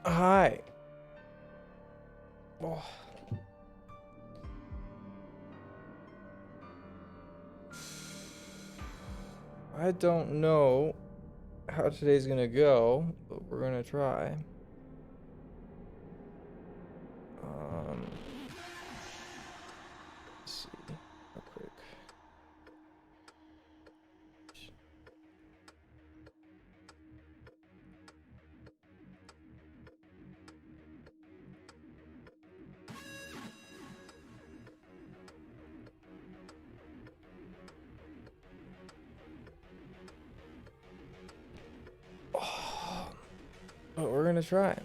Hi. Oh. I don't know how today's gonna go, but we're gonna try. Let's see real quick. Oh, but we're gonna try.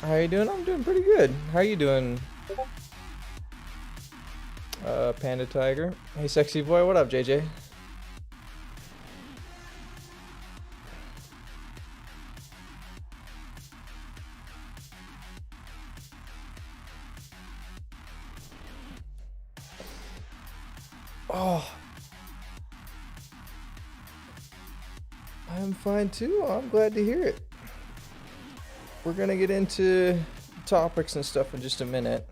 How you doing? I'm doing pretty good. How you doing? Panda Tiger. Hey, sexy boy. What up, JJ? Oh, I'm fine too. I'm glad to hear it. We're gonna get into topics and stuff in just a minute.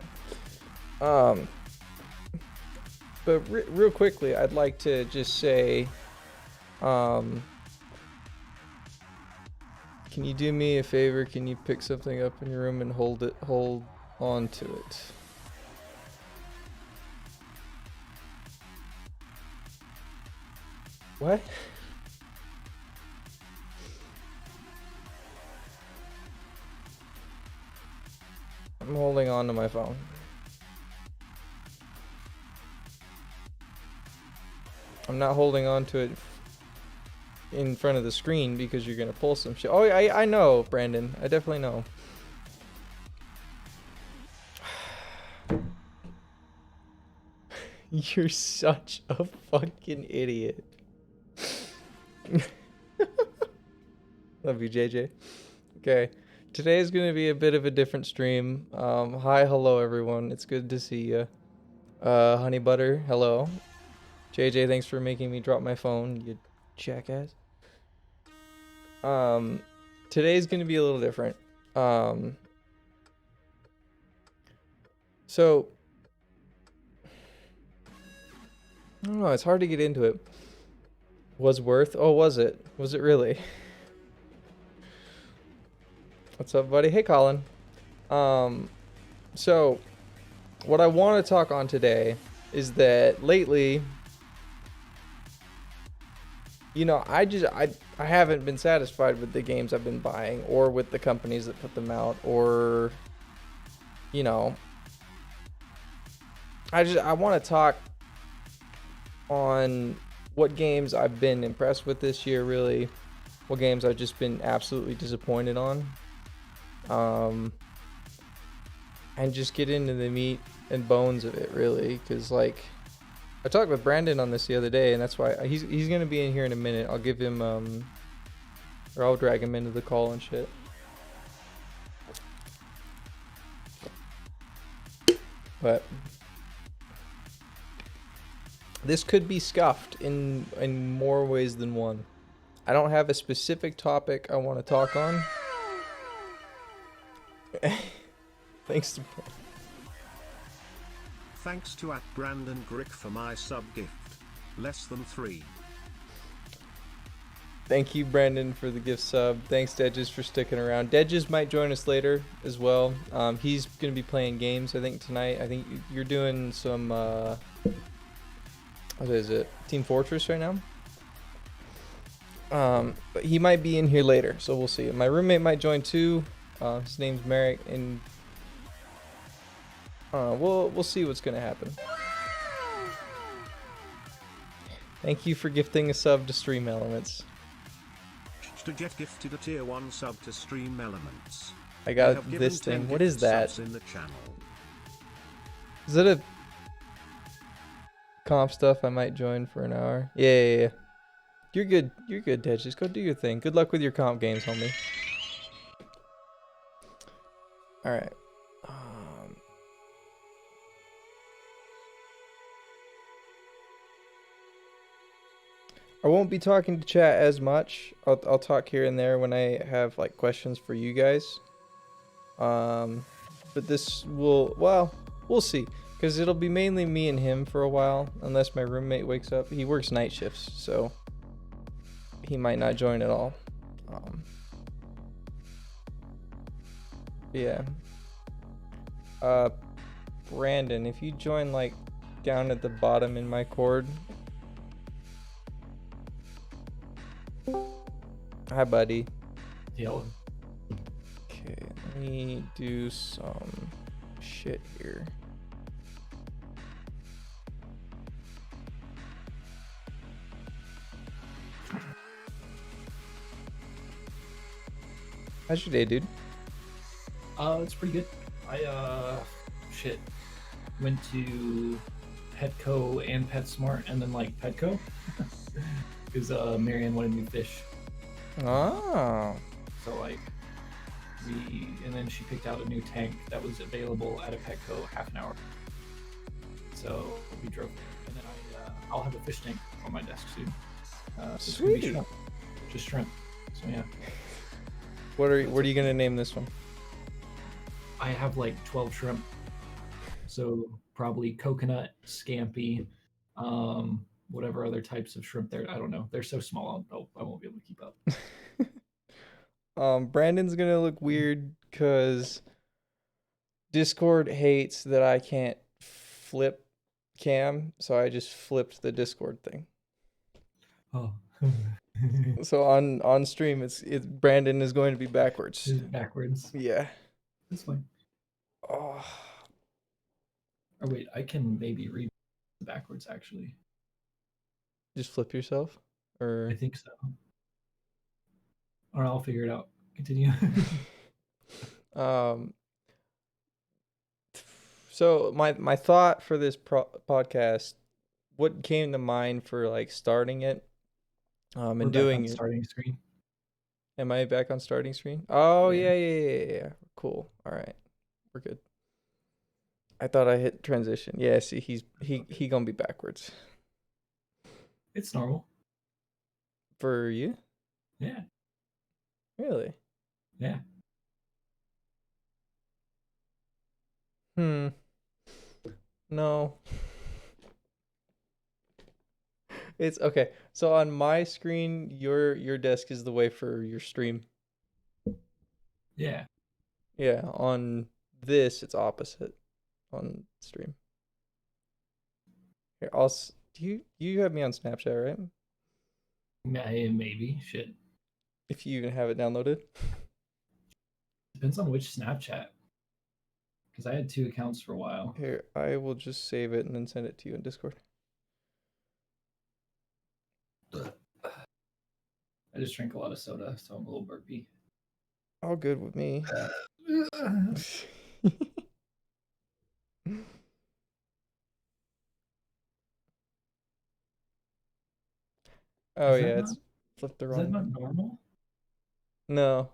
But real quickly, I'd like to just say, can you do me a favor? Can you pick something up in your room and hold on to it? What? I'm holding on to my phone. I'm not holding on to it in front of the screen because you're gonna pull some shit. Oh, I know, Brandon. I definitely know. You're such a fucking idiot. Love you, JJ. Okay. Today is going to be a bit of a different stream. Hi, hello, everyone. It's good to see you. Honey Butter, hello. JJ, thanks for making me drop my phone, you jackass. Today's going to be a little different. So, I don't know, it's hard to get into it. Was worth? Oh, was it? Was it really? What's up, buddy? Hey, Colin. So, what I want to talk on today is that lately, you know, I haven't been satisfied with the games I've been buying or with the companies that put them out, or, you know, I want to talk on what games I've been impressed with this year, really, what games I've just been absolutely disappointed on. And just get into the meat and bones of it, really, because like I talked with Brandon on this the other day, and that's why he's gonna be in here in a minute. I'll give him or I'll drag him into the call and shit. But this could be scuffed in more ways than one. I don't have a specific topic I want to talk on. Thanks to @Brandon Grick for my sub gift. Less than 3. Thank you, Brandon, for the gift sub. Thanks, Dedges, for sticking around. Dedges might join us later as well. He's going to be playing games, I think, tonight. I think you're doing some, what is it? Team Fortress right now? But he might be in here later, so we'll see. My roommate might join too. His name's Merrick, and we'll see what's going to happen. Thank you for gifting a sub to Stream Elements. Get gifted a tier 1 sub to Stream Elements. I got this thing. What is that? In the channel. Is that a comp stuff I might join for an hour? Yeah. You're good. You're good, Ted. Just go do your thing. Good luck with your comp games, homie. All right. I won't be talking to chat as much. I'll talk here and there when I have like questions for you guys. Um, but this will, well, we'll see, because it'll be mainly me and him for a while, unless my roommate wakes up. He works night shifts, so he might not join at all. Um, yeah. Uh, Brandon, if you join like down at the bottom in my cord. Hi, buddy. Yo. Okay, let me do some shit here. How's your day, dude? It's pretty good. I shit went to Petco and PetSmart and then like Petco because Marianne wanted new fish. Oh. So like and then she picked out a new tank that was available at a Petco half an hour. So we drove there, and then I'll have a fish tank on my desk soon. So it's gonna be Sweet. shrimp. Just shrimp. So yeah. What are you gonna name this one? I have like 12 shrimp. So probably coconut, scampi, whatever other types of shrimp there. I don't know. They're so small, I won't be able to keep up. Brandon's gonna look weird because Discord hates that I can't flip cam, so I just flipped the Discord thing. Oh. So on stream, it's Brandon is going to be backwards. Backwards. Yeah. That's fine. Oh. Or wait, I can maybe read backwards actually. Just flip yourself, or I think so. Or I'll figure it out. Continue. So my thought for this podcast, what came to mind for like starting it, We're and back doing on it. starting screen. Am I back on starting screen? Oh Yeah. yeah. Cool. All right, we're good. I thought I hit transition. Yeah. See, he gonna be backwards It's normal. for you. Yeah. Really? Yeah. No. It's okay. So on my screen, your desk is the way for your stream. Yeah. Yeah. On this, it's opposite on stream. Here, you have me on Snapchat, right? Maybe. Shit. If you even have it downloaded. Depends on which Snapchat. Because I had 2 accounts for a while. Here, I will just save it and then send it to you in Discord. I just drank a lot of soda, so I'm a little burpy. All good with me. Oh yeah, it's flipped the Is that wrong not way. normal? No.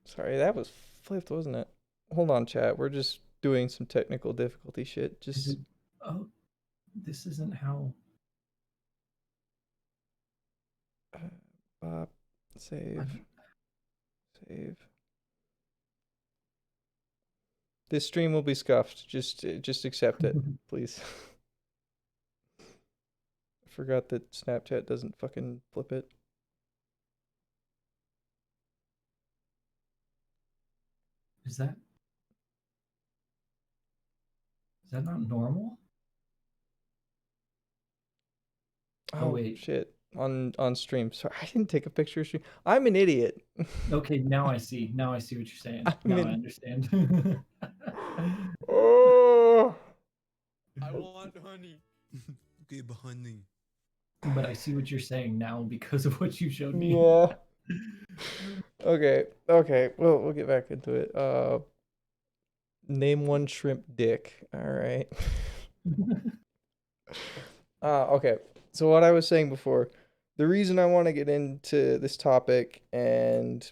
Sorry, that was flipped, wasn't it? Hold on, chat. We're just doing some technical difficulty shit. Is it? Oh, this isn't how. Save. Save. This stream will be scuffed. Just accept it, please. I forgot that Snapchat doesn't fucking flip it. Is that not normal? Oh wait. shit. On stream. Sorry, I didn't take a picture of stream. I'm an idiot. Okay, now I see. Now I see what you're saying. I'm Now in- I understand. Oh. I want honey. Give honey. But I see what you're saying now because of what you showed me. Yeah. Okay. Well, we'll get back into it. Name one shrimp dick. All right. Okay. So what I was saying before, the reason I want to get into this topic, and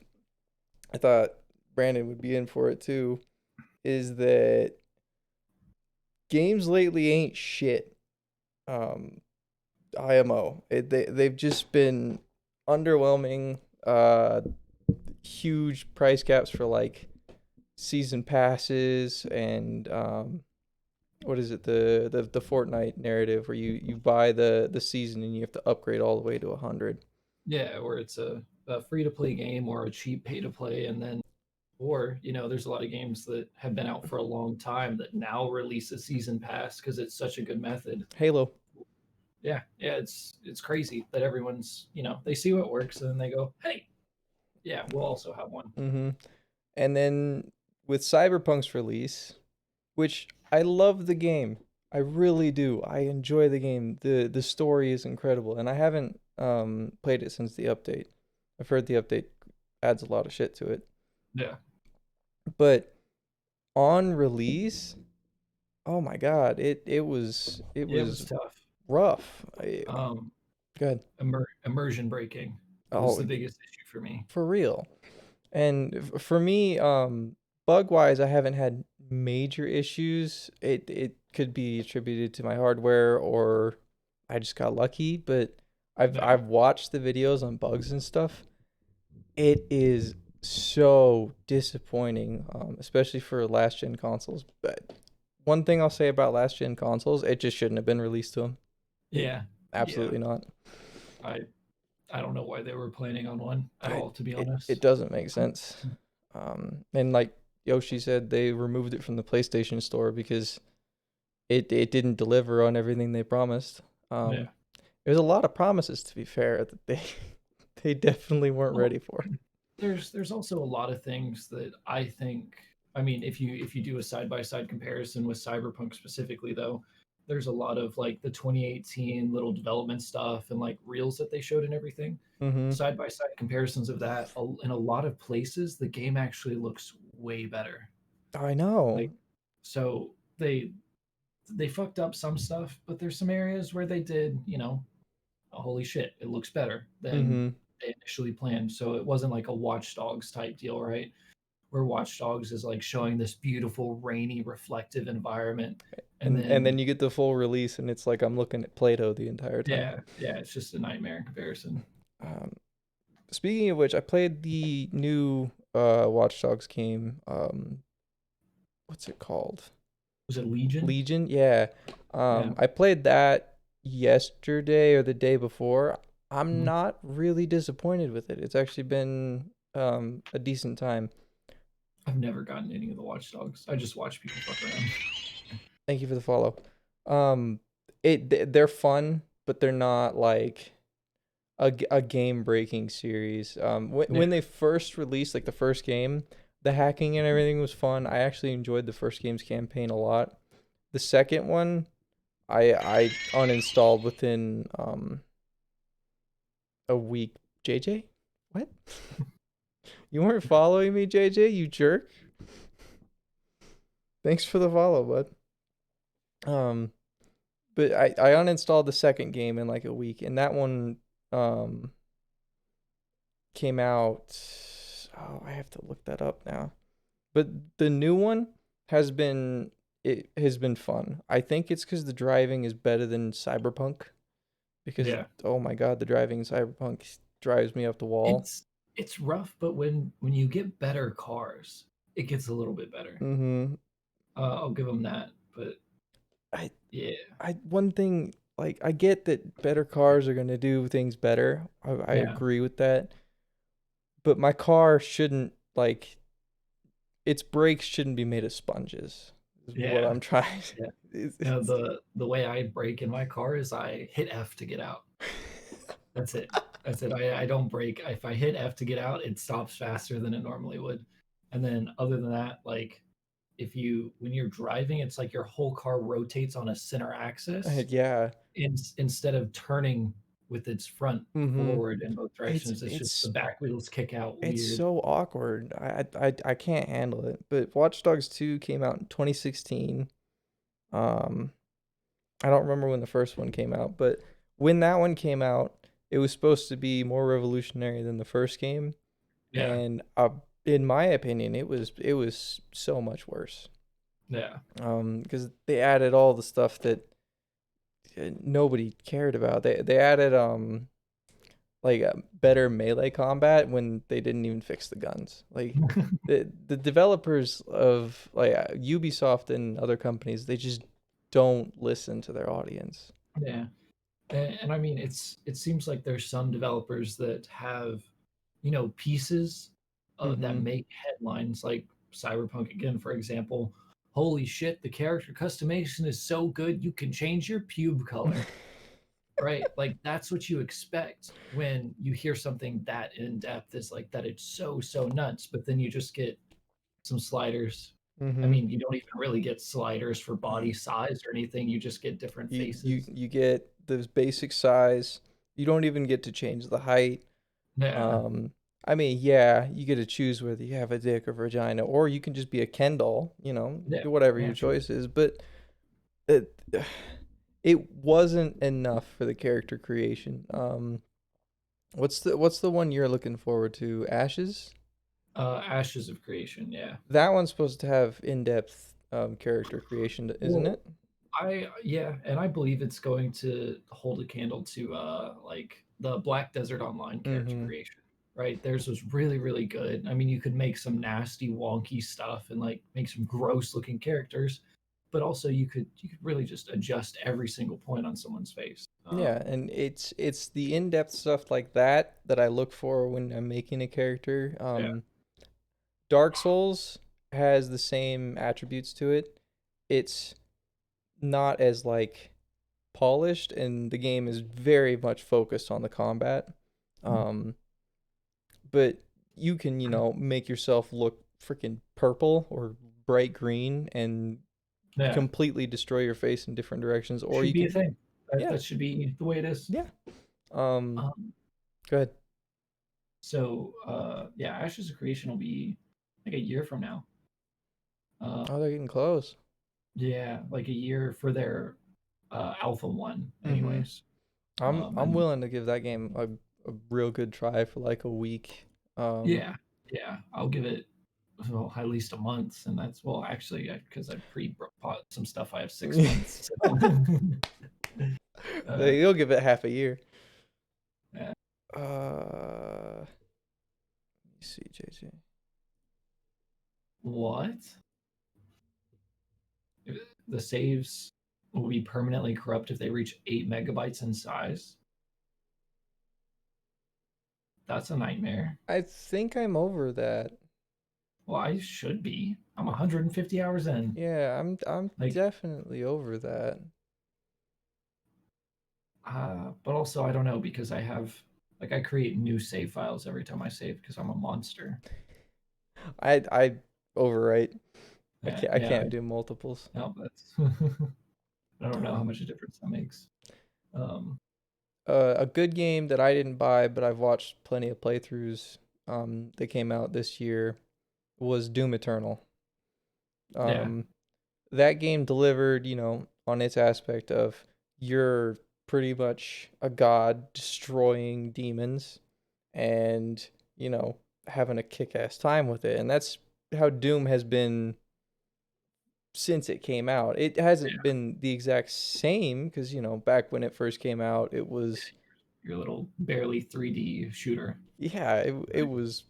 I thought Brandon would be in for it too, is that games lately ain't shit. IMO. They've just been underwhelming. Huge price caps for like season passes and what is it, the Fortnite narrative where you buy the season and you have to upgrade all the way to 100. Yeah, where it's a free to play game or a cheap pay to play, and then or there's a lot of games that have been out for a long time that now release a season pass because it's such a good method. Halo. Yeah, yeah, it's crazy that everyone's they see what works and then they go, hey, yeah, we'll also have one. Mm-hmm. And then with Cyberpunk's release, which I love the game. I really do. I enjoy the game. The story is incredible, and I haven't played it since the update. I've heard the update adds a lot of shit to it. Yeah, But on release, oh my god, it yeah, it was was tough. rough. Good. Immersion breaking was Oh, the biggest issue for me. for real. And for me, bug wise, I haven't had major issues. It could be attributed to my hardware or I just got lucky, but Yeah, I've watched the videos on bugs and stuff. It is so disappointing, especially for last gen consoles. But one thing I'll say about last gen consoles, it just shouldn't have been released to them. yeah, yeah. Absolutely not. I I don't know why they were planning on one at I, all, to be it honest. doesn't make sense. And like Yoshi said, they removed it from the PlayStation Store because it didn't deliver on everything they promised. Yeah. There's a lot of promises, to be fair, that they they definitely weren't Well, ready for. there's also a lot of things that I think. I mean, if you do a side by side comparison with Cyberpunk specifically, though, there's a lot of like the 2018 little development stuff and like reels that they showed and everything. Mm-hmm. Side by side comparisons of that, in a lot of places, the game actually looks way better. I know. Like, so they fucked up some stuff, but there's some areas where they did, holy shit, it looks better than Mm-hmm. they initially planned. So it wasn't like a Watch Dogs type deal, right? Where Watch Dogs is like showing this beautiful, rainy, reflective environment. And And then then, you get the full release, and it's like I'm looking at Play-Doh the entire time. yeah, yeah, it's just a nightmare in comparison. Um, Speaking of which, I played the new Watch Dogs game. What's it called? Was it Legion? Legion? Yeah. Yeah. I played that yesterday or the day before. I'm Mhm. not really disappointed with it. It's actually been a decent time. I've never gotten any of the Watch Dogs. I just watch people fuck around. Thank you for the follow. Um, they're fun, but they're not like a game breaking series. Yeah. When they first released like the first game, the hacking and everything was fun. I actually enjoyed the first game's campaign a lot. The second one, I uninstalled within a week. JJ, what? You weren't following me, JJ? You jerk. Thanks for the follow, bud. Um, but I uninstalled the second game in like a week, and that one um came out. Oh, I have to look that up now. But the new one has been it has been fun. I think it's because the driving is better than Cyberpunk. Because Yeah. oh my god, the driving in Cyberpunk drives me up the wall. It's rough, but when you get better cars, it gets a little bit better. Mm-hmm. I'll give them that. But I yeah, I one thing like I get that better cars are gonna do things better. I yeah, agree with that. But my car shouldn't like its brakes shouldn't be made of sponges. Is what yeah, I'm trying. yeah. It's The way I brake in my car is I hit F to get out. That's it. That's it. I don't brake. If I hit F to get out, it stops faster than it normally would. And then other than that, like if you when you're driving, it's like your whole car rotates on a center axis yeah. instead of turning with its front Mm-hmm. forward in both It's directions. It's just the it's back wheels kick out it's weird. so awkward. I can't handle it. But Watch Dogs 2 came out in 2016. Um, I don't remember when the first one came out, but when that one came out, it was supposed to be more revolutionary than the first game, Yeah, and in my opinion, it was so much worse. yeah, Because they added all the stuff that nobody cared about. They added like better melee combat when they didn't even fix the guns. Like the developers of like Ubisoft and other companies, they just don't listen to their audience. Yeah. And I mean, it seems like there's some developers that have, pieces that Mm-hmm. make headlines, like Cyberpunk again, for example. Holy shit, the character customization is so good, you can change your pube color, right? Like that's what you expect when you hear something that in depth is like that. It's so nuts, but then you just get some sliders. I Mm-hmm. mean, you don't even really get sliders for body size or anything. You just get different faces. You get the basic size. You don't even get to change the height. Yeah, Um, I mean, yeah, you get to choose whether you have a dick or vagina, or you can just be a Ken doll. yeah, Whatever yeah. your True. choice is. But it it wasn't enough for the character creation. What's the one you're looking forward to? Ashes? Ashes of Creation. Yeah. That one's supposed to have in-depth character creation, isn't Well, it? yeah, and I believe it's going to hold a candle to like the Black Desert Online character Mm-hmm. creation. Right? Theirs was really good. I mean, you could make some nasty, wonky stuff and like make some gross looking characters, but also you could really just adjust every single point on someone's face. Yeah, and it's the in-depth stuff like that that I look for when I'm making a character. Yeah. Dark Souls has the same attributes to it. It's not as like polished, and the game is very much focused on the combat. Um, but you can, make yourself look freaking purple or bright green and Yeah. completely destroy your face in different directions, or Should you be a can, thing. That yeah, that should be the way it is. yeah. Um, Um, go ahead. so yeah, Ashes of Creation will be like a year from now. Uh, Oh, they're getting close. yeah, like a year for their Alpha One, Mm-hmm. anyways. I'm And willing to give that game a real good try for like a week. Um, yeah, yeah, I'll give it well at least a month, and that's well actually because I pre-bought some stuff. I have 6 months. So. uh, you'll give it half a year. yeah. Let me see, JJ. What? The saves will be permanently corrupt if they reach 8 MB in size. That's a nightmare. I think I'm over that. Well, I should be. I'm 150 hours in. Yeah, I'm Like, definitely over that. but also I don't know because I create new save files every time I save because I'm a monster. I overwrite. Yeah, I yeah. can't do multiples. No, that's. I don't know how much a difference that makes. Um, A good game that I didn't buy, but I've watched plenty of playthroughs. That came out this year was Doom Eternal. yeah, Um, that game delivered, on its aspect of you're pretty much a god destroying demons and, having a kick ass time with it. And that's how Doom has been since it came out. It hasn't been the exact same because, back when it first came out, it was, your little barely 3D shooter. yeah, it Right? was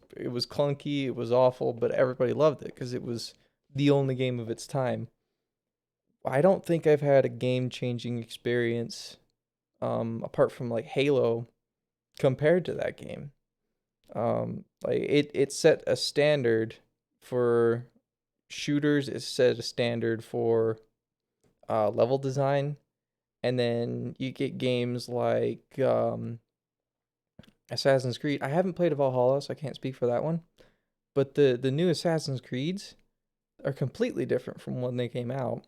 clunky, it was awful, but everybody loved it because it was the only game of its time. I don't think I've had a game changing experience apart from like Halo compared to that game. Like it set a standard for shooters, it set a standard for level design, and then you get games like Assassin's Creed. I haven't played Valhalla, so I can't speak for that one. But the new Assassin's Creeds are completely different from when they came out,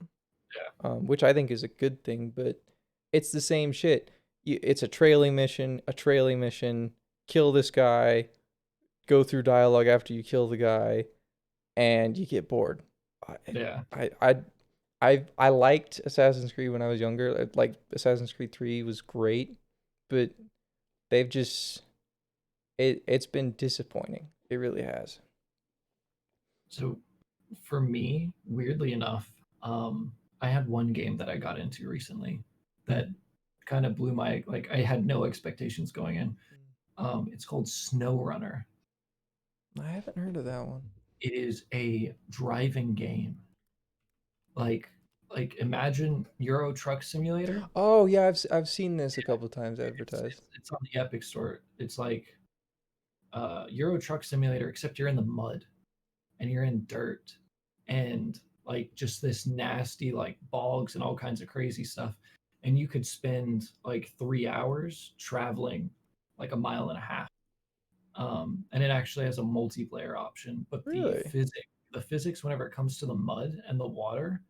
which I think is a good thing. But it's the same shit. It's a trailing mission. Kill this guy. Go through dialogue after you kill the guy, and you get bored. I Yeah. I liked Assassin's Creed when I was younger. Like Assassin's Creed 3 was great, but they've just it's been disappointing. It really has. So for me, weirdly enough, I had one game that I got into recently that kind of blew my like I had no expectations going in. It's called Snow Runner. I haven't heard of that one. It is a driving game. Like like imagine Euro Truck Simulator. Oh yeah, I've seen this a couple times advertised. It's on the Epic Store. It's like Euro Truck Simulator, except you're in the mud and you're in dirt and like just this nasty like bogs and all kinds of crazy stuff. And you could spend like 3 hours traveling like a mile and a half. And it actually has a multiplayer option, but Really? the physics whenever it comes to the mud and the water,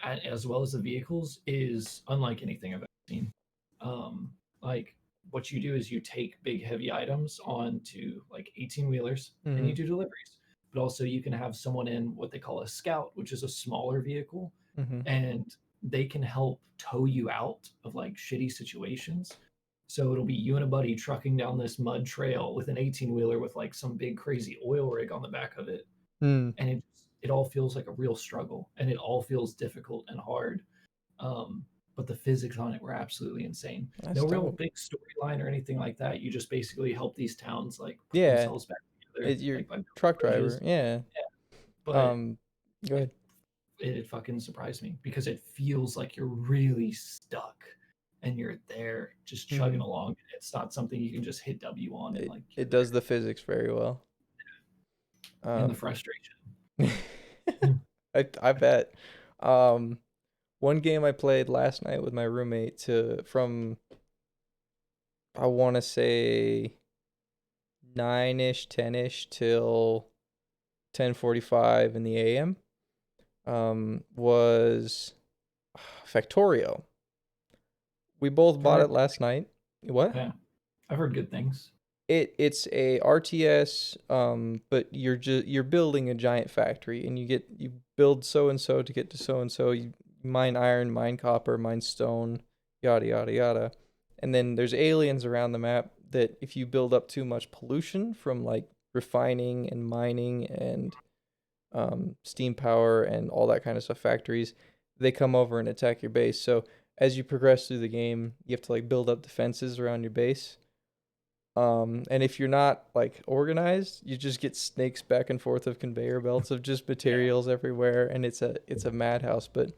as well as the vehicles, is unlike anything I've ever seen. Um, like what you do is you take big heavy items onto like 18 wheelers and you Mm-hmm. do deliveries. But also you can have someone in what they call a scout, which is a smaller vehicle, Mm-hmm. and they can help tow you out of like shitty situations. So it'll be you and a buddy trucking down this mud trail with an 18 wheeler with like some big crazy oil rig on the back of it, Mm. and it all feels like a real struggle, and it all feels difficult and hard. Um, but the physics on it were absolutely insane. That's No real dope. big storyline or anything like that. You just basically help these towns like put Yeah, themselves back together, your like by building truck driver. bridges. Yeah. Yeah, but Um, Go it ahead. it fucking surprised me because it feels like you're really stuck and you're there just chugging Mm-hmm. along. It's not something you can just hit W on and It like it you're does there. the physics very well. And the Um, frustration. I bet. Um, One game I played last night with my roommate to from I want to say 9ish, 10ish till 10:45 in the AM. Was Factorio. We both I've bought heard it last night. What? yeah, I've heard good things. It's a RTS, but you're building a giant factory, and you build so and so to get to so and so. You mine iron, mine copper, mine stone, yada yada yada, and then there's aliens around the map that if you build up too much pollution from like refining and mining and steam power and all that kind of stuff, factories, they come over and attack your base. So as you progress through the game, you have to like build up defenses around your base, and if you're not like organized, you just get snakes back and forth of conveyor belts of just Yeah. materials everywhere, and it's a madhouse. But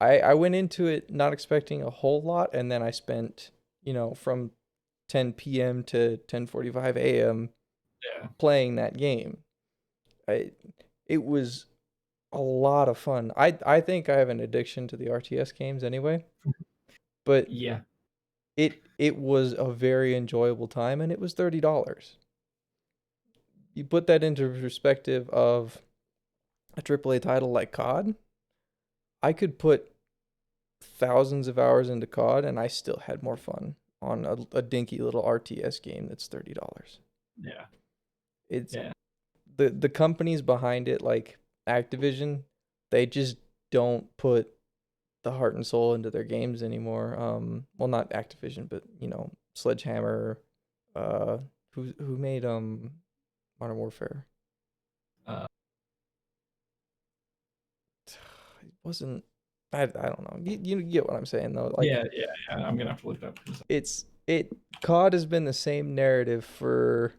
I went into it not expecting a whole lot, and then I spent from 10 p.m. to 10:45 a.m. Yeah. playing that game. I It was a lot of fun. I think I have an addiction to the RTS games anyway, but Yeah. it was a very enjoyable time, and it was $30. You put that into perspective of a AAA title like COD, I could put thousands of hours into COD and I still had more fun on a dinky little RTS game that's $30. Yeah. It's Yeah. the companies behind it, like Activision, they just don't put the heart and soul into their games anymore. Well, not Activision, but Sledgehammer, uh, who made Modern Warfare. Uh, It wasn't. I don't know. You get what I'm saying though. Like yeah. Yeah. Yeah. I'm gonna have to look it up. it's it. COD has been the same narrative for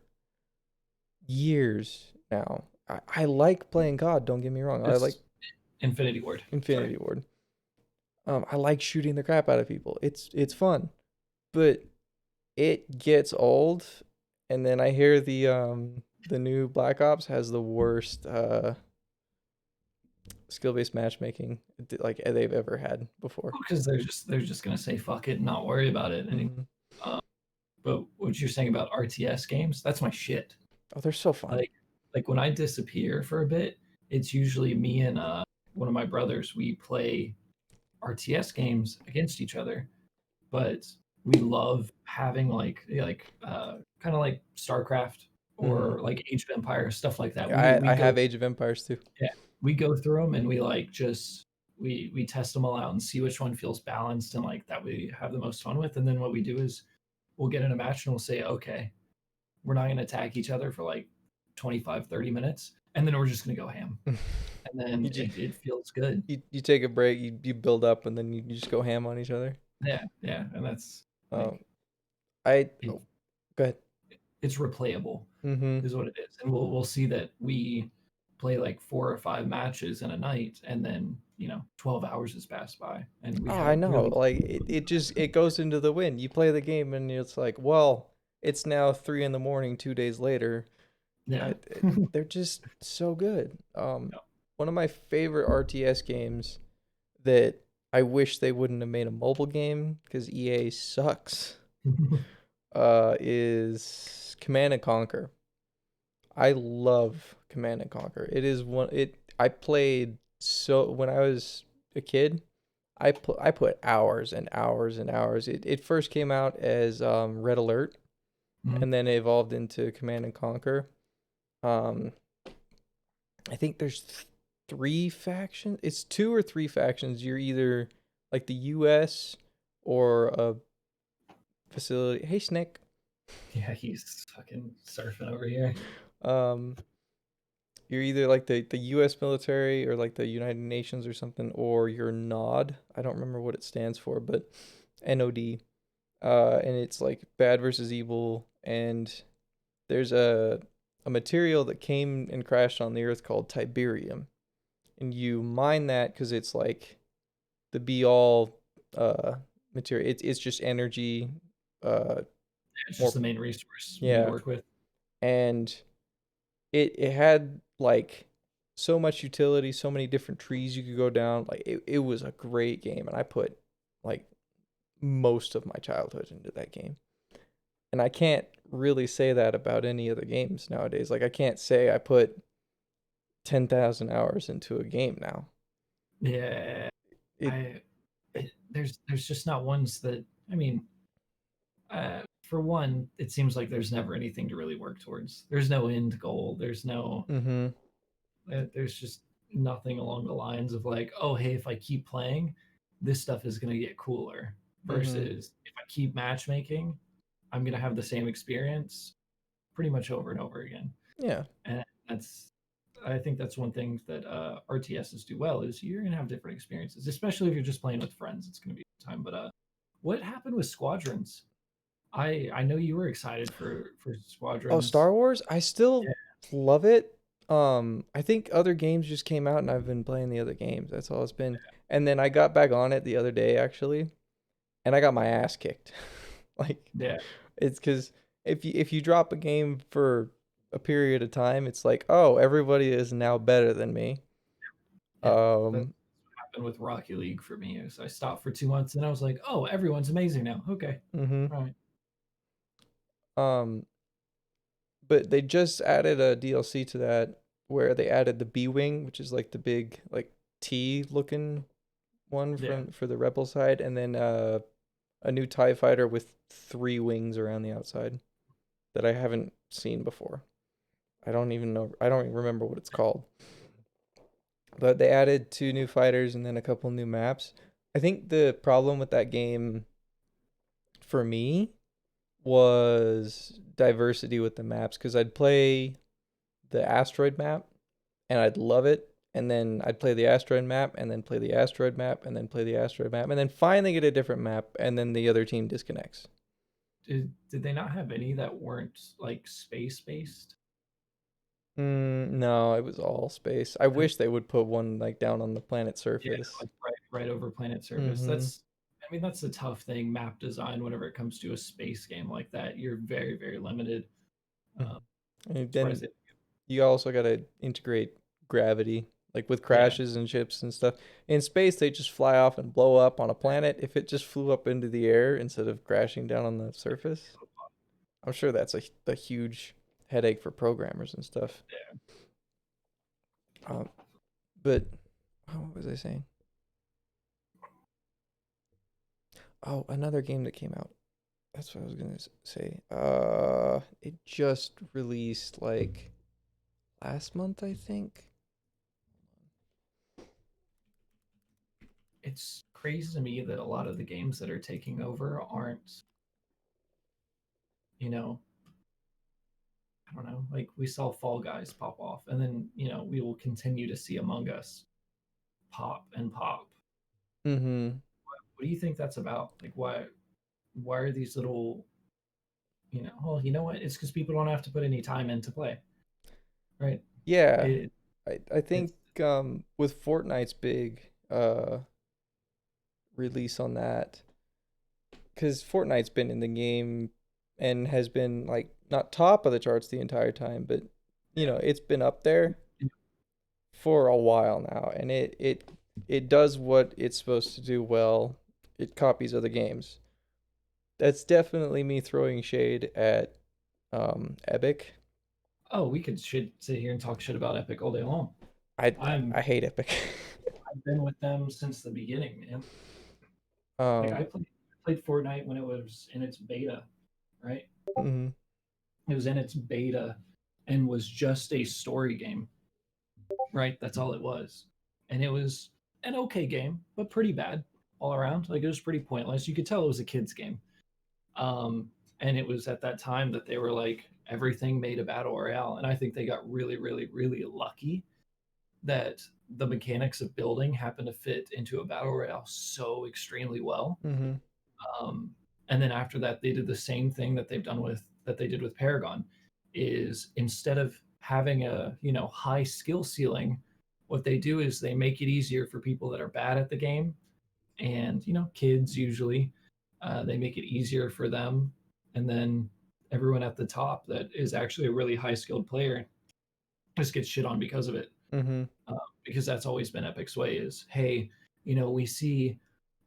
years now. I like playing COD. Don't get me wrong. I like It's Infinity Ward. Sorry. Infinity Ward. I like shooting the crap out of people. It's fun, but it gets old. And then I hear the new Black Ops has the worst skill based matchmaking like they've ever had before. Because they're just gonna say fuck it and not worry about it. And Hmm. but what you're saying about RTS games, that's my shit. Oh, they're so fun. Like when I disappear for a bit, it's usually me and one of my brothers. We play RTS games against each other, but we love having kind of like StarCraft Hmm. or like Age of Empires, stuff like that. We I go have Age of Empires too. yeah, we go through them and we like just we test them all out and see which one feels balanced and like that we have the most fun with. And then what we do is we'll get in a match and we'll say, okay, we're not going to attack each other for like 25-30 minutes, and then we're just going to go ham, and then you, just, it feels good. you take a break, you build up, and then you just go ham on each other. Yeah, and that's Um, like I it, oh, go ahead. it's replayable, Mm-hmm. is what it is, and we'll see that we play like 4 or 5 matches in a night, and then 12 hours has passed by, and we Oh, I haven't know. really. Like it just it goes into the wind. You play the game and it's like, well, it's now 3 in the morning 2 days later. Yeah. They're just so good. One of my favorite RTS games that I wish they wouldn't have made a mobile game because EA sucks. Is Command and Conquer. I love Command and Conquer. It is one. It I played so when I was a kid. I put hours and hours and hours. It first came out as Red Alert, Mhm. and then it evolved into Command and Conquer. Um, I think there's 3 factions. It's 2 or 3 factions. You're either like the U.S. or a facility. Hey, Snick. Yeah, he's fucking surfing over here. Um, you're either like the U.S. military or like the United Nations or something, or you're NOD. I don't remember what it stands for, but NOD. And it's like bad versus evil. And there's a material that came and crashed on the Earth called Tiberium, and you mine that because it's like the be all uh material. It's just energy. Uh, It's just more the main resource you need to yeah, work with. and it had like so much utility, so many different trees you could go down. Like it was a great game, and I put like most of my childhood into that game. And I can't really say that about any other games nowadays. Like I can't say I put 10,000 hours into a game now. Yeah, It I there's just not ones that I mean. For one, it seems like there's never anything to really work towards. There's no end goal. mhm. There's just nothing along the lines of like, oh hey, if I keep playing, this stuff is gonna get cooler. Mhm. Versus if I keep matchmaking, I'm gonna have the same experience pretty much over and over again. Yeah. And that's I think that's one thing that RTSs do well is you're gonna have different experiences, especially if you're just playing with friends. It's gonna be a time. But what happened with Squadrons? I know you were excited for Oh, Squadrons. Star Wars? I Yeah, still love it. I think other games just came out and I've been playing the other games. That's all it's been. And then I got back on it the other day actually, and I got my ass kicked. Like yeah, it's because if you drop a game for a period of time, it's like, oh, everybody is now better than me. yeah. That's Um, what happened with Rocket League for me. Is I stopped for 2 months and I was like, oh, everyone's amazing now. Okay, mm-hmm. all right. Um, but they just added a DLC to that where they added the B Wing, which is like the big like T looking one Yeah, from for the Rebel side, and then a new TIE fighter with 3 wings around the outside that I haven't seen before. I don't even know. I don't even remember what it's called. But they added 2 new fighters and then a couple new maps. I think the problem with that game for me was diversity with the maps because I'd play the asteroid map and I'd love it. And then I'd play the asteroid map and then play the asteroid map and then play the asteroid map and then finally get a different map and then the other team disconnects. did they not have any that weren't like space based? No, it was all space. I wish they would put one like down on the planet Yeah, surface. like right over planet surface. Mm-hmm. I mean that's the tough thing map design whenever it comes to a space game like that. You're very limited. Um, And then surprised it. you also got to integrate gravity, like with Yeah, crashes and ships and stuff. In space, they just fly off and blow up on a planet. If it just flew up into the air instead of crashing down on the surface, I'm sure that's a huge headache for programmers and stuff. yeah. Um, but what was I saying? Oh, another game that came out. That's what I was gonna say. It just released like last month, I think. It's crazy to me that a lot of the games that are taking over aren't, you know, I don't know, like we saw Fall Guys pop off, and then we will continue to see Among Us pop and pop. Mm-hmm. What do you think that's about? Like, why are these little, well, you know what? It's because people don't have to put any time in to play, right? Yeah, It, I it's think with Fortnite's big release on that, because Fortnite's been in the game and has been like not top of the charts the entire time, but you know, yeah. it's been up there for a while now, and it does what it's supposed to do well. It copies other games. That's definitely me throwing shade at Epic. Oh, we could sit here and talk shit about Epic all day long. I I'm I hate Epic. I've been with them since the beginning, man. Like um I played Fortnite when it was in its beta, right? mhm, It was in its beta and was just a story game, right? That's all it was. And it was an okay game, but pretty bad all around. Like it was pretty pointless. You could tell it was a kid's game. And it was at that time that they were like everything made a battle royale, and I think they got really, really, really lucky that the mechanics of building happened to fit into a battle royale so extremely well. mhm, Um, and then after that, they did the same thing that they did with Paragon, is instead of having a high skill ceiling, what they do is they make it easier for people that are bad at the game, and kids usually, they make it easier for them, and then everyone at the top that is actually a really high skilled player just gets shit on because of it. mhm. Because that's always been Epic's way is, hey, we see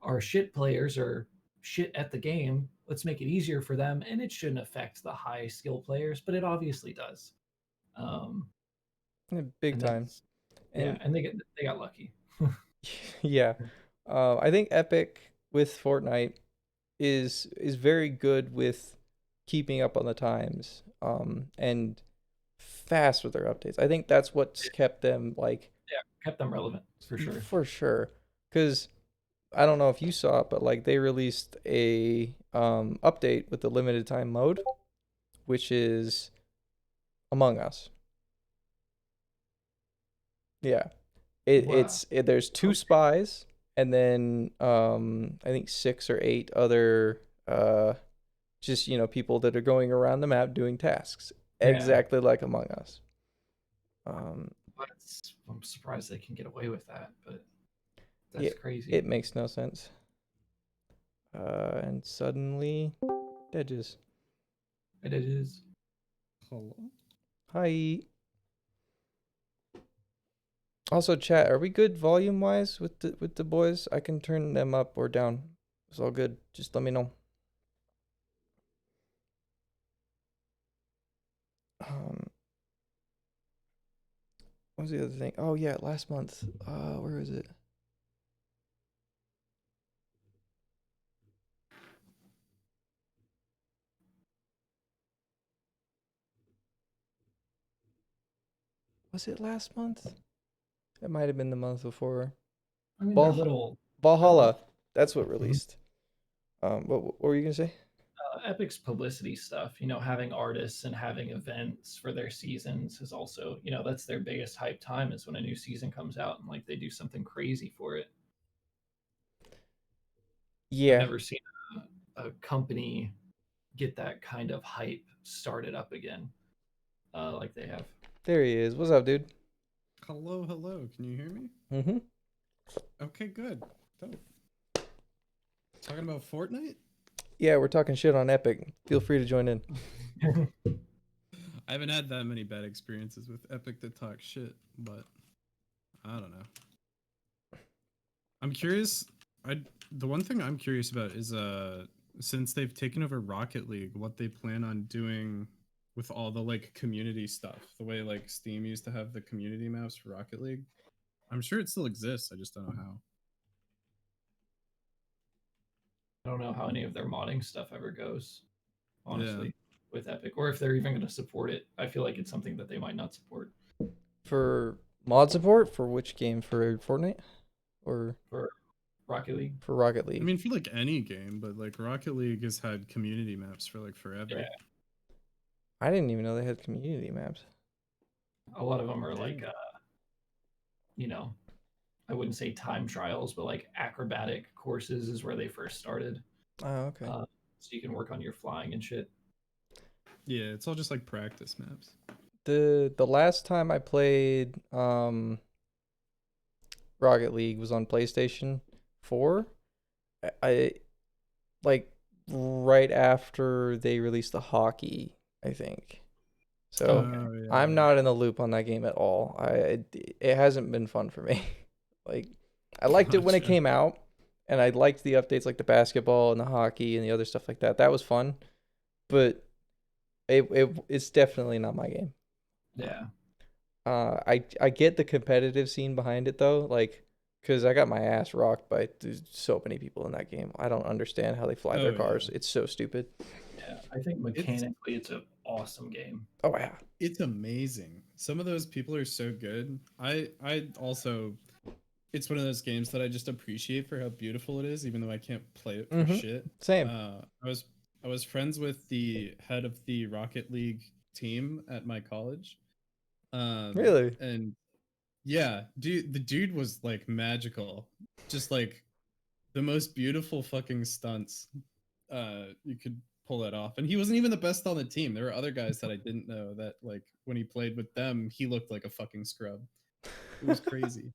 our shit players are shit at the game. Let's make it easier for them, and it shouldn't affect the high skill players, but it obviously does. Um, Yeah, big and time. that's yeah, And and they got lucky. yeah, I think Epic with Fortnite is very good with keeping up on the times, and fast with their updates. I think that's what's kept them like Yeah, kept them relevant for sure. for sure. Because I don't know if you saw it, but like they released a update with the limited time mode, which is Among Us. Yeah, Wow. there's two Okay. spies and then I think 6 or 8 other just people that are going around the map doing tasks Yeah, exactly like Among Us. Um, but I'm surprised they can get away with that, but yeah, that's crazy. it makes no sense. And suddenly, Edges. But it is. Hello? Hi. Also, chat. Are we good volume wise with the boys? I can turn them up or down. It's all good. Just let me know. Um, what was the other thing? Oh yeah, last month. Where is it? Was it last month? It might have been the month before. I mean, they're Val little Valhalla. That's what Mhm. released. What were you gonna say? Epic's publicity stuff, having artists and having events for their seasons is also, that's their biggest hype time is when a new season comes out and like they do something crazy for it. I've Yeah, never seen a company get that kind of hype started up again, like they have. there he is. What's up, dude? Hello, hello. Can you hear me? Mm-hmm. Okay, good. Dope. Talking about Fortnite? Yeah, we're talking shit on Epic. Feel free to join in. I haven't had that many bad experiences with Epic to talk shit, but I don't know. I'm curious. The one thing I'm curious about is since they've taken over Rocket League, what they plan on doing with all the like community stuff. The way like Steam used to have the community maps for Rocket League. I'm sure it still exists. I just don't know how. I don't know how any of their modding stuff ever goes, Yeah. honestly, with Epic, or if they're even going to support it. I feel like it's something that they might not support For mod support for which game? For Fortnite or for Rocket League. for Rocket I League? mean, for like any game, but like Rocket League has had community maps for like forever. Yeah, I didn't even know they had community maps. a lot of them are like, Dang. you know, I wouldn't say time trials, but like acrobatic courses is where they first started. Oh, okay. So you can work on your flying and shit. Yeah, it's all just like practice maps. The last time I played Rocket League was on PlayStation 4. I like right after they released the hockey, I think. So Oh yeah, I'm yeah. not in the loop on that game at all. It hasn't been fun for me. Like I liked it when it Gotcha. came out, and I liked the updates like the basketball and the hockey and the other stuff like that. That was fun, but it's definitely not my game. Yeah. I get the competitive scene behind it though, like because I got my ass rocked by so many people in that game. I don't understand how they fly their Oh yeah. cars. It's so stupid. Yeah. I think It's mechanically it's an awesome game. Oh yeah. it's amazing. Some of those people are so good. I also, it's one of those games that I just appreciate for how beautiful it is, even though I can't play it for Mm-hmm. shit. Same. I was friends with the head of the Rocket League team at my college. Really. And yeah, the dude was like magical. Just like the most beautiful fucking stunts you could pull it off. And he wasn't even the best on the team. There were other guys that I didn't know that like when he played with them, he looked like a fucking scrub. It was crazy.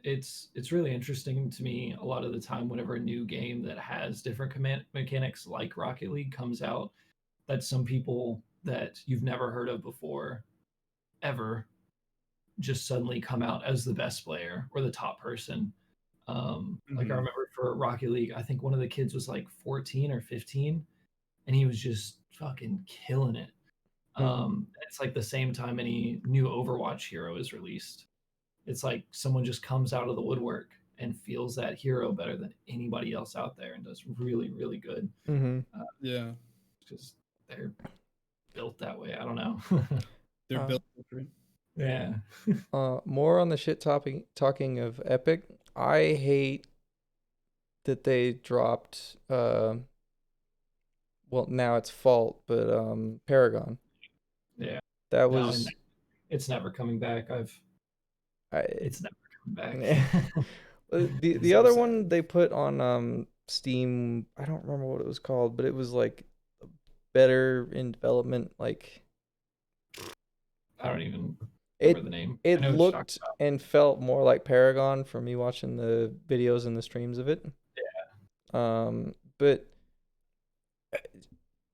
It's really interesting to me a lot of the time whenever a new game that has different command mechanics like Rocket League comes out, that some people that you've never heard of before ever just suddenly come out as the best player or the top person. Like I Mhm. remember for Rocket League, I think one of the kids was like 14 or 15, and he was just fucking killing it. Hmm. It's like the same time any new Overwatch hero is released. It's like someone just comes out of the woodwork and feels that hero better than anybody else out there and does really, really good Mm-hmm. Yeah. because they're built that way. I don't know. They're Uh, built different. Yeah. more on the shit topic. Talking of Epic, I hate that they dropped. Well, now it's Fault, but Paragon. Yeah. That No, and was it's never coming back. I. It's never coming Eh. back. The So other sad. one they put on Steam. I don't remember what it was called, but it was like better in development. Like I don't even remember it the name. I it know what you're talking looked and felt more like Paragon from me watching the videos and the streams of it. But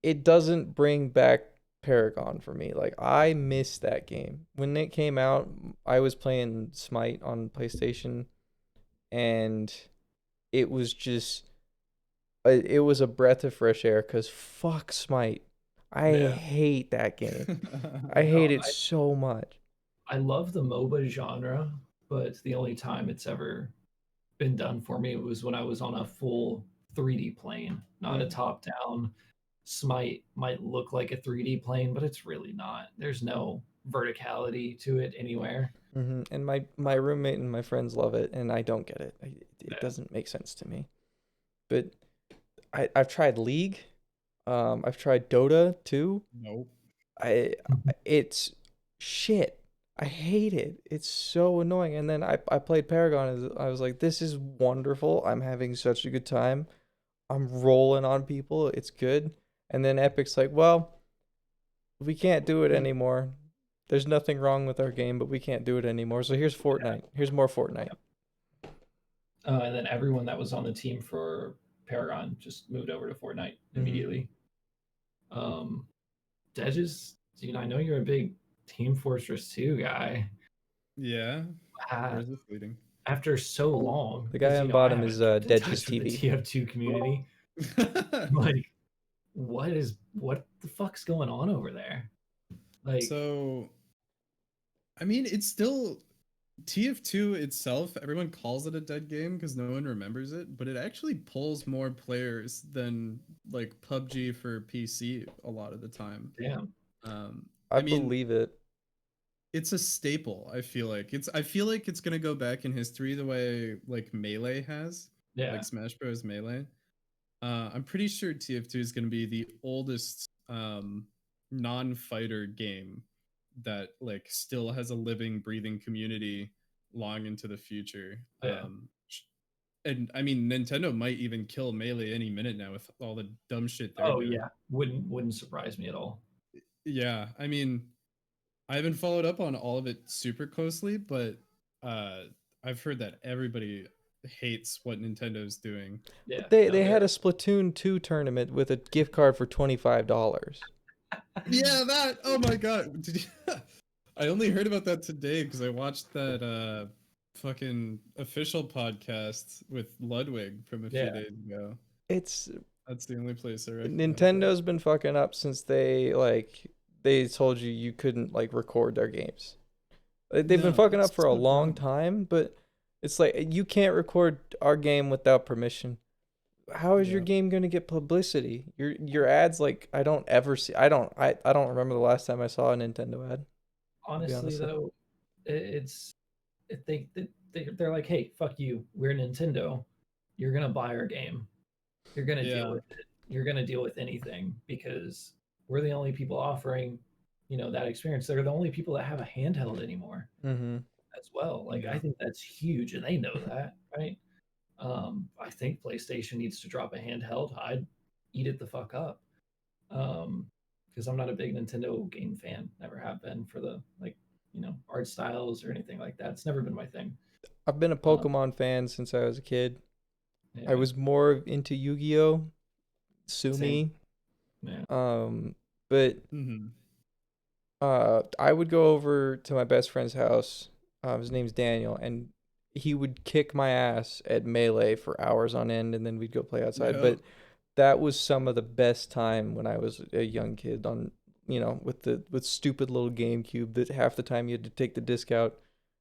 it doesn't bring back Paragon for me. Like I miss that game. When it came out, I was playing Smite on PlayStation and it was just it was a breath of fresh air cuz fuck Smite. I about. Yeah. hate that game. I No, hate it so much. I love the MOBA genre, but the only time it's ever been done for me was when I was on a full 3D plane, not a Mm. top down. Smite might look like a 3D plane, but it's really not. There's no verticality to it anywhere. Hmm. And my roommate and my friends love it, and I don't get it. It Yeah. doesn't make sense to me. But I've tried League. I've tried Dota too. Nope. I it's shit. I hate it. It's so annoying. And then I played Paragon and I was like, this is wonderful. I'm having such a good time. I'm rolling on people. It's good. And then Epic's like, well, we can't do it anymore. There's nothing wrong with our game, but we can't do it anymore. So here's Fortnite. Here's more Fortnite. And then everyone that was on the team for Paragon just moved over to Fortnite Mm-hmm. immediately. Um, Deges, I know you're a big Team Fortress 2 guy. Yeah. Uh, Where's this leading? after so long, The guy because on I bottom haven't is kept in Deadge's touch with the TV. TF2 community. Like, what the fuck's going on over there? Like, So, I mean, it's still TF2 itself. Everyone calls it a dead game because no one remembers it, but it actually pulls more players than like PUBG for PC a lot of the time. damn. I I mean, believe it. it's a staple. I feel like it's gonna go back in history the way like Melee has, Yeah. like Smash Bros. Melee. I'm pretty sure TF2 is gonna be the oldest non-fighter game that like still has a living, breathing community long into the future. Yeah. And I mean, Nintendo might even kill Melee any minute now with all the dumb shit they're Oh doing. yeah, wouldn't surprise me at all. Yeah, I mean, I haven't followed up on all of it super closely, but uh, I've heard that everybody hates what Nintendo's doing. Yeah, But they no, they had they're a Splatoon 2 tournament with a gift card for $25. Yeah, that. Oh my god. Did you, I only heard about that today because I watched that fucking official podcast with Ludwig from a few yeah. days ago. It's That's the only place I recognize that. Nintendo's been fucking up since they told you you couldn't like record their games. They've been No, fucking it's up for a so long dumb. time, but it's like you can't record our game without permission. How is your Yeah. game gonna get publicity? Your ads like I don't ever see. I don't remember the last time I saw a Nintendo ad. To be Honestly honest. though, it's if they're like, hey, fuck you, we're Nintendo, you're gonna buy our game, you're gonna deal Yeah. with it, you're gonna deal with anything because we're the only people offering, that experience. They're the only people that have a handheld anymore Mm-hmm. as well. Like I Yeah. think that's huge, and they know that, right? I think PlayStation needs to drop a handheld. I'd eat it the fuck up. Because I'm not a big Nintendo game fan. Never have been for the art styles or anything like that. It's never been my thing. I've been a Um, Pokemon fan since I was a kid. I yeah, was more into Yu-Gi-Oh, same. Sumi. Yeah, But Hmm. I would go over to my best friend's house. His name's Daniel, and he would kick my ass at Melee for hours on end, and then we'd go play outside. Yeah. But that was some of the best time when I was a young kid on, with stupid little GameCube that half the time you had to take the disc out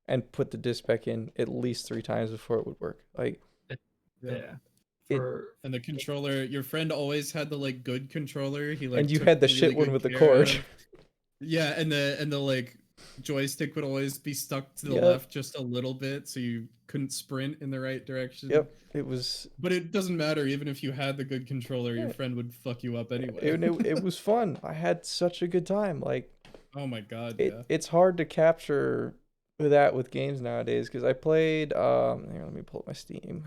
and put the disc back in at least 3 times before it would work. Like Yeah. yeah. it, For And the controller, your friend always had the like good controller. He and like you took had the really shit one good with the care cord. of. Yeah, and the like joystick would always be stuck to the Yep, left just a little bit, so you couldn't sprint in the right direction. yep. It was But it doesn't matter. Even if you had the good controller, your yeah, friend would fuck you up anyway. it was fun. I had such a good time. Like Oh my god, yeah. it's hard to capture that with games nowadays because I played here, let me pull up my Steam.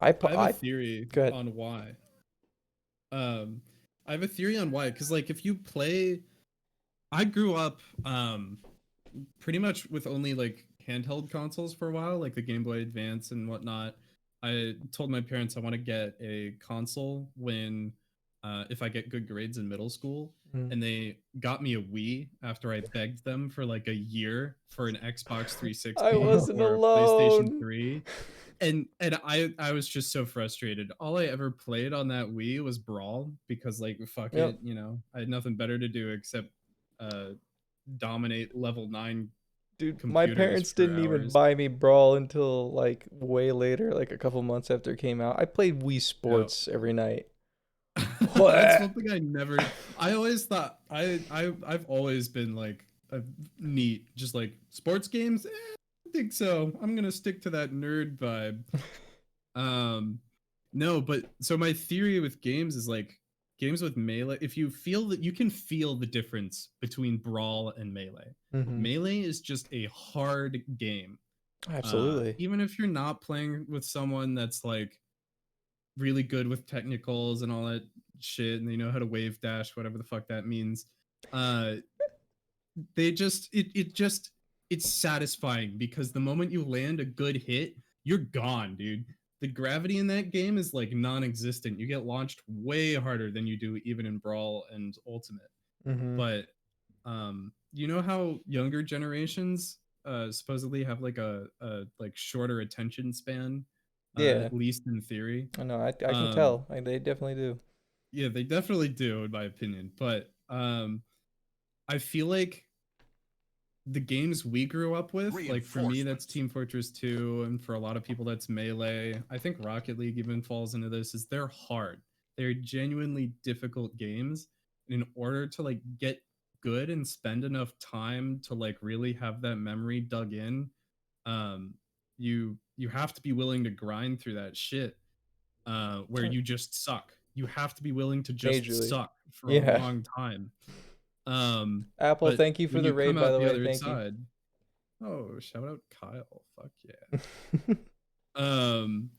I have a I theory go ahead. on why. Um, I have a theory on why, because like if you play, I grew up pretty much with only like handheld consoles for a while, like the Game Boy Advance and whatnot. I told my parents I want to get a console when if I get good grades in middle school, Mm. and they got me a Wii after I begged them for like a year for an Xbox I 360 wasn't or PlayStation alone. 3. And I was just so frustrated. All I ever played on that Wii was Brawl because like fuck Yep. it, I had nothing better to do except uh dominate level 9 Dude, my computers parents for didn't even hours. buy me Brawl until like way later, like a couple months after it came out. I played Wii Yeah. Sports every night. That's What? one thing I never. I always thought I've always been like a neat, just like sports games. I think so. I'm gonna stick to that nerd vibe. No, but so my theory with games is like games with melee. If you feel that you can feel the difference between brawl and melee. Mm-hmm. Melee is just a hard game. Absolutely. Even if you're not playing with someone that's like really good with technicals and all that shit and they know how to wave dash whatever the fuck that means, uh they just it's satisfying because the moment you land a good hit, you're gone, dude. The gravity in that game is like non-existent. You get launched way harder than you do even in brawl and ultimate. Mm-hmm. But you know how younger generations supposedly have like a like shorter attention span, Yeah, at least in theory. I know. I can um tell. Like, they definitely do. yeah, they definitely do in my opinion, but I feel like the games we grew up with, like for me that's Team Fortress 2, and for a lot of people that's Melee. I think Rocket League even falls into this, is they're hard. They're genuinely difficult games. And in order to like get good and spend enough time to like really have that memory dug in, um you have to be willing to grind through that shit, where you just suck. You have to be willing to just Majorly. suck for a Yeah. long time. Um, Apple, but thank you for when the you come raid, by out the the way. other Thank you. side, Oh, shout out Kyle. Fuck yeah. Um,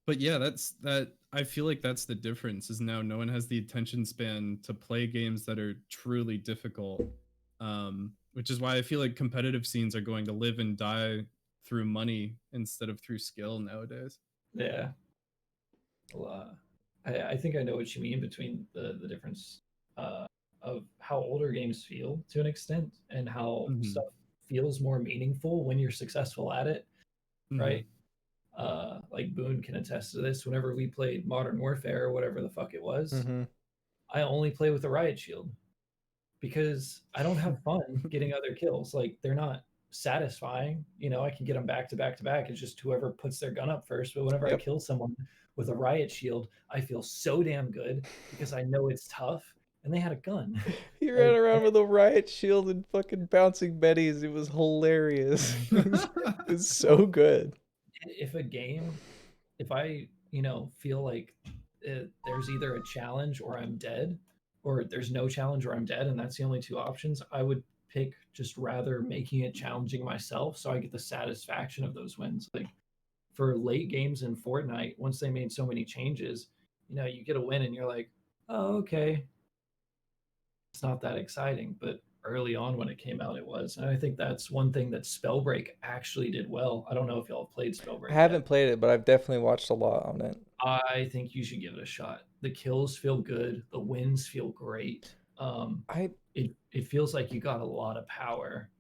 but yeah, that. I feel like that's the difference. Is now no one has the attention span to play games that are truly difficult. Which is why I feel like competitive scenes are going to live and die through money instead of through skill nowadays. Yeah. Well, I think I know what you mean between the difference of how older games feel to an extent and how Mm-hmm. stuff feels more meaningful when you're successful at it, Mm-hmm. right? Like Boone can attest to this. Whenever we played Modern Warfare or whatever the fuck it was, Mm-hmm. I only play with a riot shield because I don't have fun getting other kills. Like they're not satisfying. You know, I can get them back to back to back. It's just whoever puts their gun up first. But whenever I Yep. kill someone with a riot shield, I feel so damn good because I know it's tough and they had a gun. He ran Like around with a riot shield and fucking bouncing betties. It was hilarious. It's so good. if a game, if I, feel like there's either a challenge or I'm dead, or there's no challenge or I'm dead, and that's the only two options, I would pick just rather making it challenging myself so I get the satisfaction of those wins. Like for late games in Fortnite, once they made so many changes, you get a win and you're like, oh, okay, it's not that exciting. But early on when it came out, it was. And I think that's one thing that Spellbreak actually did well. I don't know if y'all have played I Spellbreak yet. haven't played it, but I've definitely watched a lot on it. I think you should give it a shot. The kills feel good. The wins feel great. I It feels like you got a lot of power.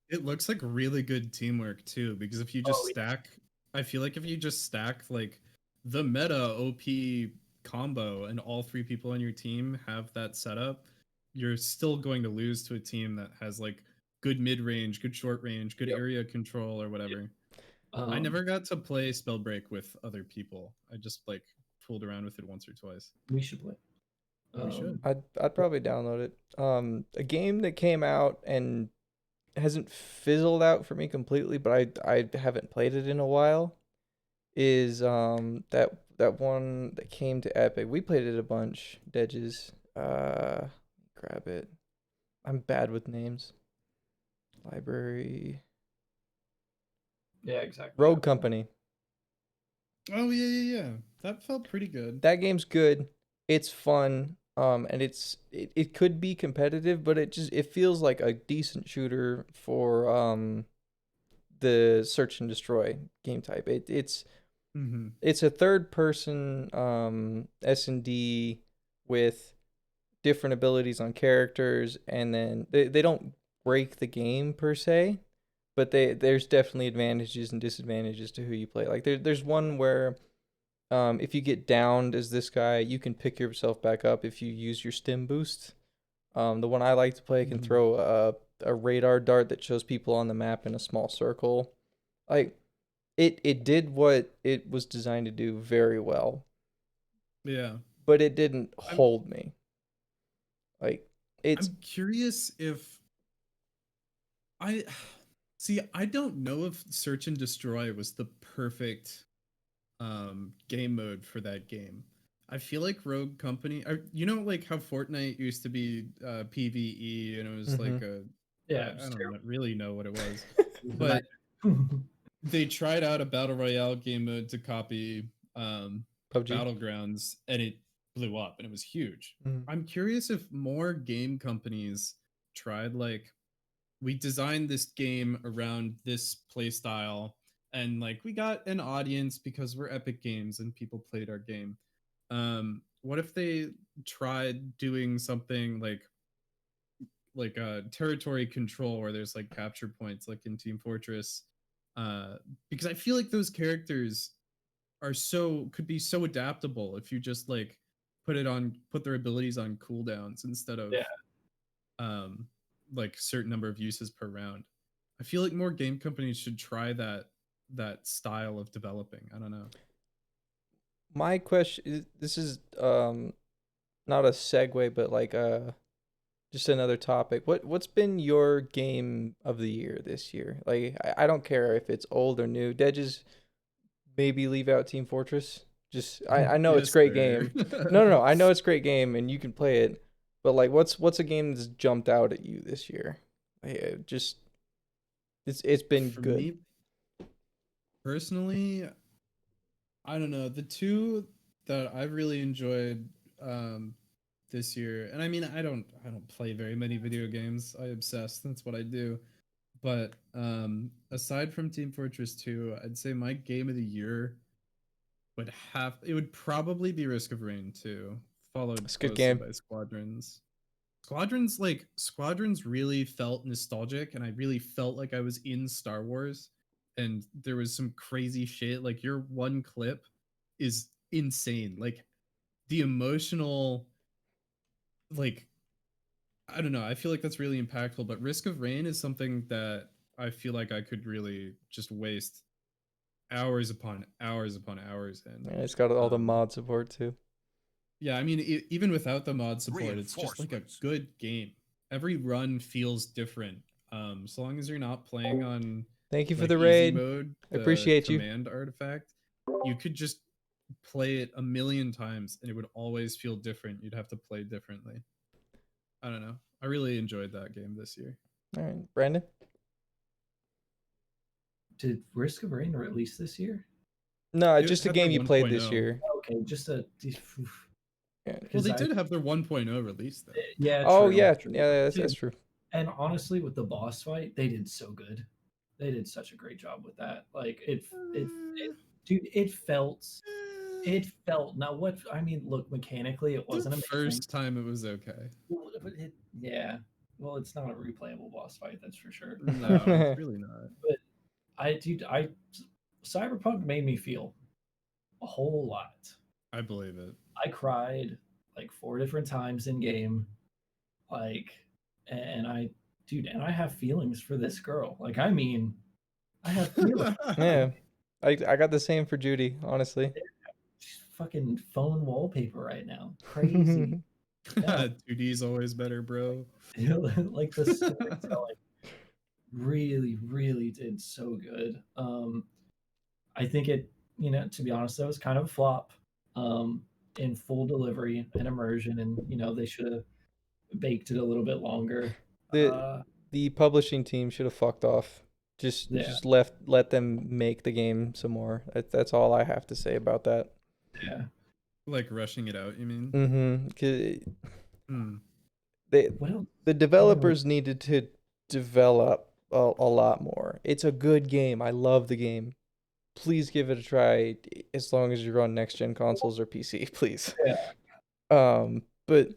It looks like really good teamwork too, because if you just Oh, stack, I feel like if you just stack like the meta OP combo and all three people on your team have that setup, you're still going to lose to a team that has like good mid range, good short range, good yep. area control or whatever. I Um, never got to play Spellbreak with other people. I just like fooled around with it once or twice. we should play. We should. I'd probably download it. A game that came out and hasn't fizzled out for me completely, but I haven't played it in a while. Is that one that came to Epic? We played it a bunch. Dedges. Grab it. I'm bad with names. Library. Yeah, exactly. Rogue Company. Oh yeah. That felt pretty good. That game's good. It's fun. And it could be competitive, but it feels like a decent shooter for the search and destroy game type. Mm-hmm. It's a third person S&D with different abilities on characters, and then they don't break the game per se, but there's definitely advantages and disadvantages to who you play. Like there's one where if you get downed as this guy, you can pick yourself back up if you use your stim boost. The one I like to play can Mm-hmm. throw a radar dart that shows people on the map in a small circle. Like it did what it was designed to do very well, Yeah. but it didn't I'm hold me. Like it's I'm curious if I see. I don't know if Search and Destroy was the perfect game mode for that game. I feel like Rogue Company, like how Fortnite used to be PVE and it was Mhm. like Yeah, it I was don't terrible. really know what it was, It was a but nightmare. they tried out a battle royale game mode to copy PUBG. Battlegrounds and it blew up and it was huge. Mhm. I'm curious if more game companies tried like we designed this game around this play style and like we got an audience because we're Epic Games and people played our game. What if they tried doing something like territory control where there's like capture points like in Team Fortress? Because I feel like those characters could be so adaptable if you just like put their abilities on cooldowns instead of Yeah, um like certain number of uses per round. I feel like more game companies should try that style of developing. I don't know. My question is, this is not a segue, but like just another topic. What's been your game of the year this year? Like I don't care if it's old or new. Dedges, maybe leave out Team Fortress. Just I know it's Yes, a great sir. game. No, I know it's a great game and you can play it. But like what's a game that's jumped out at you this year? Just It's been For good. me personally, I don't know. The two that I've really enjoyed this year, and I mean, I don't play very many video games. I obsess. That's what I do. But aside from Team Fortress 2, I'd say my game of the year would probably be Risk of Rain 2, followed It's a good closely game. by Squadrons. Squadrons really felt nostalgic, and I really felt like I was in Star Wars, and there was some crazy shit. Like your one clip is insane. Like the emotional, like I don't know. I feel like that's really impactful. But Risk of Rain is something that I feel like I could really just waste hours upon hours in. Yeah, it's got all the Um, mod support too. Yeah, I mean, even without the mod support, it's just like a Reinforcements. good game. Every run feels different. So long as you're not playing on Thank you for like the easy raid. mode, I the appreciate you. command artifact, you could just play it a million times and it would always feel different. You'd have to play differently. I don't know. I really enjoyed that game this year. All right, Brandon. Did Risk of Rain release this year? No, It just a had their game you played this 1.0. year. Okay, just a Yeah. Well, because they I did have their 1.0 release though. yeah, Oh true, yeah, true. yeah, that's Dude, true. and honestly, with the boss fight, they did so good. They did such a great job with that. Like dude, it felt now what I mean. Look, mechanically, it The wasn't amazing. first time it was okay. Well, but yeah, well, it's not a replayable boss fight, that's for sure. No, it's really not. But I Cyberpunk made me feel a whole lot. I believe it. I cried like 4 different times in game, like, and and I have feelings for this girl. Like, I mean, I have feelings. Yeah, I got the same for Judy, honestly. She's fucking phone wallpaper right now. Crazy. Yeah, 2D's always better, bro. like the storytelling really, really did so good. I think to be honest, that was kind of a flop in full delivery and immersion, and they should have baked it a little bit longer. the Uh, the publishing team should have fucked off. yeah, Just let them make the game some more. That's all I have to say about that. yeah. Like rushing it out, you mean? Mm-hmm. Hmm. They What else? the developers needed to develop a lot more. It's a good game. I love the game. Please give it a try as long as you're on next gen consoles or PC, please. Yeah, But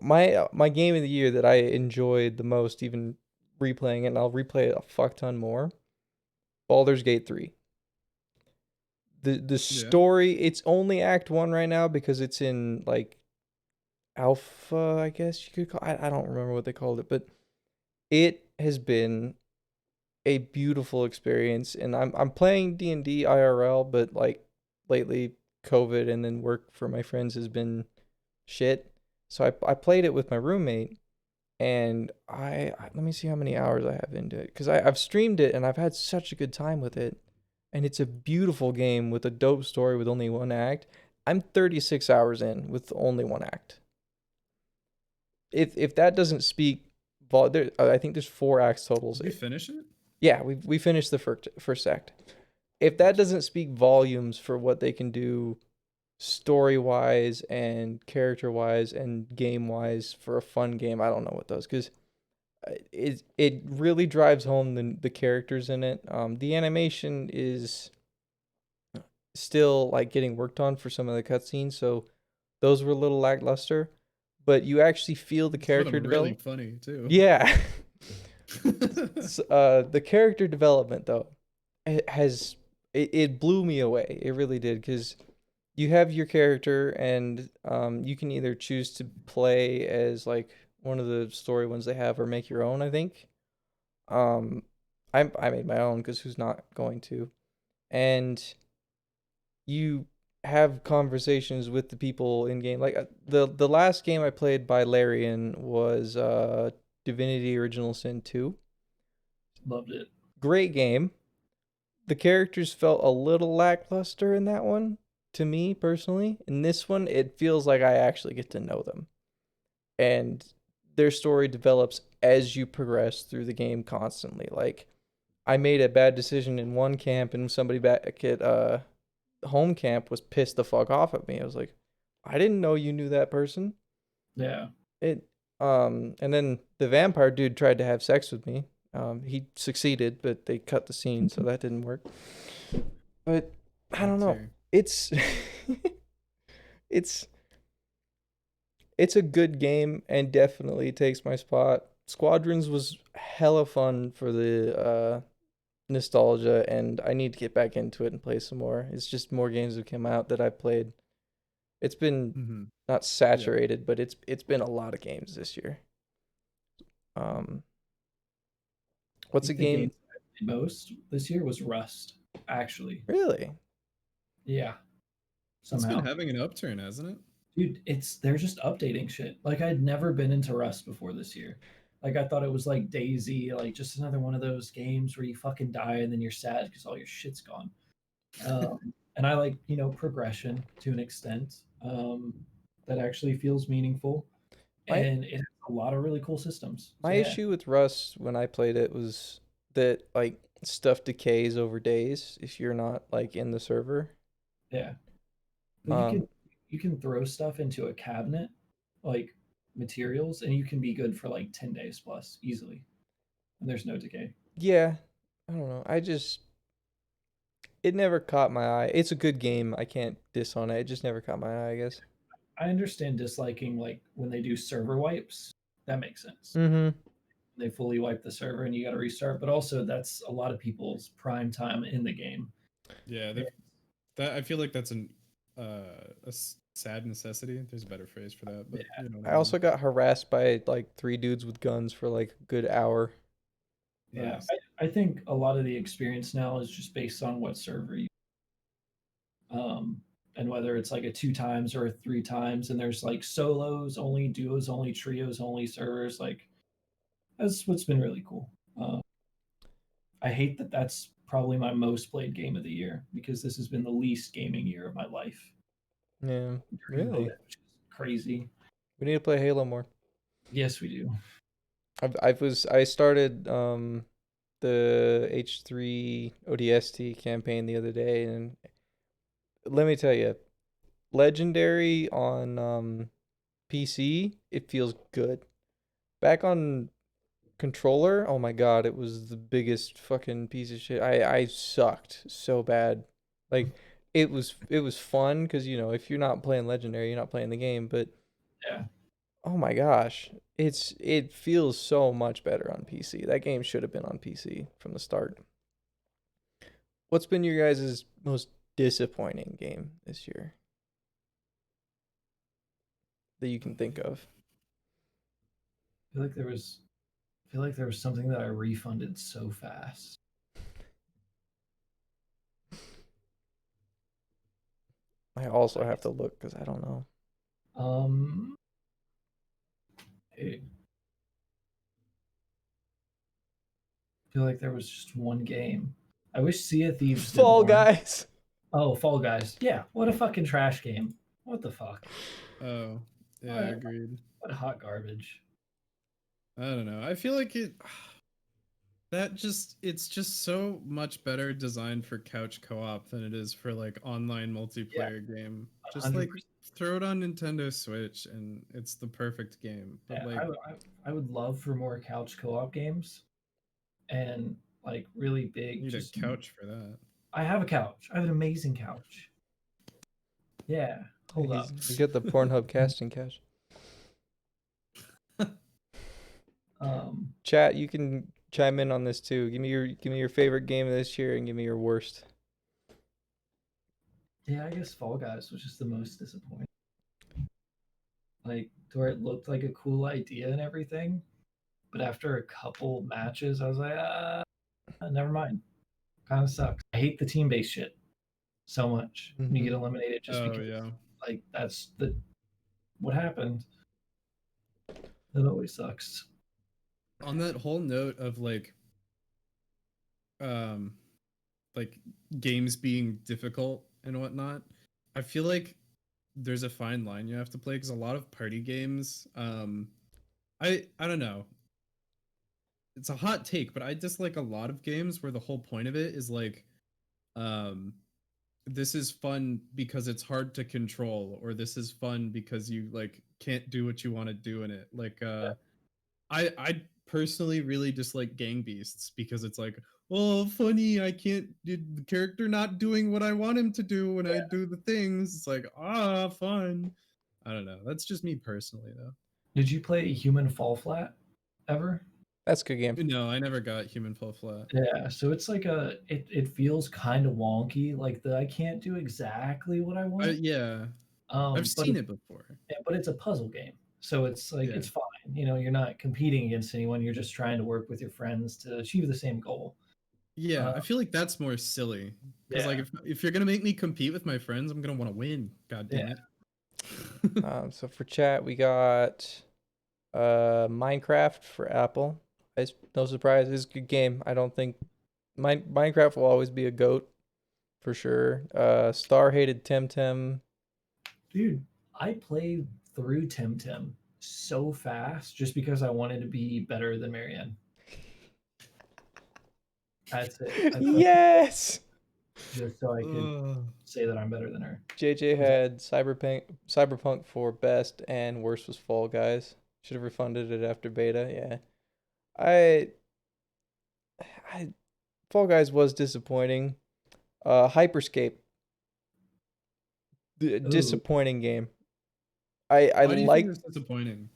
my game of the year that I enjoyed the most, even replaying it, and I'll replay it a fuck ton more. Baldur's Gate 3. The Yeah. story, it's only Act 1 right now because it's in like alpha, I guess you could call. I don't remember what they called it, but it has been a beautiful experience, and I'm playing D&D IRL, but like lately COVID and then work for my friends has been shit. So I played it with my roommate, and let me see how many hours I have into it, because I've streamed it and I've had such a good time with it, and it's a beautiful game with a dope story with only one act. I'm 36 hours in with only one act. If that doesn't speak, I think there's 4 acts totals. Did you finish it? Yeah, we finished the first act. If that doesn't speak volumes for what they can do story wise and character wise and game wise for a fun game, I don't know what does, because it really drives home the characters in it. The animation is still like getting worked on for some of the cutscenes, so those were a little lackluster, but you actually feel the Some of character them really develop. funny too. Yeah. The character development though, it blew me away. It really did, because you have your character, and you can either choose to play as like one of the story ones they have, or make your own, I think. um I made my own, because who's not going to? And you have conversations with the people in game. Like the last game I played by Larian was Divinity Original Sin 2. loved it. Great game. The characters felt a little lackluster in that one, to me personally. In this one, it feels like I actually get to know them, and their story develops as you progress through the game constantly. Like I made a bad decision in one camp, and somebody back at home camp was pissed the fuck off at me. I was like, I didn't know you knew that person. Yeah. It and then the vampire dude tried to have sex with me. He succeeded, but they cut the scene, so that didn't work. But I don't know. Too. It's it's it's a good game and definitely takes my spot. Squadrons was hella fun for the nostalgia, and I need to get back into it and play some more. It's just more games have come out that I've played. It's been Mm-hmm. not saturated, but it's been a lot of games this year. Um, I what's a think the game game? I played most this year was Rust, actually. Really? Yeah. It's been Somehow. having an upturn, hasn't it? Dude, they're just updating shit. Like I'd never been into Rust before this year. Like I thought it was like Daisy, like just another one of those games where you fucking die and then you're sad because all your shit's gone. And I like, progression to an extent that actually feels meaningful, My and it has a lot of really cool systems. my So yeah, issue with Rust when I played it was that like stuff decays over days if you're not like in the server. yeah. But Um, you can throw stuff into a cabinet, like materials, and you can be good for like 10 days plus easily, and there's no decay. yeah, I don't know. It never caught my eye. It's a good game. I can't diss on it. It just never caught my eye, I guess. I understand disliking like when they do server wipes. That makes sense. Mm-hmm. They fully wipe the server and you got to restart. But also, that's a lot of people's prime time in the game. Yeah, that I feel like that's sad necessity. There's a better phrase for that, but Yeah, you know what I I mean. also got harassed by like three dudes with guns for like a good hour. yeah. Nice. I think a lot of the experience now is just based on what server you, um, and whether it's like a two times or a three times. And there's like solos only, duos only, trios only servers. Like that's what's been really cool. I hate that that's probably my most played game of the year because this has been the least gaming year of my life Yeah, during COVID, really. which is crazy. We need to play Halo more. Yes, we do. I started the H3 ODST campaign the other day, and let me tell you, Legendary on PC, it feels good. Back on controller, oh my god, it was the biggest fucking piece of shit. I sucked so bad. Like it was fun because if you're not playing Legendary, you're not playing the game, but Yeah. oh my gosh, it feels so much better on PC. That game should have been on PC from the start. What's been your guys' most disappointing game this year that you can think of? I feel like there was I feel like there was something that I refunded so fast. I also I have to look because I don't know. um I feel like there was just one game. I wish Sea of Thieves did Fall more. Guys. Oh, Fall Guys. Yeah, what a fucking trash game. What the fuck? Oh, yeah, What, agreed. what hot garbage. I don't know. I feel like it's just so much better designed for couch co-op than it is for like online Yeah, multiplayer game. Just like 100%. throw it on Nintendo Switch and it's the perfect game. But Yeah, like I would love for more couch co-op games and like really you big. need a Just couch for that. I have a couch. I have an amazing couch. Yeah, hold up. He's got the Pornhub casting couch. Um, Chat, you can chime in on this too. Give me your favorite game of this year and give me your worst. yeah, I guess Fall Guys was just the most disappointing. Like, to where it looked like a cool idea and everything, but after a couple matches, I was like, never mind. Kind of sucks. I hate the team-based shit so much. When you get Mm-hmm. eliminated just Oh because, yeah. like, that's the what happened. That always sucks. On that whole note of um like games being difficult and whatnot, I feel like there's a fine line you have to play because a lot of party games, I don't know. it's a hot take, but I dislike a lot of games where the whole point of it is like, um, this is fun because it's hard to control, or this is fun because you like can't do what you want to do in it. Like, I personally really dislike Gang Beasts because it's like, oh, funny, I can't the character not doing what I want him to do when I do the things. It's like, fun. I don't know. That's just me personally, though. Did you play Human Fall Flat ever? That's a good game. No, I never got Human Fall Flat. Yeah, so it's like it feels kind of wonky, like I can't do exactly what I want. Yeah, I've But seen it before. yeah, but it's a puzzle game. So it's like Yeah. it's fine. You know, you're not competing against anyone, you're just trying to work with your friends to achieve the same goal. Yeah, I feel like that's more silly because Yeah. like if you're gonna make me compete with my friends, I'm gonna want to win. God damn Yeah. it. So for chat, we got Minecraft for Apple. No surprise, it's a good game. I don't think Minecraft will always be a goat for sure. Star hated Temtem. Dude, I played through Tim so fast just because I wanted to be better than Marianne. That's it. I played Yes. just so I could say that I'm better than her. JJ had Cyberpunk for best, and worst was Fall Guys. Should have refunded it after beta. Yeah, I Fall Guys was disappointing. Hyperscape, disappointing game. I Why do you think like it's disappointing?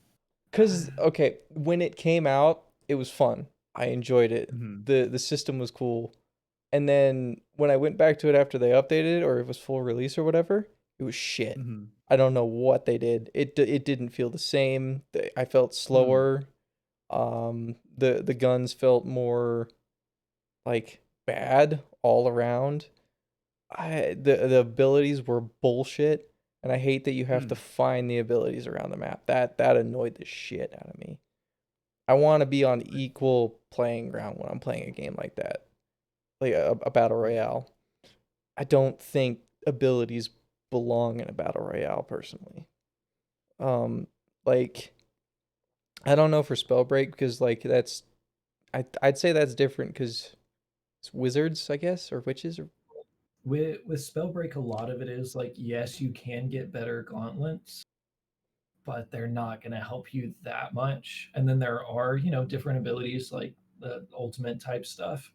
because okay, when it came out, it was fun. I enjoyed it. Mhm. The system was cool, and then when I went back to it after they updated it or it was full release or whatever, it was shit. Mhm. I don't know what they did. It didn't feel the same. I felt Hmm. slower. The guns felt more like bad all around. The abilities were bullshit, and I hate that you have to find the abilities around the map. That annoyed the shit out of me. I want to be on equal playing ground when I'm playing a game like that, like a battle royale. I don't think abilities belong in a battle royale personally. Like I don't know for Spellbreak because like that's I'd say that's different because it's wizards, I guess, or witches or With Spellbreak, a lot of it is like, yes, you can get better gauntlets, but they're not going to help you that much. And then there are, you know, different abilities like the ultimate type stuff.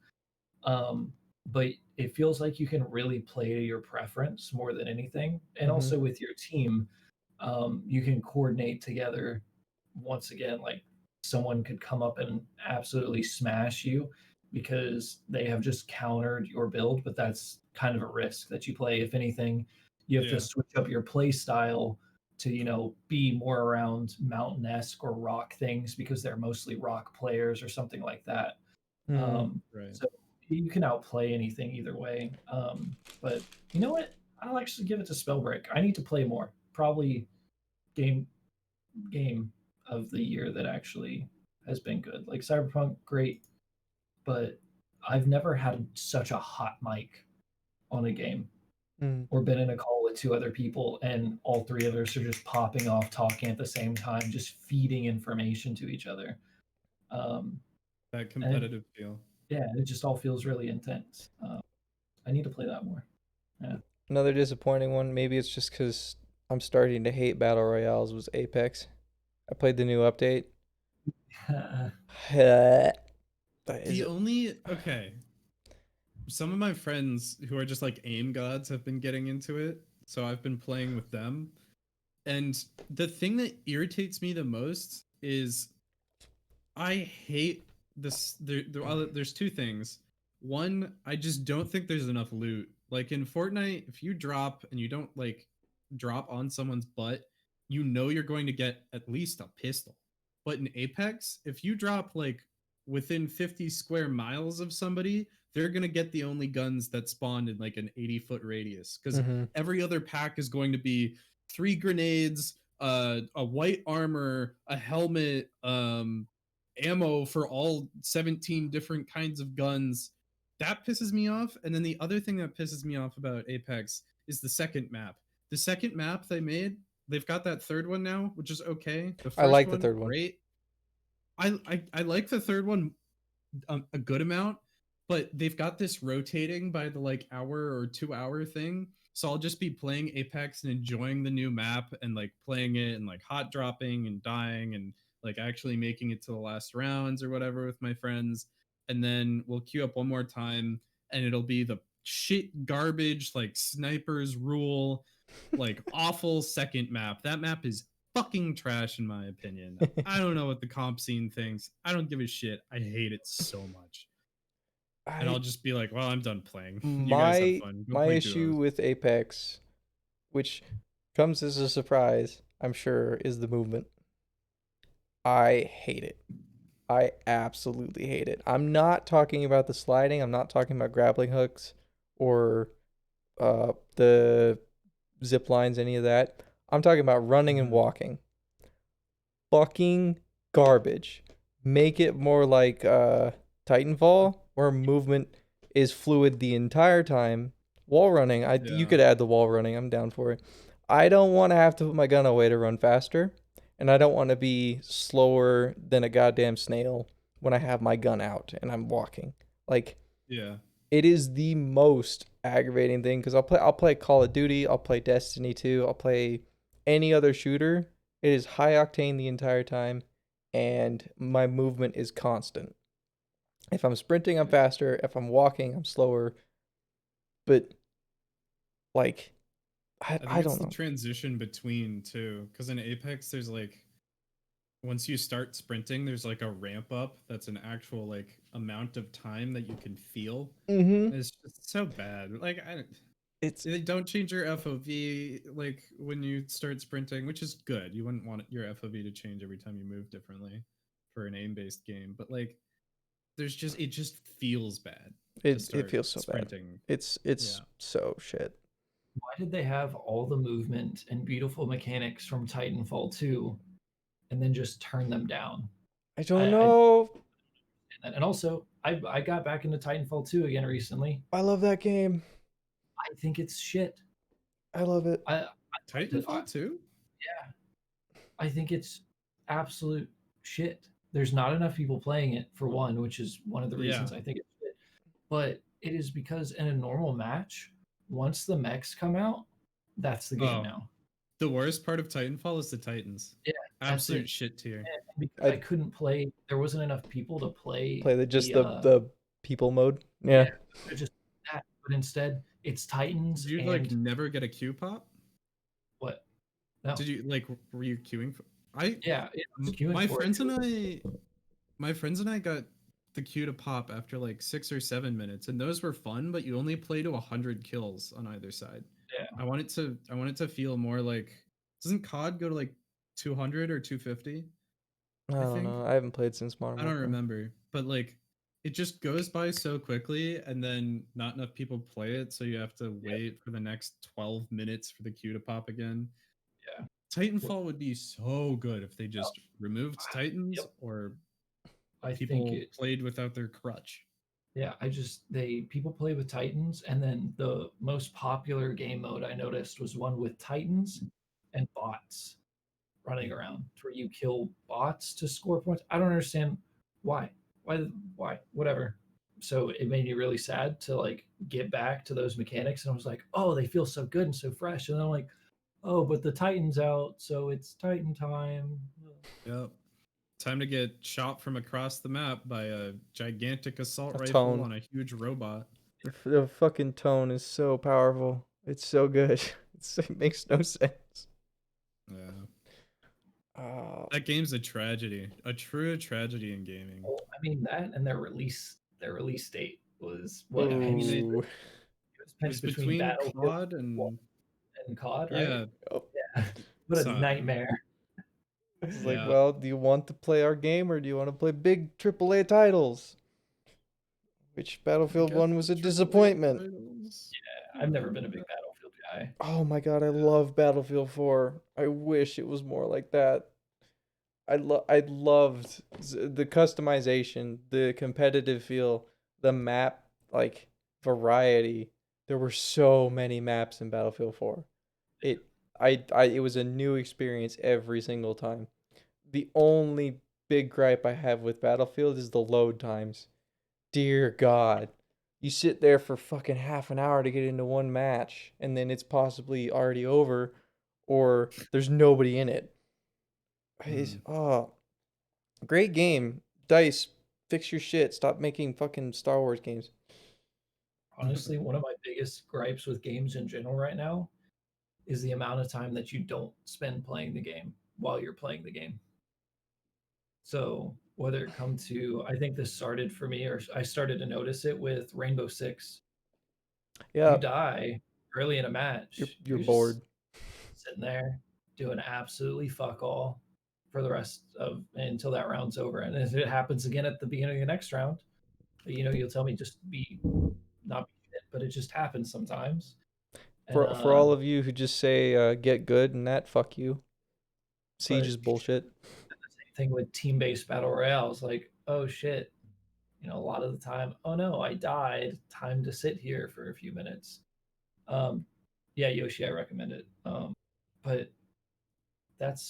But it feels like you can really play to your preference more than anything. And Mhm. also with your team, you can coordinate together. Once again, like someone could come up and absolutely smash you because they have just countered your build, but that's kind of a risk that you play. If anything, you have to Yeah. switch up your play style to, you know, be more around mountain-esque or rock things because they're mostly rock players or something like that. Mm. Right. So you can outplay anything either way. But you know what? I'll actually give it to Spellbreak. I need to play more. Probably game game of the year that actually has been good. Like Cyberpunk, great, but I've never had such a hot mic on a game Mm. or been in a call with two other people and all three of us are just popping off talking at the same time, just feeding information to each other. Um, That and competitive feel. yeah, it just all feels really intense. I need to play that more. Yeah. Another disappointing one. Maybe it's just because I'm starting to hate battle royales. Was Apex. I played the new update. The only okay. Some of my friends who are just like aim gods have been getting into it, so I've been playing with them. And the thing that irritates me the most is I hate this. There's two things. One, I just don't think there's enough loot. Like in Fortnite, if you drop and you don't like drop on someone's butt, you know you're going to get at least a pistol. But in Apex, if you drop like within 50 square miles of somebody, they're going to get the only guns that spawned in like an 80-foot radius because Mhm. every other pack is going to be 3 grenades, a white armor, a helmet, ammo for all 17 different kinds of guns. That pisses me off. And then the other thing that pisses me off about Apex is the second map. The second map they made, they've got that third one now, which is okay. The I first like the one, third one. great. I like the third one a good amount, but they've got this rotating by the like hour or 2 hour thing. So I'll just be playing Apex and enjoying the new map and like playing it and like hot dropping and dying and like actually making it to the last rounds or whatever with my friends. And then we'll queue up one more time and it'll be the shit garbage like snipers rule, like awful second map. That map is fucking trash in my opinion. I don't know what the comp scene thinks. I don't give a shit. I hate it so much. And I'll I just be like, well, I'm done playing. You guys have my fun. Go my play issue duos. with Apex, which comes as a surprise, I'm sure, is the movement. I hate it. I absolutely hate it. I'm not talking about the sliding. I'm not talking about grappling hooks or the zip lines, any of that. I'm talking about running and Mhm. walking. Fucking garbage. Make it more like Titanfall, where movement is fluid the entire time. Wall running, you Yeah. could add the wall running. I'm down for it. I don't want to have to put my gun away to run faster, and I don't want to be slower than a goddamn snail when I have my gun out and I'm walking. Like, Yeah. it is the most aggravating thing because I'll play Call of Duty, I'll play Destiny 2, I'll play any other shooter. It is high octane the entire time, and my movement is constant. If I'm sprinting, I'm faster. If I'm walking, I'm slower. But like, I, I think I it's don't the know. transition between too. Because in Apex, there's like once you start sprinting, there's like a ramp up that's an actual like amount of time that you can feel. Mm-hmm. And it's just so bad. Like It's they don't change your FOV like when you start sprinting, which is good. You wouldn't want your FOV to change every time you move differently for an aim-based game, but like there's just it just feels bad to it start feels so bad. sprinting. It's Yeah. so shit. Why did they have all the movement and beautiful mechanics from Titanfall 2 and then just turn them down? I don't I know. and also I got back into Titanfall 2 again recently. I love that game. I think it's shit. I love it. Titanfall 2? Yeah, I think it's absolute shit. There's not enough people playing it for one, which is one of the Yeah. reasons I think it's shit. But it is because in a normal match, once the mechs come out, that's the game Oh, now. the worst part of Titanfall is the Titans. Yeah, that's Absolute it. shit tier. And because I I couldn't play, there wasn't enough people to play play the just the the people mode. yeah, Yeah. just that. But instead, it's Did Titans you like and never get a Q pop? what? No. Did you like were you queuing for I Yeah, I was queuing my for it. friends and I got the queue to pop after like 6 or 7 minutes, and those were fun, but you only play to 100 kills on either side. Yeah. I want it to feel more like doesn't COD go to like 200 or 250? I I don't think. know. I haven't played since Modern I don't Warfare. remember, but like it just goes by so quickly, and then not enough people play it, so you have to Yeah. wait for the next 12 minutes for the queue to pop again. Yeah. Titanfall would be so good if they Oh, just removed Titans yep. or I think people it played without their crutch. yeah, I just they people play with Titans, and then the most popular game mode I noticed was one with Titans and bots running around, where you kill bots to score points. I don't understand why. Why? Whatever. So it made me really sad to like get back to those mechanics, and I was like, oh, they feel so good and so fresh. And I'm like, oh, but the Titan's out, so it's Titan time. Yep. Time to get shot from across the map by a gigantic assault A rifle tone. on a huge robot. The fucking tone is so powerful. It's so good. It makes no sense. Yeah. Oh, That game's a tragedy. A true tragedy in gaming. Well, I mean that and their release date was what Yeah, I mean, pinched it ooh. it was it pinched was between between Battlefield COD and and COD, right? yeah, Oh. Yeah. What a so nightmare. It's like, yeah. well, do you want to play our game or do you want to play big AAA titles? Which I Battlefield guess 1 was the a AAA disappointment. titles. I've never been a big Battlefield guy. Oh my god, I love Battlefield 4. I wish it was more like that. I loved the customization, the competitive feel, the map like variety. There were so many maps in Battlefield 4. It it was a new experience every single time. The only big gripe I have with Battlefield is the load times. dear God. You sit there for fucking half an hour to get into one match, and then it's possibly already over, or there's nobody in it. Mm. Oh, great game. Dice, fix your shit. Stop making fucking Star Wars games. Honestly, one of my biggest gripes with games in general right now is the amount of time that you don't spend playing the game while you're playing the game. So whether it come to, I think this started for me, or I started to notice it with Rainbow Six. You Yeah, die early in a you're match, you're you're just bored. sitting there doing absolutely fuck all for the rest of until that round's over. And if it happens again at the beginning of the next round, you'll tell me just be not be shit, but it just happens sometimes. And For all of you who just say get good and that, fuck you. Siege but is bullshit. the same thing with team-based battle royales, like, oh shit, a lot of the time, oh no, I died. Time to sit here for a few minutes. Um, yeah, Yoshi, I recommend it. But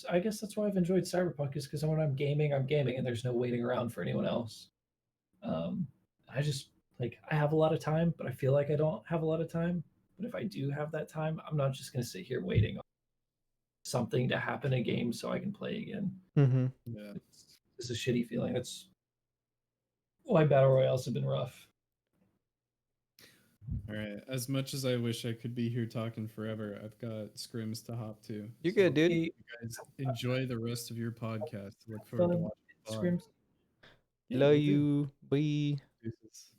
I guess that's why I've enjoyed Cyberpunk is because when I'm gaming, and there's no waiting around for anyone else. Um, I just I have a lot of time, but I feel like I don't have a lot of time. But if I do have that time, I'm not just gonna sit here waiting on something to happen in a game so I can play again. Mm-hmm. Yeah. It's a shitty feeling. That's why battle royales have been rough. All right. As much as I wish I could be here talking forever, I've got scrims to hop to. You're So good, dude. Hey, you guys enjoy the rest of your podcast. Look forward to fun watching the pod. scrims. Yeah, Love we'll do. you. Bye. Deuces.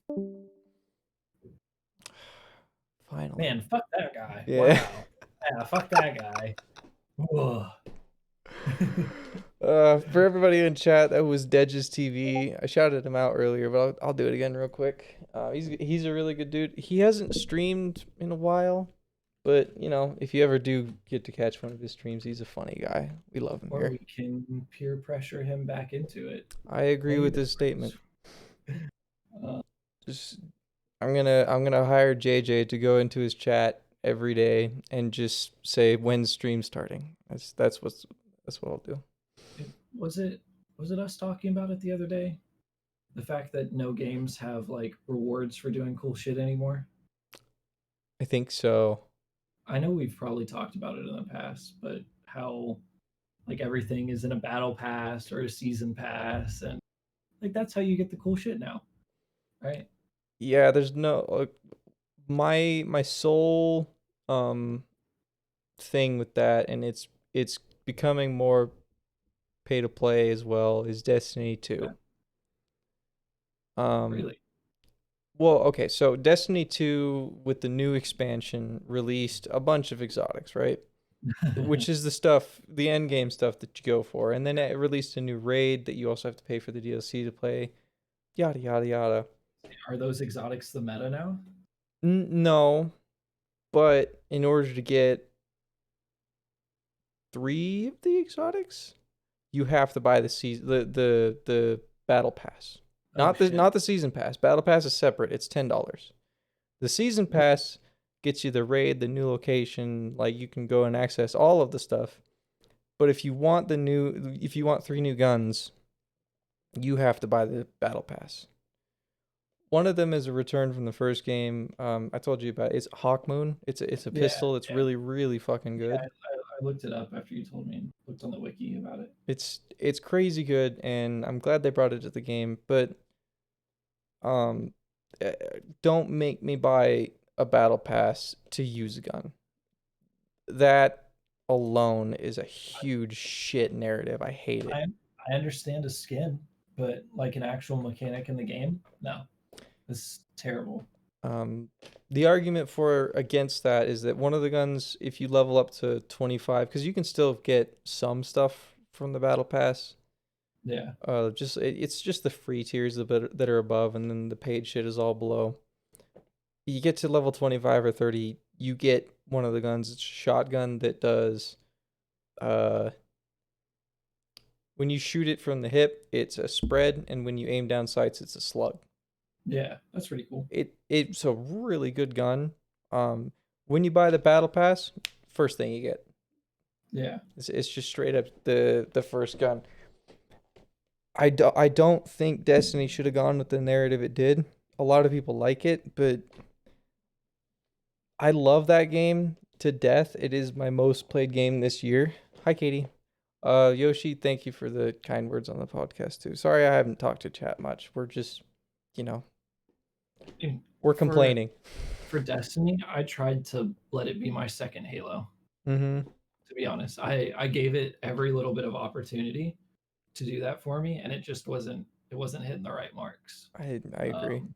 Finally. Man, fuck that guy. Yeah. Wow. Yeah, fuck that guy. Ugh. For everybody in chat, that was Dedge's TV. I shouted him out earlier, but I'll do it again real quick. He's a really good dude. He hasn't streamed in a while, but if you ever do get to catch one of his streams, he's a funny guy. We love him Or here. we can peer pressure him back into it. I agree Play with the this statement. Uh, Just I'm gonna hire JJ to go into his chat every day and just say when's stream starting. That's what I'll do. was it us talking about it the other day? The fact that no games have like rewards for doing cool shit anymore. I think so. I know we've probably talked about it in the past, but how like everything is in a battle pass or a season pass, and like that's how you get the cool shit now, right? Yeah, there's no my sole um thing with that, and it's becoming more pay to play as well, is Destiny 2. Really. Well, okay, so Destiny 2 with the new expansion released a bunch of exotics, right? Which is the end game stuff that you go for. And then it released a new raid that you also have to pay for the DLC to play. Yada yada yada. Are those exotics the meta now? No, but in order to get 3 of the exotics, you have to buy the battle pass. Oh shit. Not the season pass. Battle pass is separate. It's $10. The season pass gets you the raid, the new location, like you can go and access all of the stuff. But if you want 3 new guns, you have to buy the battle pass. One of them is a return from the first game. I told you about it. It's Hawkmoon. It's a pistol. It's really really fucking good. Yeah, I looked it up after you told me and looked on the wiki about it. It's crazy good, and I'm glad they brought it to the game. But um, don't make me buy a battle pass to use a gun. That alone is a huge shit narrative. I hate it. I understand a skin, but like an actual mechanic in the game, no. This is terrible. The argument for against that is that one of the guns, if you level up to 25, because you can still get some stuff from the battle pass. Yeah. It's just the free tiers that are above, and then the paid shit is all below. You get to level 25 or 30, you get one of the guns. It's a shotgun that does, when you shoot it from the hip, it's a spread, and when you aim down sights, it's a slug. Yeah, that's pretty cool. It's a really good gun. When you buy the battle pass, first thing you get. Yeah. It's just straight up the first gun. I don't think Destiny should have gone with the narrative it did. A lot of people like it, but I love that game to death. It is my most played game this year. Hi, Katie. Yoshi, thank you for the kind words on the podcast too. Sorry I haven't talked to chat much. We're just, you know, And we're for complaining. for Destiny, I tried to let it be my second Halo. Mm-hmm. To be honest, I gave it every little bit of opportunity to do that for me, and it wasn't hitting the right marks. I agree. Um,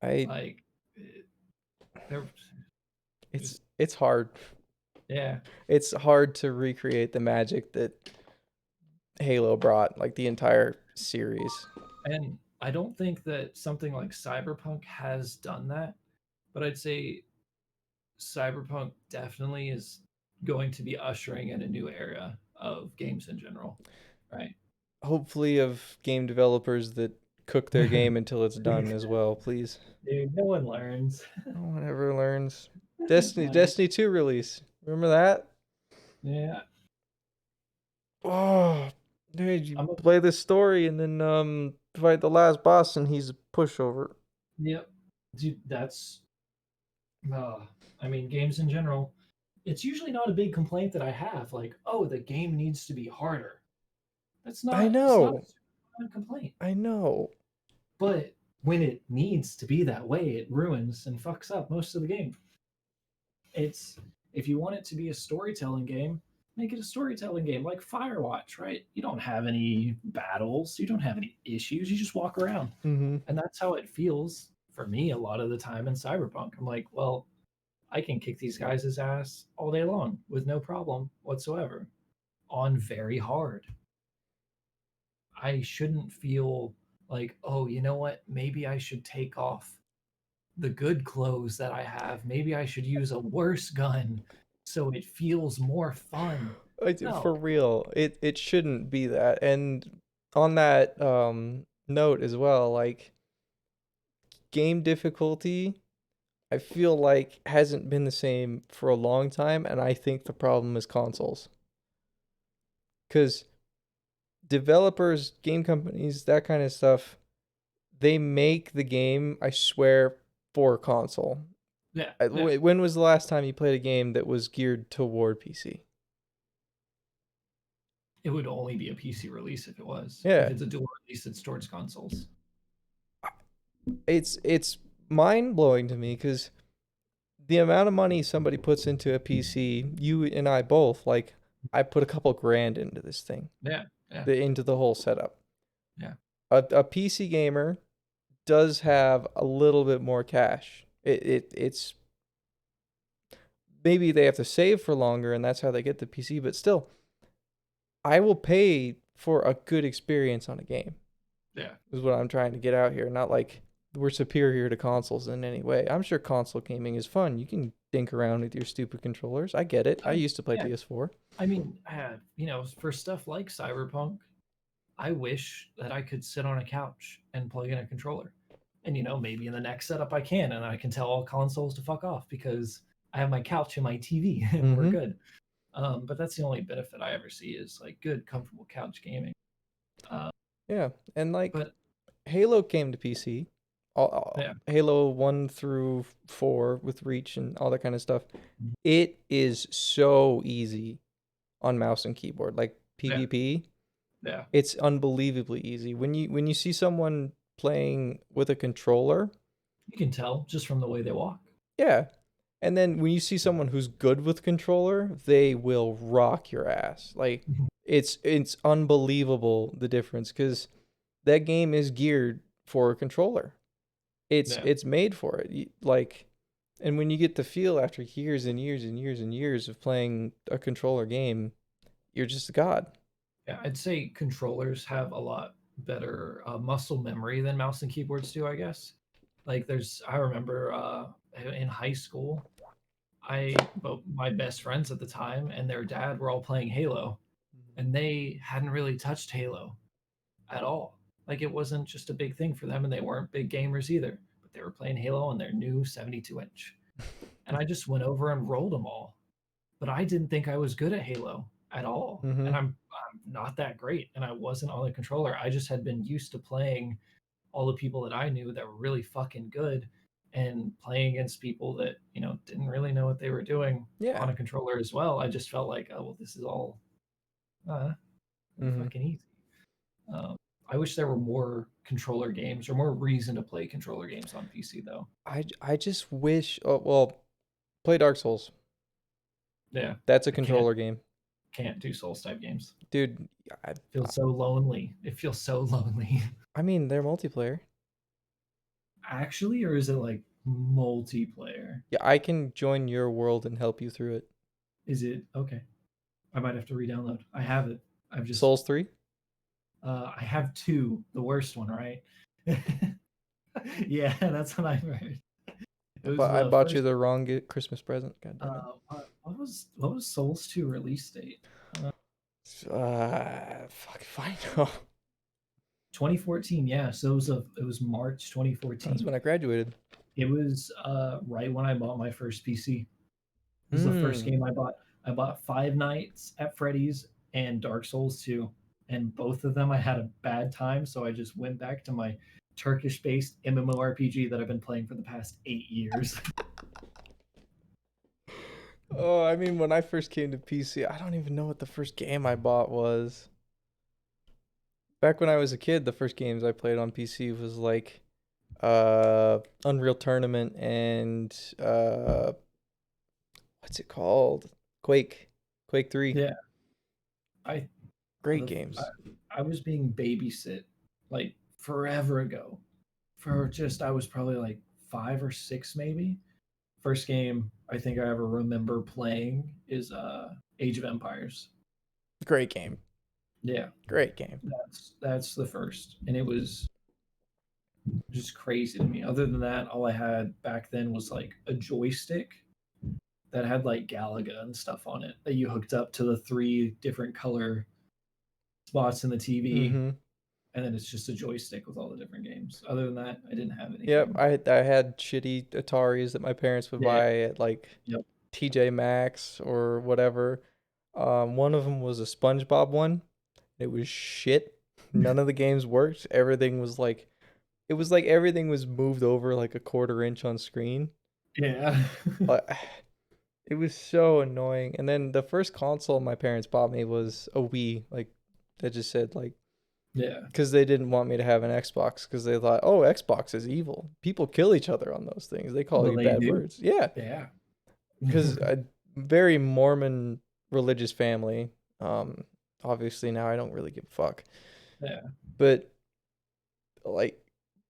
I like it, there, it's just it's hard. yeah, It's hard to recreate the magic that Halo brought, like the entire series. and I don't think that something like Cyberpunk has done that, but I'd say Cyberpunk definitely is going to be ushering in a new era of games in general, right? Hopefully of game developers that cook their game until it's done as well, please. Dude, no one learns. No one ever learns. Like, Destiny 2 release. Remember that? yeah, Oh, dude, you I'm a play this story and then fight the last boss and he's a pushover. yep, dude. That's uh, I mean, games in general. It's usually not a big complaint that I have. Like, oh, the game needs to be harder. That's I not. It's not a know. super common complaint. I know. But when it needs to be that way, it ruins and fucks up most of the game. It's if you want it to be a storytelling game, make it a storytelling game like Firewatch, right? You don't have any battles, you don't have any issues, you just walk around. Mm-hmm. And that's how it feels for me a lot of the time in Cyberpunk. I'm like, well, I can kick these guys' ass all day long with no problem whatsoever on very hard. I shouldn't feel like, oh, you know what? Maybe I should take off the good clothes that I have. Maybe I should use a worse gun so it feels more fun. For No. real, it shouldn't be that. And on that note as well, like game difficulty, I feel like hasn't been the same for a long time, and I think the problem is consoles. Because developers, game companies, that kind of stuff, they make the game, I swear, for console. Yeah, yeah. When was the last time you played a game that was geared toward PC? It would only be a PC release if it was. If Yeah, it's a dual release, it's towards consoles. it's mind blowing to me because the amount of money somebody puts into a PC, you and I both, like, I put a couple grand into this thing, Yeah, yeah, into the whole setup. yeah. A PC gamer does have a little bit more cash. It's maybe they have to save for longer and that's how they get the PC, but still, I will pay for a good experience on a game. Yeah. Is what I'm trying to get out here. Not like we're superior to consoles in any way. I'm sure console gaming is fun. You can dink around with your stupid controllers. I get it. I used to play Yeah. PS4. I mean, for stuff like Cyberpunk, I wish that I could sit on a couch and plug in a controller. And maybe in the next setup I can, and I can tell all consoles to fuck off because I have my couch and my TV and we're Mm-hmm. good. But that's the only benefit I ever see is like good, comfortable couch gaming. Uh, Yeah, and like but Halo came to PC. yeah, Halo 1 through 4 with Reach and all that kind of stuff. Mhm. It is so easy on mouse and keyboard. Like yeah, PvP, yeah. it's unbelievably easy. When you see someone playing with a controller, You can tell just from the way they walk. yeah. And then when you see someone who's good with controller, they will rock your ass. Like Mhm. it's unbelievable the difference cuz that game is geared for a controller. Yeah, It's made for it. Like and when you get the feel after years and years and years and years of playing a controller game, you're just a god. yeah. I'd say controllers have a lot better muscle memory than mouse and keyboards do. I guess. Like I remember in high school, but my best friends at the time and their dad were all playing Halo, and they hadn't really touched Halo at all. Like it wasn't just a big thing for them, and they weren't big gamers either. But they were playing Halo on their new 72-inch, and I just went over and rolled them all. But I didn't think I was good at Halo at all, Mm-hmm. and I'm not that great, and I wasn't on the controller. I just had been used to playing all the people that I knew that were really fucking good, and playing against people that didn't really know what they were doing Yeah. on a controller as well. I just felt like, oh well, this is all really Hmm. fucking easy. Um, I wish there were more controller games or more reason to play controller games on PC though. I just wish. Oh, well, play Dark Souls. Yeah, That's a I can't controller game, can't do Souls type games. dude. I, Feels so lonely. It feels so lonely. I mean, they're multiplayer. Actually, or is it like multiplayer? Yeah, I can join your world and help you through it. Is it okay? I might have to re-download. I have it. I've just Souls 3? I have two. The worst one, right? Yeah, that's what I heard. It was I the bought you first. the wrong Christmas present. God damn it. What was Souls 2 release date? Fuck if I know. 2014. Yeah, so it was March That's 2014. when I graduated. It was right when I bought my first PC. It was the first Hmm. game I bought. I bought Five Nights at Freddy's and Dark Souls 2, and both of them I had a bad time, so I just went back to my Turkish-based MMORPG that I've been playing for the past 8 years. Oh, I mean, when I first came to PC, I don't even know what the first game I bought was. Back when I was a kid, the first games I played on PC was like Unreal Tournament and what's it called? Quake. Quake 3. Yeah, I Great the I, games. I was being babysit like forever ago. For just I was probably like 5 or 6 maybe. First game I think I ever remember playing is Age of Empires. Great game. Yeah, Great game. that's the first, and it was just crazy to me. Other than that, all I had back then was like a joystick that had like Galaga and stuff on it that you hooked up to the three different color spots in the TV, Mm-hmm. and then it's just a joystick with all the different games. Other than that, I didn't have Yep, anything. I had shitty Ataris that my parents would Yeah. buy at like Yep. TJ Maxx or whatever. One of them was a SpongeBob one. It was shit. None of the games worked. Everything was like it was like everything was moved over like a quarter inch on screen. Yeah. But it was so annoying. And then the first console my parents bought me was a Wii, like that just said like Yeah. because they didn't want me to have an Xbox because they thought, oh, Xbox is evil. People kill each other on those things. They call Well, you they bad do. words. Yeah, Yeah. because a very Mormon religious family. Um, Obviously now I don't really give a fuck. Yeah. But like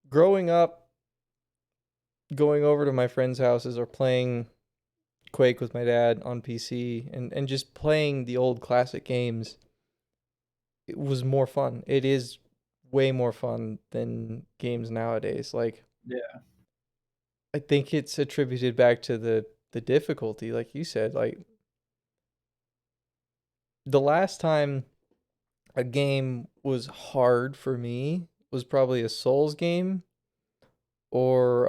growing up, going over to my friends' houses or playing Quake with my dad on PC and just playing the old classic games, it was more fun. It is way more fun than games nowadays. Like Yeah. I think it's attributed back to the difficulty, like you said. Like the last time a game was hard for me was probably a Souls game or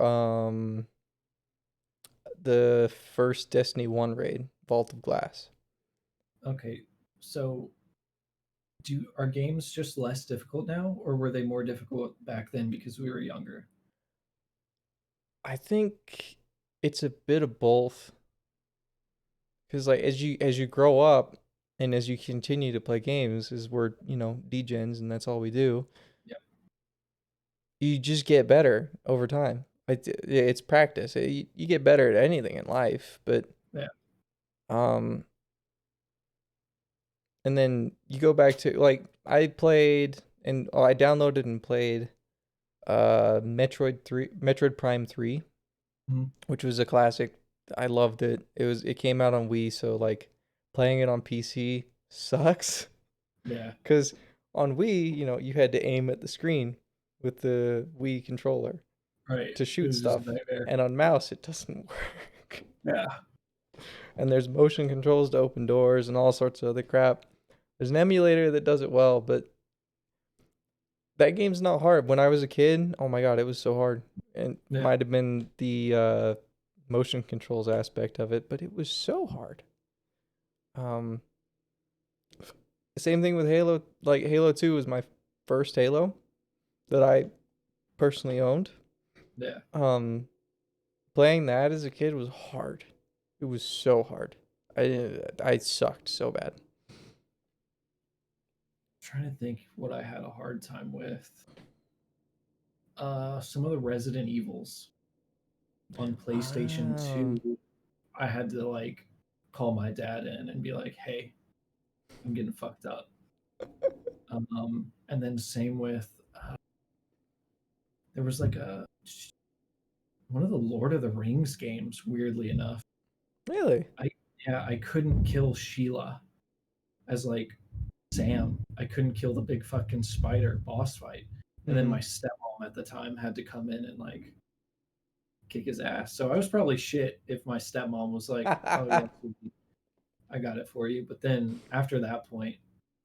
the first Destiny 1 raid, Vault of Glass. Okay. So, do are games just less difficult now, or were they more difficult back then because we were younger? I think it's a bit of both cuz like as you grow up and as you continue to play games is we're, degens and that's all we do. Yeah. You just get better over time. It's practice. You get better at anything in life, but Yeah. um, and then you go back to like I played and I downloaded and played Metroid Prime 3, Mhm. which was a classic. I loved it. It came out on Wii, so like playing it on PC sucks Yeah. cuz on Wii, you had to aim at the screen with the Wii controller Right. to It shoot was just a stuff, nightmare. and on mouse it doesn't work. Yeah. And there's motion controls to open doors and all sorts of other crap. There's an emulator that does it well, but that game's not hard. When I was a kid, oh my god, it was so hard. And Yeah. might have been the motion controls aspect of it, but it was so hard. Um Same thing with Halo. Like Halo 2 was my first Halo that I personally owned. Yeah. Playing that as a kid was hard. It was so hard. I sucked so bad. Trying to think what I had a hard time with. Some of the Resident Evils on PlayStation Wow. 2, I had to like call my dad in and be like, "Hey, I'm getting fucked up." And then same with there was like a one of the Lord of the Rings games. Weirdly enough, Really? I yeah I couldn't kill Sheila as like Sam. I couldn't kill the big fucking spider boss fight, and then Mm-hmm. my stepmom at the time had to come in and like kick his ass. So I was probably shit if my stepmom was like, "Oh yeah, I got it for you." But then after that point,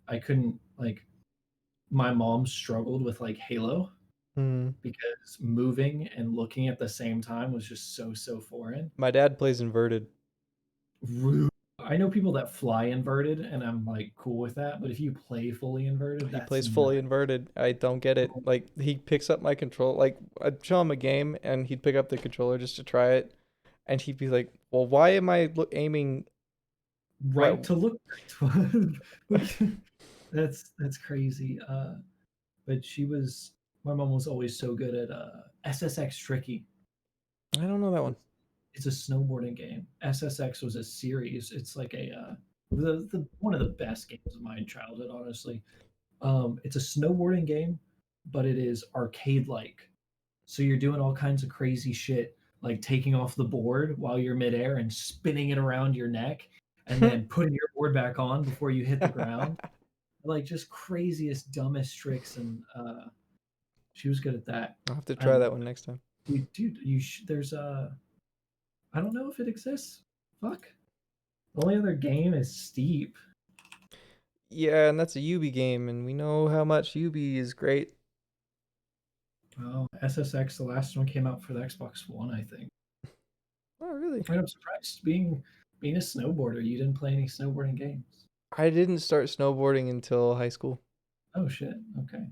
I couldn't like. My mom struggled with like Halo Hmm. because moving and looking at the same time was just so foreign. My dad plays inverted. I know people that fly inverted, and I'm like cool with that. But if you play fully inverted, He that's plays not. fully inverted. I don't get it. Like he picks up my control. Like I'd show him a game and he'd pick up the controller just to try it, and he'd be like, "Well, why am I aiming right?" Right to look. That's crazy. But she was my mom was always so good at SSX Tricky. I don't know that one. It's a snowboarding game. SSX was a series. It's like a the one of the best games of my childhood, honestly. It's a snowboarding game, but it is arcade like. So you're doing all kinds of crazy shit, like taking off the board while you're midair and spinning it around your neck, and then putting your board back on before you hit the ground. Like just craziest, dumbest tricks, and she was good at that. I'll have to I try that love one it. next time. Dude, there's I don't know if it exists. Fuck. The only other game is Steep. Yeah, and that's a Ubi game, and we know how much Ubi is great. Oh, SSX, the last one came out for the Xbox One, I think. Oh, really? And I'm surprised being a snowboarder, you didn't play any snowboarding games. I didn't start snowboarding until high school. Oh shit. Okay.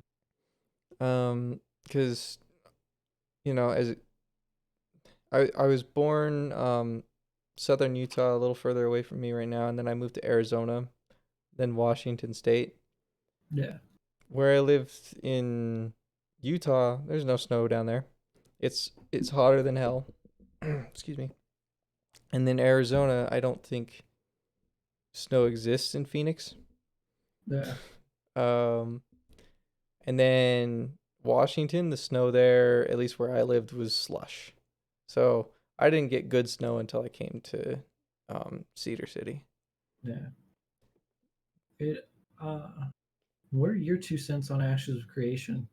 Because as I was born southern Utah, a little further away from me right now, and then I moved to Arizona, then Washington State. Yeah. Where I lived in Utah, there's no snow down there. It's hotter than hell. Excuse me. And then Arizona, I don't think snow exists in Phoenix. Yeah. Um, and then Washington, the snow there, at least where I lived, was slush. So I didn't get good snow until I came to Cedar City. Yeah. It what are your 2 cents on Ashes of Creation?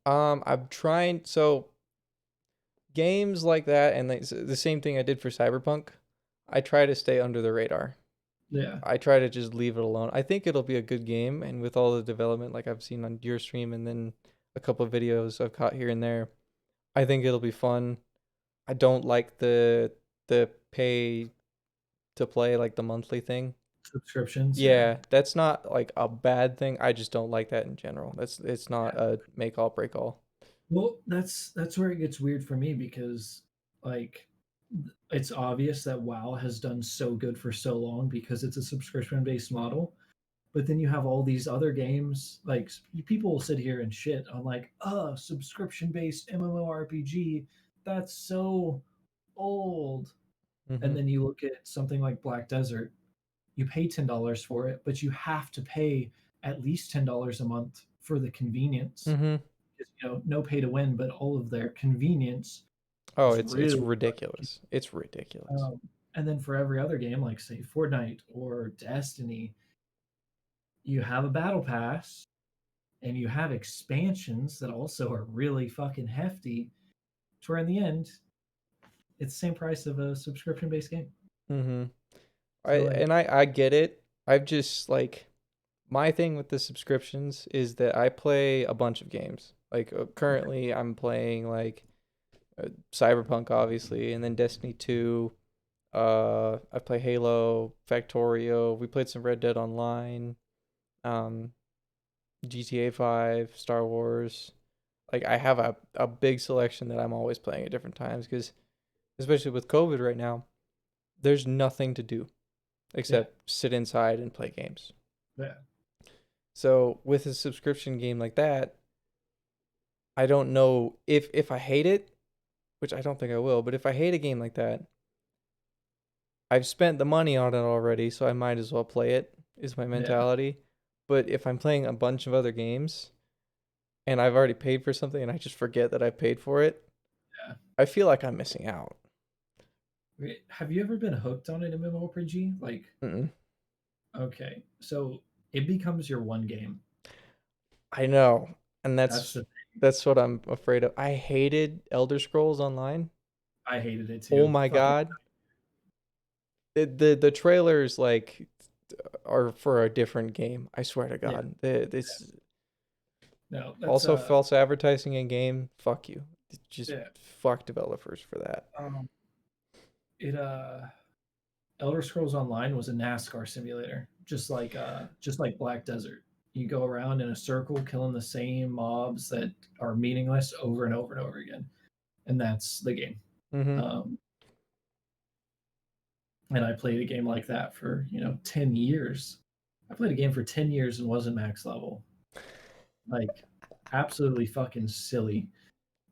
I'm trying so games like that, and like the same thing I did for Cyberpunk. I try to stay under the radar. Yeah. I try to just leave it alone. I think it'll be a good game, and with all the development like I've seen on your stream and then a couple of videos I've caught here and there, I think it'll be fun. I don't like the pay to play, like the monthly thing. Subscriptions, yeah. Yeah, that's not like a bad thing. I just don't like that in general. It's not Yeah. a make all break all. Well, that's where it gets weird for me because like it's obvious that WoW has done so good for so long because it's a subscription based model. But then you have all these other games, like people will sit here and shit on like, subscription based MMORPG. That's so old. And Mhm. then you look at something like Black Desert, you pay $10 for it, but you have to pay at least $10 a month for the convenience. Mhm. Because, no pay to win, but all of their convenience Oh, is it's really ridiculous. It's ridiculous. and then for every other game, like say Fortnite or Destiny, you have a battle pass and you have expansions that also are really fucking hefty. To where in the end, it's the same price of a subscription based game. Mhm. I So and like, I get it. I've just like my thing with the subscriptions is that I play a bunch of games. Like currently I'm playing like Cyberpunk obviously, and then Destiny 2. I play Halo, Factorio. We played some Red Dead Online. um, GTA 5, Star Wars. Like I have a big selection that I'm always playing at different times because especially with COVID right now, there's nothing to do Yeah. except sit inside and play games. Yeah. So with a subscription game like that, I don't know if I hate it, which I don't think I will, but if I hate a game like that, I've spent the money on it already, so I might as well play it, is my Yeah. mentality. But if I'm playing a bunch of other games and I've already paid for something and I just forget that I paid for it, Yeah. I feel like I'm missing out. Wait, have you ever been hooked on an MMORPG? Like, Mm-mm. okay, so it becomes your one game. I know, and That's the that's what I'm afraid of. I hated Elder Scrolls Online. I hated it Oh too. my Fucking god, the trailers like are for a different game. I swear to yeah. God, this No, that's also false advertising in game. Fuck you. Just yeah. fuck developers for that. Um, it Elder Scrolls Online was a NASCAR simulator, just like Black Desert. You go around in a circle killing the same mobs that are meaningless over and over and over again, and that's the game. Mm-hmm. Um, and I played a game like that for 10 years. I played a game for 10 years and wasn't max level. Like absolutely fucking silly.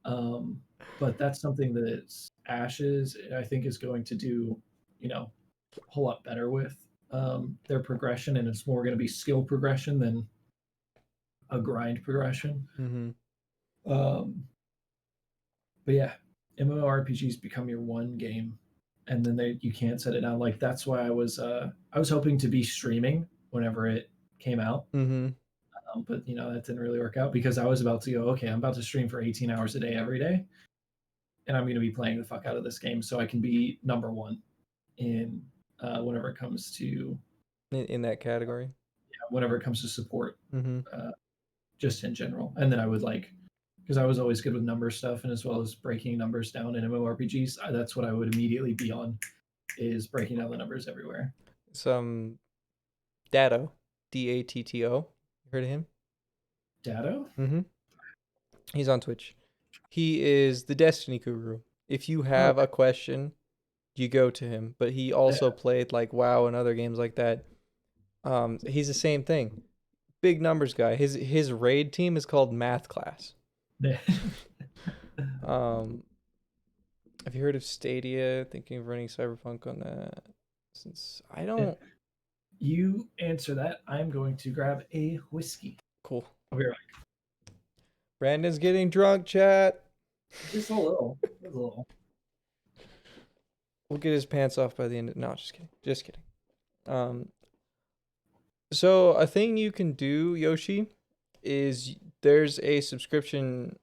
Um, but that's something that Ashes I think is going to do, a whole lot better with their progression, and it's more going to be skill progression than a grind progression. Mm-hmm. Um, but yeah, MMORPGs become your one game, and then you can't set it down. Like that's why I was hoping to be streaming whenever it came out, Mm-hmm. but that didn't really work out because I was about to go. Okay, I'm about to stream for 18 hours a day every day, and I'm going to be playing the fuck out of this game so I can be number one in whenever it comes to In that category. whenever it comes to support, Mm-hmm. uh, just in general. And then I would because I was always good with number stuff and as well as breaking numbers down in MMORPGs. That's what I would immediately be on is breaking down the numbers everywhere. Some Datto, Datto. Heard of him? Datto? Mm-hmm. He's on Twitch. He is the Destiny guru. If you Oh, have a question, you go to him. But he also played like WoW and other games like that. He's the same thing. Big numbers guy. His raid team is called Math Class. yeah. Um, have you heard of Stadia? Thinking of running Cyberpunk on that? Since I don't. You answer that. I'm going to grab a whiskey. Cool. I'll be right back. Brandon's getting drunk, chat. Just a little. Just a little. We'll get his pants off by the end of. No, just kidding. Just kidding. So a thing you can do, Yoshi, is there's a subscription.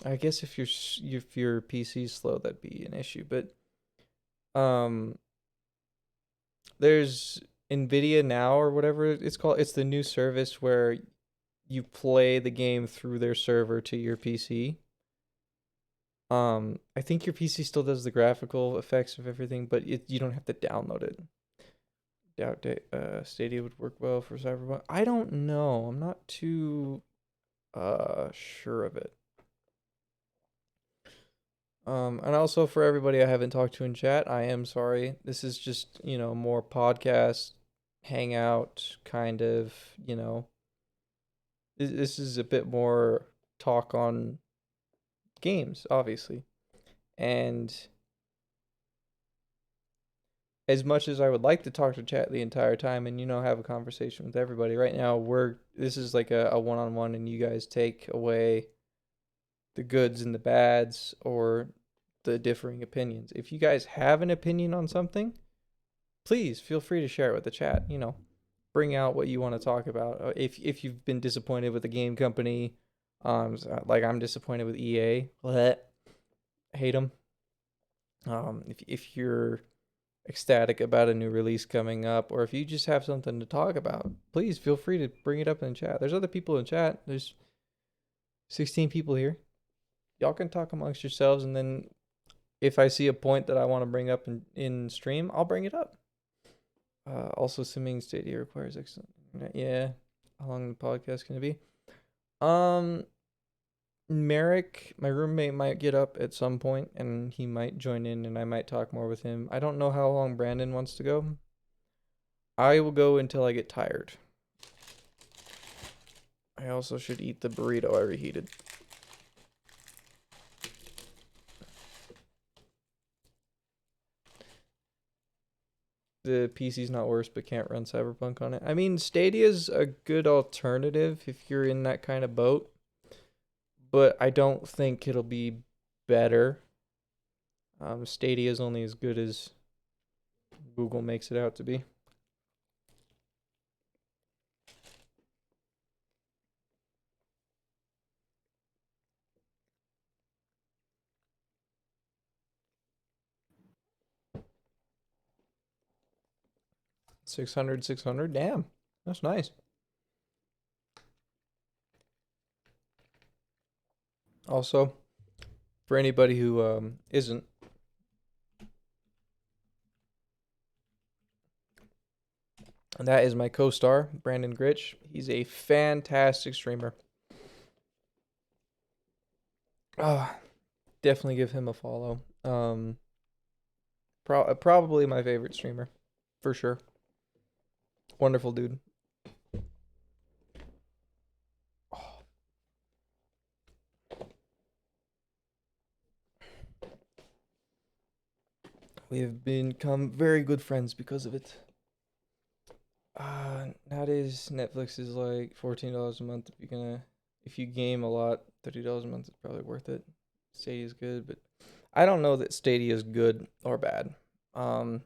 I guess if your PC's slow, that'd be an issue. But um, there's Nvidia Now or whatever it's called. It's the new service where you play the game through their server to your PC. I think your PC still does the graphical effects of everything, but you don't have to download it. Doubt Stadia would work well for Cyberpunk. I don't know. I'm not too sure of it. And also for everybody I haven't talked to in chat, I am sorry. This is just, more podcast, hangout kind of, This is a bit more talk on games, obviously. And as much as I would like to talk to chat the entire time and have a conversation with everybody, right now this is like a one-on-one and you guys take away the goods and the bads or the differing opinions. If you guys have an opinion on something, please feel free to share it with the chat. Bring out what you want to talk about. If you've been disappointed with a game company, like I'm disappointed with EA, hate them. If you're ecstatic about a new release coming up, or if you just have something to talk about, please feel free to bring it up in chat. There's other people in chat. There's 16 people here. Y'all can talk amongst yourselves, and then if I see a point that I want to bring up in stream, I'll bring it up. Also, assuming Stadia requires excellent internet. Yeah. How long the podcast gonna be? Um, Merrick, my roommate, might get up at some point and he might join in and I might talk more with him. I don't know how long Brandon wants to go. I will go until I get tired. I also should eat the burrito I reheated. The PC's not worse, but can't run Cyberpunk on it. I mean, Stadia's a good alternative if you're in that kind of boat, but I don't think it'll be better. Stadia is only as good as Google makes it out to be. $600. Damn, that's nice. Also, for anybody who isn't, that is my co-star, Brandon Gritch. He's a fantastic streamer. Definitely give him a follow. Probably my favorite streamer, for sure. Wonderful dude. We have become very good friends because of it. Nowadays Netflix is like $14 a month if you game a lot. $30 a month is probably worth it. Stadia is good, but I don't know that Stadia is good or bad. I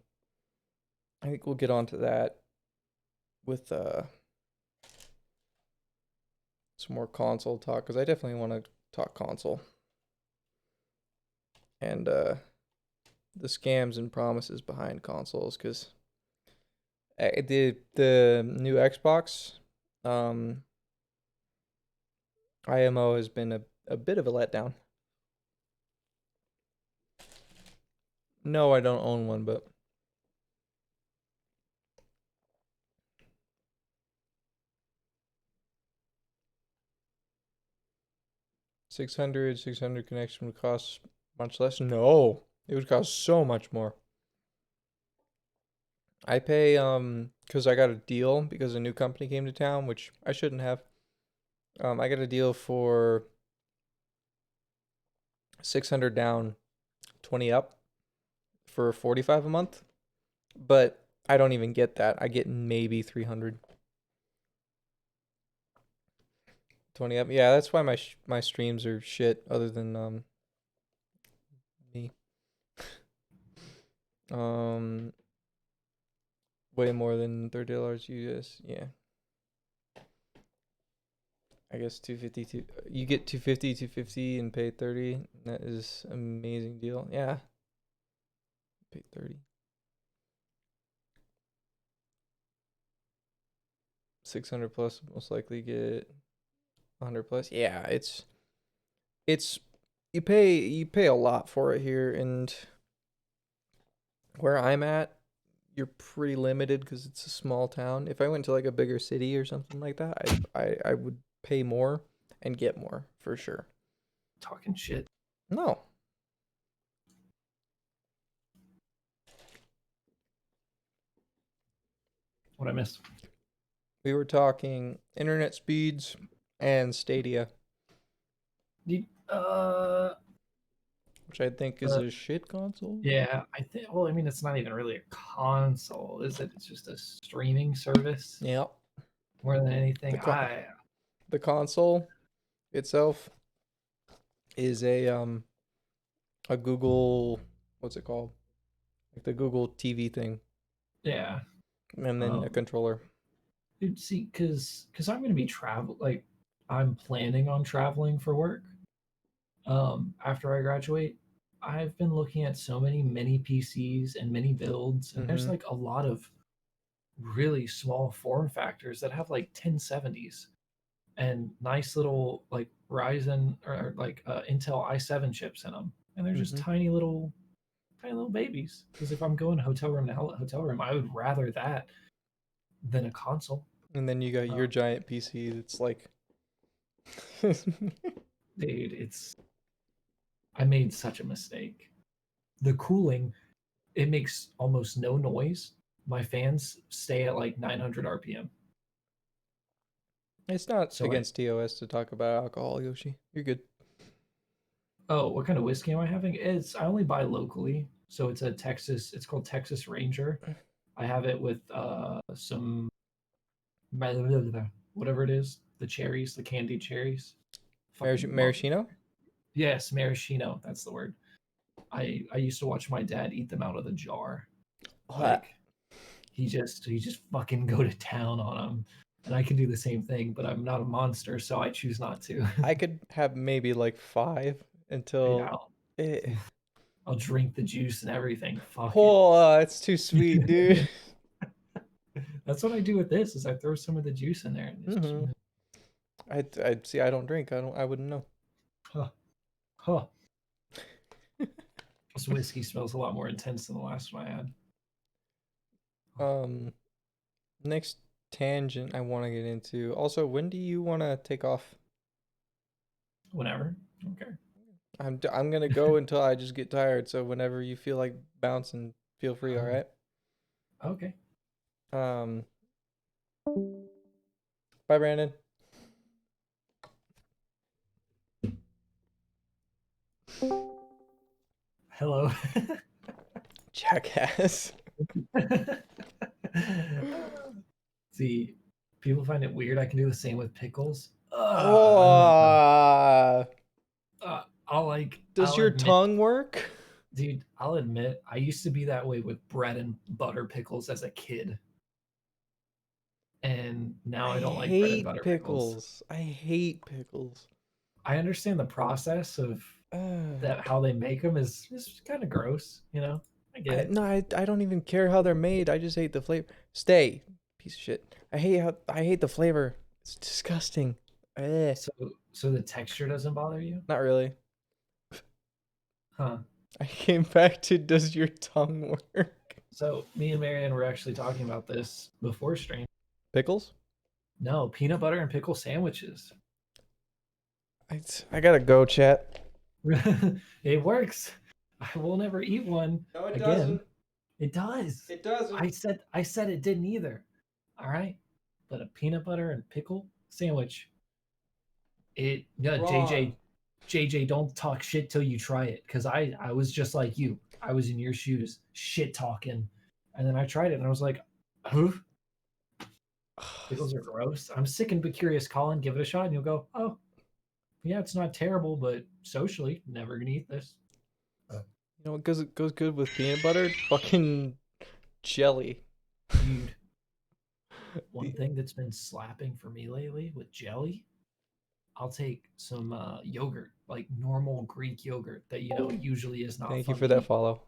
think we'll get onto that with some more console talk, because I definitely want to talk console and the scams and promises behind consoles, because the new Xbox IMO has been a bit of a letdown. No, I don't own one, but $600 connection would cost much less. No, it would cost so much more. I pay because I got a deal because a new company came to town, which I shouldn't have. I got a deal for 600 down, 20 up for 45 a month, but I don't even get that. I get maybe 300. 20 up. Yeah, that's why my streams are shit other than me. Way more than $30 US. Yeah. I guess 250 you get 250 and pay 30. That is amazing deal. Yeah. Pay 30. 600 plus most likely get 100 plus. Yeah, it's you pay a lot for it here, and where I'm at, you're pretty limited because it's a small town. If I went to like a bigger city or something like that, I would pay more and get more for sure. Talking shit. No. What I missed? We were talking internet speeds and Stadia, which I think is a shit console. Yeah, I think. Well, I mean, it's not even really a console, is it? It's just a streaming service. Yeah. More than anything, The console itself is a Google, what's it called? Like the Google TV thing. Yeah. And then a controller. Dude, see, because I'm gonna be I'm planning on traveling for work. After I graduate, I've been looking at so many mini PCs and mini builds, and there's like a lot of really small form factors that have like 1070s and nice little like Ryzen or like Intel i7 chips in them, and they're just tiny little tiny little babies. Because if I'm going hotel room to hotel room, I would rather that than a console. And then you got your Um, giant PC that's like Dude, I made such a mistake. The cooling, it makes almost no noise. My fans stay at like 900 RPM. It's not So against TOS to talk about alcohol, Yoshi. You're good. oh, what kind of whiskey am I having? I only buy locally, so it's called Texas Ranger. I have it with some whatever it is, the cherries, the candied cherries. Fucking love it. Maraschino? Yes, maraschino, that's the word. I used to watch my dad eat them out of the jar. Oh, Like he just fucking go to town on them. And I can do the same thing, but I'm not a monster, so I choose not to. I could have maybe like 5 Yeah, until it. I'll drink the juice and everything. Fuck it. Oh, it's too sweet, dude. That's what I do with this. Is I throw some of the juice in there and just Hmm. I see. I don't drink. I wouldn't know. huh, huh. This whiskey smells a lot more intense than the last one I had. Um, next tangent I want to get into. Also, when do you want to take off? Whenever. Okay. I'm gonna go until I just get tired. So whenever you feel like bouncing, feel free. All right. Okay. Um. Bye, Brandon. Hello. Jackass. See, people find it weird. I can do the same with pickles. Oh, does I'll your admit, tongue work? dude, I'll admit, I used to be that way with bread and butter pickles as a kid. And now I I don't like bread and hate butter pickles. pickles. I hate pickles. I understand the process of Uh, that, how they make them is kind of gross, I get it. no, I don't even care how they're made. I just hate the flavor. Stay, piece of shit. I hate the flavor. It's disgusting. Eh, So the texture doesn't bother you? not really. Huh. I came back to does your tongue work? So me and Marianne were actually talking about this before stream. Pickles? No, peanut butter and pickle sandwiches. I gotta go, chat. It works. I will never eat one No, it again. doesn't. It does. It doesn't. I said it didn't either. All right. But a peanut butter and pickle sandwich. Wrong. JJ, don't talk shit till you try it. Cause I was just like you. I was in your shoes, shit talking. And then I tried it and I was like, huh? Pickles are gross. I'm sick and curious, Colin. Give it a shot and you'll go, oh, yeah, it's not terrible, but socially, never gonna eat this. You know what goes good with peanut butter? Fucking jelly. Dude, one The- thing that's been slapping for me lately with jelly, I'll take some yogurt, like normal Greek yogurt that usually is not Thank you fun for to that eat. follow.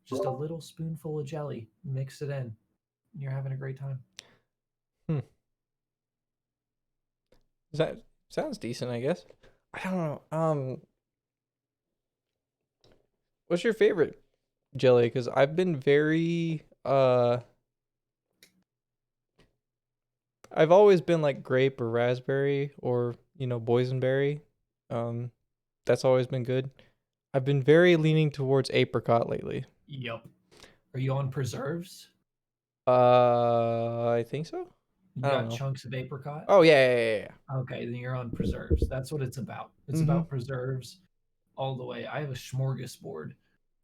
Just a little spoonful of jelly, mix it in, and you're having a great time. That sounds decent, I guess. I don't know. What's your favorite jelly? Because I've been very I've always been like grape or raspberry or boysenberry. Um, that's always been good. I've been very leaning towards apricot lately. Yep. Are you on preserves? I think so. You I don't got know. chunks of apricot? Oh yeah. Okay, then you're on preserves. That's what it's about. It's about preserves all the way. I have a smorgasbord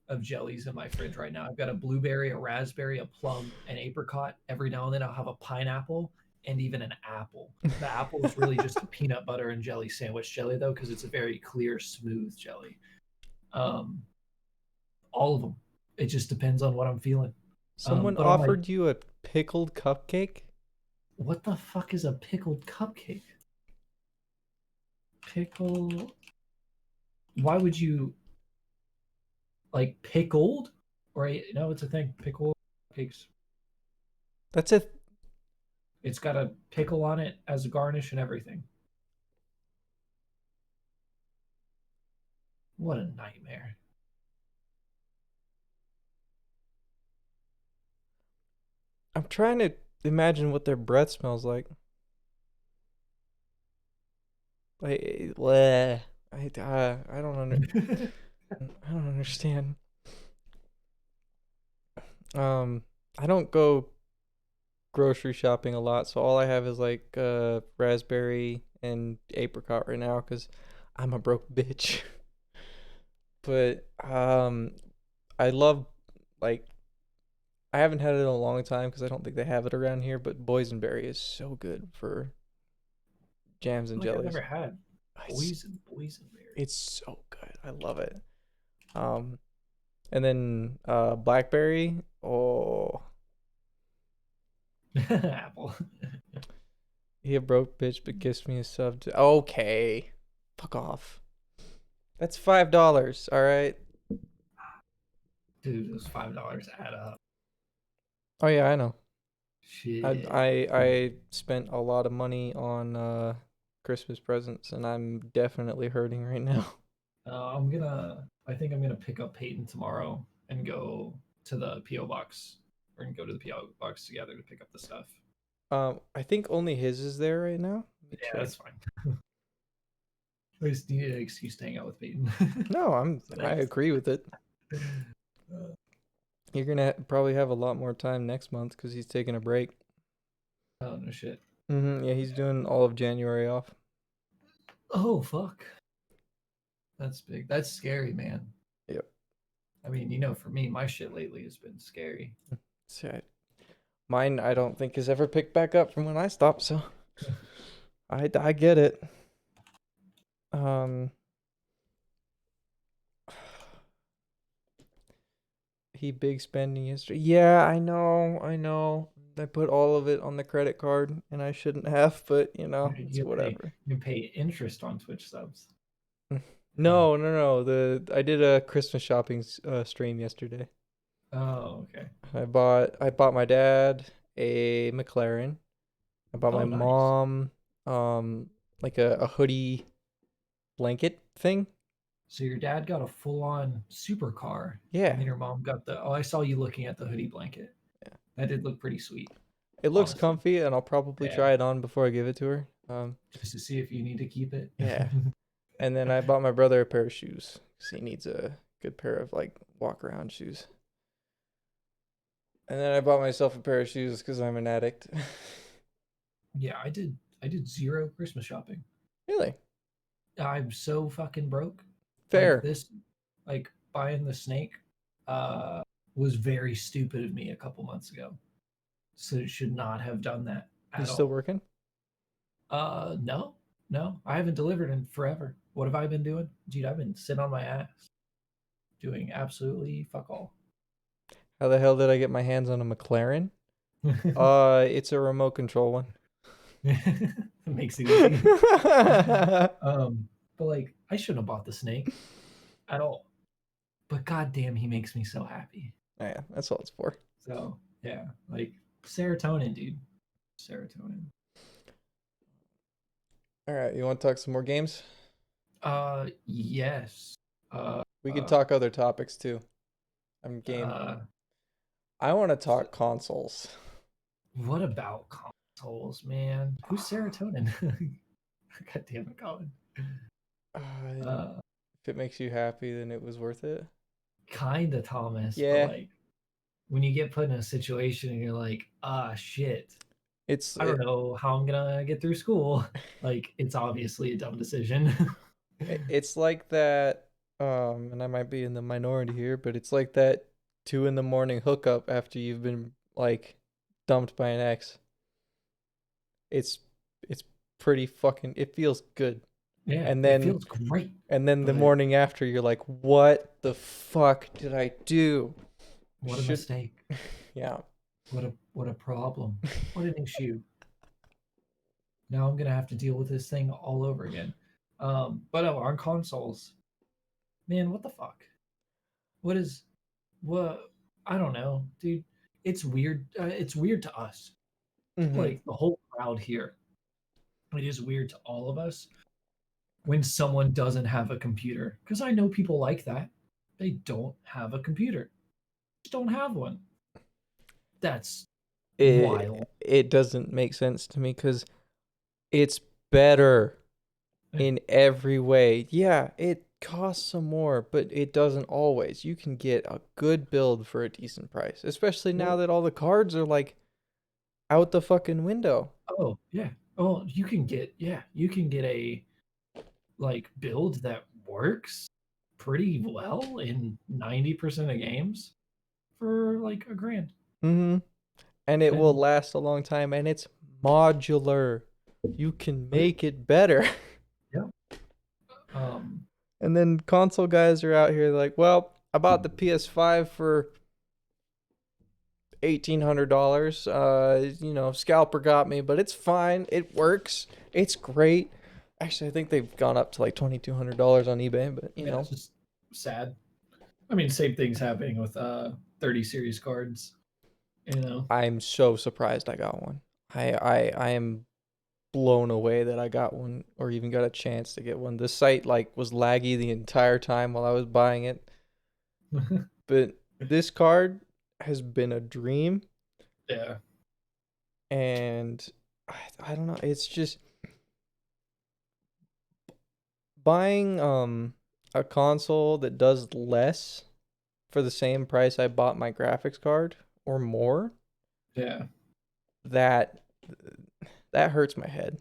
of jellies in my fridge right now. I've got a blueberry, a raspberry, a plum, an apricot. Every now and then I'll have a pineapple and even an apple. The apple is really just a peanut butter and jelly sandwich jelly though, because it's a very clear, smooth jelly. All of them. It just depends on what I'm feeling. Someone But on my offered you a pickled cupcake? what the fuck is a pickled cupcake? Pickle. Why would you like pickled? Or no, it's a thing. Pickled cakes. That's it. It's got a pickle on it as a garnish and everything. What a nightmare. I'm trying to imagine what their breath smells like. Like, bleh. I don't I don't understand. I don't go grocery shopping a lot, so all I have is like raspberry and apricot right now because I'm a broke bitch. But I love like I haven't had it in a long time because I don't think they have it around here. But boysenberry is so good for jams and Like I've jellies. never had It's boysenberry. it's so good. I love it. Um, and then blackberry. Oh, Apple. he a broke bitch, but gives me a sub. Okay, fuck off. That's $5. All right. Dude, those $5 add up. Oh yeah, I know. Shit. I spent a lot of money on Christmas presents, and I'm definitely hurting right now. I think I'm gonna pick up Peyton tomorrow and go to the PO box. We're gonna go to the PO box together to pick up the stuff. I think only his is there right now. Let me Yeah, check. that's fine. I just needed an excuse to hang out with Peyton. No, So I thanks. agree with it. You're gonna probably have a lot more time next month because he's taking a break. Oh no shit. Yeah, he's doing all of January off. Oh fuck. That's big. That's scary, man. Yep. I mean, for me, my shit lately has been scary. So mine, I don't think has ever picked back up from when I stopped. So I get it. Um, he big spending history. Yeah, I know. I put all of it on the credit card, and I shouldn't have, but it's You pay whatever. you pay interest on Twitch subs. No. I did a Christmas shopping stream yesterday. Oh, okay. I bought my dad a McLaren. I bought my Oh, nice. mom like a hoodie blanket thing. So your dad got a full-on supercar, Yeah. and then your mom got the. Oh, I saw you looking at the hoodie blanket. Yeah. That did look pretty sweet, It looks honestly. comfy, and I'll probably Yeah, try it on before I give it to her. just to see if you need to keep it. Yeah. And then I bought my brother a pair of shoes because he needs a good pair of like walk around shoes. And then I bought myself a pair of shoes because I'm an addict. Yeah, I did. I did zero Christmas shopping. Really? I'm so fucking broke. Like Fair. this, like buying the snake, was very stupid of me a couple months ago. So should not have done that You at still all. working? No, no, I haven't delivered in forever. What have I been doing? Dude, I've been sitting on my ass doing absolutely fuck all. How the hell did I get my hands on a McLaren? It's a remote control one. It makes it easy. But like, I shouldn't have bought the snake at all. But goddamn, he makes me so happy. Oh, yeah, that's all it's for. So yeah, like serotonin, dude. Serotonin. All right, you want to talk some more games? Yes. We could talk other topics too. I'm game. Uh, I want to talk consoles. what about consoles, man? Who's serotonin? God damn it, Colin. Uh, If it makes you happy, then it was worth it. Kinda, Thomas, but Yeah, like when you get put in a situation and you're like, ah, shit, it's I don't know how I'm gonna get through school. Like, it's obviously a dumb decision. it's like that. And I might be in the minority here, but it's like that 2 in the morning hookup after you've been like dumped by an ex. It's it's pretty fucking. It feels good. Yeah, And it then feels great, the but morning after, you're like, what the fuck did I do? what a Should mistake. Yeah. What a problem. What an issue. Now I'm gonna have to deal with this thing all over again. But on consoles, man, what the fuck? What is what? I don't know, dude. It's weird. It's weird to us, Mm-hmm. like the whole crowd here. It is weird to all of us when someone doesn't have a computer, because I know people like that. They don't have a computer. Just don't have one. That's wild. it doesn't make sense to me because it's better in every way. Yeah, it costs some more, but it doesn't always. You can get a good build for a decent price, especially now that all the cards are like out the fucking window. Oh, yeah. Oh, you can get a like build that works pretty well in 90% of games for like $1,000. Mm-hmm. And it will And last a long time, and it's modular. You can oh, yeah. make it better. Yeah. Um, And then console guys are out here like, well, I bought the PS5 for $1,800. Scalper got me, but it's fine. It works. It's great. Actually, I think they've gone up to like $2,200 on eBay, but yeah, it's just sad. I mean, same thing's happening with 30 series cards, you know. I'm so surprised I got one. I am blown away that I got one or even got a chance to get one. The site like was laggy the entire time while I was buying it. But this card has been a dream, Yeah. and I don't know, it's just buying a console that does less for the same price I bought my graphics card or more. Yeah. That that hurts my head.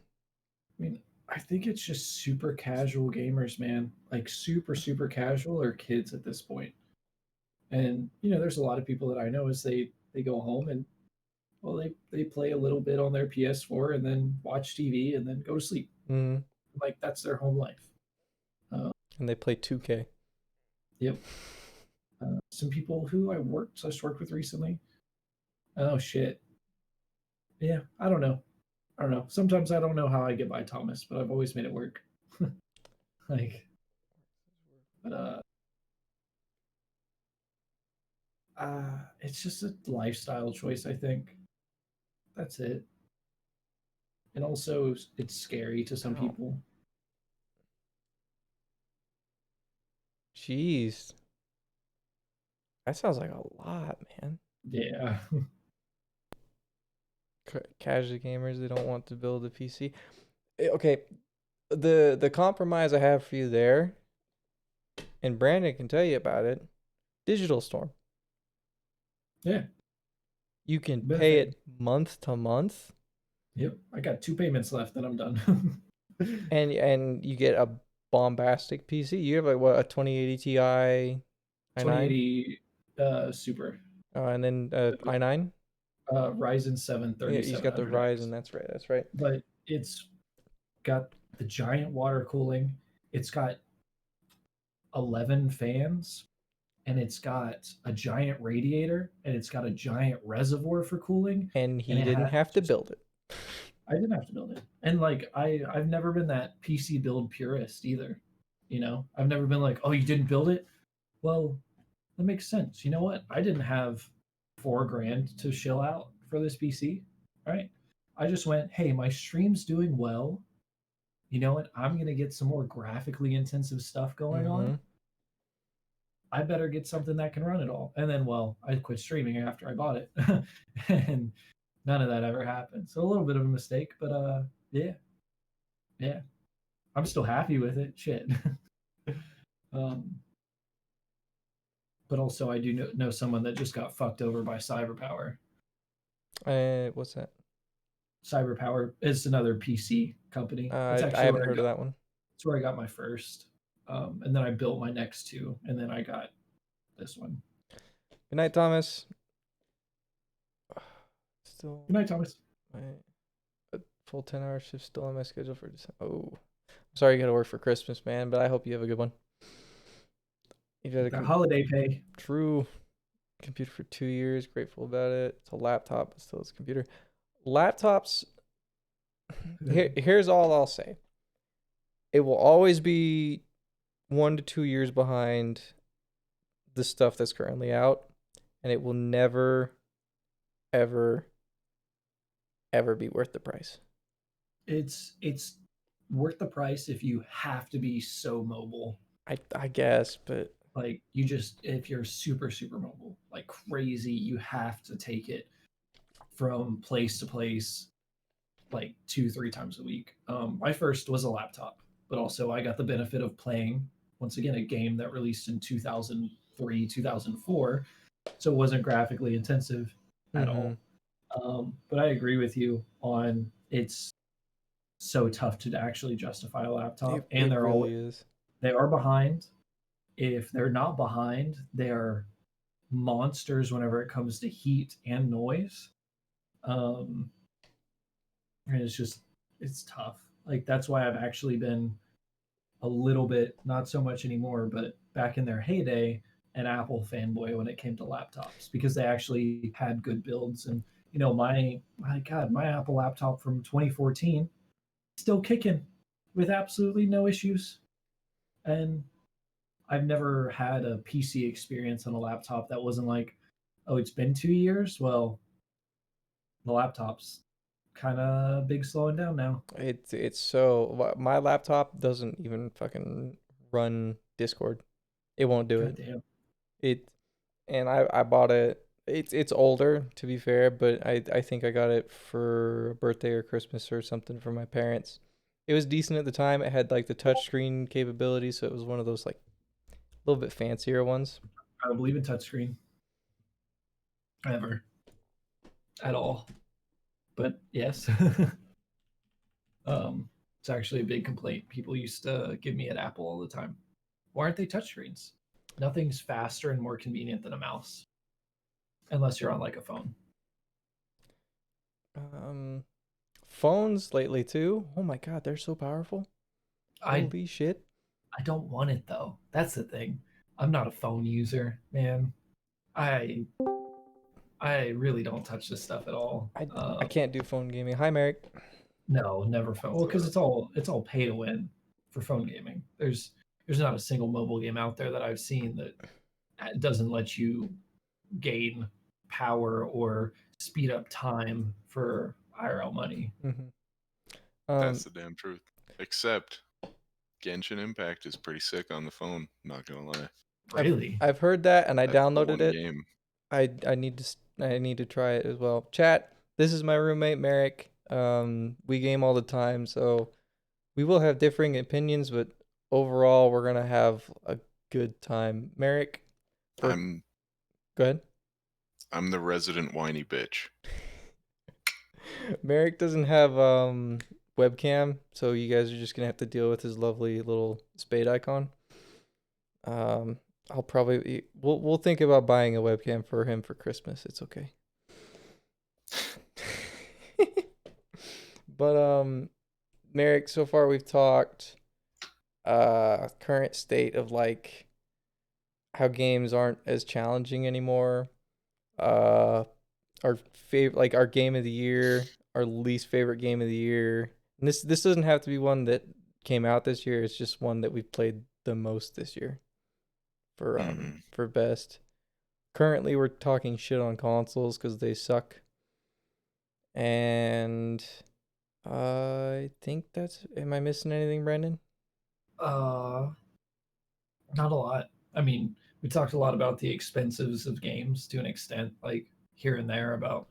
I mean, I think it's just super casual gamers, man. Like super, super casual or kids at this point. And there's a lot of people that I know is they go home and well they play a little bit on their PS4 and then watch TV and then go to sleep. Mm. Like that's their home life. And they play 2K. Yep. Some people who I just worked with recently. Oh shit. Yeah, I don't know. I don't know. Sometimes I don't know how I get by, Thomas, but I've always made it work. Like, but it's just a lifestyle choice, I think. That's it. And also, it's scary to some Oh, people. jeez. That sounds like a lot, man. Yeah. Casual gamers, they don't want to build a PC. Okay, the compromise I have for you there, and Brandon can tell you about it. Digital Storm. Yeah. You can Been a pay fan. it month to month, Yep. I got 2 payments left, and I'm done. and you get a bombastic PC. You have like what, a 2080 Ti i9, 2080 Super. and then i9. Ryzen 7 Yeah, he's got the 3700X. Ryzen. That's right. That's right. But it's got the giant water cooling. It's got 11 fans, and it's got a giant radiator, and it's got a giant reservoir for cooling, And and he it didn't has have to just build it. I didn't have to build it. And like I've never been that PC build purist either. I've never been like, "Oh, you didn't build it?" Well, that makes sense. You know what? I didn't have 4 grand to shill out for this PC, right? I just went, "Hey, my stream's doing well. You know what? I'm going to get some more graphically intensive stuff going Mm-hmm. on. I better get something that can run it all." And then, well, I quit streaming after I bought it. And none of that ever happened. So a little bit of a mistake, but yeah. Yeah. I'm still happy with it. Shit. um, but also, I do know someone that just got fucked over by Cyberpower. What's that? Cyberpower is another PC company. It's I actually haven't heard of that one. it's where I got my first, and then I built my next two, and then I got this one. Good night, Thomas. Still, Good night, Thomas. a full 10-hour shift still on my schedule for December. Oh, I'm sorry you got to work for Christmas, man, but I hope you have a good one. You've had That holiday pay. true computer for 2 years. Grateful about it. It's a laptop, but still it's a computer. Laptops. Here's all I'll say. It will always be 1 to 2 years behind the stuff that's currently out, and it will never, ever, ever be worth the price. It's worth the price if you have to be so mobile. I guess, but Like if you're super super mobile, like crazy, you have to take it from place to place like 2, 3 times a week. My first was a laptop, but also I got the benefit of playing once again a game that released in 2003, 2004, so it wasn't graphically intensive at Mm-hmm. all. But I agree with you on it's so tough to actually justify a laptop, and It really is. they are behind. If they're not behind, they are monsters whenever it comes to heat and noise. Um, and it's tough. Like that's why I've actually been a little bit, not so much anymore, but back in their heyday, an Apple fanboy when it came to laptops because they actually had good builds. And my God, my Apple laptop from 2014 still kicking with absolutely no issues. And I've never had a PC experience on a laptop that wasn't like, oh, it's been 2 years. Well, the laptop's kind of big slowing down now. It's so my laptop doesn't even fucking run Discord. It won't do God it. damn. It and I bought it. It's older to be fair, but I think I got it for a birthday or Christmas or something for my parents. It was decent at the time. It had like the touchscreen capability, so it was one of those like a little bit fancier ones. I don't believe in touchscreen ever at all. But yes, it's actually a big complaint. People used to give me at Apple all the time. Why aren't they touchscreens? Nothing's faster and more convenient than a mouse, unless you're on like a phone. Um, Phones lately too. Oh my god, they're so powerful. I Holy shit. I don't want it though. That's the thing. I'm not a phone user, man. I I really don't touch this stuff at all. I can't do phone gaming. Hi, Merrick. No, never phone. Well, because it's all pay to win for phone gaming. There's not a single mobile game out there that I've seen that doesn't let you gain power or speed up time for IRL money. Mm-hmm. That's the damn truth. Except Genshin Impact is pretty sick on the phone. Not gonna lie. Really? I've heard that and I That's the downloaded one it. game. I need to try it as well. Chat, this is my roommate Merrick. We game all the time, so we will have differing opinions, but overall we're gonna have a good time. Merrick, go ahead. I'm the resident whiny bitch. Merrick doesn't have webcam, so you guys are just gonna have to deal with his lovely little spade icon. I'll probably we'll think about buying a webcam for him for Christmas. It's okay. But Merrick, so far we've talked current state of like how games aren't as challenging anymore. Our favorite like our game of the year, our least favorite game of the year. And this doesn't have to be one that came out this year. It's just one that we've played the most this year for best. Currently we're talking shit on consoles cuz they suck. And I think that's. Am I missing anything, Brendan? Uh, Not a lot. I mean, we talked a lot about the expenses of games to an extent, like here and there about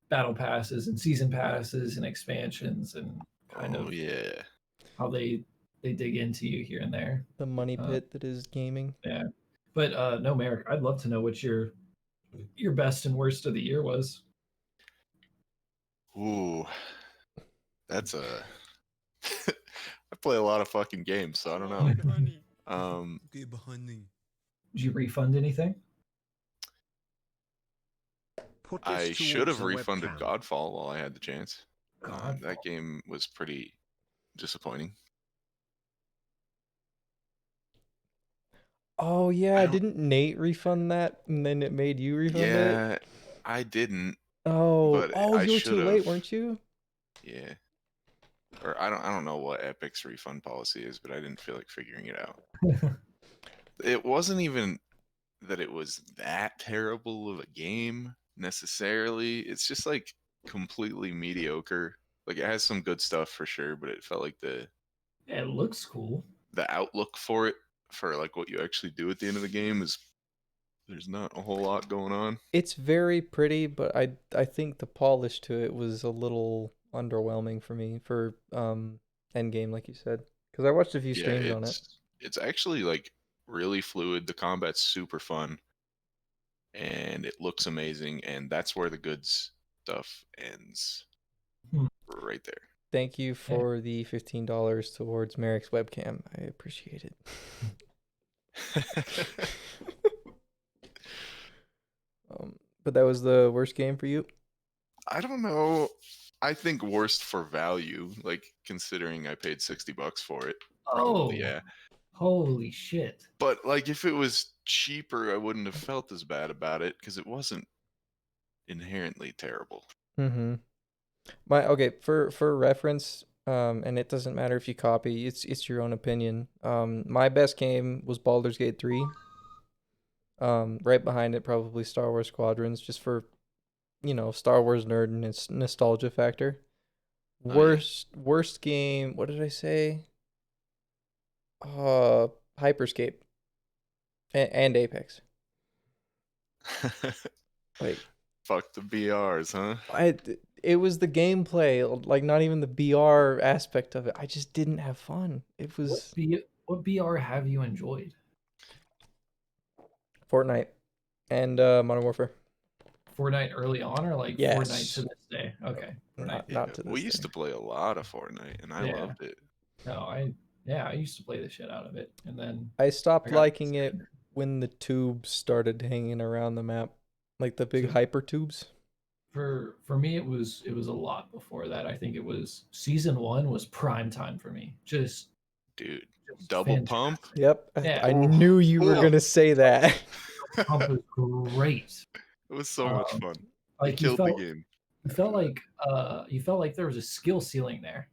battle passes and season passes and expansions and kind of Yeah. how they dig into you here and there. The money pit that is gaming. Yeah. But no, Merrick, I'd love to know what your best and worst of the year was. Ooh. That's a I play a lot of fucking games, so I don't know. Did you refund anything? Put this I should towards have the refunded webcam. Godfall while I had the chance. Godfall. That game was pretty disappointing. Oh yeah, didn't Nate refund that and then it made you refund it? Yeah, I didn't. Oh, but I you were too late, should've. weren't you? Yeah. Or I don't know what Epic's refund policy is, but I didn't feel like figuring it out. It wasn't even that it was that terrible of a game necessarily. It's just like completely mediocre. Like it has some good stuff for sure, but it felt like It looks cool. the outlook for it, for like what you actually do at the end of the game, is There's not a whole lot going on. It's very pretty, but I think the polish to it was a little underwhelming for me for Endgame, like you said, because I watched a few Yeah, streams on it. it's actually like really fluid. The combat's super fun, and it looks amazing. And that's where the good stuff ends, Hmm. right there. Thank you Yeah. for the $15 towards Merrick's webcam. I appreciate it. But that was the worst game for you? I don't know. I think worst for value, like considering I paid $60 for it. Probably, Oh, yeah. holy shit. But like if it was cheaper, I wouldn't have felt as bad about it because it wasn't inherently terrible. Mm-hmm. Okay, for reference, and it doesn't matter if you copy, it's your own opinion. My best game was Baldur's Gate 3. Right behind it probably Star Wars Squadrons, just for, Star Wars nerd and its nostalgia factor. Oh yeah. Worst game, what did I say? Hyperscape and Apex. Like Fuck the BRs, huh? it was the gameplay, like not even the BR aspect of it. I just didn't have fun. It was What BR have you enjoyed? Fortnite and Modern Warfare. Fortnite early on, or like Fortnite to Yes. this day? Okay, Fortnite. Not to We this used day. to play a lot of Fortnite, and I Yeah. loved it. No, I used to play the shit out of it, and then I I stopped got liking it when the tubes started hanging around the map, like the big so hyper tubes. for me it was a lot before that. I think it was season 1 was prime time for me. Dude, Just double pump. fantastic. Yep, Yeah, I Oh, knew you were oh. gonna say that. pump was great. It was so much fun. It Like you killed the felt game. you after felt that. like you felt like there was a skill ceiling there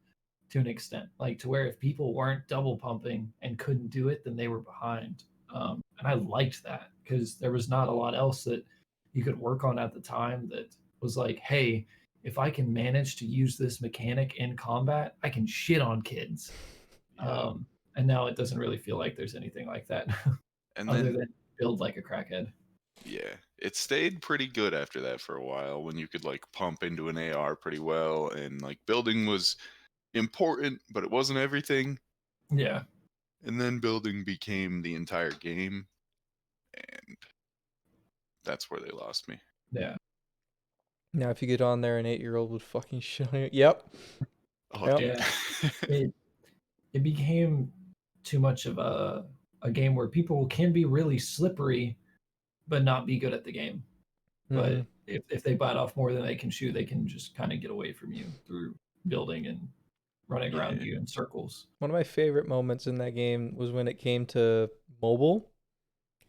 to an extent, like to where if people weren't double pumping and couldn't do it, then they were behind. And I liked that because there was not a lot else that you could work on at the time that was like, hey, if I can manage to use this mechanic in combat, I can shit on kids. Yeah. And now it doesn't really feel like there's anything like that And other then than build like a crackhead. yeah, it stayed pretty good after that for a while when you could like pump into an AR pretty well and like building was important, but it wasn't everything. Yeah. And then building became the entire game, and that's where they lost me. Yeah. Now, if you get on there, an 8-year-old would fucking shit on you. Yep. Oh, Yep. dude. Yeah. It became too much of a game where people can be really slippery but not be good at the game. Mm-hmm. But if they bite off more than they can shoot, they can just kind of get away from you through building and running around Yeah. you in circles. One of my favorite moments in that game was when it came to mobile,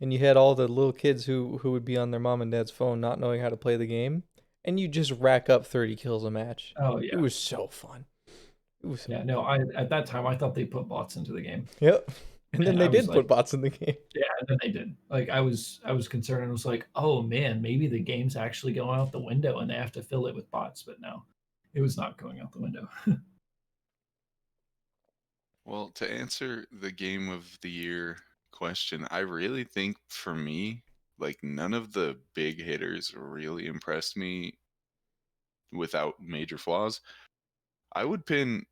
and you had all the little kids who would be on their mom and dad's phone not knowing how to play the game, and you just rack up 30 kills a match. Oh It yeah. was so fun. It was Yeah, no, I at that time I thought they put bots into the game. Yep. And then And they I was did like, put bots in the game. yeah, and then they did. Like I was concerned and was like, oh man, maybe the game's actually going out the window and they have to fill it with bots. But no, it was not going out the window. Well, to answer the game of the year question, I really think for me, like none of the big hitters really impressed me without major flaws. I would pin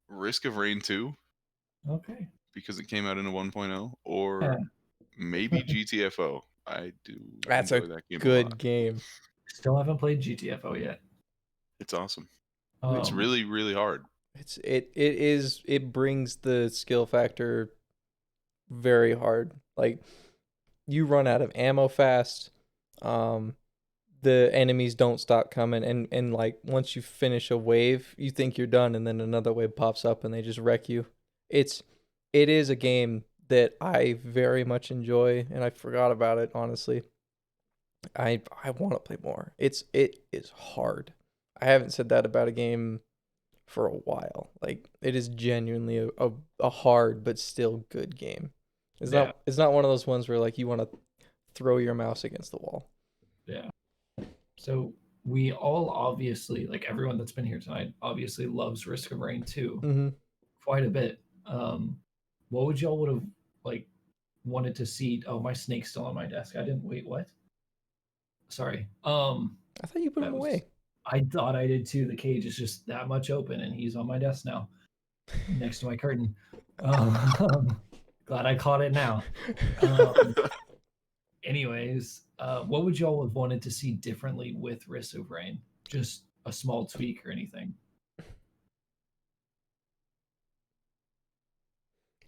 Risk of Rain 2 Okay. because it came out in a 1.0, Yeah. or maybe GTFO. I do That's a enjoy that game a lot. good game. Still haven't played GTFO yet. It's awesome. It's Um, really, really hard. It brings the skill factor very hard. Like, you run out of ammo fast. The enemies don't stop coming, and like once you finish a wave, you think you're done, and then another wave pops up and they just wreck you. It is a game that I very much enjoy, and I forgot about it, honestly. I want to play more. It is hard. I haven't said that about a game for a while. Like, it is genuinely a hard but still good game. Yeah. It's not one of those ones where like you want to throw your mouse against the wall. yeah. So we all obviously, like everyone that's been here tonight, obviously loves Risk of Rain 2 Mm-hmm. quite a bit. What would y'all would have like wanted to see. Oh, my snake's still on my desk. I didn't wait. What? Sorry. I thought you put That him was. away. I thought I did too. The cage is just that much open, and he's on my desk now, next to my curtain. Glad I caught it now. Anyways, what would y'all have wanted to see differently with Risk of Rain? Just a small tweak or anything?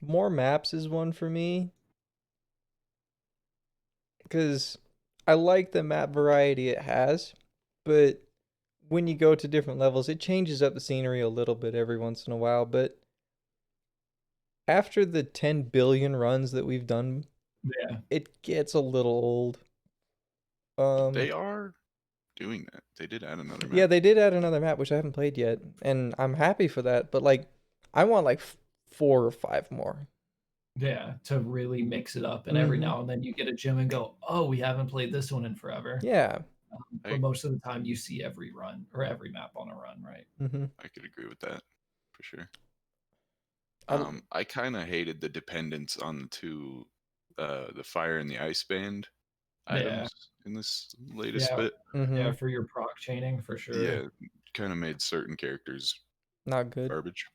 More maps is one for me because I like the map variety it has, but when you go to different levels, it changes up the scenery a little bit every once in a while. But after the 10 billion runs that we've done, Yeah. it gets a little old. They are doing that. They did add another map. Yeah, they did add another map, which I haven't played yet, and I'm happy for that. But like, I want like 4 or 5 more. Yeah, to really mix it up. And every now and then you get a gym and go, oh, we haven't played this one in forever. Yeah. But most of the time you see every run or every map on a run, right? I could agree with that for sure. I kind of hated the dependence on the two, the fire and the ice band items in this latest bit. Yeah, for your proc chaining, for sure. Yeah, kind of made certain characters not good. Garbage.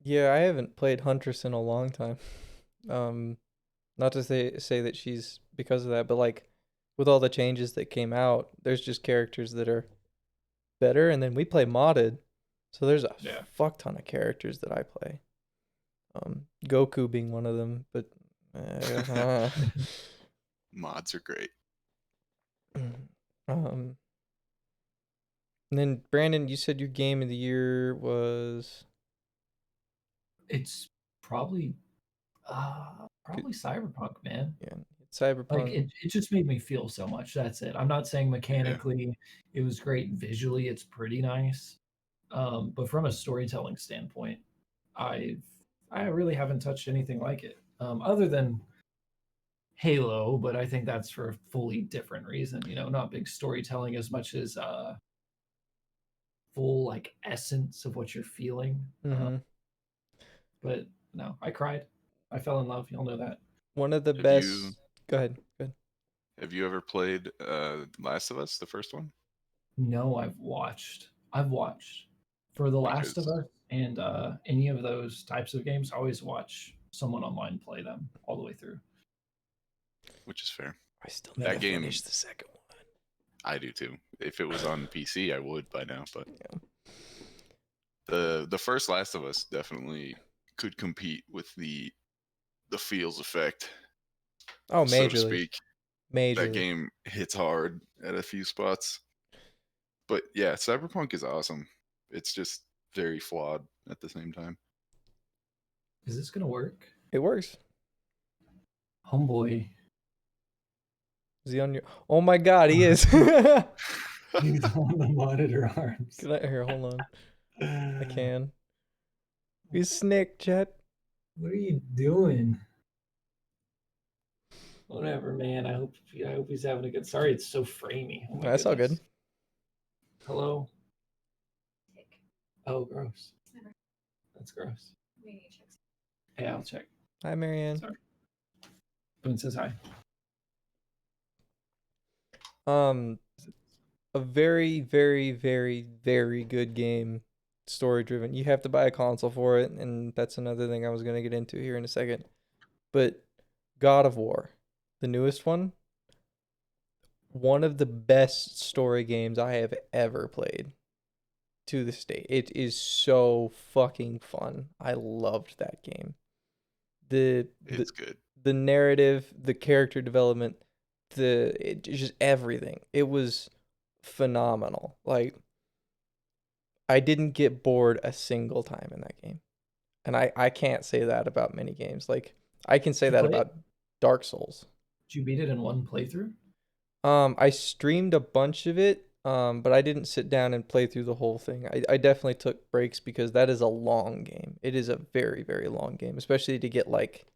Yeah, I haven't played Huntress in a long time. Not to say that she's because of that, but like with all the changes that came out, there's just characters that are better, and then we play modded, so there's a fuck ton of characters that I play. Goku being one of them, but mods are great. And then Brandon, you said your game of the year was. It's probably Cyberpunk, man. Yeah, Cyberpunk. Like it just made me feel so much. That's it. I'm not saying mechanically it was great. Visually, it's pretty nice. But from a storytelling standpoint, I really haven't touched anything like it. Other than Halo, but I think that's for a fully different reason. You know, not big storytelling as much as full like essence of what you're feeling. But no, I cried. I fell in love. Y'all know that. One of the best. Go ahead. Have you ever played Last of Us, the first one? No, I've watched. For The Last of Us and any of those types of games, I always watch someone online play them all the way through. Which is fair. I still never finished the second one. I do too. If it was on PC, I would by now. But the first Last of Us definitely could compete with the feels effect. Oh, majorly. So to speak. Majorly. That game hits hard at a few spots. But yeah, Cyberpunk is awesome. It's just very flawed at the same time. Is this gonna work? It works. Homeboy. Is he on your? Oh my God, he is. He's on the monitor arms. Here, hold on. I can. He's Snick, chat. What are you doing? Whatever, man. I hope he's having a good. Sorry, it's so framey. Oh That's all good. Hello. Oh, gross. That's gross. Yeah, I'll check. Hi, Marianne. Sorry. Boone says hi. A very, very, very, very good game. Story driven. You have to buy a console for it, and that's another thing I was gonna get into here in a second. But God of War, the newest one of the best story games I have ever played to this day. It is so fucking fun. I loved that game. It's good. The narrative, the character development, just everything. It was phenomenal. Like, I didn't get bored a single time in that game. And I can't say that about many games. Like, I can say that about Dark Souls. Did you beat it in one playthrough? I streamed a bunch of it, but I didn't sit down and play through the whole thing. I definitely took breaks because that is a long game. It is a very, very long game, especially to get like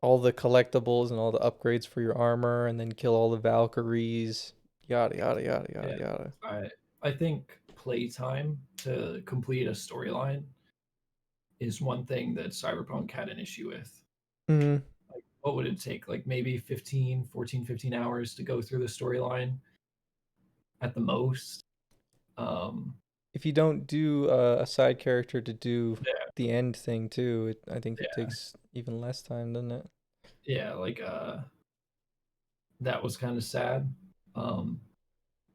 all the collectibles and all the upgrades for your armor and then kill all the Valkyries, yada, yada, yada, yada, yada. I think playtime to complete a storyline is one thing that Cyberpunk had an issue with. Hmm. Like, what would it take? Like maybe 15 hours to go through the storyline at the most. Um, If you don't do a side character to do yeah, the end thing too, I think it yeah, takes even less time, doesn't it? yeah. Like that was kind of sad. Um,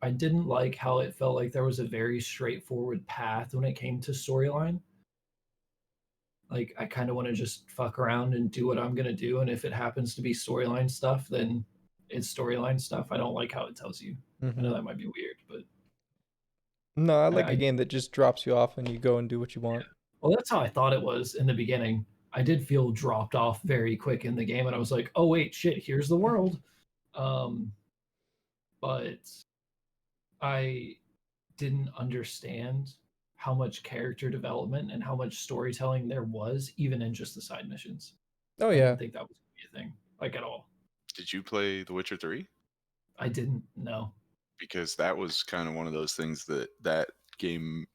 I didn't like how it felt like there was a very straightforward path when it came to storyline. Like I kind of want to just fuck around and do what I'm gonna do, and if it happens to be storyline stuff, then it's storyline stuff. I don't like how it tells you. I Hmm. know that might be weird, but No, I like a I game that just drops you off and you go and do what you want. well, that's how I thought it was in the beginning. I did feel dropped off very quick in the game, and I was like, "Oh wait, shit! Here's the world." Um, but I didn't understand how much character development and how much storytelling there was, even in just the side missions. Oh I yeah. didn't think that was gonna be a thing, like at all. Did you play The Witcher 3? I didn't know. Because that was kind of one of those things that game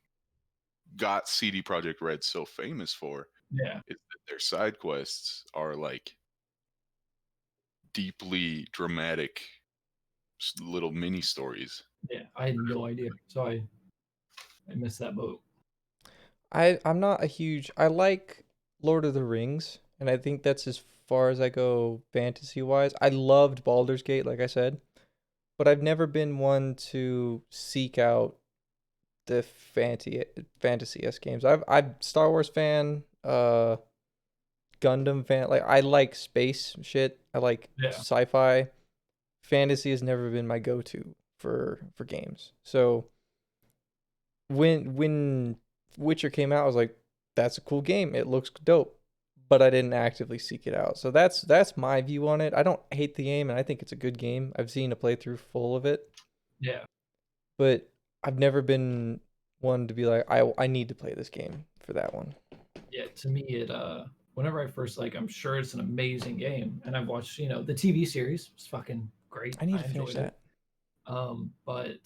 got CD Projekt Red so famous for, Yeah, is that their side quests are like deeply dramatic little mini stories. yeah. I had no idea, so I missed that boat. I'm not a huge I like Lord of the Rings, and I think that's as far as I go fantasy wise. I loved Baldur's Gate, like I said, but I've never been one to seek out the fantasy S games. I'm Star Wars fan, Gundam fan. Like I like space shit. I like Yeah, sci-fi. Fantasy has never been my go-to for games. So when Witcher came out, I was like, that's a cool game. It looks dope. But I didn't actively seek it out. So that's my view on it. I don't hate the game and I think it's a good game. I've seen a playthrough full of it, yeah, but I've never been one to be like, I need to play this game for that one. yeah. To me, it whenever I first like, I'm sure it's an amazing game, and I've watched the TV series. It's fucking great. I need I to finish enjoyed it. that. But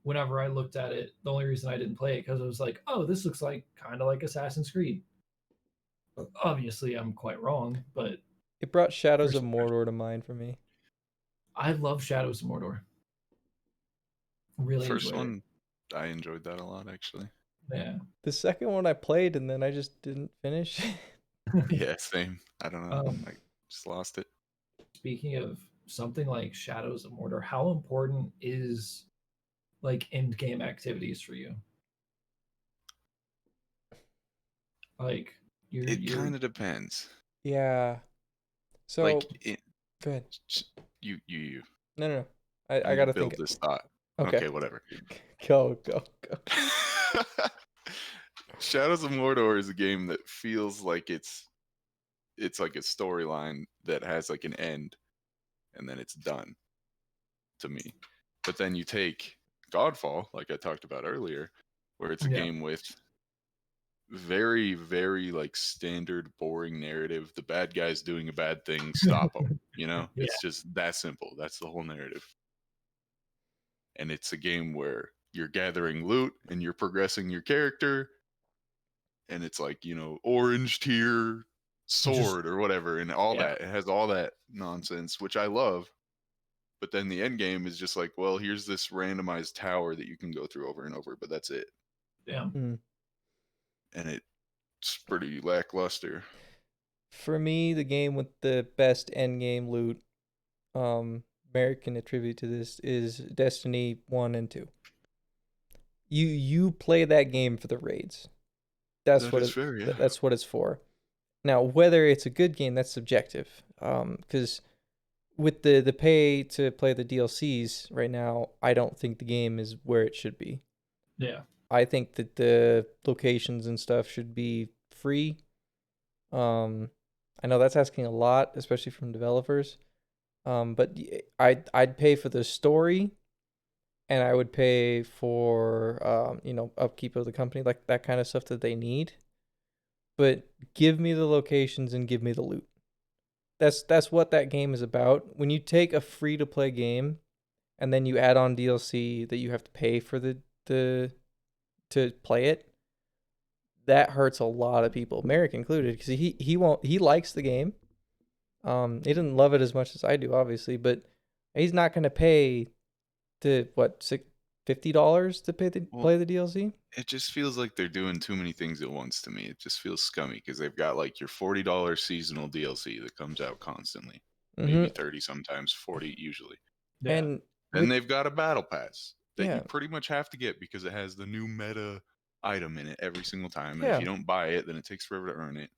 whenever I looked at it, the only reason I didn't play it because it was like, oh, this looks like kind of like Assassin's Creed. Obviously, I'm quite wrong, but It brought for Shadows of some reason, Mordor to mind for me. I love Shadows of Mordor. The Really first enjoyed it. one, I enjoyed that a lot actually. Yeah. The second one I played and then I just didn't finish. Yeah, same. I don't know. um, I just lost it. Speaking of something like Shadows of Mordor, how important is like end game activities for you? Like It you're kind of depends. Yeah. Like So it, go ahead. you. No, no, no. I I need to gotta think. build this thought. Okay. Okay, whatever. Go. Shadows of Mordor is a game that feels like it's like a storyline that has like an end and then it's done to me. But then you take Godfall, like I talked about earlier, where it's a yeah. game with very, very like standard, boring narrative. The bad guy's doing a bad thing, stop him. You know, Yeah. it's just that simple. That's the whole narrative. And it's a game where you're gathering loot and you're progressing your character, and it's like, orange tier Just sword or whatever, and all yeah, that. It has all that nonsense, which I love. But then the end game is just like, well, here's this randomized tower that you can go through over and over, but that's it. yeah. Mm. And it's pretty lackluster. For me, the game with the best end game loot, Merrick can attribute to this, is Destiny 1 and 2. You play that game for the raids. That is fair, yeah. That's what it's for. Now, whether it's a good game, that's subjective. Because with the pay to play the DLCs right now, I don't think the game is where it should be. Yeah. I think that the locations and stuff should be free. I know that's asking a lot, especially from developers. But I'd pay for the story, and I would pay for upkeep of the company, like that kind of stuff that they need. But give me the locations and give me the loot. That's what that game is about. When you take a free to play game and then you add on DLC that you have to pay for the to play it, that hurts a lot of people, Merrick included, because he likes the game. He didn't love it as much as I do, obviously, but he's not gonna pay the what $50 to Well, play the DLC. it just feels like they're doing too many things at once to me. It just feels scummy because they've got like your $40 seasonal DLC that comes out constantly, maybe Mm-hmm. 30 sometimes, 40 usually. Yeah. And Then with they've got a battle pass that you yeah, pretty much have to get because it has the new meta item in it every single time. And if yeah, you don't buy it, then it takes forever to earn it.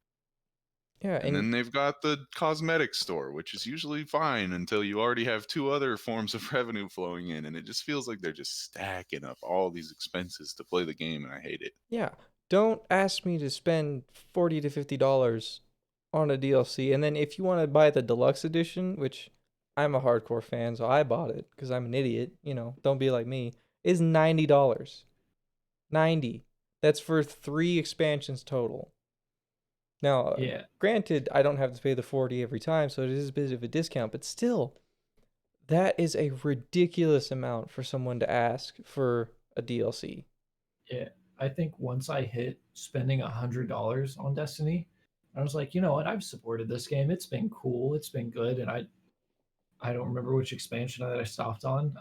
yeah, And then they've got the cosmetic store, which is usually fine until you already have two other forms of revenue flowing in. And it just feels like they're just stacking up all these expenses to play the game. And I hate it. yeah. Don't ask me to spend $40 to $50 on a DLC, and then if you want to buy the deluxe edition, which I'm a hardcore fan, so I bought it because I'm an idiot. Don't be like me. Is $90. 90. That's for 3 expansions total. Now, Yeah. granted, I don't have to pay the 40 every time, so it is a bit of a discount, but still, that is a ridiculous amount for someone to ask for a DLC. Yeah. I think once I hit spending $100 on Destiny, I was like, you know what? I've supported this game. It's been cool. It's been good. And I don't remember which expansion that I stopped on.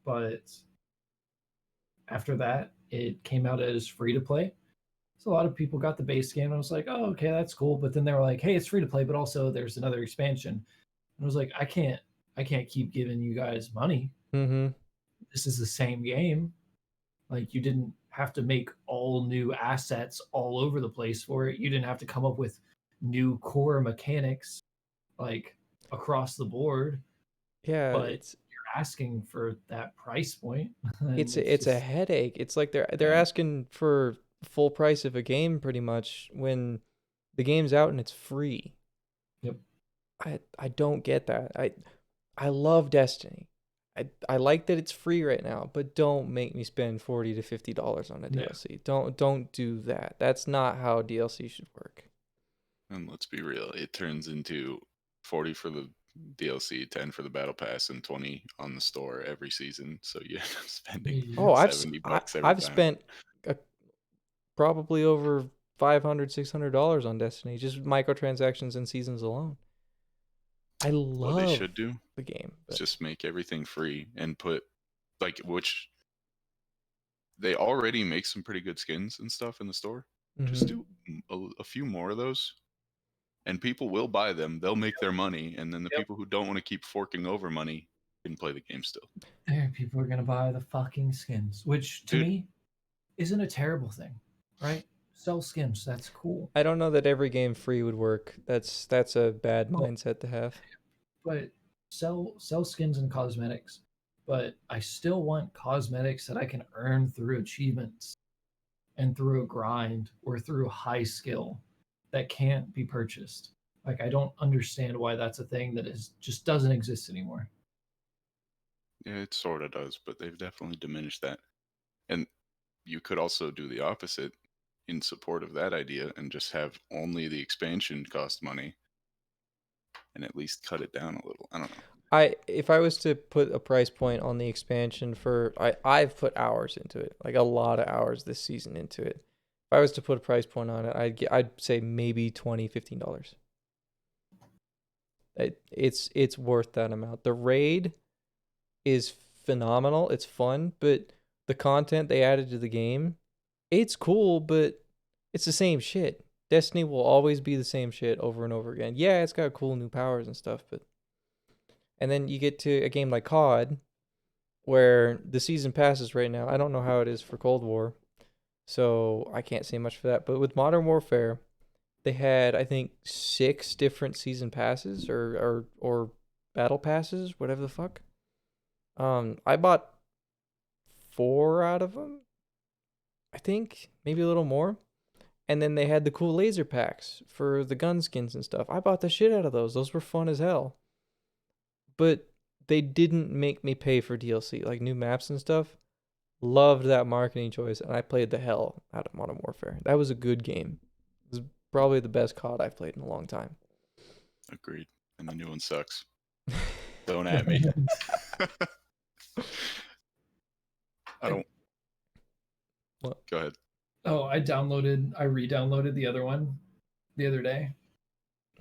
But after that, it came out as free to play. So a lot of people got the base game. And I was like, oh, okay, that's cool. But then they were like, hey, it's free to play, but also there's another expansion. And I was like, I can't keep giving you guys money. Mm-hmm. This is the same game. Like, you didn't have to make all new assets all over the place for it. You didn't have to come up with new core mechanics like across the board, Yeah, but you're asking for that price point, and it's a just headache. It's like they're yeah, asking for full price of a game pretty much when the game's out and it's free. yep, I don't get that. I love Destiny. I like that it's free right now, but don't make me spend $40 to $50 on a yeah, DLC. Don't do that. That's not how DLC should work. And let's be real, it turns into 40 for the DLC, 10 for the battle pass, and 20 on the store every season. So you end up spending Oh, yep, $70 every I've time. spent probably over $500 $600 on Destiny, just microtransactions and seasons alone. I What they love should do the game, is but just make everything free and put, like, which they already make some pretty good skins and stuff in the store. Just mhm. do a few more of those, and people will buy them. They'll make their money, and then the yep. people who don't want to keep forking over money can play the game still. There, people are gonna buy the fucking skins, which to Dude, me isn't a terrible thing, right? Sell skins, that's cool. I don't know that every game free would work. That's a bad Well, mindset to have. but sell skins and cosmetics. But I still want cosmetics that I can earn through achievements and through a grind or through high skill that can't be purchased. Like, I don't understand why that's a thing that is just doesn't exist anymore. yeah, it sort of does, but they've definitely diminished that. And you could also do the opposite in support of that idea and just have only the expansion cost money and at least cut it down a little. I don't know. If I was to put a price point on the expansion for I've put hours into it, like a lot of hours this season into it. If I was to put a price point on it, I'd say maybe $20 $15. It's worth that amount. The raid is phenomenal. It's fun, but the content they added to the game, it's cool, but it's the same shit. Destiny will always be the same shit over and over again. Yeah, it's got cool new powers and stuff, but and then you get to a game like COD where the season passes right now. I don't know how it is for Cold War, so I can't say much for that. But with Modern Warfare, they had I think 6 different season passes or battle passes, whatever the fuck. I bought 4 out of them, I think, maybe a little more. And then they had the cool laser packs for the gun skins and stuff. I bought the shit out of those. Those were fun as hell. But they didn't make me pay for DLC, like new maps and stuff. Loved that marketing choice, and I played the hell out of Modern Warfare. That was a good game. It was probably the best COD I've played in a long time. Agreed. And the new one sucks. Don't at me. I don't. What? Go ahead. Oh, I re-downloaded the other one the other day.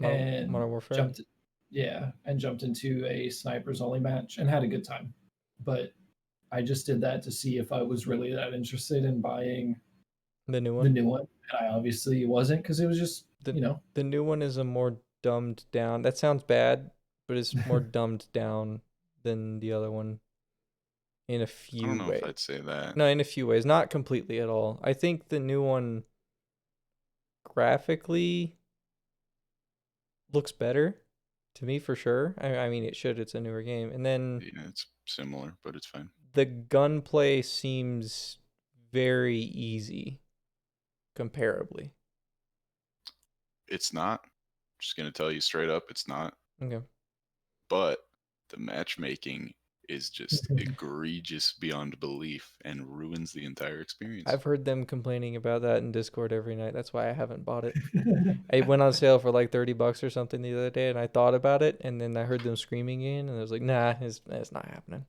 and Modern Warfare. jumped into a snipers only match and had a good time. But I just did that to see if I was really that interested in buying The new the one. new one, and I obviously wasn't because it was just The the new one is a more dumbed down. That sounds bad, but it's more dumbed down than the other one in a I don't few know if ways. I'd say that. No, in a few ways, not completely at all. I think the new one graphically looks better to me for sure. I mean, it should. It's a newer game, and then Yeah, it's similar, but it's fine. the gunplay seems very easy comparably. It's not. Just gonna tell you straight up, it's not. Okay. But the matchmaking is just egregious beyond belief and ruins the entire experience. I've heard them complaining about that in Discord every night. That's why I haven't bought it. It went on sale for like $30 or something the other day, and I thought about it, and then I heard them screaming in, and I was like, nah, it's not happening.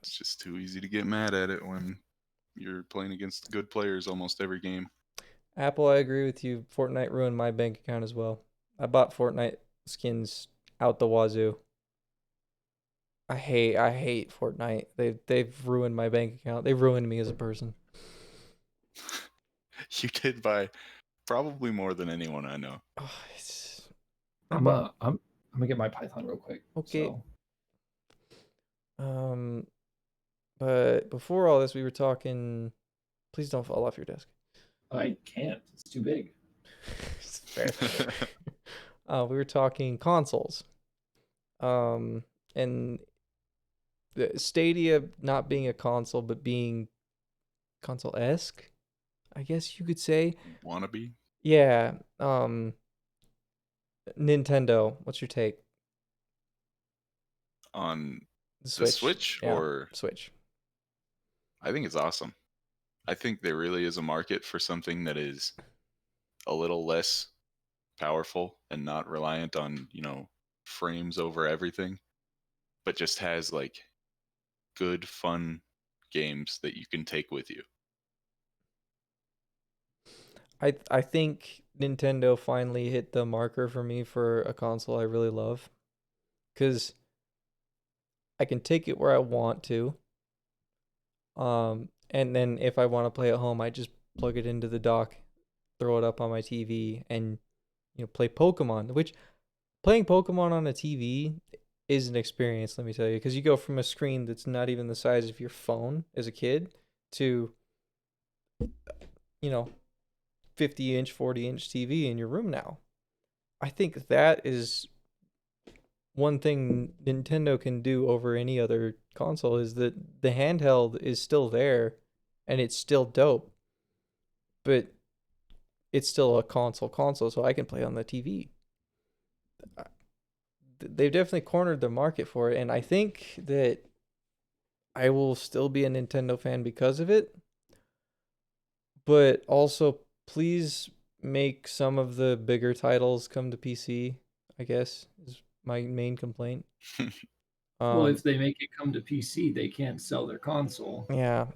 It's just too easy to get mad at it when you're playing against good players almost every game. Apple, I agree with you. Fortnite ruined my bank account as well. I bought Fortnite skins out the wazoo. I hate Fortnite. They've ruined my bank account. They ruined me as a person. You did buy probably more than anyone I know. Oh, I'm gonna get my Python real quick. Okay. So. But before all this, we were talking. Please don't fall off your desk. I can't. It's too big. It's fair. We were talking consoles. And the Stadia not being a console, but being console-esque, I guess you could say. Wannabe? Yeah. Nintendo, what's your take? On The Switch Yeah, or Switch. I think it's awesome. I think there really is a market for something that is a little less powerful and not reliant on, frames over everything, but just has like good, fun games that you can take with you. I think Nintendo finally hit the marker for me for a console I really love. Cause I can take it where I want to. And then if I want to play at home, I just plug it into the dock, throw it up on my TV, and play Pokemon. Which playing Pokemon on a TV is an experience, let me tell you, because you go from a screen that's not even the size of your phone as a kid to 50-inch, 40-inch TV in your room now. I think that is one thing Nintendo can do over any other console is that the handheld is still there and it's still dope, but it's still a console, so I can play on the TV. They've definitely cornered the market for it, and I think that I will still be a Nintendo fan because of it. But also, please make some of the bigger titles come to PC, I guess, is my main complaint. Well, if they make it come to PC, they can't sell their console. Yeah,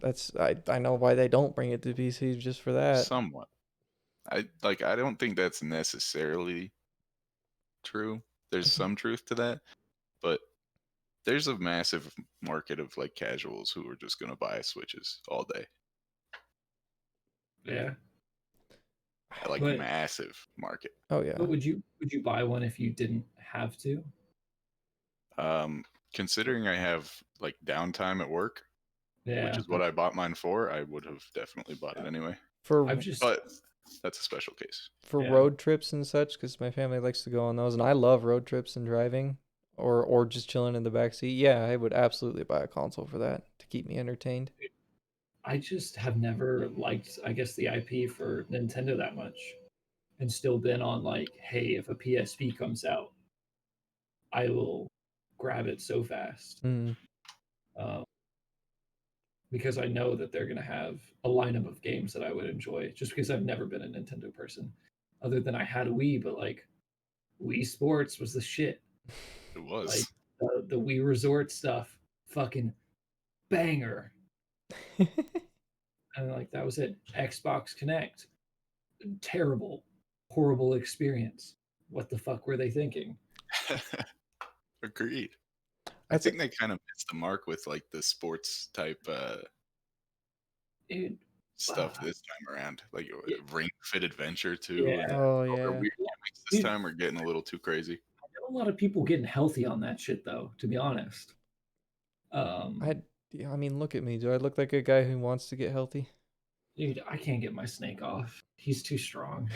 I know why they don't bring it to PC just for that. Somewhat. I don't think that's necessarily true. There's some truth to that, but there's a massive market of like casuals who are just gonna buy Switches all day. Yeah. Like But- massive market. Oh yeah. But would you buy one if you didn't have to? Considering I have like downtime at work, Yeah. which is what I bought mine for, I would have definitely bought it anyway. But that's a special case. For road trips and such, because my family likes to go on those, and I love road trips and driving, or just chilling in the back seat. Yeah, I would absolutely buy a console for that to keep me entertained. I just have never liked, I guess, the IP for Nintendo that much, and still been on like, hey, if a PSP comes out, I will grab it so fast. Because I know that they're going to have a lineup of games that I would enjoy, just because I've never been a Nintendo person, other than I had a Wii, but like Wii Sports was the shit. It was. Like the Wii Resort stuff, fucking banger. And like that was it. Xbox Connect, terrible, horrible experience. What the fuck were they thinking? Agreed. I That's think they kind of missed the mark with like the sports type Dude, stuff this time around. Like Yeah. Ring Fit Adventure too, and Yeah. oh all their yeah. weird gimmicks this Dude. time are getting a little too crazy. I know a lot of people getting healthy on that shit though, to be honest. Yeah, I mean, look at me. Do I look like a guy who wants to get healthy? Dude, I can't get my snake off. He's too strong.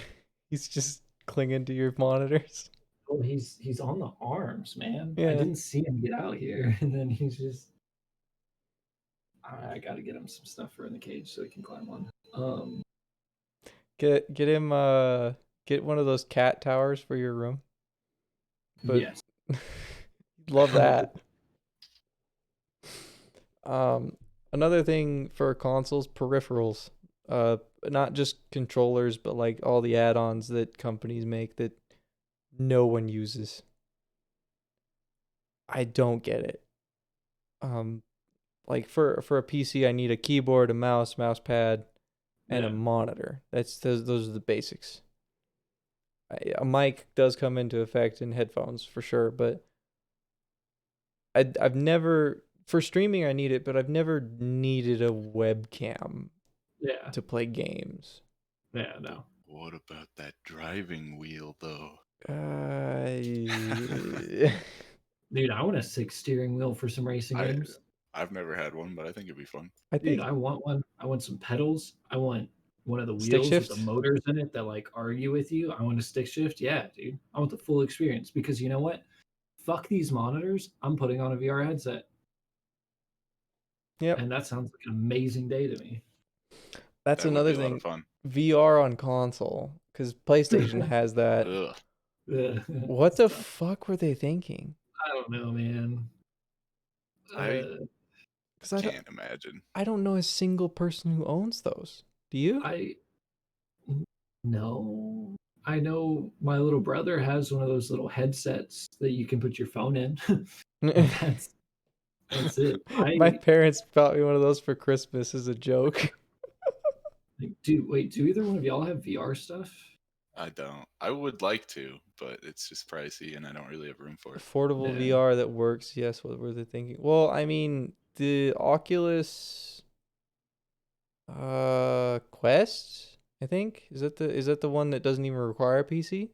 He's just clinging to your monitors. Oh, he's on the arms, man. I Yeah. didn't see him get out here, and then he's just. I got to get him some stuff for in the cage so he can climb on. Get him get one of those cat towers for your room. But Yes. love that. Another thing for consoles, peripherals. Not just controllers, but like all the add-ons that companies make that no one uses. I don't get it. Like for a PC, I need a keyboard, a mouse pad, and a monitor. Those are the basics. A mic does come into effect in headphones for sure, but I've never, for streaming I need it, but I've never needed a webcam to play games. Yeah, no. What about that driving wheel though? Dude, I want a 6 steering wheel for some racing games. I've never had one, but I think it'd be fun. Dude, I want one. I want some pedals. I want one of the Stick wheels with shift? the motors in it that like argue with you. I want a stick shift. Yeah, dude. I want the full experience because you know what? Fuck these monitors. I'm putting on a VR headset. Yep. And that sounds like an amazing day to me. That's That would another be a lot thing. of fun. VR on console, because PlayStation has that. Ugh. What the fuck were they thinking? I don't know, man. I Because can't imagine. I don't know a single person who owns those. Do you? No. I know my little brother has one of those little headsets that you can put your phone in. That's it. My parents bought me one of those for Christmas as a joke. Wait, do either one of y'all have VR stuff? I don't. I would like to, but it's just pricey and I don't really have room for it. Affordable VR that works. Yes, what were they thinking? Well, I mean, the Oculus Quest, I think. Is that the one that doesn't even require a PC?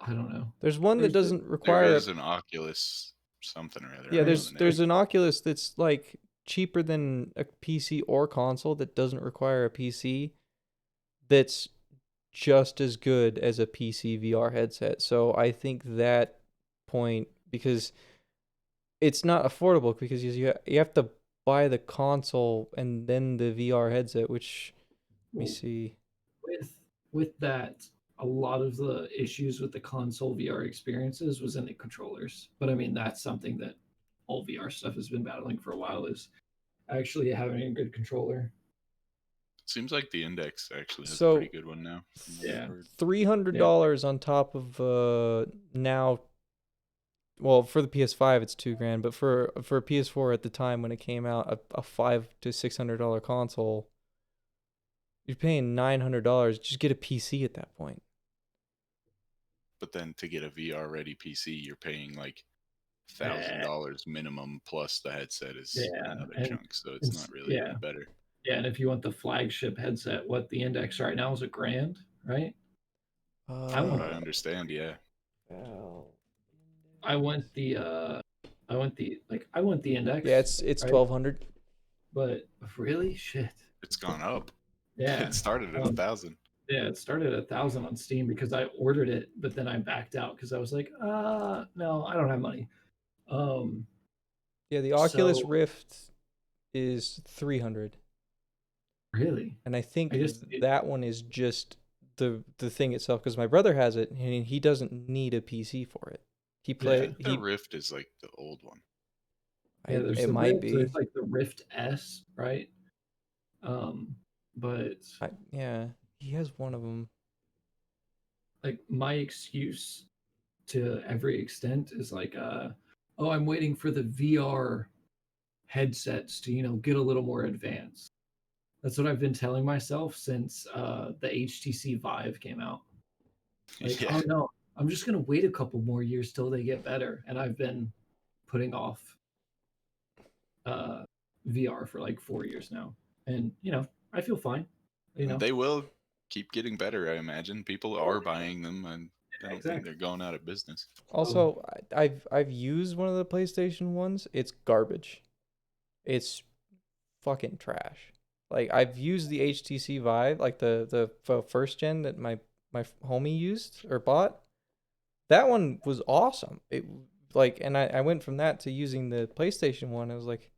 I don't know. There's one that doesn't require. There is an Oculus something or other. Yeah, there's an Oculus that's like cheaper than a PC or console that doesn't require a PC. That's just as good as a PC VR headset. So I think that point, because it's not affordable, because you have to buy the console and then the VR headset, which let me see. With that, a lot of the issues with the console VR experiences was in the controllers. But I mean, that's something that all VR stuff has been battling for a while, is actually having a good controller. Seems like the Index actually has a pretty good one now. Yeah. $300 on top of now. Well, for the PS5 it's $2,000, but for a PS4 at the time when it came out, a $500 to $600 console, you're paying $900. Just get a PC at that point. But then to get a VR ready PC, you're paying like $1,000 minimum plus the headset is another chunk. So it's not really any better. Yeah, and if you want the flagship headset, what the Index right now is $1,000, right? I understand, yeah. I want the Index. Yeah, it's right? $1,200. But really, shit. It's gone up. Yeah, it started at 1,000. Yeah, it started at 1,000 on Steam because I ordered it, but then I backed out because I was like, no, I don't have money. Yeah, the Oculus Rift is $300. Really? And I think that one is just the thing itself, because my brother has it and he doesn't need a PC for it. The Rift is like the old one. Yeah, it might be. There's like the Rift S, right? But he has one of them. Like my excuse to every extent is like, I'm waiting for the VR headsets to, get a little more advanced. That's what I've been telling myself since the HTC Vive came out. Like, Yeah. oh no, I'm just gonna wait a couple more years till they get better, and I've been putting off uh, VR for like 4 years now, and I feel fine. They will keep getting better, I imagine. People Oh are buying them, and I don't think exactly. they're going out of business. Also, I've used one of the PlayStation ones. It's garbage. It's fucking trash. Like I've used the HTC Vive, like the first gen that my homie used or bought. That one was awesome. It like, and I went from that to using the PlayStation one. I was like,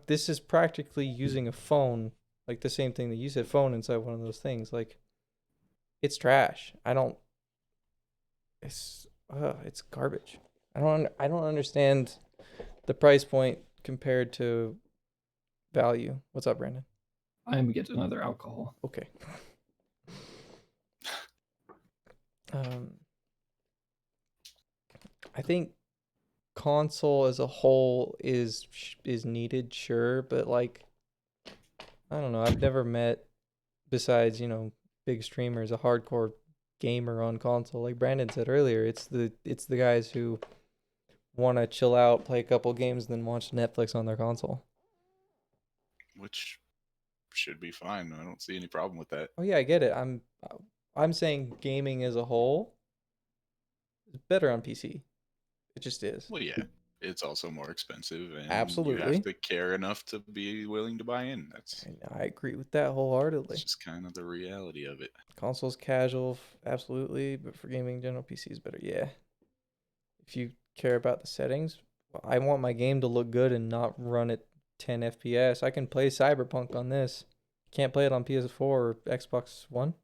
this is practically using a phone, like the same thing that you said, phone inside one of those things. Like, it's trash. I don't. It's garbage. I don't understand the price point compared to value. What's up, Brandon? I'm gonna get another alcohol. Okay. Um, I think console as a whole is needed, sure, but like I don't know. I've never met, besides big streamers, a hardcore gamer on console. Like Brandon said earlier, it's the guys who want to chill out, play a couple games, then watch Netflix on their console. Which should be fine. I don't see any problem with that. Oh yeah, I get it. I'm saying gaming as a whole is better on PC. It just is. Well, yeah, it's also more expensive, and you have Absolutely. to care enough to be willing to buy in. And I agree with that That's wholeheartedly. just kind of the reality of it. Consoles casual, absolutely, but for gaming, general PC is better. Yeah. If you care about the settings, well, I want my game to look good and not run at 10 FPS. I can play Cyberpunk on this. Can't play it on PS4 or Xbox One.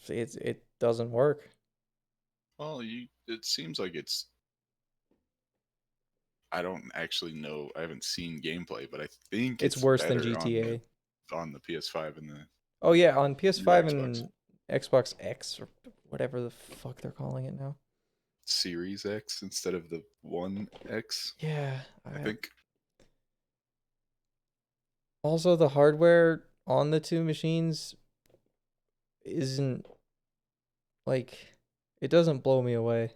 It doesn't work. Well, it seems like it's. I don't actually know. I haven't seen gameplay, but I think It's it's worse than better GTA. on the PS5 and the Oh yeah, on new PS5 Xbox and Xbox X or whatever the fuck they're calling it now. Series X instead of the One X. Yeah, I think. also the hardware on the two machines isn't like it doesn't blow me away.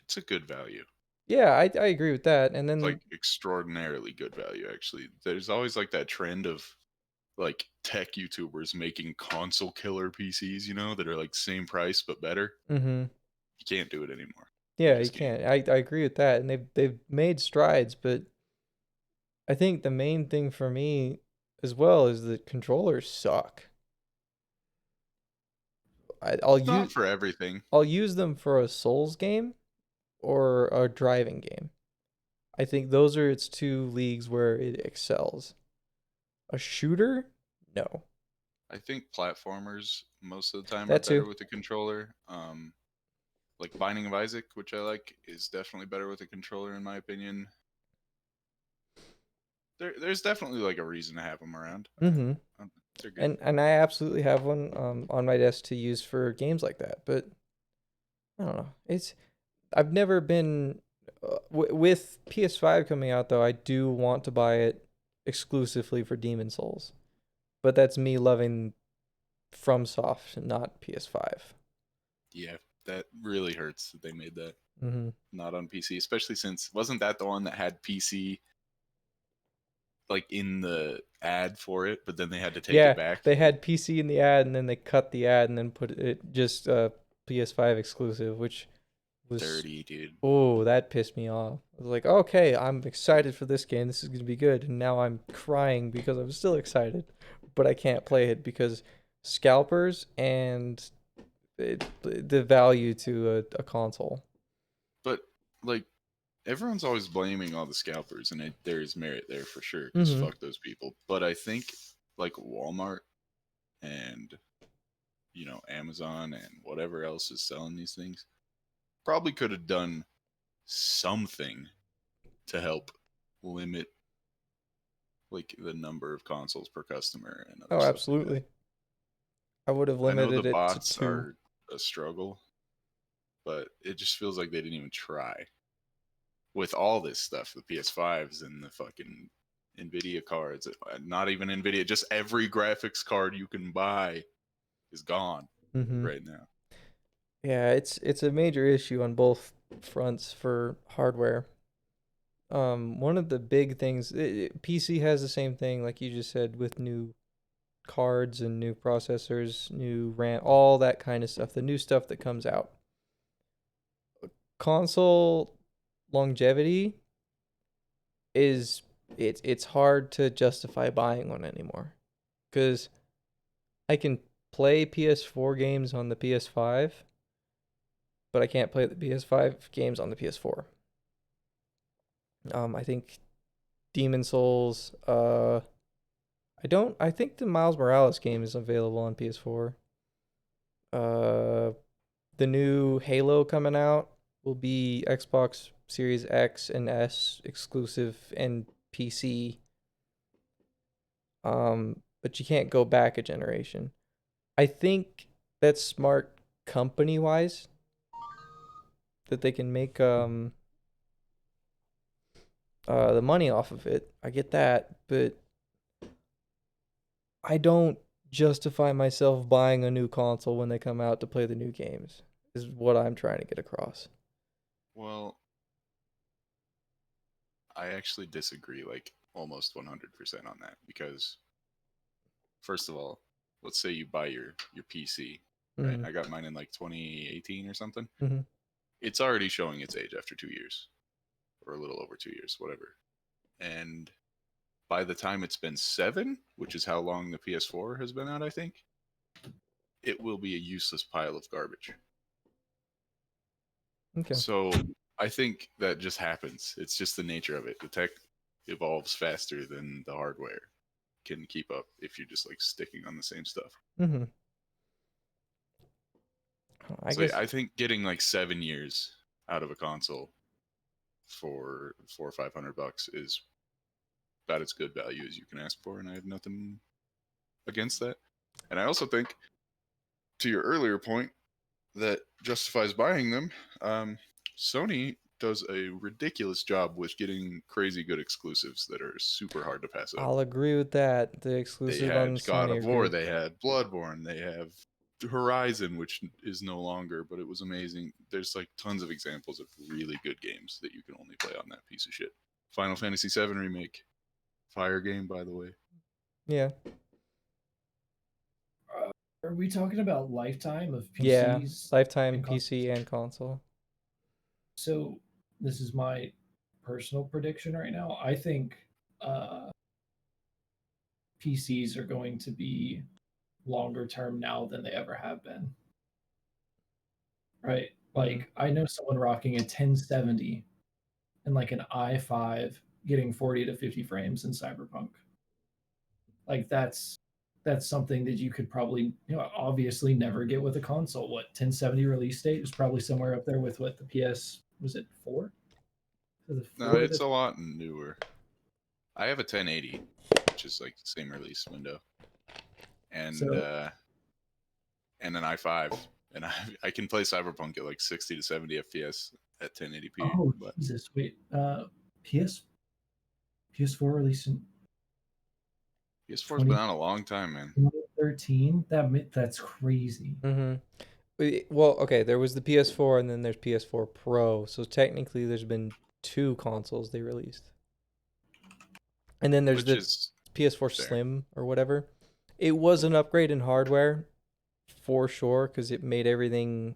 It's a good value. Yeah, I agree with that. And It's then like extraordinarily good value, actually. There's always like that trend of like tech YouTubers making console killer PCs, that are like same price but better. mm-hmm. You can't do it anymore. You Yeah, you just can't. can't. I agree with that. And they've made strides, but I think the main thing for me as well is the controllers suck. I'll Not use for everything. I'll use them for a Souls game or a driving game. I think those are its two leagues where it excels. A shooter? No. I think platformers most of the time are That better too. with the controller. Like Binding of Isaac, which I like, is definitely better with a controller in my opinion. There's definitely like a reason to have them around. Mm-hmm. They're good. And I absolutely have one on my desk to use for games like that, but I don't know. I've never been with PS5 coming out though. I do want to buy it exclusively for Demon Souls, but that's me loving FromSoft, not PS5. Yeah, that really hurts that they made that Mm-hmm. not on PC, especially since wasn't that the one that had PC like in the ad for it, but then they had to take Yeah, it back. they had PC in the ad, and then they cut the ad, and then put it just PS5 exclusive, which was Dirty, dude. oh, that pissed me off. I was like, okay, I'm excited for this game. This is gonna be good, and now I'm crying because I'm still excited, but I can't play it because scalpers and the value to a console. But like everyone's always blaming all the scalpers, and there is merit there for sure. Because Mm-hmm. fuck those people. But I think like Walmart and Amazon and whatever else is selling these things probably could have done something to help limit like the number of consoles per customer and other Oh, stuff like that. absolutely. I would have I know the limited it to bots two. are a struggle, but it just feels like they didn't even try. With all this stuff, the PS5s and the fucking Nvidia cards, not even Nvidia, just every graphics card you can buy is gone. Mm-hmm. right now. Yeah, it's a major issue on both fronts for hardware. One of the big things, PC has the same thing, like you just said, with new cards and new processors, new RAM, all that kind of stuff, the new stuff that comes out. Console longevity is it's hard to justify buying one anymore because I can play PS4 games on the PS5, but I can't play the PS5 games on the PS4. I think Demon Souls. I think the Miles Morales game is available on PS4. Uh, the new Halo coming out will be Xbox Series X and S exclusive and PC. But you can't go back a generation. I think that's smart company wise that they can make the money off of it. I get that, but I don't justify myself buying a new console when they come out to play the new games. Is what I'm trying to get across. Well, I actually disagree like almost 100% on that because first of all, let's say you buy your PC, right? Mm-hmm. I got mine in like 2018 or something. Mm-hmm. It's already showing its age after 2 years or a little over 2 years, whatever. And by the time it's been 7, which is how long the PS4 has been out, I think, it will be a useless pile of garbage. Okay. So I think that just happens. It's just the nature of it. The tech evolves faster than the hardware can keep up if you're just like sticking on the same stuff. Mm-hmm. I So guess. I think getting like 7 years out of a console for $400 or $500 is about as good value as you can ask for, and I have nothing against that. And I also think, to your earlier point, that justifies buying them. Sony does a ridiculous job with getting crazy good exclusives that are super hard to pass up. I'll agree with that. The They exclusive on had God Sony are of War, good. they had Bloodborne, they have Horizon, which is no longer, but it was amazing. There's like tons of examples of really good games that you can only play on that piece of shit. Final Fantasy VII Remake, fire game, by the way. Yeah. Are we talking about lifetime of Yeah. PCs Lifetime and PC consoles? and console. So this is my personal prediction right now. I think uh, PCs are going to be longer term now than they ever have been. Right? Like I know someone rocking a 1070 and like an i5 getting 40 to 50 frames in Cyberpunk. Like that's something that you could probably, obviously never get with a console. What 1070 release date is probably somewhere up there with what the PS was it 4? The No, 4 it's that a lot newer. I have a 1080, which is like the same release window, and so and an i5, and I can play Cyberpunk at like 60 to 70 FPS at 1080p. oh But Jesus, wait. PS PS4 released in PS4's been out a long time, man. 2013. That's crazy. Mm-hmm. Well, okay, there was the PS4 and then there's PS4 Pro. So technically there's been two consoles they released. And then there's Which the is PS4 fair. Slim or whatever. It was an upgrade in hardware for sure because it made everything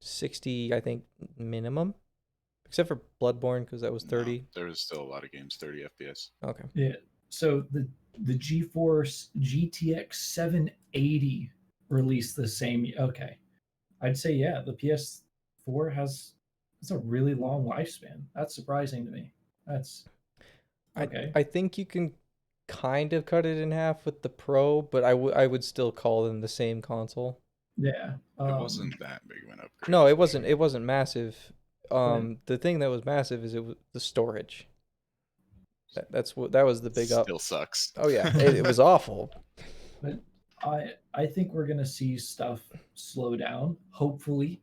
60, I think, minimum. Except for Bloodborne because that was 30. No, there was still a lot of games 30 FPS. Okay. Yeah. So the GeForce GTX 780 released the same. Okay, I'd say yeah. The PS4 has a really long lifespan. That's surprising to me. That's I okay. I think you can kind of cut it in half with the Pro, but I would still call them the same console. Yeah. It wasn't that big of an upgrade. No, it for wasn't. sure. It wasn't massive. But The thing that was massive is it was the storage. That was the big up. Still sucks. Oh yeah, it was awful. but I think we're gonna see stuff slow down. Hopefully,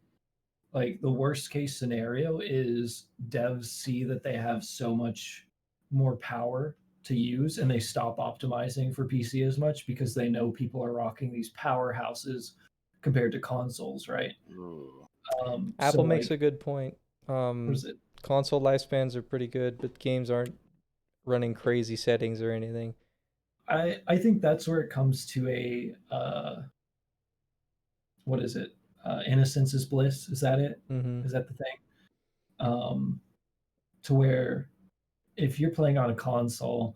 like the worst case scenario is devs see that they have so much more power to use and they stop optimizing for PC as much because they know people are rocking these powerhouses compared to consoles, right? Ooh. Apple So makes like, a good point. what is it? Console lifespans are pretty good, but games aren't running crazy settings or anything. I think that's where it comes to a what is it? Innocence is bliss. Is that it? Mm-hmm. Is that the thing? Um, to where if you're playing on a console,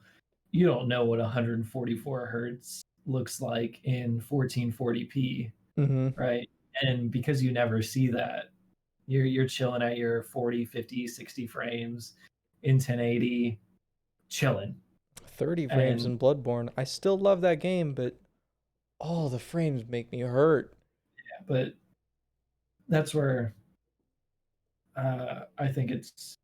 you don't know what 144 hertz looks like in 1440p, Mm-hmm. right? And because you never see that, you're chilling at your 40, 50, 60 frames in 1080, chilling. 30 frames And in Bloodborne. I still love that game, but all the frames make me hurt. but that's where I think it's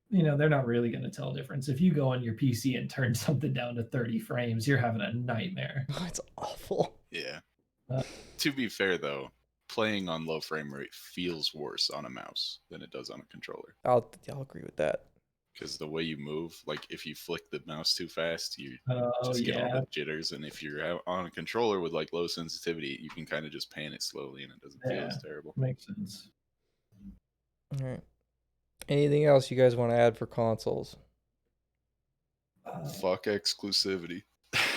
they're not really going to tell a difference. If you go on your PC and turn something down to 30 frames, you're having a nightmare. It's awful. Yeah. Uh, To be fair, though, playing on low frame rate feels worse on a mouse than it does on a controller. I'll agree with that. Because the way you move, like if you flick the mouse too fast, you Oh just get all yeah, the jitters. And if you're on a controller with like low sensitivity, you can kind of just pan it slowly and it doesn't feel yeah, as terrible. makes sense. All right. Anything else you guys want to add for consoles? Fuck exclusivity.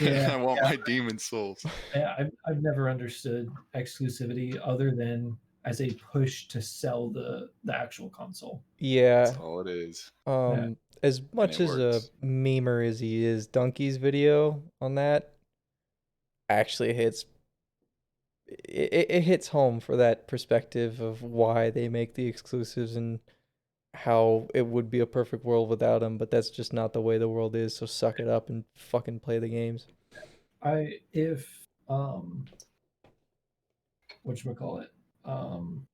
Yeah, I want my Demon Souls. yeah, I've never understood exclusivity other than as a push to sell the actual console. Yeah. That's all it is. Yeah. As much it as a works. memer as he is, Donkey's video on that actually hits. It hits home for that perspective of why they make the exclusives and how it would be a perfect world without them, but that's just not the way the world is. So suck it up and fucking play the games. If whatchamacallit, um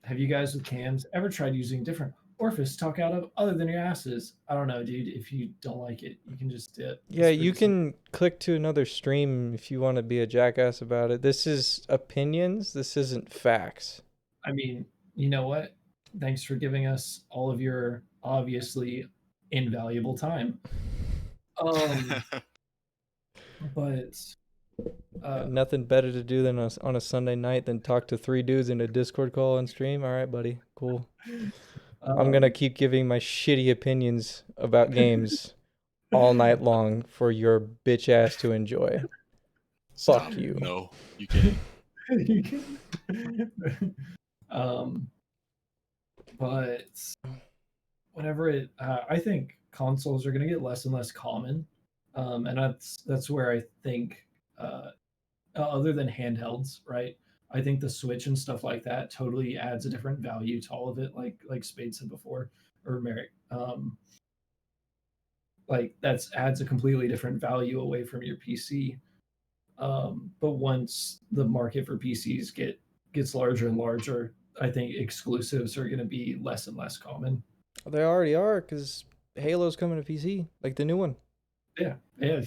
have you guys with cams ever tried using different orifice to talk out of other than your asses? I don't know, dude. If you don't like it, you can just dip. Yeah, It's you pretty simple. can click to another stream if you want to be a jackass about it. This is opinions. This isn't facts. I mean, you know what? Thanks for giving us all of your obviously invaluable time. But Got nothing better to do than on a Sunday night than talk to three dudes in a Discord call and stream. All right, buddy. Cool. I'm gonna keep giving my shitty opinions about games all night long for your bitch ass to enjoy. Stop. Fuck you. No, you can't. you can, but whenever I think consoles are going to get less and less common, and that's where I think, other than handhelds, right? I think the Switch and stuff like that totally adds a different value to all of it, like Spade said before, or Merrick. Like that's adds a completely different value away from your PC. But once the market for PCs gets larger and larger, I think exclusives are going to be less and less common. They already are, because Halo's coming to PC, like the new one. Yeah, yeah.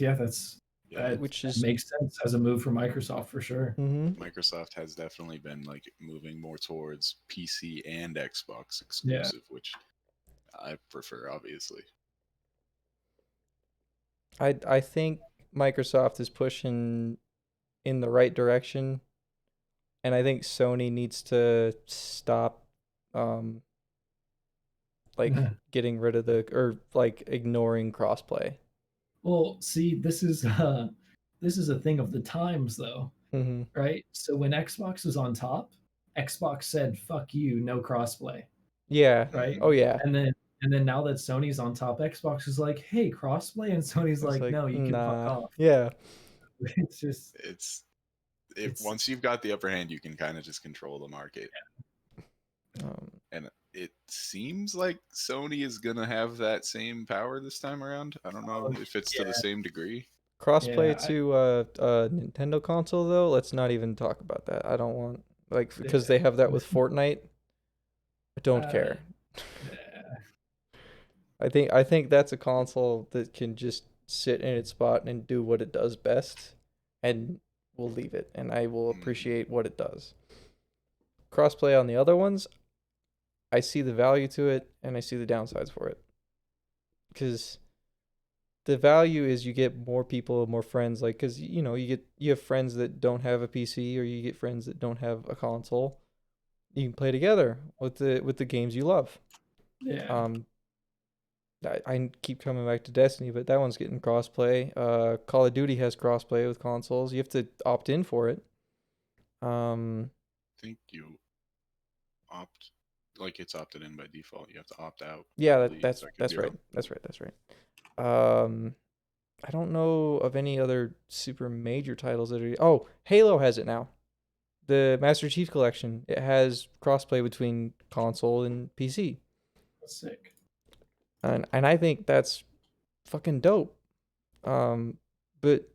That Which is makes sense as a move for Microsoft for sure. Microsoft has definitely been like moving more towards PC and Xbox exclusive, which I prefer, obviously. I think Microsoft is pushing in the right direction, and I think Sony needs to stop like getting rid of like ignoring crossplay. Well, see, this is a thing of the times though, right? So when Xbox was on top, Xbox said "fuck you," no crossplay. Yeah. Right. Oh yeah. And then now that Sony's on top, Xbox is like, "Hey, crossplay," and Sony's It's like, "No, you can fuck nah. off." Yeah. It's just Once you've got the upper hand, you can kind of just control the market. And it seems like Sony is gonna have that same power this time around. I don't know if it's to the same degree. Crossplay to Nintendo console though. Let's not even talk about that. I don't want because they have that with Fortnite. I don't care. I think that's a console that can just sit in its spot and do what it does best, and we'll leave it, and I will appreciate what it does. Crossplay on the other ones, I see the value to it, and I see the downsides for it. Because the value is you get more people, more friends. Like, cause you have friends that don't have a PC, or you get friends that don't have a console. You can play together with the games you love. Yeah. Um, I keep coming back to Destiny, but that one's getting crossplay. Call of Duty has crossplay with consoles. You have to opt in for it. I think you opt like it's opted in by default. You have to opt out, Yeah, I believe. I could that's be right. wrong. That's right. Um, I don't know of any other super major titles that are. Oh, Halo has it now. The Master Chief Collection. It has crossplay between console and PC, That's sick. and I think that's fucking dope. But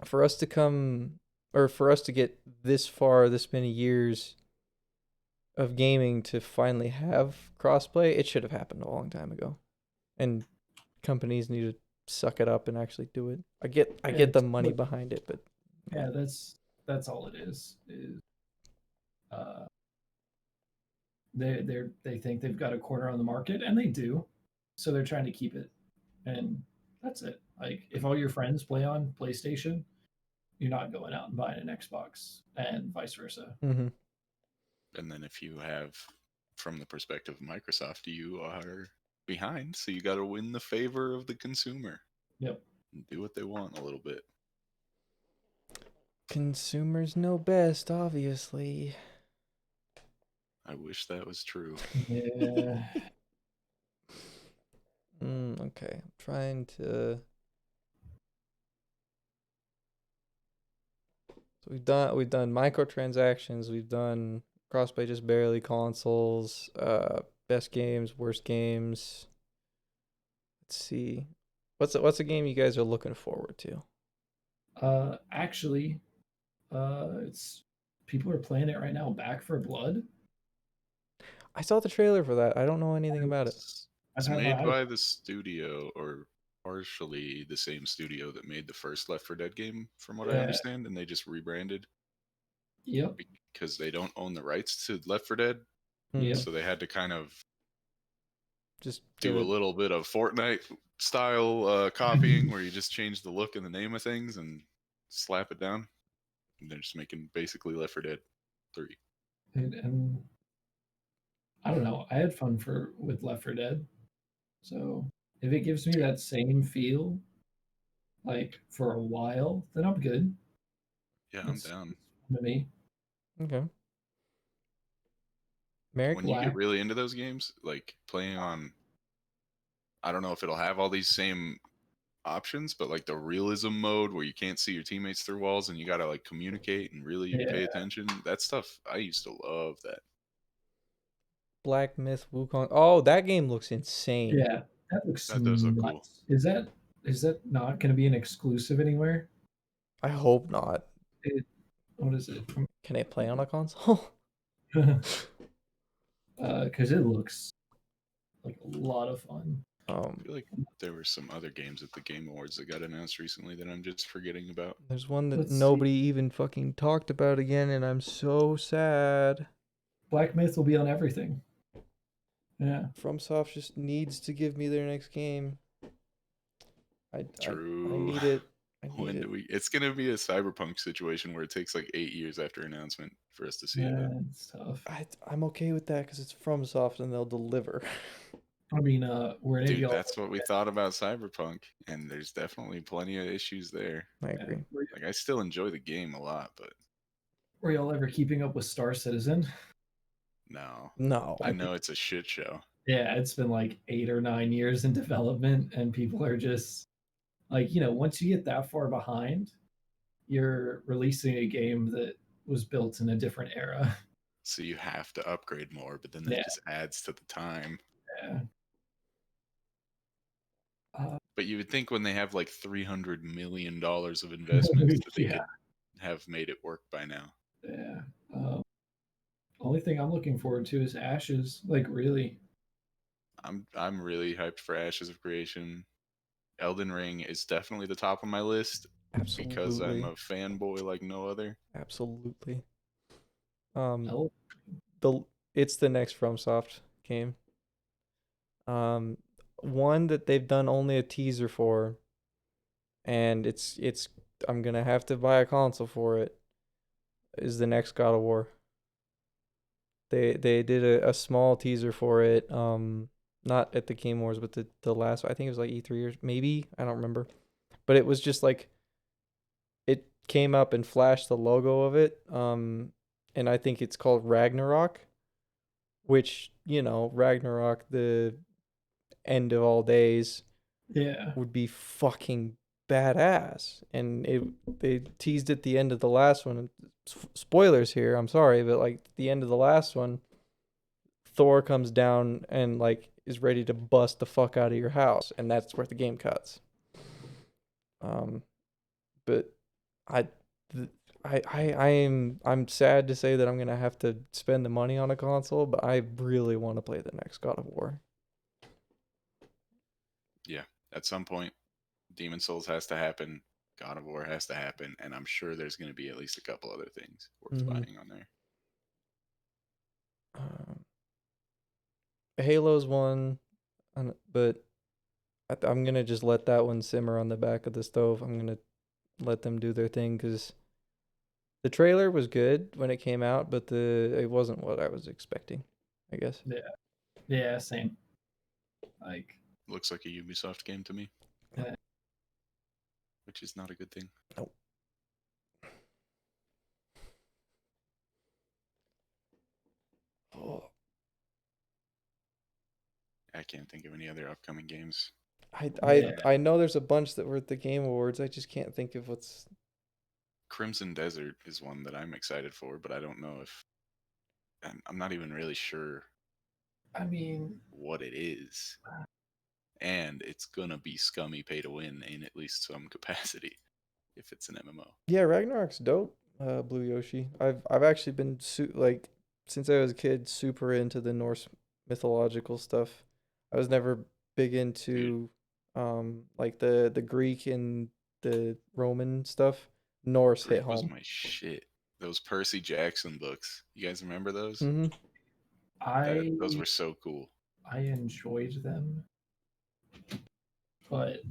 for us to come, or for us to get this far, this many years of gaming to finally have crossplay, it should have happened a long time ago. And companies need to suck it up and actually do it. I Yeah, get the it's, money look, behind it, but yeah, that's all it is. Uh, they think they've got a corner on the market, and they do, so they're trying to keep it, and that's it. Like if all your friends play on PlayStation, you're not going out and buying an Xbox, and vice versa. mm-hmm. And then if you have, from the perspective of Microsoft, you are behind, so you got to win the favor of the consumer. Yep. And do what they want a little bit. Consumers know best, obviously. I wish that was true. Yeah. Okay, I'm trying to. So we've done microtransactions. We've done crossplay just barely, consoles. Best games, worst games. Let's see. What's a game you guys are looking forward to? Actually, it's people are playing it right now. Back for Blood. I saw the trailer for that. I don't know anything about it. I've It's had my made eyes. by the studio, or partially the same studio that made the first Left 4 Dead game, from what I Yeah. understand, and they just rebranded Yep. because they don't own the rights to Left 4 Dead, Yep. so they had to kind of Just do give a it. little bit of Fortnite style copying, where you just change the look and the name of things and slap it down. And they're just making basically Left 4 Dead 3. And I don't know. I had fun with Left 4 Dead. So if it gives me that same feel, like for a while, then I'm good. Yeah, I'm It's down. fun to me. Okay. Merrick? When you get Black. really into those games, like playing on, I don't know if it'll have all these same options, but like the realism mode where you can't see your teammates through walls and you gotta like communicate and really Yeah. pay attention. That stuff, I used to love that. Black Myth Wukong. Oh, that game looks insane. Yeah. That looks That does look cool. nuts. Is that not going to be an exclusive anywhere? I hope not. What is it? Can it play on a console? Because it looks like a lot of fun. I feel like there were some other games at the Game Awards that got announced recently that I'm just forgetting about. There's one that Let's nobody see. even fucking talked about again, and I'm so sad. Black Myth will be on everything. Yeah. FromSoft just needs to give me their next game. I True. need it. I need When it. do we? It's gonna be a Cyberpunk situation where it takes like 8 years after announcement for us to see it. Yeah, Though. it's tough. I'm okay with that because it's FromSoft and they'll deliver. I mean, were any of Dude, y'all that's what we thought about Cyberpunk, and there's definitely plenty of issues there. I agree. Like I still enjoy the game a lot, but were y'all ever keeping up with Star Citizen? no. No. I know it's a shit show. Yeah, it's been like 8 or 9 years in development, and people are just like, once you get that far behind, you're releasing a game that was built in a different era. So you have to upgrade more, but then that Yeah. just adds to the time. Yeah. But you would think when they have like $300 million of investments that they Yeah. could have made it work by now. Yeah. Only thing I'm looking forward to is Ashes. Like, really. I'm really hyped for Ashes of Creation. Elden Ring is definitely the top of my list because I'm Absolutely. a fanboy like no other. Absolutely. Oh, It's the next FromSoft game. one that they've done only a teaser for, and it's I'm gonna have to buy a console for it. Is the next God of War. They did a small teaser for it. Not at the Game Awards, but the last. I think it was like E3 or maybe I don't remember, but it was just like it came up and flashed the logo of it. And I think it's called Ragnarok, which Ragnarok, the end of all days, Yeah. would be fucking badass. And they teased at the end of the last one. Spoilers here, I'm sorry, but like the end of the last one, Thor comes down and like is ready to bust the fuck out of your house, and that's where the game cuts. But I, I'm sad to say that I'm gonna have to spend the money on a console, but I really want to play the next God of War. Yeah, at some point, Demon Souls has to happen. God of War has to happen, and I'm sure there's going to be at least a couple other things worth buying on there. Halo's one, but I'm gonna just let that one simmer on the back of the stove. I'm gonna let them do their thing because the trailer was good when it came out, but it wasn't what I was expecting, I guess. Yeah, same. Like, Looks like a Ubisoft game to me, yeah. which is not a good thing. Nope. Oh, I can't think of any other upcoming games. I know there's a bunch that were at the Game Awards. I just can't think of what's. Crimson Desert is one that I'm excited for, but I don't know if I'm not even really sure I mean, what it is. And it's gonna be scummy pay to win in at least some capacity if it's an MMO. Yeah, Ragnarok's dope. Blue Yoshi. I've actually been like since I was a kid super into the Norse mythological stuff. I was never big into like the Greek and the Roman stuff. Norse hit Greek was home. my shit. Those Percy Jackson books. You guys remember those? Mm-hmm. Those were so cool. I enjoyed them, but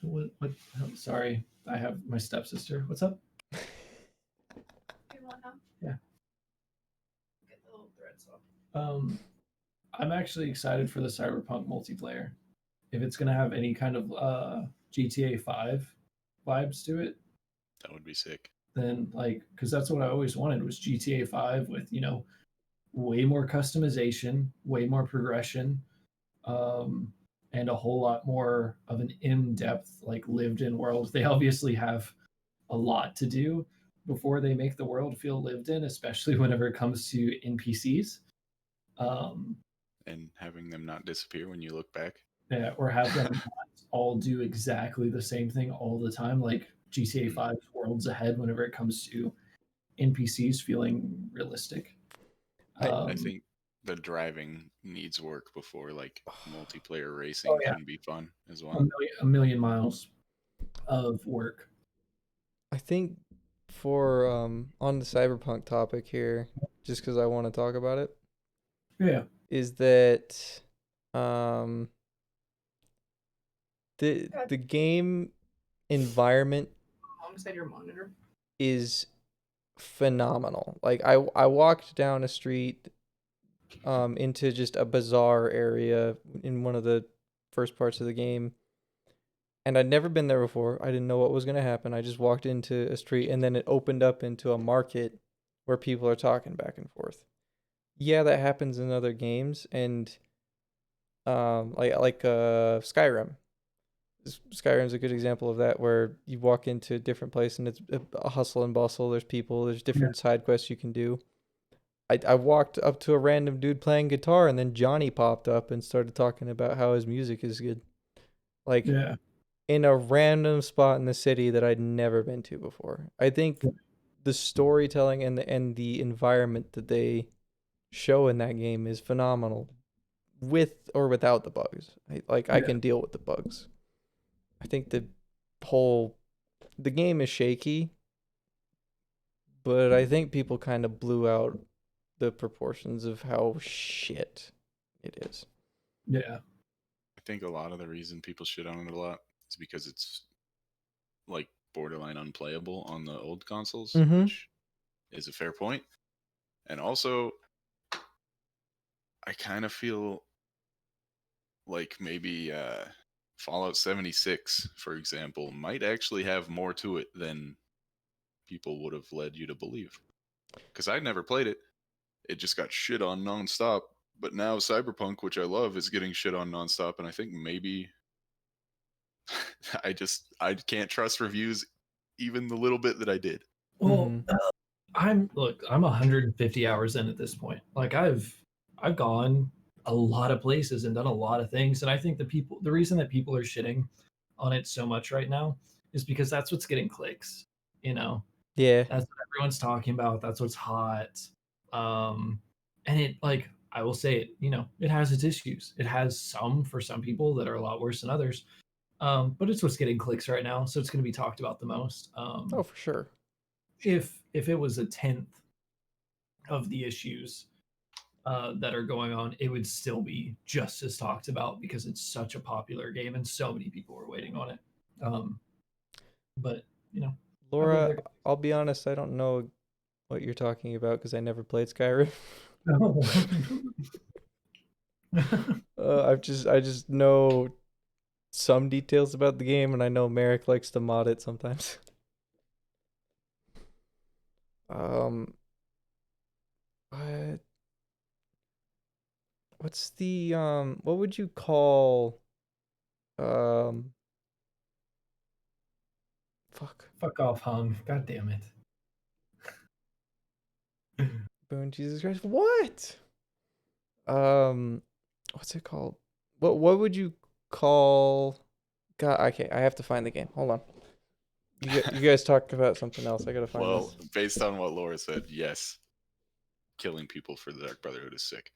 what? I'm sorry, I have my stepsister. What's up? You want to? Yeah. Get the little threads off. I'm actually excited for the Cyberpunk multiplayer. If it's gonna have any kind of GTA 5 vibes to it, That would be sick. then like, because that's what I always wanted was GTA 5 with way more customization, way more progression, and a whole lot more of an in-depth, like lived-in world. They obviously have a lot to do before they make the world feel lived in, especially whenever it comes to NPCs. And having them not disappear when you look back. Yeah, or have them all do exactly the same thing all the time, like GTA 5 worlds ahead whenever it comes to NPCs feeling realistic. I think the driving needs work before like multiplayer racing can be fun as well. A million miles of work. I think for on the cyberpunk topic here, just because I want to talk about it, Yeah. is that the game environment Alongside your monitor. is phenomenal. Like I walked down a street into just a bizarre area in one of the first parts of the game, and I'd never been there before. I didn't know what was going to happen. I just walked into a street and then it opened up into a market where people are talking back and forth. Yeah, that happens in other games, and like Skyrim. Skyrim's a good example of that, where you walk into a different place and it's a hustle and bustle. There's people, there's different side quests you can do. I walked up to a random dude playing guitar, and then Johnny popped up and started talking about how his music is good. Like, in a random spot in the city that I'd never been to before. I think the storytelling and the environment that they show in that game is phenomenal, with or without the bugs. I can deal with the bugs. I think the game is shaky, but I think people kind of blew out the proportions of how shit it is. Yeah. I think a lot of the reason people shit on it a lot is because it's like borderline unplayable on the old consoles, Mm-hmm. which is a fair point. And also, I kind of feel like maybe Fallout 76, for example, might actually have more to it than people would have led you to believe. Because I'd never played it. It just got shit on nonstop. But now Cyberpunk, which I love, is getting shit on nonstop. And I think maybe I can't trust reviews even the little bit that I did. Well, Mhm. I'm 150 hours in at this point. Like I've gone a lot of places and done a lot of things, and I think the reason that people are shitting on it so much right now is because that's what's getting clicks. You know, Yeah. that's what everyone's talking about. That's what's hot. And it like I will say it. It has its issues. It has some for some people that are a lot worse than others. But it's what's getting clicks right now, so it's going to be talked about the most. Oh, for sure. If it was a tenth of the issues that are going on, it would still be just as talked about because it's such a popular game and so many people are waiting on it. But I believe Laura, they're I'll be honest, I don't know what you're talking about because I never played Skyrim. I just know some details about the game, and I know Merrick likes to mod it sometimes. Um, what what's the what would you call um fuck Fuck off, hung. God damn it. Boone Jesus Christ what what's it called? What would you call? God, okay, I have to find the game. Hold on. You guys talked about something else. I gotta find Well, this. based on what Laura said, yes, killing people for the Dark Brotherhood is sick.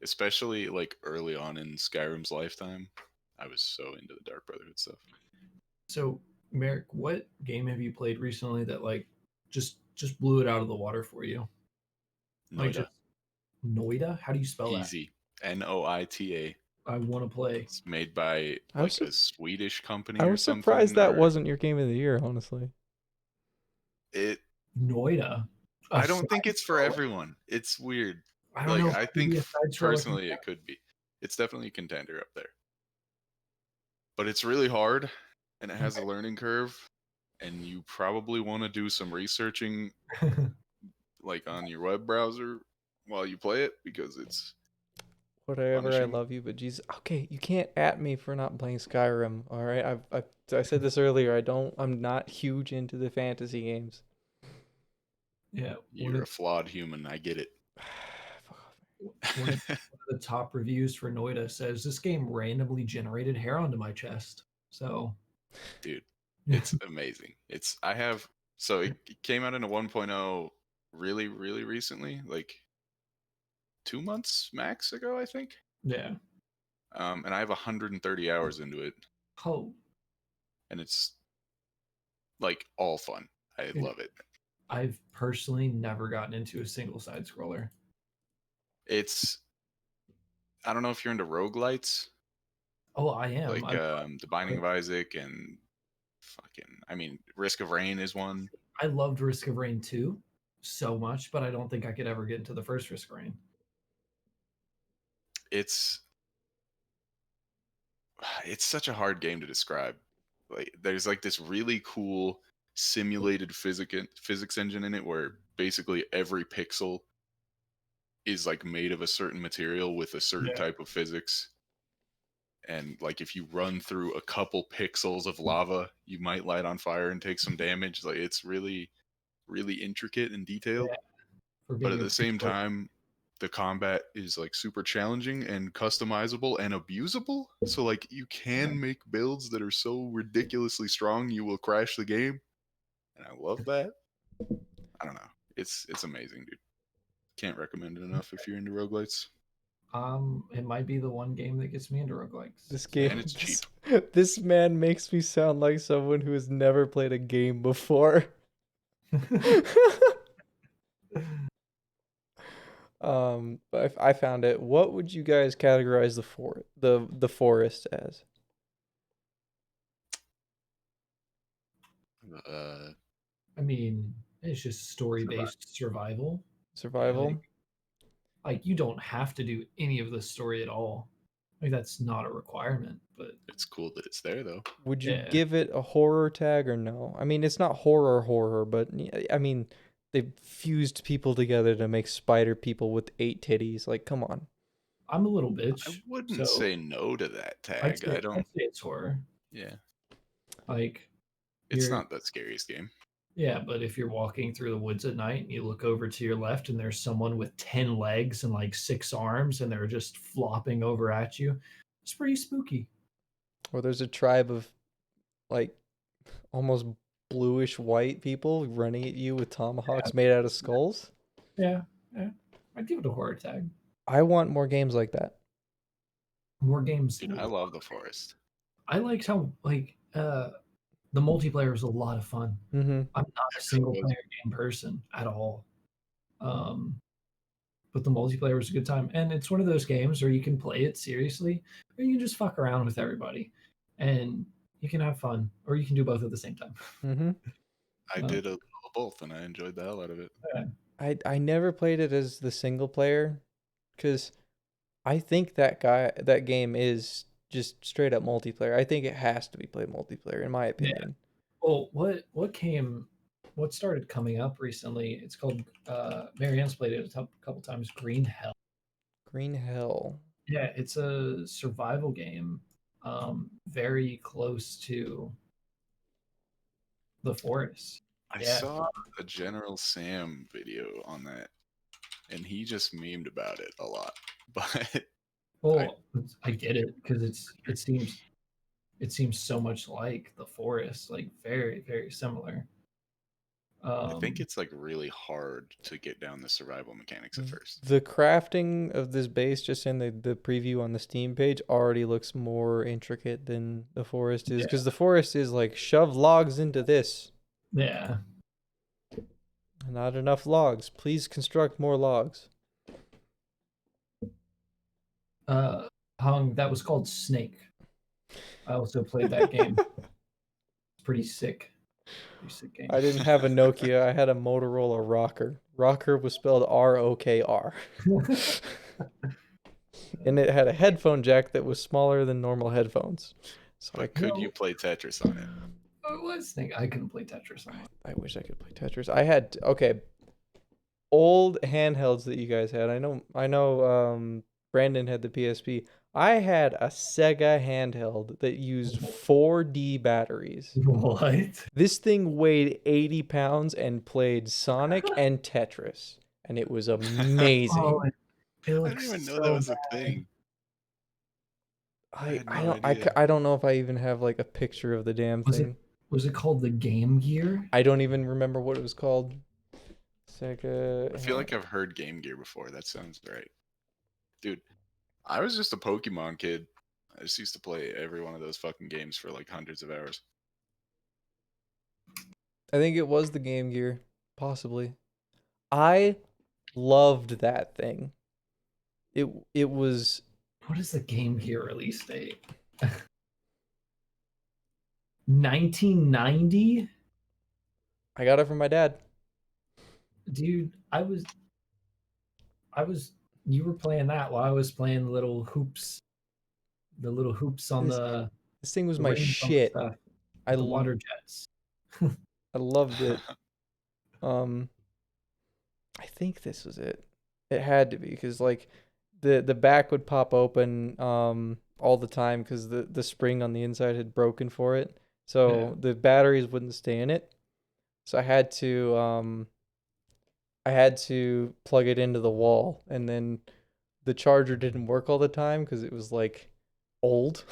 Especially like early on in Skyrim's lifetime, I was so into the Dark Brotherhood stuff. So, Merrick, what game have you played recently that like just blew it out of the water for you? Like Noida, just Noida? How do you spell that? easy, Noita. I want to play. It's made by I was like a Swedish company I or was something. surprised that Or wasn't your game of the year, honestly. it. Noida. A I don't think side it's for scroller? everyone. It's weird. I don't Like know if I it could think be a side scroller. personally it could be. It's definitely a contender up there. But it's really hard, and it has a learning curve, and you probably want to do some researching like on your web browser while you play it because it's Whatever, I punishing. love you, but Jesus, okay, you can't at me for not playing Skyrim. All right, I said this earlier. I'm not huge into the fantasy games. Yeah, You're a flawed human. I get it. Fuck off. one of the top reviews for Noida says this game randomly generated hair onto my chest. So, Dude, it's amazing. It came out in a 1.0 really, really recently, like 2 months max ago, I think. yeah. And I have 130 hours into it, Oh, and it's like all fun. I love it. I've personally never gotten into a single side scroller. It's I don't know if you're into roguelites, Oh, I am. like The Binding of Isaac and Risk of Rain is one. I loved Risk of Rain 2 so much, but I don't think I could ever get into the first Risk of Rain. It's such a hard game to describe. Like there's like this really cool simulated physics engine in it where basically every pixel is like made of a certain material with a certain type of physics. And like if you run through a couple pixels of lava, you might light on fire and take some damage. Like it's really, really intricate and detailed. For But being at a the same pixel. time, the combat is like super challenging and customizable and abusable. So like you can make builds that are so ridiculously strong you will crash the game. And I love that. I don't know. It's amazing, dude. Can't recommend it enough if you're into roguelites. It might be the one game that gets me into roguelikes. This game, And it's cheap. this man makes me sound like someone who has never played a game before. But I found it. What would you guys categorize the forest as? I mean, it's just story-based survival. Survival? Like you don't have to do any of the story at all. Like that's not a requirement, but It's cool that it's there though. Would you yeah. give it a horror tag or no? I mean, it's not horror, but I mean, they fused people together to make spider people with 8 titties. Like, come on. I'm a little I bitch, wouldn't so say no to that I'd tag. say I don't. I'd say it's horror. Yeah, Like it's you're not that scariest game. yeah, but if you're walking through the woods at night and you look over to your left and there's someone with 10 legs and like 6 arms and they're just flopping over at you, it's pretty spooky. Or there's a tribe of like almost bluish white people running at you with tomahawks made out of skulls. Yeah, yeah. I'd give it a horror tag. I want more games like that. More games. Dude, I love the forest. I liked how like the multiplayer was a lot of fun. Mm-hmm. I'm not a single player game person at all. But the multiplayer was a good time. And it's one of those games where you can play it seriously, or you can just fuck around with everybody. And you can have fun, or you can do both at the same time. Mm-hmm. I did a little of both, and I enjoyed the hell out of it. I never played it as the single player, because I think that game is just straight up multiplayer. I think it has to be played multiplayer, in my opinion. Well, what started coming up recently? It's called Marianne's played it a couple times. Green Hell. Green Hell. Yeah, it's a survival game, very close to the forest. I Yeah. saw a General Sam video on that, and he just memed about it a lot. But Well, I get it because it seems so much like the forest, like very very similar. I think it's like really hard to get down the survival mechanics at first. The crafting of this base, just in the preview on the Steam page, already looks more intricate than the forest is, because the forest is like shove logs into this. Yeah. Not enough logs. Please construct more logs. Hung, that was called Snake. I also played that game. It's pretty sick. Pretty sick game. I didn't have a Nokia. I had a Motorola Rocker. Rocker was spelled ROKR. And it had a headphone jack that was smaller than normal headphones. So But could you play Tetris on it? I was thinking I couldn't play Tetris on it. I wish I could play Tetris. I had old handhelds that you guys had. I know Brandon had the PSP. I had a Sega handheld that used 4D batteries. What? This thing weighed 80 pounds and played Sonic and Tetris, and it was amazing. Oh, it I looks didn't even know so that was bad. a thing. I don't know if I even have like a picture of the damn thing. Was it called the Game Gear? I don't even remember what it was called. Sega. I feel like I've heard Game Gear before. That sounds right. Dude, I was just a Pokemon kid. I just used to play every one of those fucking games for like hundreds of hours. I think it was the Game Gear, possibly. I loved that thing. It was. What is the Game Gear release date? 1990? I got it from my dad. Dude, you were playing that while I was playing the little hoops on This thing was the my rainbow shit. stuff, I the water jets. I loved it. I think this was it. It had to be, because like the back would pop open all the time because the spring on the inside had broken for it. So the batteries wouldn't stay in it. So I had to plug it into the wall, and then the charger didn't work all the time because it was like old.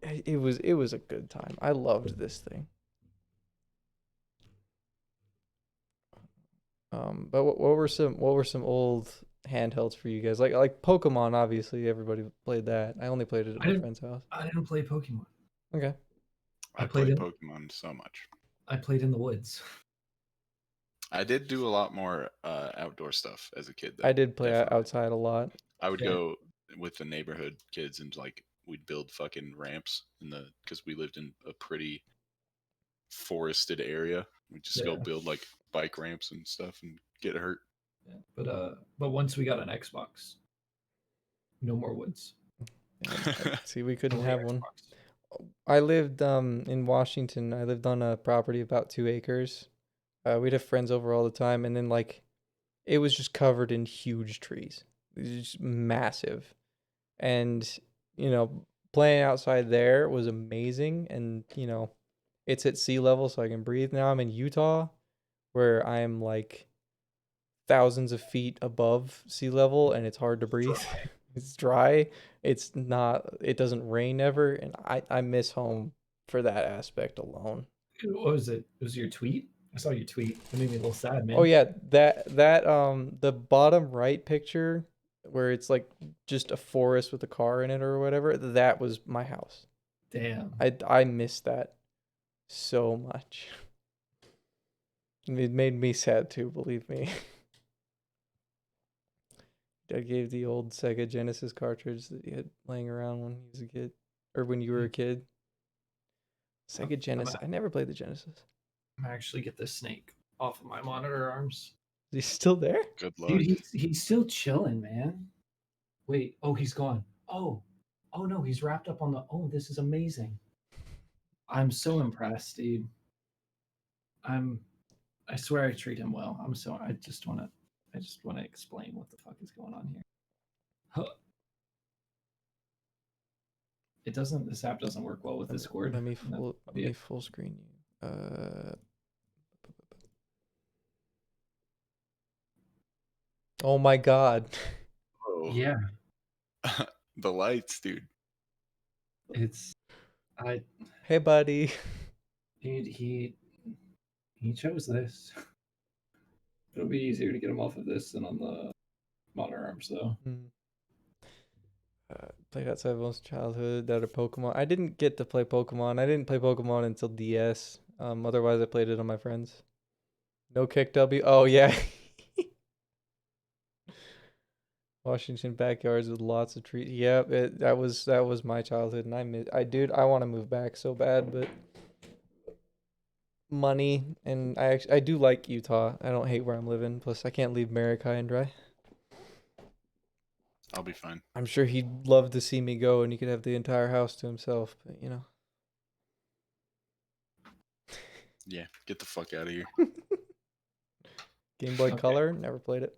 It was a good time. I loved this thing. But what were some old handhelds for you guys? Like Pokemon, obviously everybody played that. I only played it at my friend's house. I didn't play Pokemon. Okay. I played Pokemon so much. I played in the woods. I did do a lot more outdoor stuff as a kid, though. I did play Definitely. outside a lot. I would Yeah. go with the neighborhood kids and like we'd build fucking ramps because we lived in a pretty forested area. We'd just go Yeah. build like bike ramps and stuff and get hurt. Yeah. But once we got an Xbox, no more woods. See, we couldn't Only have one. Xbox. I lived in Washington. I lived on a property about 2 acres. We'd have friends over all the time, and then like it was just covered in huge trees. It was just massive. And playing outside there was amazing. And it's at sea level, so I can breathe. Now I'm in Utah, where I am like thousands of feet above sea level, and it's hard to breathe. It's dry. It's not. It doesn't rain ever, and I miss home for that aspect alone. What was it? Was your tweet? I saw your tweet. It made me a little sad, man. Oh yeah, that the bottom right picture where it's like just a forest with a car in it or whatever, that was my house. Damn. I miss that so much. It made me sad too, believe me. I gave the old Sega Genesis cartridge that you had laying around when he was a kid, or when you were a kid. Sega Genesis. I never played the Genesis. I'm actually get this snake off of my monitor arms. Is he still there? Good luck. Dude, he's still chilling, man. Wait, oh, he's gone. Oh no, he's wrapped up on the. Oh, this is amazing. I'm so impressed, dude. I swear I treat him well. I just wanna explain what the fuck is going on here. Huh. It doesn't. This app doesn't work well with Discord. Let me full screen you. Oh my God. Oh. Yeah, The lights, dude. it's. Hey, buddy. Dude, he chose this. It'll be easier to get him off of this than on the monitor arms, though. Played outside most childhood that are Pokemon. I didn't get to play Pokemon. I didn't play Pokemon until DS. Otherwise I played it on my friends. No kick W. Oh yeah. Washington backyards with lots of trees. Yep, that was my childhood, and I want to move back so bad, but money, and I do like Utah. I don't hate where I'm living. Plus, I can't leave Merrick high and dry. I'll be fine. I'm sure he'd love to see me go, and he could have the entire house to himself. But Yeah, get the fuck out of here. Game Boy Okay. Color, never played it.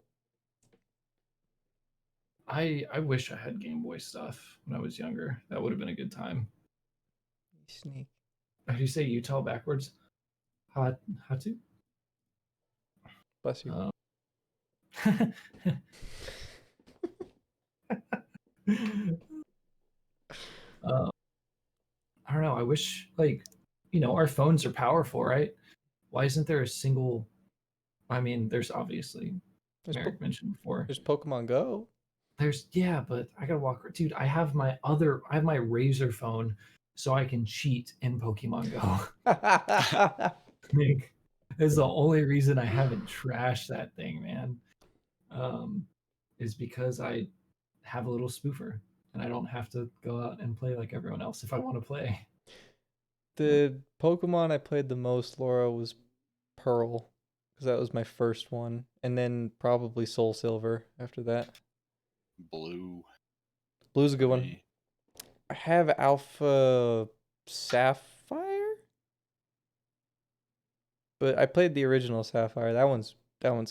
I wish I had Game Boy stuff when I was younger. That would have been a good time. Sneak. How do you say Utah backwards? Hatu? Bless you. I don't know. I wish, our phones are powerful, right? Why isn't there a single? I mean, there's obviously, Merrick mentioned before. There's Pokemon Go. But I gotta walk. Dude, I have my Razor phone, so I can cheat in Pokemon Go. Like, is the only reason I haven't trashed that thing, man. Is because I have a little spoofer and I don't have to go out and play like everyone else if I want to play. The Pokemon I played the most, Laura, was Pearl, because that was my first one, and then probably Soul Silver after that. Blue. Blue's a good for one. me. I have Alpha Sapphire, but I played the original Sapphire. That one's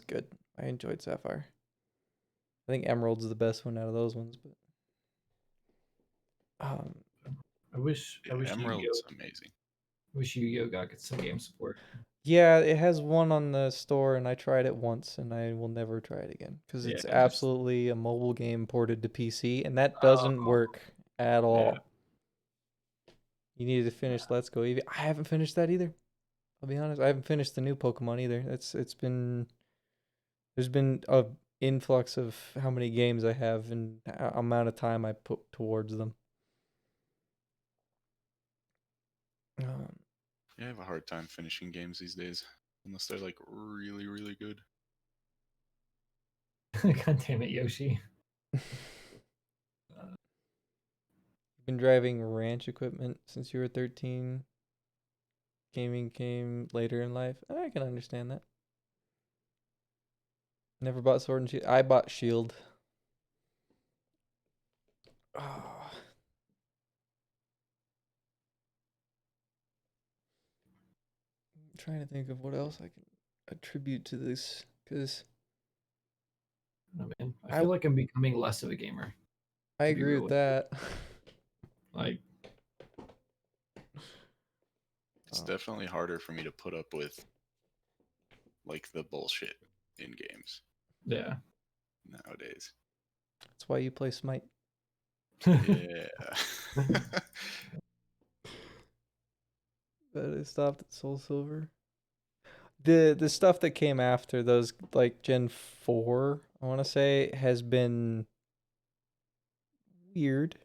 good. I enjoyed Sapphire. I think Emerald's the best one out of those ones, but I wish Emerald's Yu-Gi-Oh! amazing. I wish Yu-Gi-Oh! Got some game support. yeah, it has one on the store, and I tried it once, and I will never try it again because Yeah, it's just- absolutely a mobile game ported to PC, and that doesn't work at all. You needed to finish Let's Go Eevee. I haven't finished that either. I'll be honest. I haven't finished the new Pokemon either. There's been a influx of how many games I have and amount of time I put towards them. Yeah, I have a hard time finishing games these days. unless they're like really, really good. God damn it, Yoshi. You've been driving ranch equipment since you were 13. Gaming came later in life. I can understand that. Never bought Sword and Shield. I bought Shield. Oh. I'm trying to think of what else I can attribute to this, because Oh, man. I feel like I'm becoming less of a gamer. I to be agree real with with you. that. Like, It's Oh. definitely harder for me to put up with like the bullshit in games yeah. nowadays. That's why you play Smite. Yeah. But it stopped at Soul Silver. The stuff that came after those, like Gen 4, I want to say, has been weird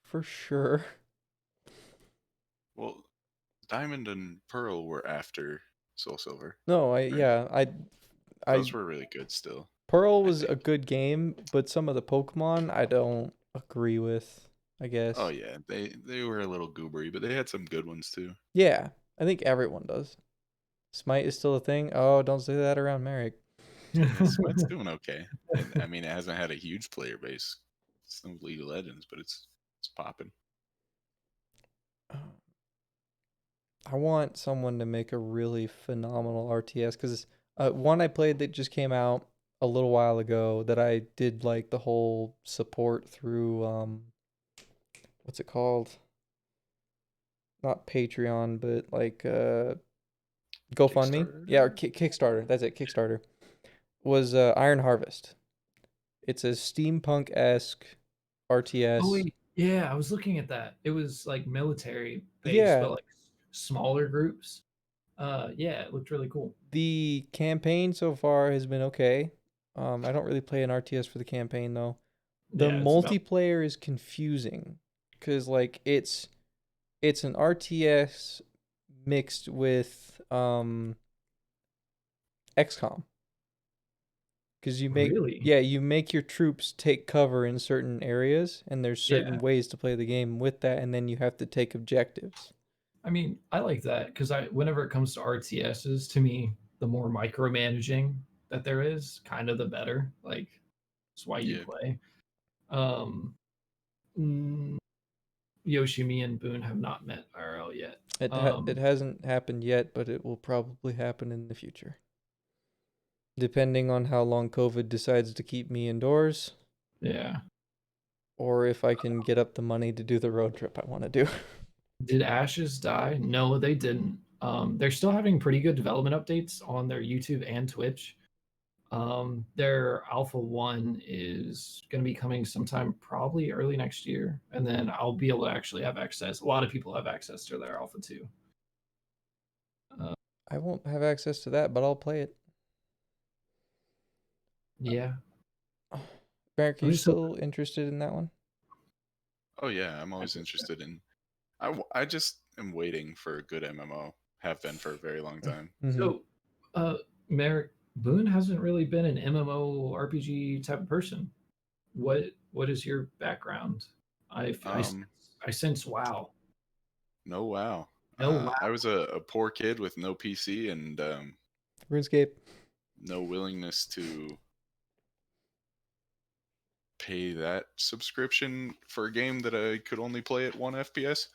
for sure. Well, Diamond and Pearl were after Soul Silver. No, Right. I Those were really good still. Pearl I was a think. good game, but some of the Pokemon I don't agree with, I guess. Oh yeah, they were a little goobery, but they had some good ones too. Yeah, I think everyone does. Smite is still a thing. Oh, don't say that around Merrick. Yeah, Smite's doing okay. I mean, it hasn't had a huge player base. It's no League of Legends, but it's popping. I want someone to make a really phenomenal RTS, because one I played that just came out a little while ago that I did like the whole support through what's it called? Not Patreon, but like GoFundMe. Kickstarter? Yeah, or Kickstarter. That's it, Kickstarter. Was Iron Harvest. It's a steampunk-esque RTS. Oh wait, yeah, I was looking at that. It was like military based, Yeah. but like smaller groups. Yeah, it looked really cool. The campaign so far has been okay. I don't really play an RTS for the campaign though. The Yeah, it's about multiplayer is confusing because like it's an RTS mixed with XCOM. Because really. you make your troops take cover in certain areas, and there's certain Yeah. ways to play the game with that, and then you have to take objectives. I mean, I like that because whenever it comes to RTSs, to me, the more micromanaging that there is, kind of the better. Like, it's why you Yeah. play. Um, mm, Yoshi, me, and Boone have not met IRL yet. It hasn't happened yet, but it will probably happen in the future. Depending on how long COVID decides to keep me indoors, Yeah. or if I can get up the money to do the road trip I want to do. Did Ashes die? No, they didn't. They're still having pretty good development updates on their YouTube and Twitch. Their Alpha 1 is going to be coming sometime probably early next year, and then I'll be able to actually have access. A lot of people have access to their Alpha 2. I won't have access to that, but I'll play it. Yeah. Merrick, are I'm you just still interested in that one? Oh yeah, I'm always interested in. I just am waiting for a good MMO. Have been for a very long time. Mhm. So, Merrick, Boone hasn't really been an MMO RPG type of person. What is your background? Um, I sense WoW. No WoW. No WoW. I was a poor kid with no PC and RuneScape. no willingness to pay that subscription for a game that I could only play at 1 FPS.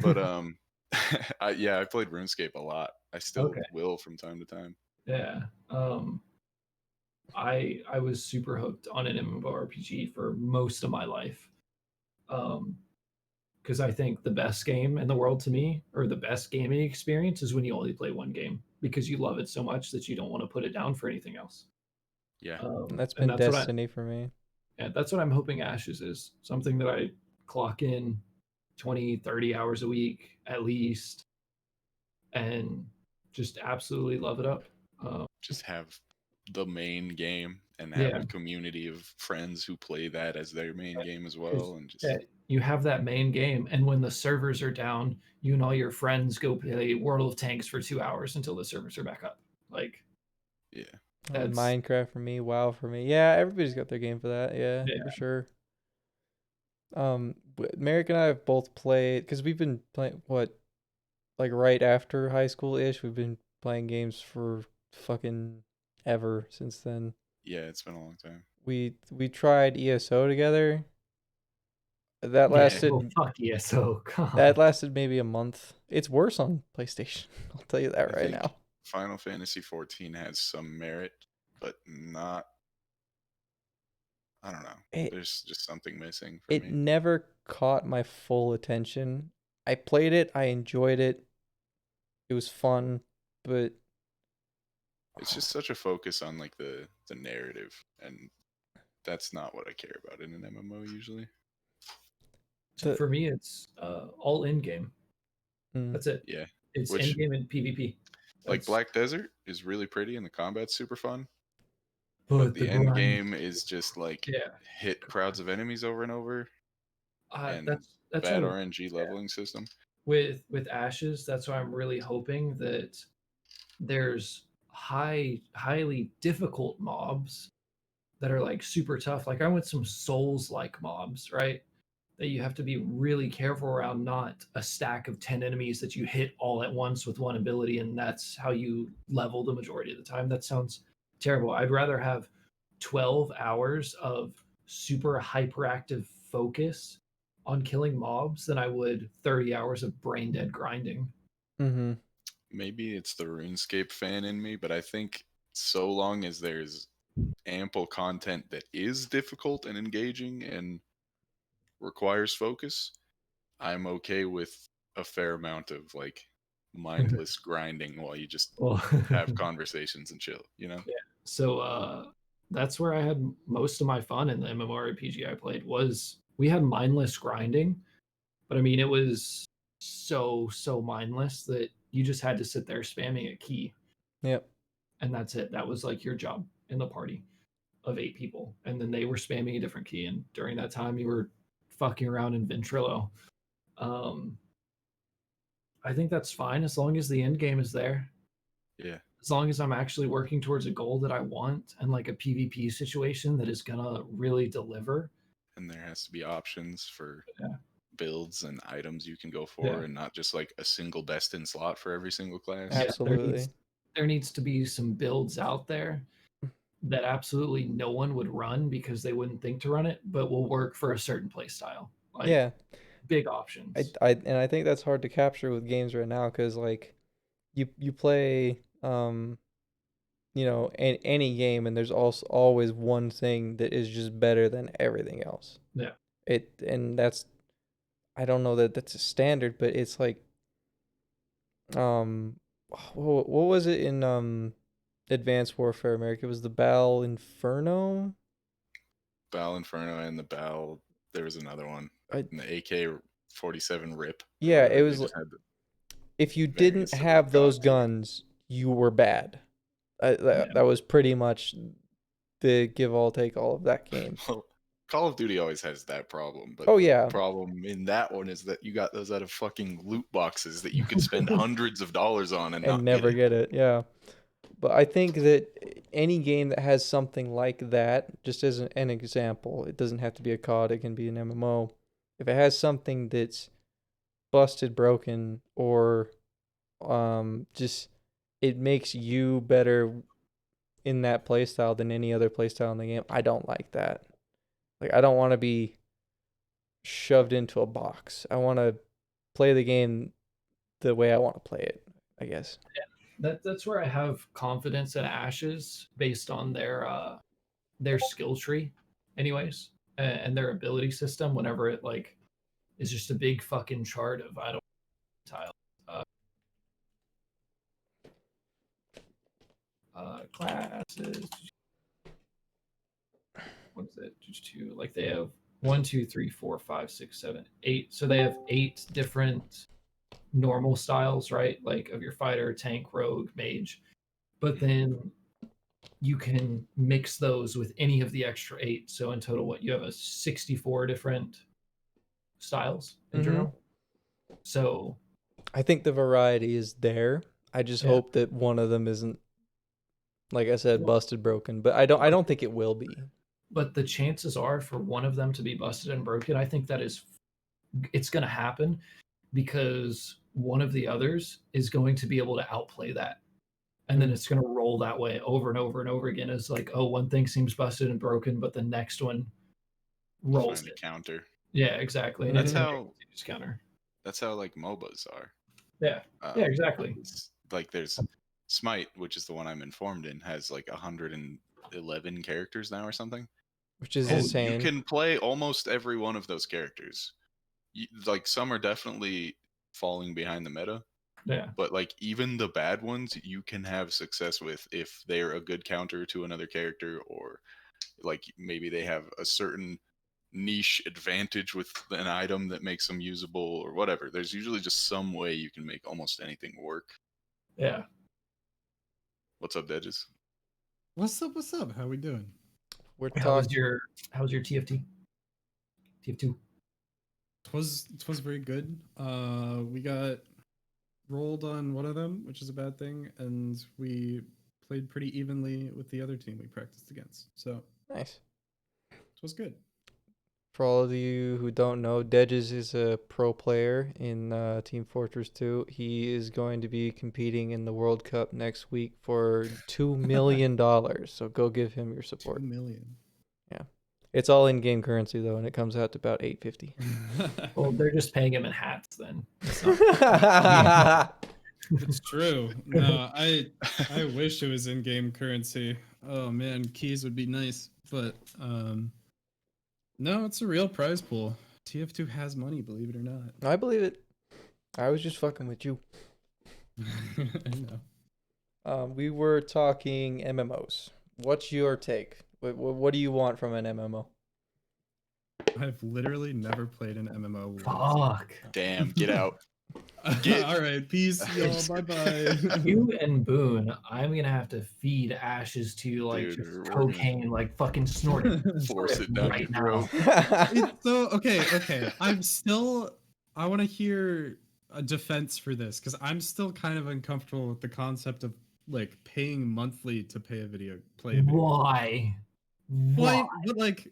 But I played RuneScape a lot. I still Okay. will from time to time. Yeah. I was super hooked on an MMORPG for most of my life. Because I think the best game in the world to me, or the best gaming experience, is when you only play one game because you love it so much that you don't want to put it down for anything else. Yeah. That's And been Destiny for me. yeah, that's what I'm hoping Ashes is. Something that I clock in 20, 30 hours a week at least and just absolutely love it up. Just have the main game and have Yeah. a community of friends who play that as their main game as 'Cause, well, and just yeah, you have that main game, and when the servers are down, you and all your friends go play World of Tanks for 2 hours until the servers are back up. Like yeah. that's Minecraft for me, WoW for me. Yeah, everybody's got their game for that. Yeah, yeah. for sure. Merrick and I have both played because we've been playing like right after high school ish. We've been playing games for fucking ever since then. Yeah, it's been a long time. We tried ESO together. That Yeah, well, lasted fuck ESO. that God. lasted maybe a month. It's worse on PlayStation. I'll tell you that I right think now. Final Fantasy 14 has some merit, but not. I don't know. It There's just something missing for it me. never caught my full attention. I played it, I enjoyed it. It was fun, but It's just such a focus on like the narrative, and that's not what I care about in an MMO usually. the For me, it's all in game. mm, That's it. Yeah, It's in which game and PvP. like That's Black Desert is really pretty and the combat's super fun, but but the the end grind. game is just like Yeah, hit crowds of enemies over and over and that's bad why RNG leveling system. with Ashes. That's why I'm really hoping that there's highly difficult mobs that are like super tough. Like I want some Souls like mobs, right? That you have to be really careful around, not a stack of 10 enemies that you hit all at once with one ability and that's how you level the majority of the time. That sounds terrible. I'd rather have 12 hours of super hyperactive focus on killing mobs than I would 30 hours of brain dead grinding. mhm. Maybe it's the RuneScape fan in me, but I think so long as there's ample content that is difficult and engaging and requires focus, I'm okay with a fair amount of like mindless grinding while you just Well, have conversations and chill, you know? yeah. So that's where I had most of my fun in the MMORPG I played was we had mindless grinding, but I mean it was so mindless that you just had to sit there spamming a key Yep. and that's it. That was like your job in the party of 8 people. And then they were spamming a different key and during that time you were fucking around in Ventrilo. Um I think that's fine as long as the end game is there. Yeah. As long as I'm actually working towards a goal that I want and like a PvP situation that is gonna really deliver. And there has to be options for Yeah. builds and items you can go Yeah. for and not just like a single best in slot for every single class. Yeah. Absolutely. There needs to be some builds out there that absolutely no one would run because they wouldn't think to run it, but will work for a certain play style. Like Yeah. big I options. I think that's hard to capture with games right now cuz like you play any game and there's also always one thing that is just better than everything else. Yeah. And that's I don't know that that's a standard, but it's like um what was it in Advanced Warfare America? It was the Bal Inferno? Bal Inferno and the Bal, there was another one. I And the AK-47 RIP or Yeah, it whatever. They was just had the if you didn't various different have those gods. guns, you were bad. Yeah. That was pretty much the give all take all of that game. Well, Call of Duty always has that problem, but Oh the yeah, problem in that one is that you got those out of fucking loot boxes that you could spend hundreds of dollars on and and not get never it. get it. Yeah. But I think that any game that has something like that, just as an example, it doesn't have to be a COD, it can be an MMO. If it has something that's busted, broken, or just it makes you better in that playstyle than any other playstyle in the game, I don't like that. Like I don't want to be shoved into a box. I want to play the game the way I want to play it, I guess. That's where I have confidence in Ashes based on their skill tree, anyways, and their ability system. Whenever it like is just a big fucking chart of I don't tile, classes. What is it? Just two. Like they have 1, 2, 3, 4, 5, 6, 7, 8. So they have 8 different normal styles, right? Like of your fighter, tank, rogue, mage. But then you can mix those with any of the extra 8. So in total, what you have a 64 different styles in general. So I think the variety is there. I just Yeah. hope that one of them isn't, like I said, Well- busted broken. But I don't think it will be. but the chances are for one of them to be busted and broken, I think it's going to happen because one of the others is going to be able to outplay that. And then it's going to roll that way over and over and over again. It's like, oh, one thing seems busted and broken, but the next one rolls Find a it. counter. Yeah, exactly. And That's it's how just counter. that's how like MOBAs are. Yeah. Yeah, exactly. Like there's Smite, which is the one I'm informed in, has like 111 characters now or something. Which is And insane. you can play almost every one of those characters. Like some are definitely falling behind the meta, Yeah. but like even the bad ones you can have success with if they're a good counter to another character, or like maybe they have a certain niche advantage with an item that makes them usable or whatever. There's usually just some way you can make almost anything work. Yeah. What's up, Dedges? What's up? What's up? How we doing? We're How was talking. your TFT? TF2. It was very good. We got rolled on one of them, which is a bad thing, and we played pretty evenly with the other team we practiced against. So Nice. it was good. For all of you who don't know, Dedges is a pro player in Team Fortress 2. He is going to be competing in the World Cup next week for $2 million. So go give him your support. 2 million. Yeah. It's all in-game currency, though, and it comes out to about $850. Well, they're just paying him in hats then. It's not- It's true. No, I wish it was in-game currency. Oh man, keys would be nice, but no, it's a real prize pool. TF2 has money, believe it or not. I believe it. I was just fucking with you. I know. We were talking MMOs. What's your take? What do you want from an MMO? I've literally never played an MMO once. Fuck. Damn, get out. All right, peace, y'all. Bye bye. You and Boone, I'm gonna have to feed ashes to you like Dude, just we're cocaine, like fucking snorting. Force it down right your now. throat. So okay. I want to hear a defense for this because I'm still kind of uncomfortable with the concept of like paying monthly to play a video. Why? Why? But like,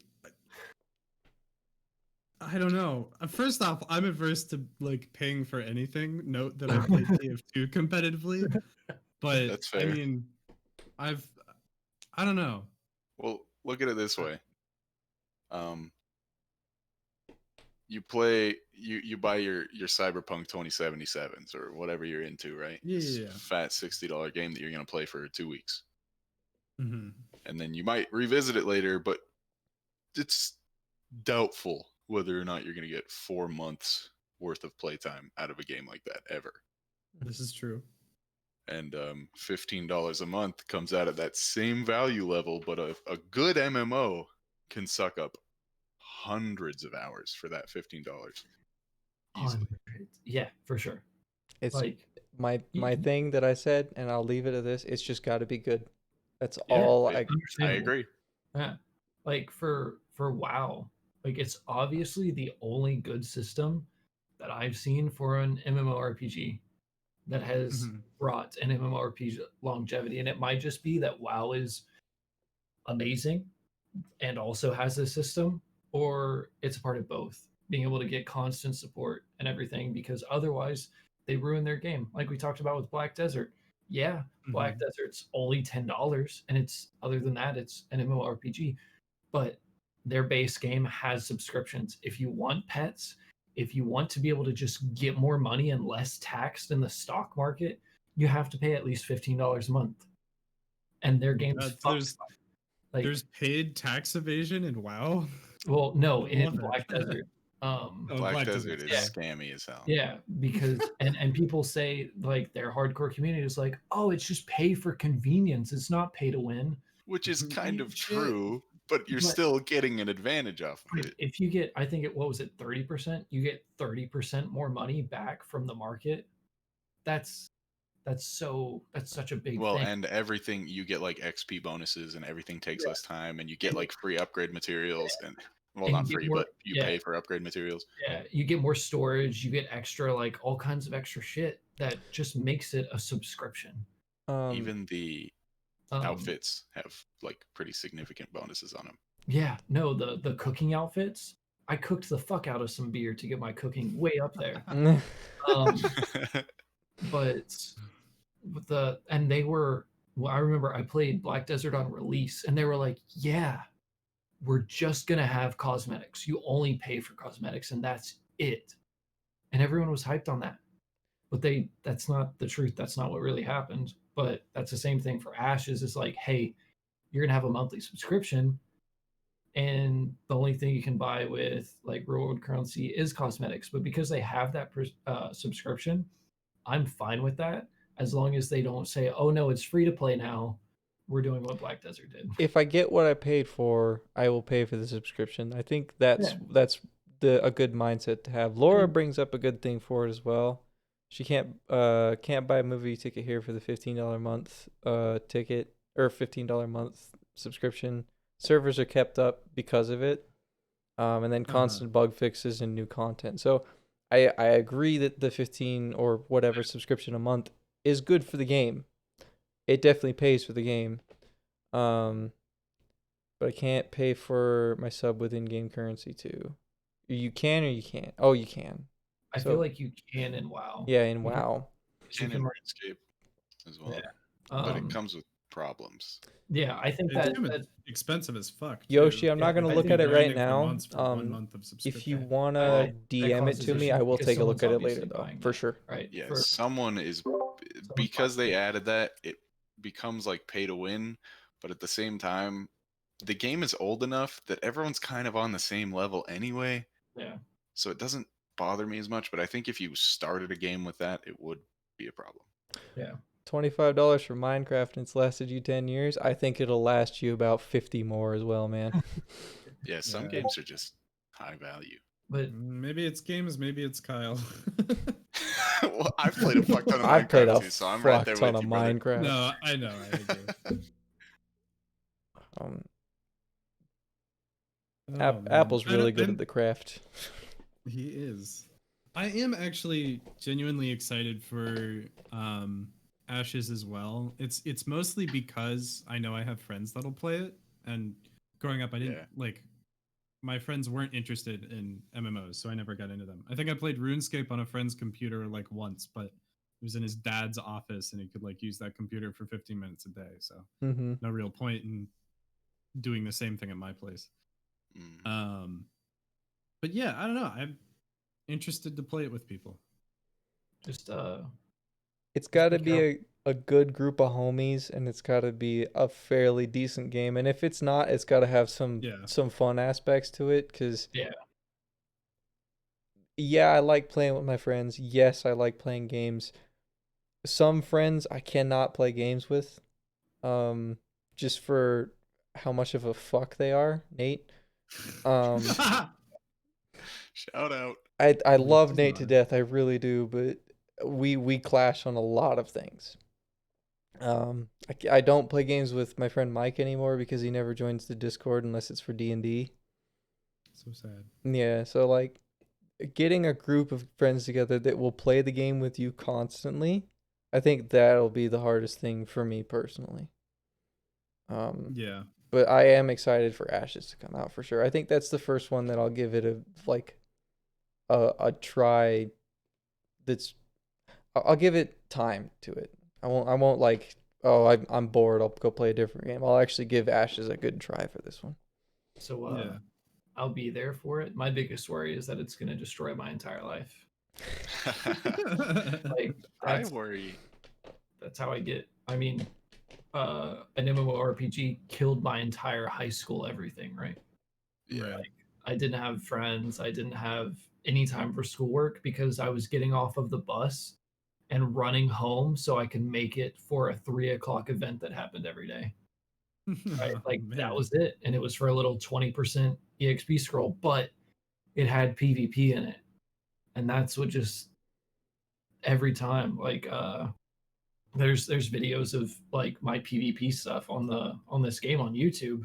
I don't know. First off, I'm averse to like paying for anything. Note that I play TF2 competitively, but That's I fair. mean, I don't know. Well, look at it this way. You play you buy your Cyberpunk 2077s or whatever you're into, right? This Yeah. fat $60 game that you're gonna play for 2 weeks. Mm-hmm. And then you might revisit it later, but it's doubtful whether or not you're going to get 4 months worth of playtime out of a game like that ever. This is true. And $15 a month comes out at that same value level, but a good MMO can suck up hundreds of hours for that $15 easily. Yeah, for sure. It's Like my thing that I said, and I'll leave it at this. It's just got to be good. That's Yeah, all I agree. Yeah. Like for WoW, like it's obviously the only good system that I've seen for an MMORPG that has brought an MMORPG longevity. And it might just be that WoW is amazing and also has a system, or it's a part of both, being able to get constant support and everything, because otherwise they ruin their game. Like we talked about with Black Desert. Yeah, Black Desert's only $10, and it's other than that, it's an MMORPG. But their base game has subscriptions. If you want pets, if you want to be able to just get more money and less taxed in the stock market, you have to pay at least $15 a month. And their game's there's paid tax evasion in WoW. Well, no, I in love it. Black Desert. Black Desert is yeah. scammy as hell. Yeah, because and people say like their hardcore community is like, oh, it's just pay for convenience. It's not pay to win. Which is kind of true, but you're still getting an advantage off of it. If you get, I think what was it, 30%? You get 30% more money back from the market. That's That's such a big Well, thing. and everything you get like XP bonuses, and everything takes Yeah. less time, and you get And like free upgrade materials, and well, and you not get free, more but you yeah, pay for upgrade materials. yeah, you get more storage, you get extra like all kinds of extra shit that just makes it a subscription. Um, Even the Um, outfits have like pretty significant bonuses on them. yeah, no, the cooking outfits. I cooked the fuck out of some beer to get my cooking way up there. Um, but with and they were well, I remember I played Black Desert on release and they were like, "Yeah, we're just going to have cosmetics. You only pay for cosmetics and that's it." And everyone was hyped on that. But that's not the truth. That's not what really happened. But that's the same thing for Ashes. It's like, "Hey, you're going to have a monthly subscription and the only thing you can buy with like reward currency is cosmetics." But because they have that subscription, I'm fine with that as long as they don't say, "Oh no, it's free to play now." We're doing what Black Desert did. if I get what I paid for, I will pay for the subscription. I think Yeah. that's a good mindset to have. Laura brings up a good thing for it as well. She can't buy a movie ticket here for the $15 month ticket or $15 month subscription. Servers are kept up because of it. And then constant bug fixes and new content. So I agree that the 15 or whatever subscription a month is good for the game. It definitely pays for the game. But I can't pay for my sub with in-game currency too. You can or you can't. Oh, you can. I feel like you can in WoW. Yeah, in You can- WoW. you And can in like, RuneScape as well. yeah. But it comes with problems. Yeah, I think It's that expensive as fuck. Too. Yoshi, I'm not Yeah, gonna I look think at it right grinding for now. months for 1 month of If you subscription. wanna that DM it causes to me, issues I will because take a look at someone's it later obviously though, buying for it, sure. right? Yeah, For someone is because they added that, it becomes like pay to win, but at the same time, the game is old enough that everyone's kind of on the same level anyway. yeah. So it doesn't bother me as much, but I think if you started a game with that, it would be a problem. Yeah. $25 for Minecraft and it's lasted you 10 years. I think it'll last you about 50 more as well, man. Yeah, some Yeah. games are just high value. But Maybe it's games, maybe it's Kyle. Well, I've played a fuck ton of I've played Minecraft a too, so I'm right fuck there ton with of you, brother. Minecraft. No, I know, I agree. Um, Oh, man. Apple's I really don't- good I'm- at the craft. He is. I am actually genuinely excited for Ashes as well. It's mostly because I know I have friends that'll play it, and growing up I didn't like my friends weren't interested in MMOs, so I never got into them. I think I played RuneScape on a friend's computer like once, but it was in his dad's office and he could like use that computer for 15 minutes a day, so no real point in doing the same thing at my place. But yeah, I don't know. I'm interested to play it with people. just It's got to be be a good group of homies, and it's got to be a fairly decent game. And if it's not, it's got to have some fun aspects to it. Cause yeah, I like playing with my friends. Yes, I like playing games. Some friends I cannot play games with, just for how much of a fuck they are, Nate. Shout out. I love Nate to death, I really do, but we clash on a lot of things. I don't play games with my friend Mike anymore because he never joins the Discord unless it's for D&D. So sad. Yeah, so like getting a group of friends together that will play the game with you constantly, I think that'll be the hardest thing for me personally. Yeah. But I am excited for Ashes to come out for sure. I think that's the first one that I'll give it a try. I'll give it time to it. I won't like, oh, I'm bored, I'll go play a different game. I'll actually give Ashes a good try for this one. So I'll be there for it. My biggest worry is that it's going to destroy my entire life. Like I worry. That's how I get. I mean, an MMORPG killed my entire high school everything, right? Yeah. Like, I didn't have friends. I didn't have any time for schoolwork because I was getting off of the bus and running home so I could make it for a 3:00 event that happened every day. Right? Like that was it. And it was for a little 20% EXP scroll, but it had PvP in it. And that's what just every time, like there's videos of like my PvP stuff on this game on YouTube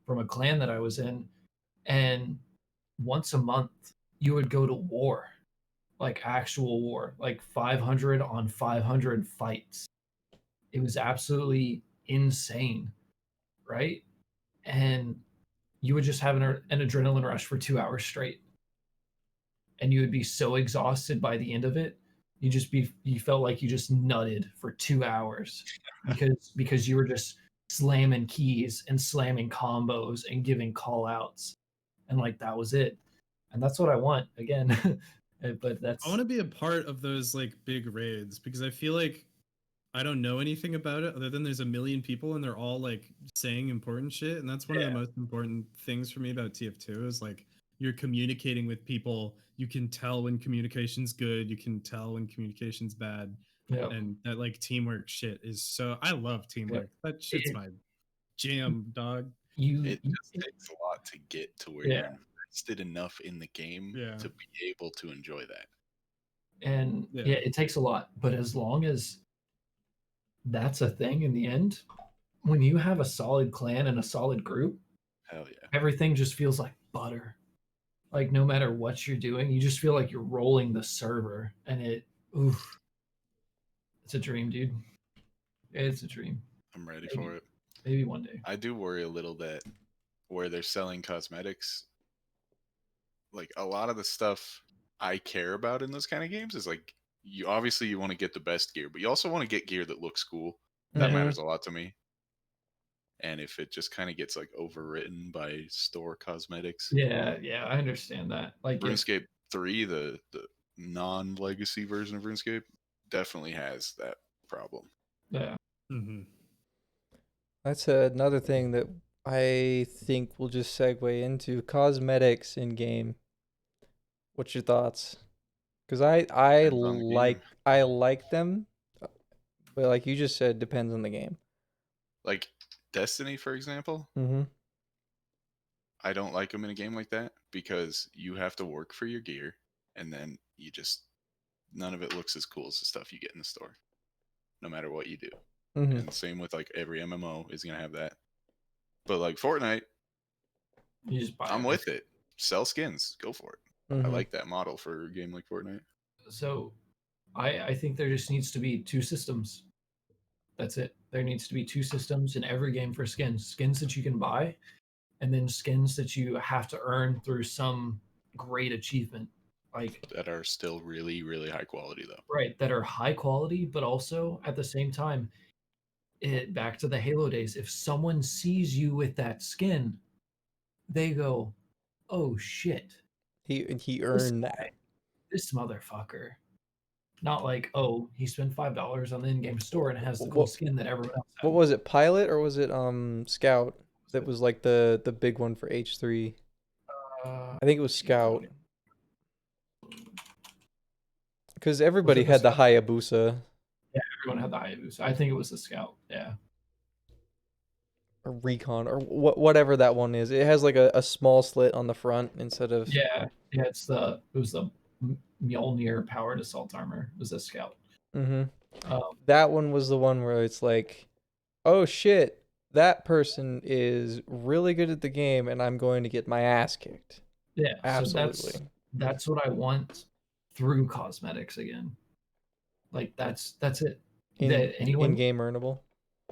from a clan that I was in, and once a month you would go to war, like actual war, like 500 on 500 fights. It was absolutely insane, right? And you would just have an adrenaline rush for 2 hours straight, and you would be so exhausted by the end of it. You felt like you just nutted for 2 hours because you were just slamming keys and slamming combos and giving call outs, and like that was it. And that's what I want again. But I want to be a part of those like big raids because I feel like I don't know anything about it other than there's a million people and they're all like saying important shit. And that's one of the most important things for me about TF2 is like you're communicating with people. You can tell when communication's good. You can tell when communication's bad. Yeah. And that like teamwork shit is so I love teamwork. That shit's my jam, dog. It just takes a lot to get to where Yeah. you're invested enough in the game to be able to enjoy that. And it takes a lot, but as long as that's a thing in the end, when you have a solid clan and a solid group, hell yeah, everything just feels like butter. Like no matter what you're doing, you just feel like you're rolling the server, and it's a dream, dude. It's a dream. I'm ready for it. Maybe one day. I do worry a little that where they're selling cosmetics, like a lot of the stuff I care about in those kind of games is like you obviously you want to get the best gear, but you also want to get gear that looks cool. That matters a lot to me. And if it just kind of gets like overwritten by store cosmetics. Yeah, I understand that. Like RuneScape 3, the non-legacy version of RuneScape, definitely has that problem. Yeah. Mm-hmm. That's another thing that I think we'll just segue into cosmetics in game. What's your thoughts? Because I like them, but like you just said, depends on the game. Like Destiny, for example. Mm-hmm. I don't like them in a game like that because you have to work for your gear, and then you just none of it looks as cool as the stuff you get in the store, no matter what you do. Mm-hmm. And same with like every MMO is gonna have that. But like Fortnite, you just buy I'm with it. Sell skins, go for it. Mm-hmm. I like that model for a game like Fortnite. So, I think there just needs to be two systems. That's it. There needs to be two systems in every game for skins. Skins that you can buy, and then skins that you have to earn through some great achievement. Like that are still really, really high quality though. Right, that are high quality, but also at the same time, back to the Halo days. If someone sees you with that skin, they go, "Oh shit, he earned that. This motherfucker." Not like, "Oh, he spent $5 on the in-game store and has the cool skin that everyone else has." What was it, Pilot or was it Scout? That was like the big one for H3. I think it was Scout. Because everybody had the Hayabusa. Yeah, everyone had the Hayabusa. I think it was the Scout. Yeah. Or Recon or whatever that one is. It has like a small slit on the front instead of. Yeah. It was the Mjolnir powered assault armor. It was a Scout. Mm-hmm. That one was the one where it's like, oh shit, that person is really good at the game, and I'm going to get my ass kicked. Yeah, absolutely. So that's what I want through cosmetics again. Like that's it. In-game earnable.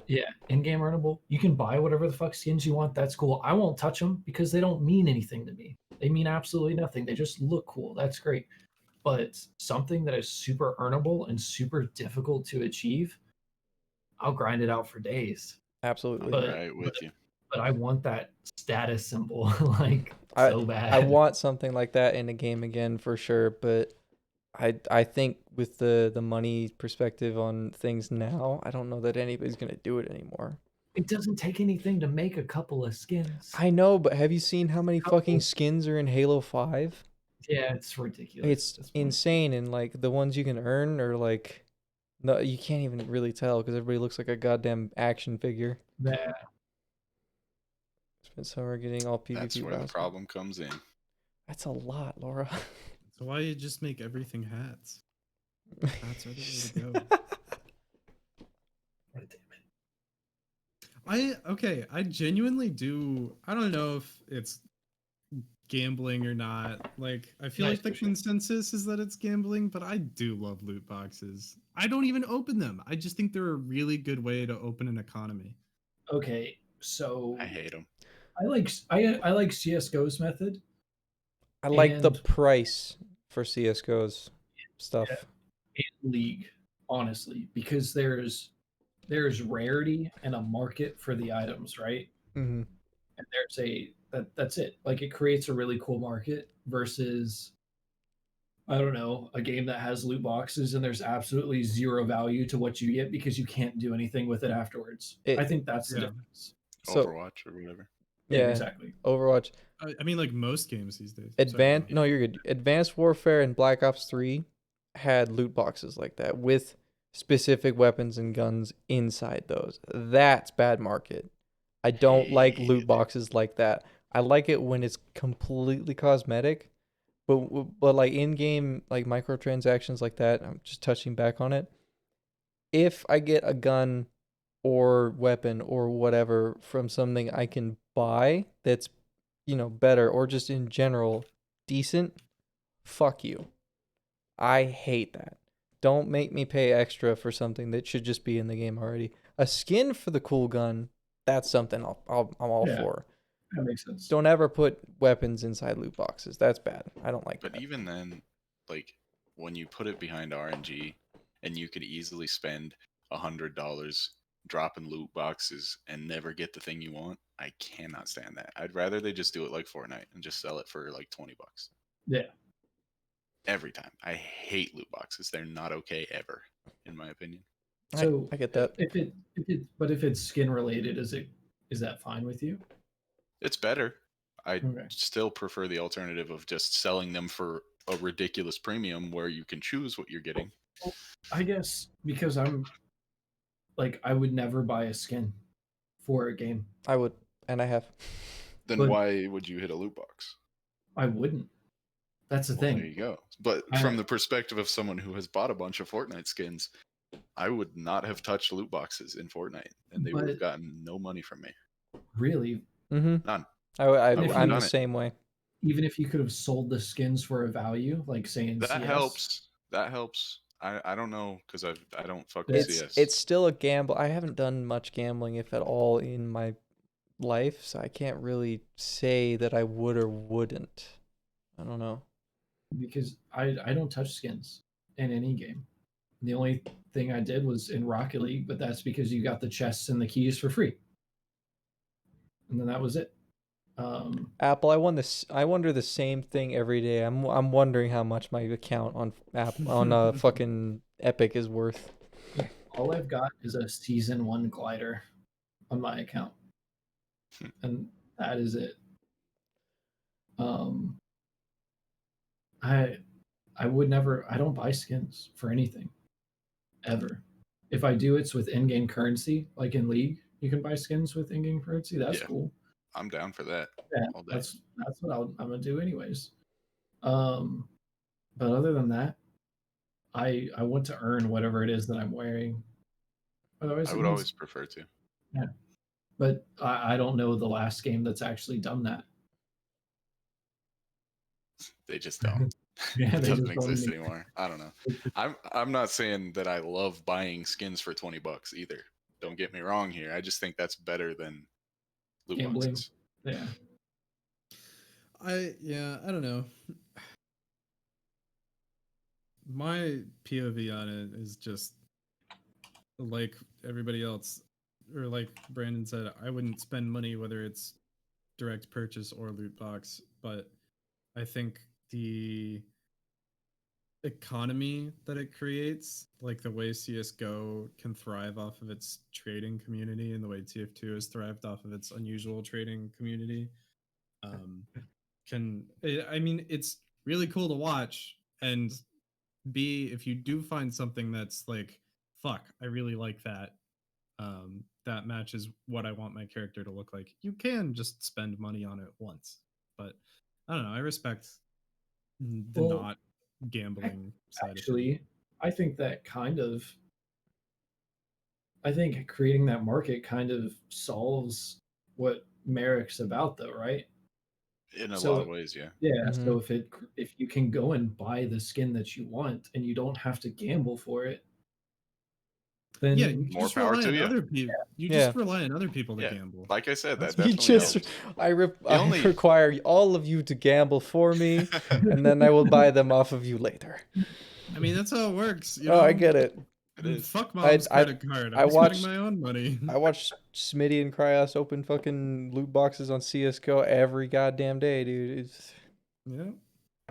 Yeah, in-game earnable. You can buy whatever the fuck skins you want. That's cool. I won't touch them because they don't mean anything to me. They mean absolutely nothing. They just look cool. That's great. But something that is super earnable and super difficult to achieve, I'll grind it out for days. Absolutely. Right with you. But I want that status symbol so bad. I want something like that in a game again for sure, but I think with the money perspective on things now, I don't know that anybody's gonna do it anymore. It doesn't take anything to make a couple of skins. I know, but have you seen how many fucking skins are in Halo 5? Yeah, it's ridiculous. It's insane, and like the ones you can earn are like, no, you can't even really tell because everybody looks like a goddamn action figure. Yeah. So we're getting all PvP. That's where the problem comes in. That's a lot, Laura. So why you just make everything hats? Hats are the way to go. I genuinely do. I don't know if it's gambling or not. Like, I feel Nice like the question. consensus is that it's gambling, but I do love loot boxes. I don't even open them. I just think they're a really good way to open an economy. Okay, so I hate them. I like CS:GO's method, I like the and price for CS:GO's yeah, stuff. and League, honestly, because there's rarity and a market for the items, right? Hmm. And there's that's it. Like it creates a really cool market versus I don't know, a game that has loot boxes and there's absolutely zero value to what you get because you can't do anything with it afterwards. I It think that's the Yeah. difference. so Overwatch or whatever. Yeah, yeah, exactly. Overwatch, I mean, like most games these days. Sorry, go on. Advanced. No, you're good. Advanced Warfare and Black Ops 3 had loot boxes like that with specific weapons and guns inside those. That's bad market. I don't like Hate loot it. boxes like that. I like it when it's completely cosmetic, but like in-game like microtransactions like that, I'm just touching back on it. If I get a gun or weapon or whatever from something I can buy that's, better or just in general decent, fuck you. I hate that. Don't make me pay extra for something that should just be in the game already. A skin for the cool gun, that's something I'm all Yeah, for. that makes sense. Don't ever put weapons inside loot boxes. That's bad. I don't like But that. even then, like when you put it behind RNG, and you could easily spend $100 dropping loot boxes and never get the thing you want, I cannot stand that. I'd rather they just do it like Fortnite and just sell it for like $20 Yeah. every time. I hate loot boxes. They're not okay ever, in my opinion. So I get that. if it's skin related, is that fine with you? It's better. I Okay. still prefer the alternative of just selling them for a ridiculous premium where you can choose what you're getting. Well, I guess because I'm like I would never buy a skin for a game, I would, and I have. Then but why would you hit a loot box? I wouldn't. That's the Well, there thing. you go. But I from the perspective of someone who has bought a bunch of Fortnite skins, I would not have touched loot boxes in Fortnite, and they would have but gotten no money from me. really, Mm-hmm. None. I I if wouldn't have I'm you the done it. same way. even if you could have sold the skins for a value, like say in That CS, helps. That helps. I don't know because I don't fuck with yeah, CS. It's still a gamble. I haven't done much gambling, if at all, in my life, so I can't really say that I would or wouldn't. I don't know. because I don't touch skins in any game. The only thing I did was in Rocket League, but that's because you got the chests and the keys for free, and then that was it. Apple, I wonder the same thing every day. I'm wondering how much my account on fucking Epic is worth. All I've got is a season one glider on my account, and that is it. Um, I I would never. I don't buy skins for anything ever. If I do, it's with in-game currency, like in League. You can buy skins with in-game currency. That's Yeah, cool. I'm down for that Yeah, all day. that's what I'm gonna do anyways. Um, but other than that, I want to earn whatever it is that I'm wearing. Otherwise, I it would means always prefer to. yeah. But I don't know the last game that's actually done that. They just don't. Yeah, It they doesn't just don't. exist anymore. I don't know. I'm not saying that I love buying skins for $20 either. Don't get me wrong here. I just think that's better than loot Gambling. boxes. Yeah. I don't know. My POV on it is just like everybody else, or like Brandon said, I wouldn't spend money whether it's direct purchase or loot box, but I think the economy that it creates, like the way CS:GO can thrive off of its trading community and the way TF2 has thrived off of its unusual trading community, um, I mean, it's really cool to watch. And B, if you do find something that's like, fuck, I really like that, that matches what I want my character to look like, you can just spend money on it once. But I don't know. I respect the Well, not gambling side of things. actually, I think that kind of I think creating that market kind of solves what Merrick's about, though, right? In a lot So of ways, yeah. yeah, Mhm. so if you can go and buy the skin that you want and you don't have to gamble for it, Yeah, then you More just power rely to on you. other people. You Yeah. just rely on other people to Yeah. gamble. Like I said, that That's You definitely just, helps. I The only require all of you to gamble for me, and then I will buy them off of you later. I mean, that's how it works. You Oh, I know, get it. it is. fuck I mom's credit card. I I'm spending watched my own money. I watched Smitty and Cryos open fucking loot boxes on CS:GO every goddamn day, dude. It's Yeah.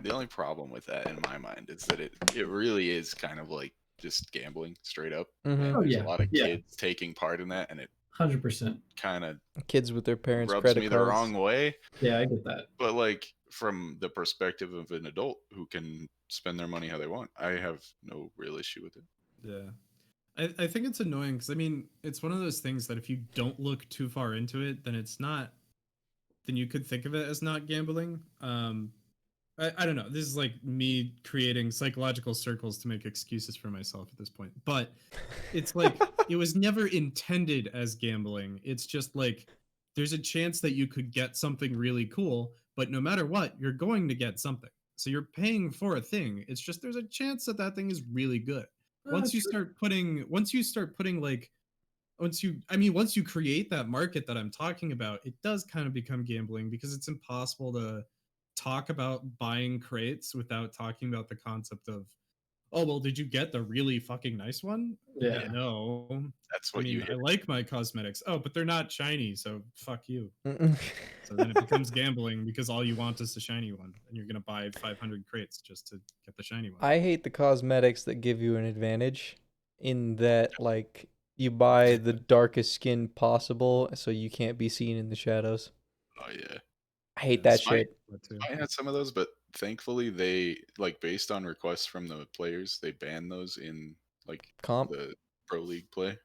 The only problem with that in my mind is that it really is kind of like just gambling straight up. Mhm. And oh there's yeah, a lot of yeah, kids taking part in that, and it 100%. kind of kids with their parents' rubs credit me the cards. wrong way. Yeah, I get that. But like from the perspective of an adult who can spend their money how they want, I have no real issue with it. Yeah. I think it's annoying because I mean it's one of those things that if you don't look too far into it, then it's not then you could think of it as not gambling. I don't know. This is like me creating psychological circles to make excuses for myself at this point. But it's like it was never intended as gambling. It's just like there's a chance that you could get something really cool, but no matter what, you're going to get something. So you're paying for a thing. It's just there's a chance that that thing is really good. True. Once you start putting like once you create that market that I'm talking about, it does kind of become gambling because it's impossible to talk about buying crates without talking about the concept of, oh well, did you get the really fucking nice one? Yeah. No. That's I what you mean, I hit. like my cosmetics. Oh, but they're not shiny, so fuck you. Mm-mm. So then it becomes gambling because all you want is the shiny one, and you're gonna buy 500 crates just to get the shiny one. I hate the cosmetics that give you an advantage in that like you buy the darkest skin possible so you can't be seen in the shadows. Oh yeah. I hate Yeah, that Smite, shit. That too. Smite had some of those, but thankfully they like based on requests from the players, they banned those in like Comp. the pro league play.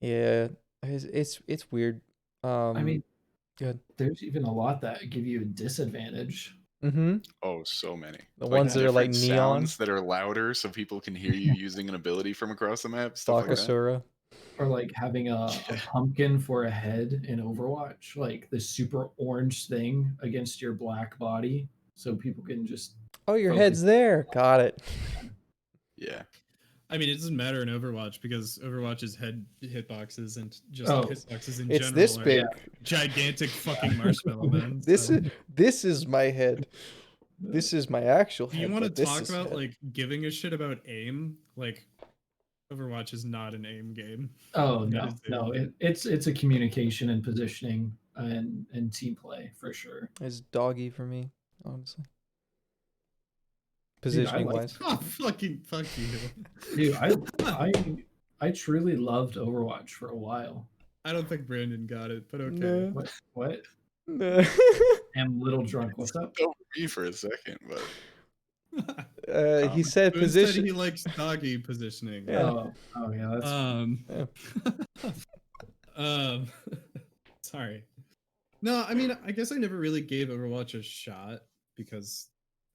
Yeah. It's weird. I mean, good. there's even a lot that give you a disadvantage. Mm-hmm. Oh, so many. The Like ones that are like different neon. sounds that are louder so people can hear you using an ability from across the map, stuff like that. Bakasura. Or like having a pumpkin for a head in Overwatch, like this super orange thing against your black body, so people can just Oh, your focus. head's there. Got it. Yeah. I mean, it doesn't matter in Overwatch because Overwatch's head hitboxes and just Oh. hitboxes in It's general this are big. gigantic fucking marshmallow men. This so. this is my head. This is my actual If head. you want to but this talk is about head. like giving a shit about aim, like Overwatch is not an aim game. Oh That no, is no, it's a communication and positioning and team play for sure. It's doggy for me, honestly. Dude, I Positioning like wise. Oh, fucking fuck you. Dude, I truly loved Overwatch for a while. I don't think Brandon got it, but okay. No. What? What? No. I'm a little drunk. What's up? Over me for a second, but He said Boone said position. he likes doggy positioning. Yeah. Oh yeah, that's Yeah. um sorry. No, I mean, I guess I never really gave Overwatch a shot because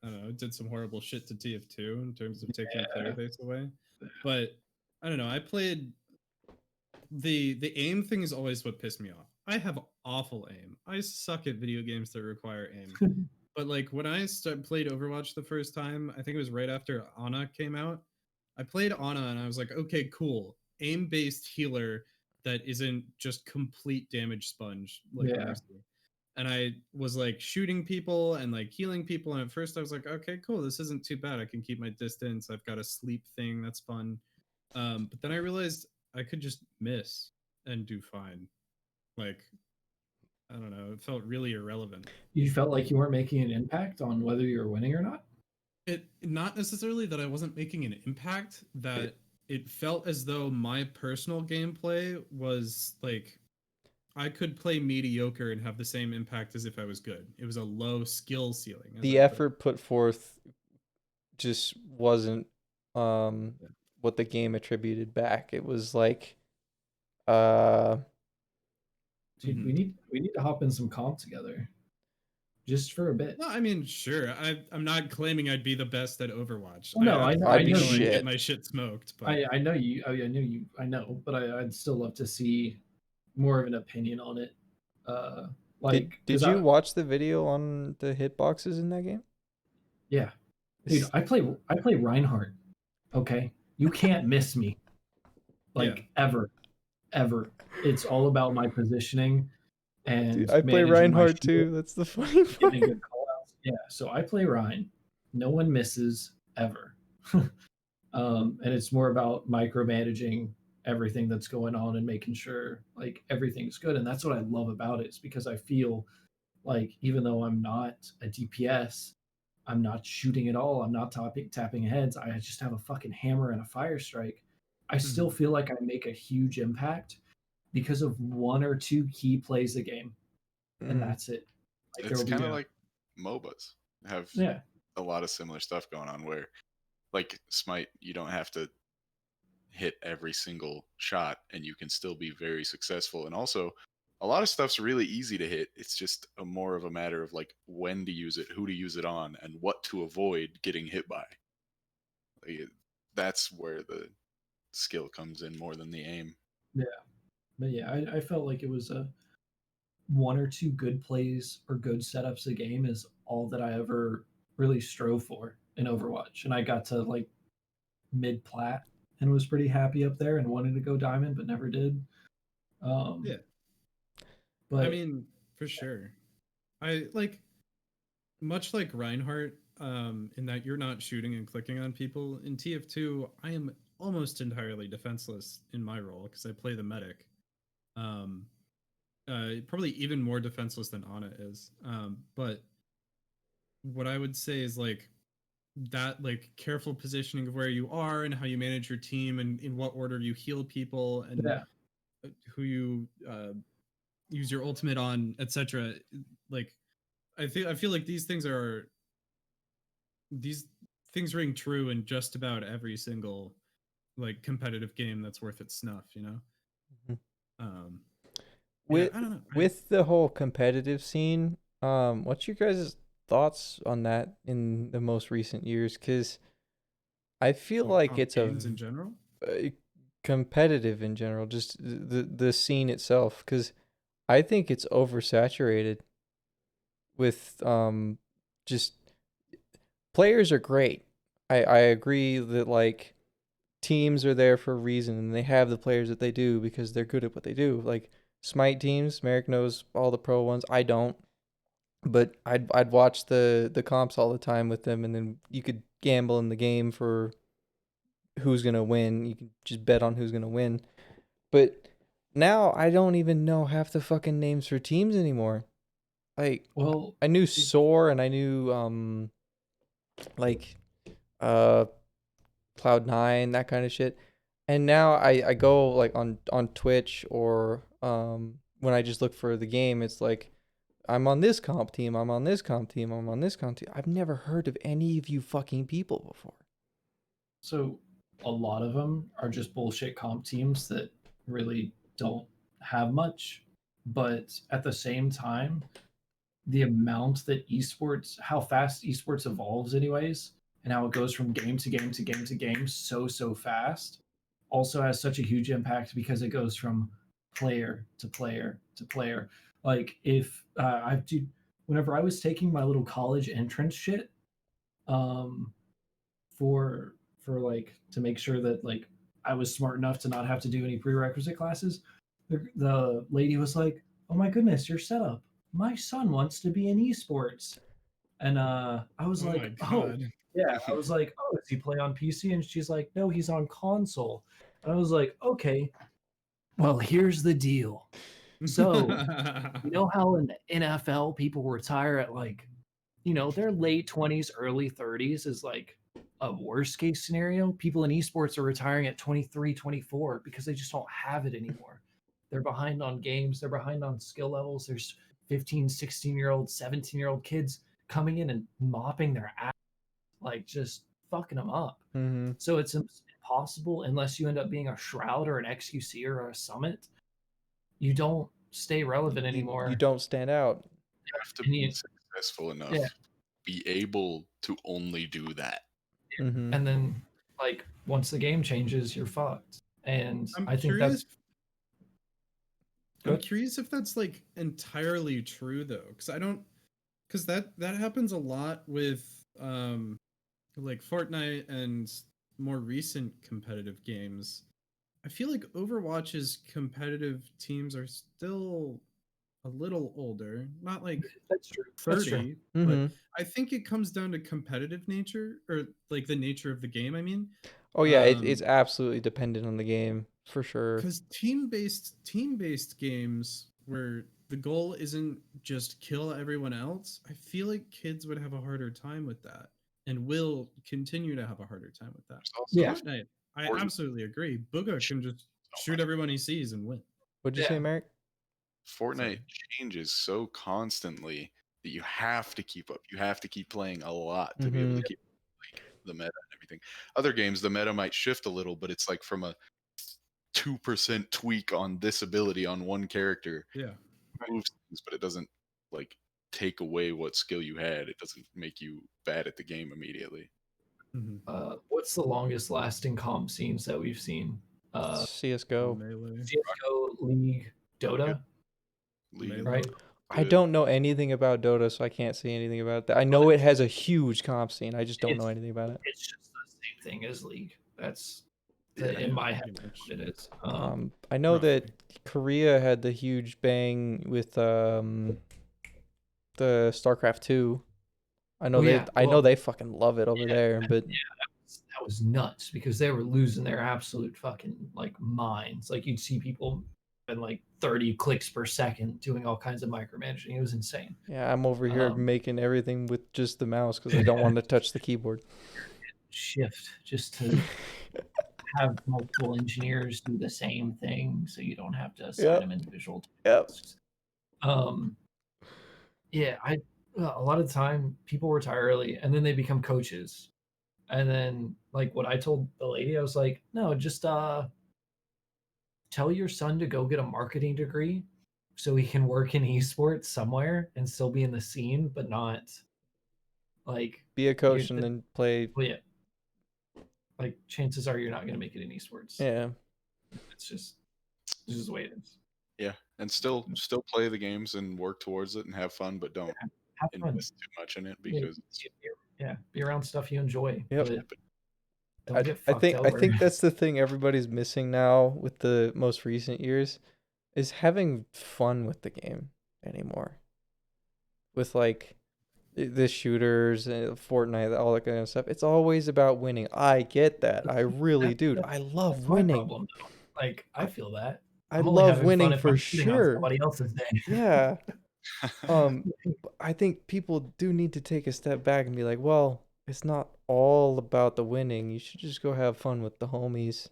I don't know, it did some horrible shit to TF2 in terms of taking player base away. But I don't know, I played the aim thing is always what pissed me off. I have awful aim. I suck at video games that require aim. But like when I played Overwatch the first time, I think it was right after Ana came out. I played Ana and I was like, okay, cool, aim-based healer that isn't just complete damage sponge like Yeah. Mercy. And I was like shooting people and like healing people. And at first I was like, okay, cool, this isn't too bad. I can keep my distance. I've got a sleep thing that's fun. But then I realized I could just miss and do fine. Like, I don't know, it felt really irrelevant. You felt like you weren't making an impact on whether you were winning or not? It not necessarily that I wasn't making an impact, that it felt as though my personal gameplay was like I could play mediocre and have the same impact as if I was good. It was a low skill ceiling. The effort put forth just wasn't what the game attributed back. It was like Dude, we need to hop in some comp together. just for a bit. No, I mean, sure. I'm not claiming I'd be the best at Overwatch. Well, no, I know, I'd I be know definitely shit. get my shit smoked, but I know you. I know you. I know, but I'd still love to see more of an opinion on it. Like, Did cause you watch the video on the hitboxes in that game? yeah, dude, I play Reinhardt. Okay, you can't miss me, yeah. like ever. It's all about my positioning Dude, and I play managing my Reinhardt shield, too. That's the funny part. getting good callouts. Yeah, so I play Ryan. No one misses ever. And it's more about micromanaging everything that's going on and making sure like everything's good. And that's what I love about it, is because I feel like even though I'm not a DPS, I'm not shooting at all, I'm not tapping heads, I just have a fucking hammer and a fire strike. I still Mhm. feel like I make a huge impact because of one or two key plays a game, and Mhm. that's it. Like there It's will be kind of like MOBAs have yeah a lot of similar stuff going on where, like Smite, you don't have to hit every single shot and you can still be very successful. And also, a lot of stuff's really easy to hit. It's just a more of a matter of like when to use it, who to use it on, and what to avoid getting hit by. Like, that's where the skill comes in more than the aim. yeah. But yeah, I felt like it was a one or two good plays or good setups a game is all that I ever really strove for in Overwatch. And I got to like mid plat and was pretty happy up there and wanted to go diamond, but never did. Um, Yeah. I but mean, for sure. I like much like Reinhardt, in that you're not shooting and clicking on people. In TF2, I am almost entirely defenseless in my role because I play the medic. Um, Probably even more defenseless than Ana is. But what I would say is like that like careful positioning of where you are and how you manage your team and in what order you heal people and yeah, who you use your ultimate on, etc. Like I feel like these things ring true in just about every single like competitive game that's worth its snuff, you know. Mhm. Um, yeah, With I don't know. with the whole competitive scene, what's your guys' thoughts on that in the most recent years? Because I feel What like comp it's games in general? competitive in general, just the scene itself. Because I think it's oversaturated with just players are great. I agree that like teams are there for a reason and they have the players that they do because they're good at what they do. Like Smite teams, Merrick knows all the pro ones. I don't, but I'd watch the comps all the time with them, and then you could gamble in the game for who's gonna win. You can just bet on who's gonna win. But now I don't even know half the fucking names for teams anymore. Like well, I knew it, Soar and I knew like uh Cloud9, that kind of shit. And now I go like on Twitch or when I just look for the game, it's like I'm on this comp team, I'm on this comp team, I'm on this comp team. I've never heard of any of you fucking people before. so a lot of them are just bullshit comp teams that really don't have much. But at the same time, the amount that esports, how fast esports evolves, anyways, and how it goes from game to game to game to game so fast, also has such a huge impact because it goes from player to player to player. Like if I do, whenever I was taking my little college entrance shit, um, for like to make sure that like I was smart enough to not have to do any prerequisite classes, the lady was like, "Oh my goodness, your setup. My son wants to be in esports." And I was Oh my like, "Oh, god. yeah." I was like, "Oh, does he play on PC?" And she's like, "No, he's on console." And I was like, "Okay, well, here's the deal. So, you know how in the NFL people retire at like, their late 20s, early 30s is like a worst case scenario. People in esports are retiring at 23, 24 because they just don't have it anymore. They're behind on games, they're behind on skill levels. There's 15, 16-year-old, 17-year-old kids coming in and mopping their ass, like just fucking them up. Mm-hmm. So it's impossible unless you end up being a Shroud or an XQC or a Summit. You don't stay relevant You anymore. don't stand out. Have to And be you, 16 successful enough Yeah. be able to only do that. Mm-hmm. And then like once the game changes, you're fucked. And I'm I think curious. that's I'm good. curious if that's like entirely true though, because that happens a lot with like Fortnite and more recent competitive games. I feel like Overwatch's competitive teams are still a little older, not like That's true. That's true. 30, but Mm-hmm. I think it comes down to competitive nature or like the nature of the game. I mean, Oh yeah, it's absolutely dependent on the game for sure. because team based games where the goal isn't just kill everyone else, I feel like kids would have a harder time with that and will continue to have a harder time with that. There's also Yeah. Fortnite, I important absolutely agree. Booga can just so shoot much. everyone he sees and win. What'd you say, Yeah. Merrick? Fortnite Sorry. changes so constantly that you have to keep up. You have to keep playing a lot to be able Mm-hmm. to keep like the meta and everything. Other games, the meta might shift a little, but it's like from a 2% tweak on this ability on one character Yeah. moves things, but it doesn't like take away what skill you had. It doesn't make you bad at the game immediately. What's the longest lasting comp scenes that we've seen? CS:GO. Melee. CS:GO, League, Dota, League Melee. right? I good. don't know anything about Dota, so I can't say anything about that. I know it has a huge comp scene. I just don't know It's- anything about it. It's just the same thing as League. That's Yeah. in my head Pretty much. what it is. I know that roughly. Korea had the huge bang with the StarCraft 2. I know Oh, they yeah. I know Well, they fucking love it over there, but that was nuts because they were losing their absolute fucking like minds. Like you'd see people in like 30 clicks per second doing all kinds of micromanaging. It was insane. yeah, I'm over here Um, making everything with just the mouse because I don't want to touch the keyboard. Shift just to have multiple engineers do the same thing so you don't have to assign Yep. them individual Yep. tasks. Yeah, a lot of the time people retire early and then they become coaches. And then like what I told the lady, I was like, no, just tell your son to go get a marketing degree so he can work in esports somewhere and still be in the scene, but not like Be a coach and then play. well, yeah. Like chances are you're not gonna make it in esports. Yeah. It's just the way it is. Yeah, and still play the games and work towards it and have fun, but don't Have fun. invest too much in it because Be around stuff you enjoy. Yep. But don't get I fucked think over. that's the thing everybody's missing now with the most recent years is having fun with the game anymore. With like the shooters and Fortnite, all that kind of stuff. It's always about winning. I get that. I really do. I love That's my winning. problem, though. Like I feel that. I I'm only love having winning fun if for I'm cheating on sure. somebody else's day. Yeah. I think people do need to take a step back and be like, well, it's not all about the winning. You should just go have fun with the homies.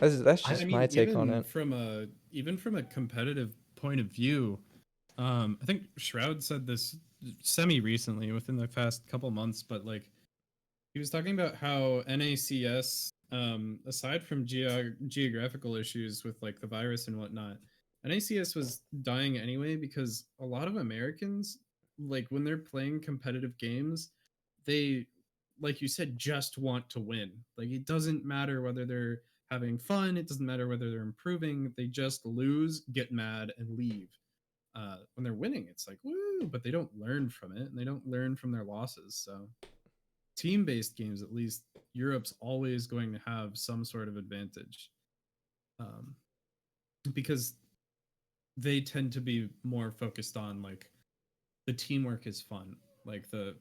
That's just my take on it. Even from a competitive point of view, I think Shroud said this semi recently within the past couple months, but like he was talking about how NACS, aside from geographical issues with like the virus and whatnot, NACS was dying anyway because a lot of Americans, like when they're playing competitive games, they, like you said, just want to win. Like it doesn't matter whether they're having fun, it doesn't matter whether they're improving, they just lose, get mad, and leave. When they're winning, it's like woo, but they don't learn from it and they don't learn from their losses. So team-based games, at least Europe's always going to have some sort of advantage, because they tend to be more focused on like the teamwork is fun, like the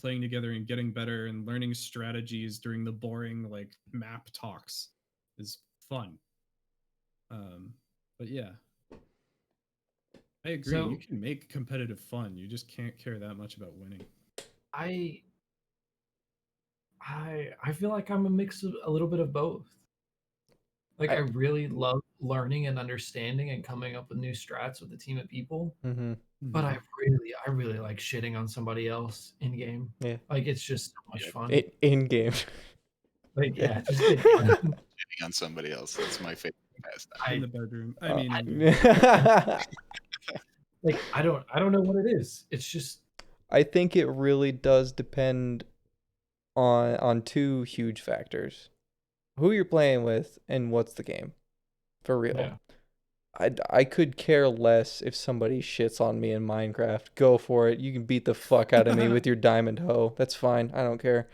playing together and getting better and learning strategies during the boring like map talks is fun. But yeah, I agree. So- You can make competitive fun. You just can't care that much about winning. I feel like I'm a mix of a little bit of both. Like I really love learning and understanding and coming up with new strats with a team of people. Mm-hmm. But I really like shitting on somebody else in game. Yeah. Like it's just so much fun. In game. Like yeah, just in game. shitting on somebody else. That's my favorite pastime. In the bedroom. I mean, Like I don't know what it is. It's just I think it really does depend on two huge factors: who you're playing with and what's the game. For real. yeah. I could care less if somebody shits on me in Minecraft. Go for it. You can beat the fuck out of me with your diamond hoe. That's fine. I don't care.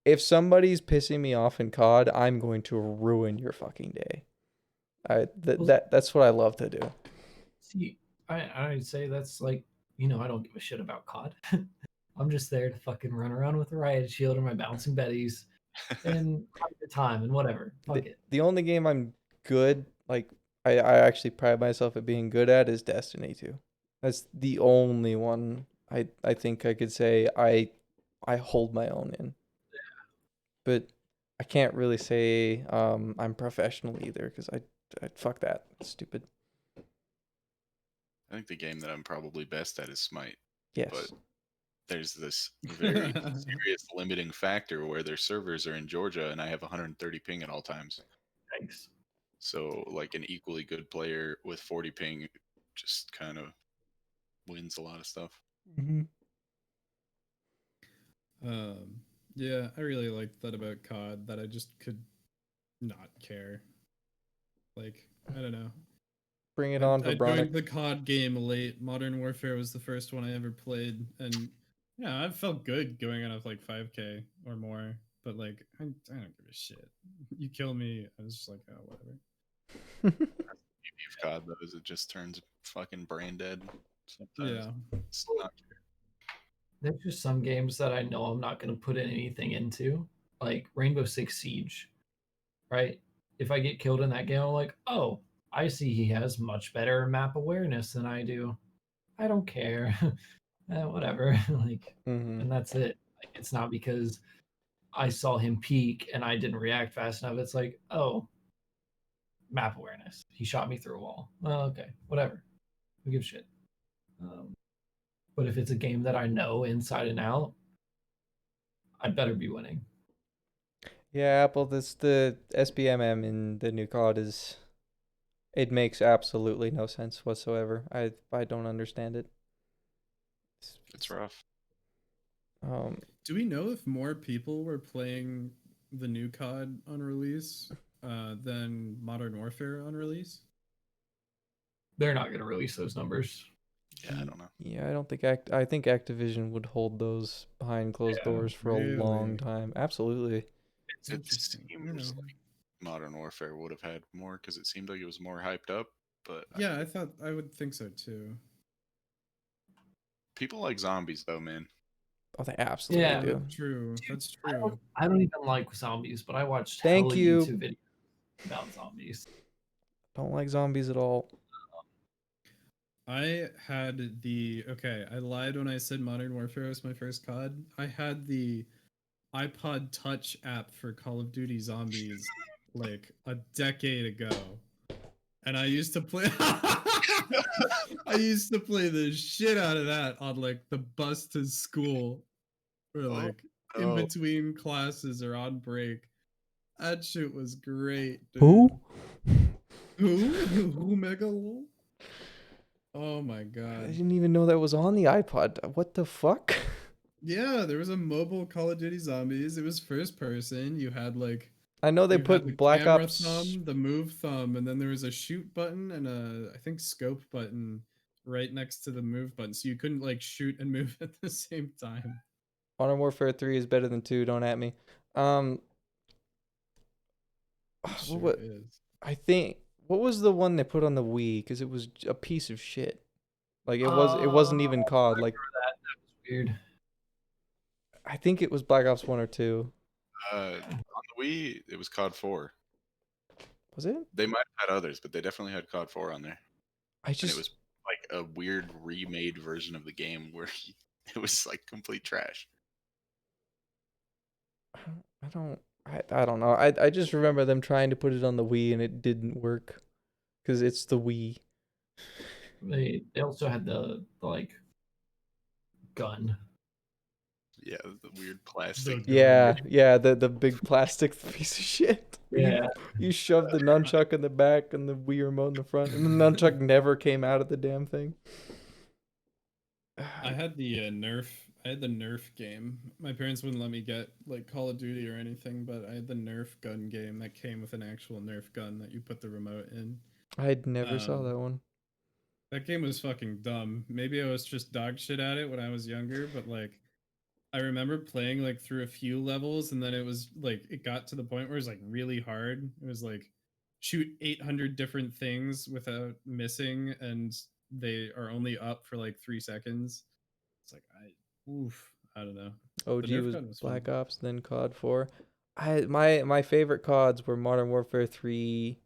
If somebody's pissing me off in COD, I'm going to ruin your fucking day. Well, That's what I love to do. see, I'd say that's like I don't give a shit about COD. I'm just there to fucking run around with a riot shield and my bouncing betties and have a good time and whatever. The Fuck it. the only game I'm good, like I actually pride myself at being good at, is Destiny 2. That's the only one I think I could say I hold my own in. But I can't really say I'm professional either, because I fuck that. It's stupid. I think the game that I'm probably best at is Smite, but Yes. there's this very serious limiting factor where their servers are in Georgia and I have 130 ping at all times. Thanks. So like an equally good player with 40 ping just kind of wins a lot of stuff. Mm-hmm. Um, yeah, I really liked that about COD, that I just could not care. Like, I don't know. Bring it on, I joined Vibronic. the COD game late. Modern Warfare was the first one I ever played, and yeah, I felt good going out of like 5K or more. But like, I don't give a shit. You kill me, I was just like, oh, whatever. You've COD though is it just turns fucking brain dead sometimes. Yeah. It's not There's just some games that I know I'm not going to put in anything into, like Rainbow Six Siege, right? If I get killed in that game, I'm like, oh, I see he has much better map awareness than I do. I don't care. Whatever. Like, Mm-hmm. and that's it. Like, it's not because I saw him peak and I didn't react fast enough. It's like, oh, map awareness. He shot me through a wall. Oh, okay, whatever. Who gives a shit? Um, but if it's a game that I know inside and out, I better be winning. Yeah, Apple, this the SBMM in the new COD is, it makes absolutely no sense whatsoever. I don't understand it. it's rough. Um Do we know if more people were playing the new COD on release than Modern Warfare on release? They're not going to release those numbers. Yeah, I don't know. yeah, I don't think I think Activision would hold those behind closed Yeah, doors for a long really? time. Absolutely. it's It Interesting. You know. seems like Modern Warfare would have had more because it seemed like it was more hyped up. But Yeah, I thought I would think so too. people like zombies though, man. Oh, they absolutely yeah. do. That's true. Dude, That's true. I don't even like zombies, but I watched Thank hella you. YouTube videos about zombies. Don't like zombies at all. I had the okay, I lied when I said Modern Warfare was my first COD. I had the iPod Touch app for Call of Duty Zombies like a decade ago. And I used to play I used to play the shit out of that on like the bus to school or Oh, like in no. between classes or on break. That shit was great, Who? dude. Who Mega? Oh my I god. didn't even know that was on the iPod. What the fuck? Yeah, there was a mobile Call of Duty Zombies. It was first person. You had like I know they you had the put Black camera Ops. thumb, the move thumb, and then there was a shoot button and a I think scope button right next to the move button. So you couldn't like shoot and move at the same time. Modern Warfare 3 is better than 2. Don't at me. Um, It sure what is. I think, what was the one they put on the Wii? Because it was a piece of shit. Like it wasn't even COD. Like That was weird. I think it was Black Ops 1 or 2. On the Wii, it was COD 4. Was it? They might have had others, but they definitely had COD 4 on there. I And it just was like a weird remade version of the game where it was like complete trash. I don't I don't know. I just remember them trying to put it on the Wii and it didn't work because it's the Wii. They also had the like gun. Yeah, the weird plastic. The Yeah, gun. yeah, the big plastic piece of shit. Where Yeah. you shove the nunchuck in the back and the Wii remote in the front, and the nunchuck never came out of the damn thing. I had the Nerf. I had the Nerf game. My parents wouldn't let me get like Call of Duty or anything, but I had the Nerf gun game that came with an actual Nerf gun that you put the remote in. I never saw Um, that one. That game was fucking dumb. Maybe I was just dog shit at it when I was younger, but like I remember playing like through a few levels and then it was like it got to the point where it was like really hard. It was like shoot 800 different things without missing and they are only up for like 3 seconds. It's like I don't know. The OG Nerf was gun was fun. Black Ops, then COD 4. My favorite CODs were Modern Warfare 3,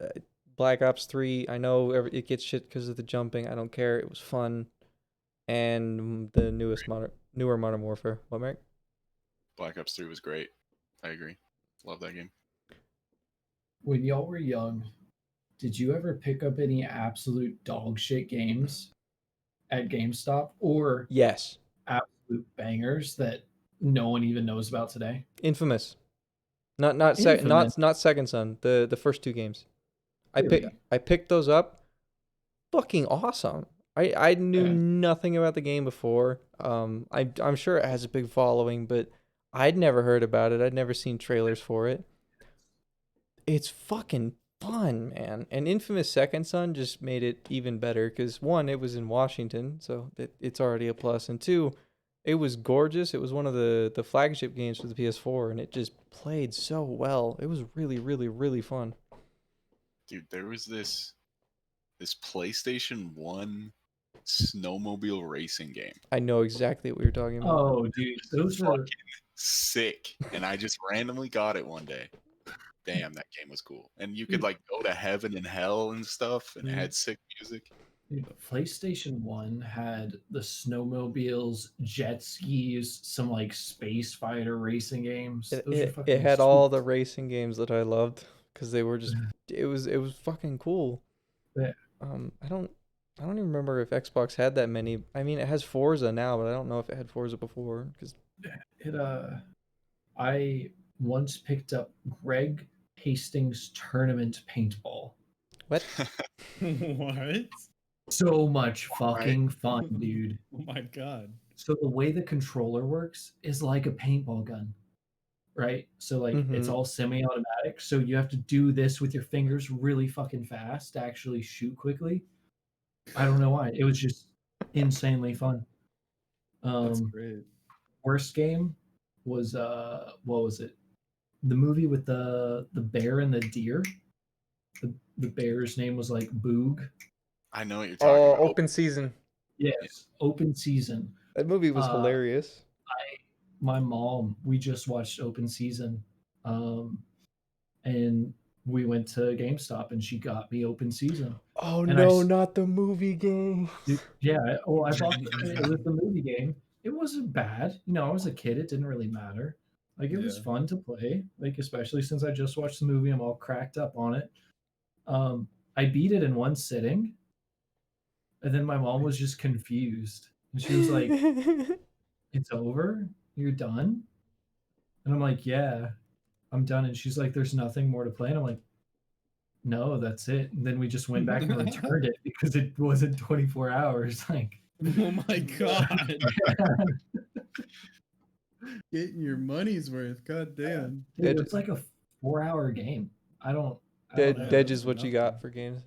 uh, Black Ops 3. I know it gets shit because of the jumping. I don't care. It was fun. And the newer Modern Warfare. What, Merrick? Black Ops 3 was great. I agree. Love that game. When y'all were young, did you ever pick up any absolute dog shit games at GameStop or Yes. absolute bangers that no one even knows about today? Infamous. Not Infamous. not Second Son. The first two games. Really? I picked those up. Fucking awesome. I knew Yeah. nothing about the game before. I'm sure it has a big following, but I'd never heard about it. I'd never seen trailers for it. It's fucking fun, man. And Infamous Second Son just made it even better because one, it was in Washington, so it's already a plus, and two, it was gorgeous. It was one of the flagship games for the PS4, and it just played so well. It was really, really, really fun. Dude, there was this PlayStation 1 snowmobile racing game. I know exactly what you're talking about. Oh, dude, those are Fucking sick. And I just randomly got it one day. Damn, that game was cool. And you could like go to heaven and hell and stuff, and it had sick music. dude, PlayStation 1 had the snowmobiles, jet skis, some like space fighter racing games. Those are It fucking had all sweet. the racing games that I loved because they were just it was fucking cool. Yeah. I don't even remember if Xbox had that many. I mean, it has Forza now, but I don't know if it had Forza before because It I once picked up Greg Hastings Tournament Paintball. what? What? So much fucking fun, dude. Oh my god. So the way the controller works is like a paintball gun, right? So like it's Mhm. all semi-automatic. So you have to do this with your fingers really fucking fast to actually shoot quickly. I don't know why. It was just insanely fun. That's great. Worst game was what was it? The movie with the bear and the deer. The bear's name was like Boog. I know what you're talking about. Open season. Yes, Open Season. That movie was Uh, hilarious. my mom, we just watched Open Season, and we went to GameStop and she got me Open Season. Oh and no, not the movie game. Yeah, I bought it with the movie game. It wasn't bad. You know, I was a kid. It didn't really matter. Like it was Yeah. fun to play. Like especially since I just watched the movie, I'm all cracked up on it. I beat it in one sitting, and then my mom was just confused, and she was like, "It's over? You're done?" And I'm like, "Yeah, I'm done." And she's like, "There's nothing more to play." And I'm like, "No, that's it." And then we just went back and returned it because it wasn't 24 hours. Like, Oh my god. Getting your money's worth. God damn. dude, it's like a 4-hour game. I don't know. Dej is for what you got for games.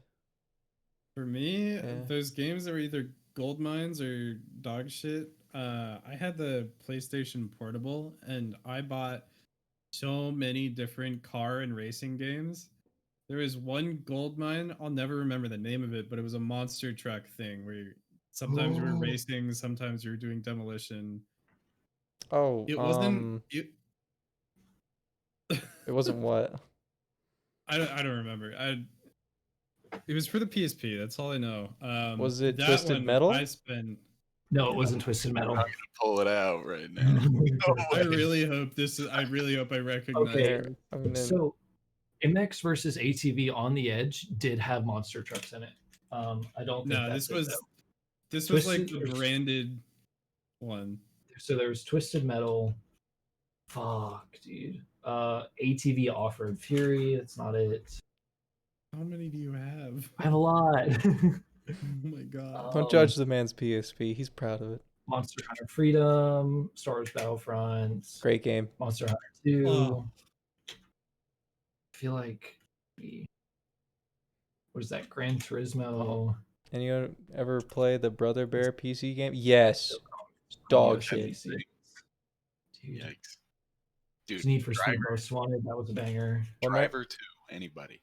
For me, Yeah. those games that were either gold mines or dog shit. I had the PlayStation Portable, and I bought so many different car and racing games. There was one gold mine. I'll never remember the name of it, but it was a monster truck thing where sometimes you were Oh. racing, sometimes you were doing demolition. Oh, It wasn't. it wasn't what? I don't remember. It was for the PSP. That's all I know. Was it that Twisted one Metal? I spent. No, it wasn't Twisted Metal. I'm gonna pull it out right now. No I way. really hope this is. I really hope I recognize. Okay, it. I'm gonna, So, MX versus ATV on the Edge did have monster trucks in it. I don't think No, that's this was. it, This was like Twisted the or- branded one. So there was Twisted Metal. Fuck, dude. ATV Off-Road Fury. That's not it. How many do you have? I have a lot. Oh my god. Don't judge the man's PSP. He's proud of it. Monster Hunter Freedom, Star Wars Battlefront, Great game. Monster Hunter 2. Oh. I feel like what is that? Gran Turismo. Anyone ever play the Brother Bear PC game? Yes. Dog shit. USDC. Dude, Yikes. Dude, Need for Speed Driver, Most Wanted. That was a banger. What, Matt? Driver 2, anybody.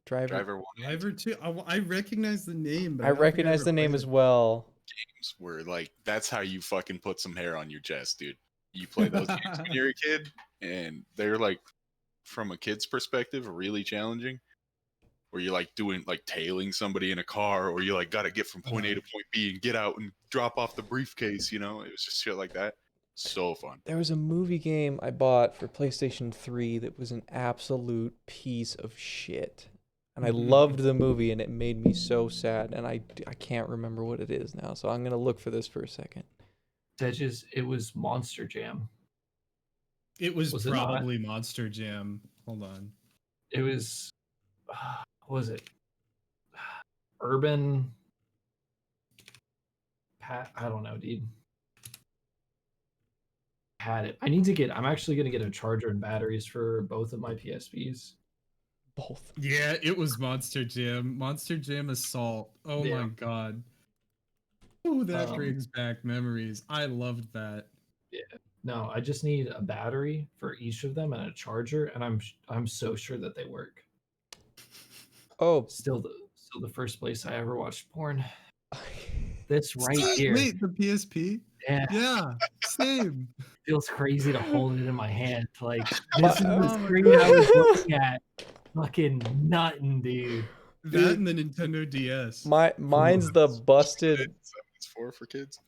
Driver. Driver 1 and Driver 2. I recognize the name, but I don't think recognize ever the name played as it. well. games where like that's how you fucking put some hair on your chest, dude. You play those games when you're a kid, and they're like, from a kid's perspective, really challenging. Where you're like doing like tailing somebody in a car, or you like got to get from point A to point B and get out and drop off the briefcase. You know, it was just shit like that. So fun. There was a movie game I bought for PlayStation 3 that was an absolute piece of shit. And I loved the movie, and it made me so sad. And I can't remember what it is now, so I'm going to look for this for a second. It was Monster Jam. It was Was it not? probably Monster Jam. Hold on. It was, what was it? Urban. I don't know, dude. Had it. I'm actually going to get a charger and batteries for both of my PSPs. Both. Yeah, it was Monster Jam. Monster Jam Assault. Oh Yeah. my god. Oh, that Um, brings back memories. I loved that. No, I just need a battery for each of them and a charger, and I'm so sure that they work. Oh. Still the first place I ever watched porn. This right Wait, here. Wait, the PSP? Yeah, Yeah, same. feels crazy to hold it in my hand. Like this is Oh the my screen I was looking at. Fucking nutting, dude. That and the Nintendo DS. Mine's the busted. It's 4 for kids.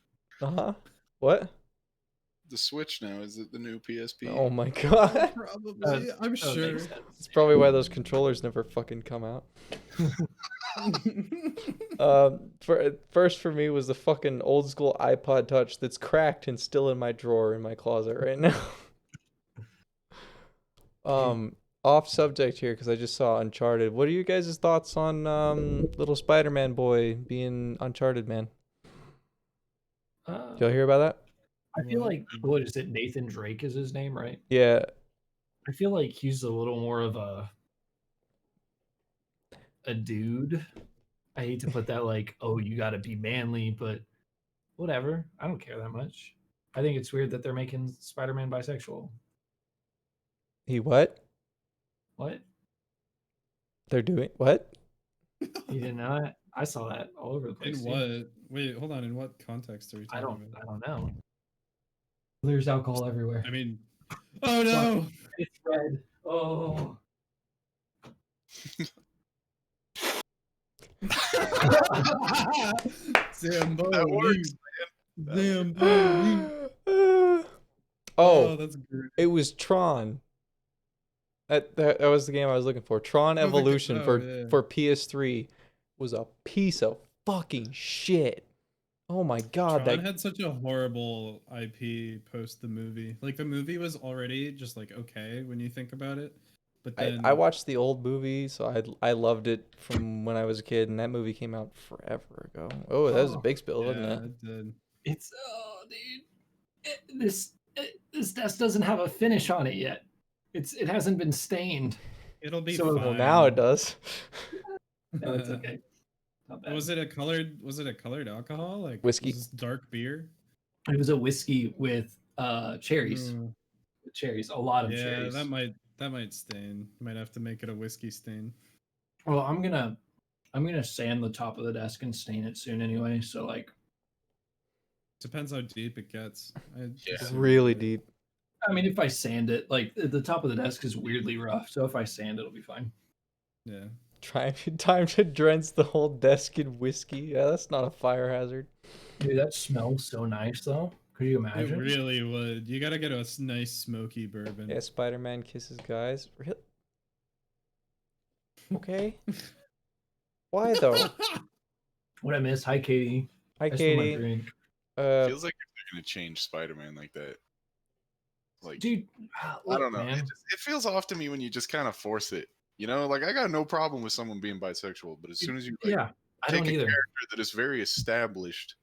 Uh-huh. What? The Switch now is it the new PSP? Oh my god. Probably. I'm That sure. makes sense. It's probably why those controllers never fucking come out. First for me was the fucking old school iPod Touch that's cracked and still in my drawer in my closet right now. Off subject here because I just saw Uncharted. What are you guys' thoughts on little Spider-Man boy being Uncharted man? Did y'all hear about that? I feel like what is it? Nathan Drake is his name, right? Yeah. I feel like he's a little more of a dude. I hate to put that like, oh, you got to be manly, but whatever. I don't care that much. I think it's weird that they're making Spider-Man bisexual. He what? What? They're doing what? You didn't know that? I saw that all over the place. In dude. what? Wait, hold on. In what context are we I talking about? don't know. There's alcohol everywhere. I mean, oh no! It's red. Oh. Zambo. That works, Zambo. Oh, that's great. it was Tron. That was the game I was looking for. Tron Evolution for PS3 was a piece of fucking shit. Oh my god, Tron had such a horrible IP post the movie. Like the movie was already just like okay when you think about it, but then I watched the old movie, so I loved it from when I was a kid, and that movie came out forever ago. Oh, that was a big spill, wasn't it? it did. It's dude. This desk doesn't have a finish on it yet. It hasn't been stained. It'll be So, fine. Well, now it does. No, it's okay. Not bad. Was it a colored alcohol? Like Whiskey. was this dark beer? It was a whiskey with cherries. Mm, With cherries, a lot of yeah, cherries. that might stain. Might have to make it a whiskey stain. Well, I'm gonna sand the top of the desk and stain it soon anyway. So like, Depends how deep it gets. Yeah. Really deep. I mean, if I sand it, like the top of the desk is weirdly rough. So if I sand, it'll be fine. Yeah. Time to drench the whole desk in whiskey. Yeah, that's not a fire hazard. Dude, that smells so nice though. Could you It imagine? really would. You gotta get a nice smoky bourbon. Yeah, Spider-Man kisses guys. Okay. Why though? What I miss? Hi, Katie. Hi, I spilled my Katie. drink. Feels like if they're gonna change Spider-Man like that, like Dude, I look, don't know. man. It feels off to me when you just kind of force it. You know, like I got no problem with someone being bisexual, but as soon as you like Yeah, I take don't a either. character that is very established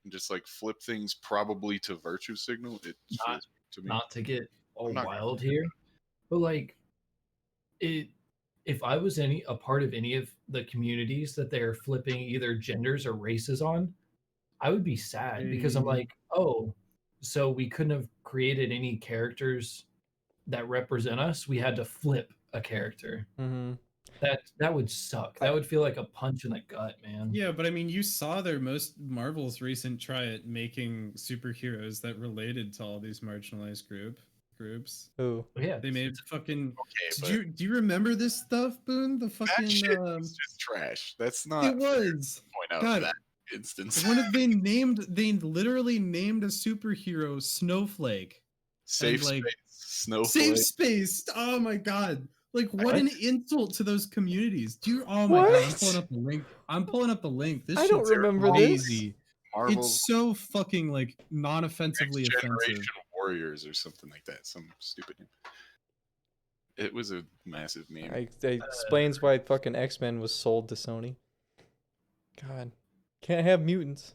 and just like flip things probably to virtue signal, it Not, feels to me. not to get all I'm not wild here, but like it. If I was a part of any of the communities that they're flipping either genders or races on, I would be sad because I'm like, oh, so we couldn't have created any characters that represent us. We had to flip a character. Mm-hmm. That would suck. That would feel like a punch in the gut, man. Yeah, but I mean, you saw their most Marvel's recent try at making superheroes that related to all these marginalized groups. Ooh. Yeah, They made fucking. Okay, Do you remember this stuff, Boone? The that fucking. shit was just trash. That's not. It was. Point out God, that instance. they literally named a superhero Snowflake. Safe like, space, snowflake. Safe space. Oh my god. Like what an insult to those communities. Do you oh my What? god, I'm pulling up the link. I'm pulling up the link. This I don't shit's remember this. crazy. Marvel It's so fucking like non-offensively Next offensive. Generation Warriors or something like that. Some stupid name. It was a massive meme. It explains why fucking X-Men was sold to Sony. God. Can't have mutants.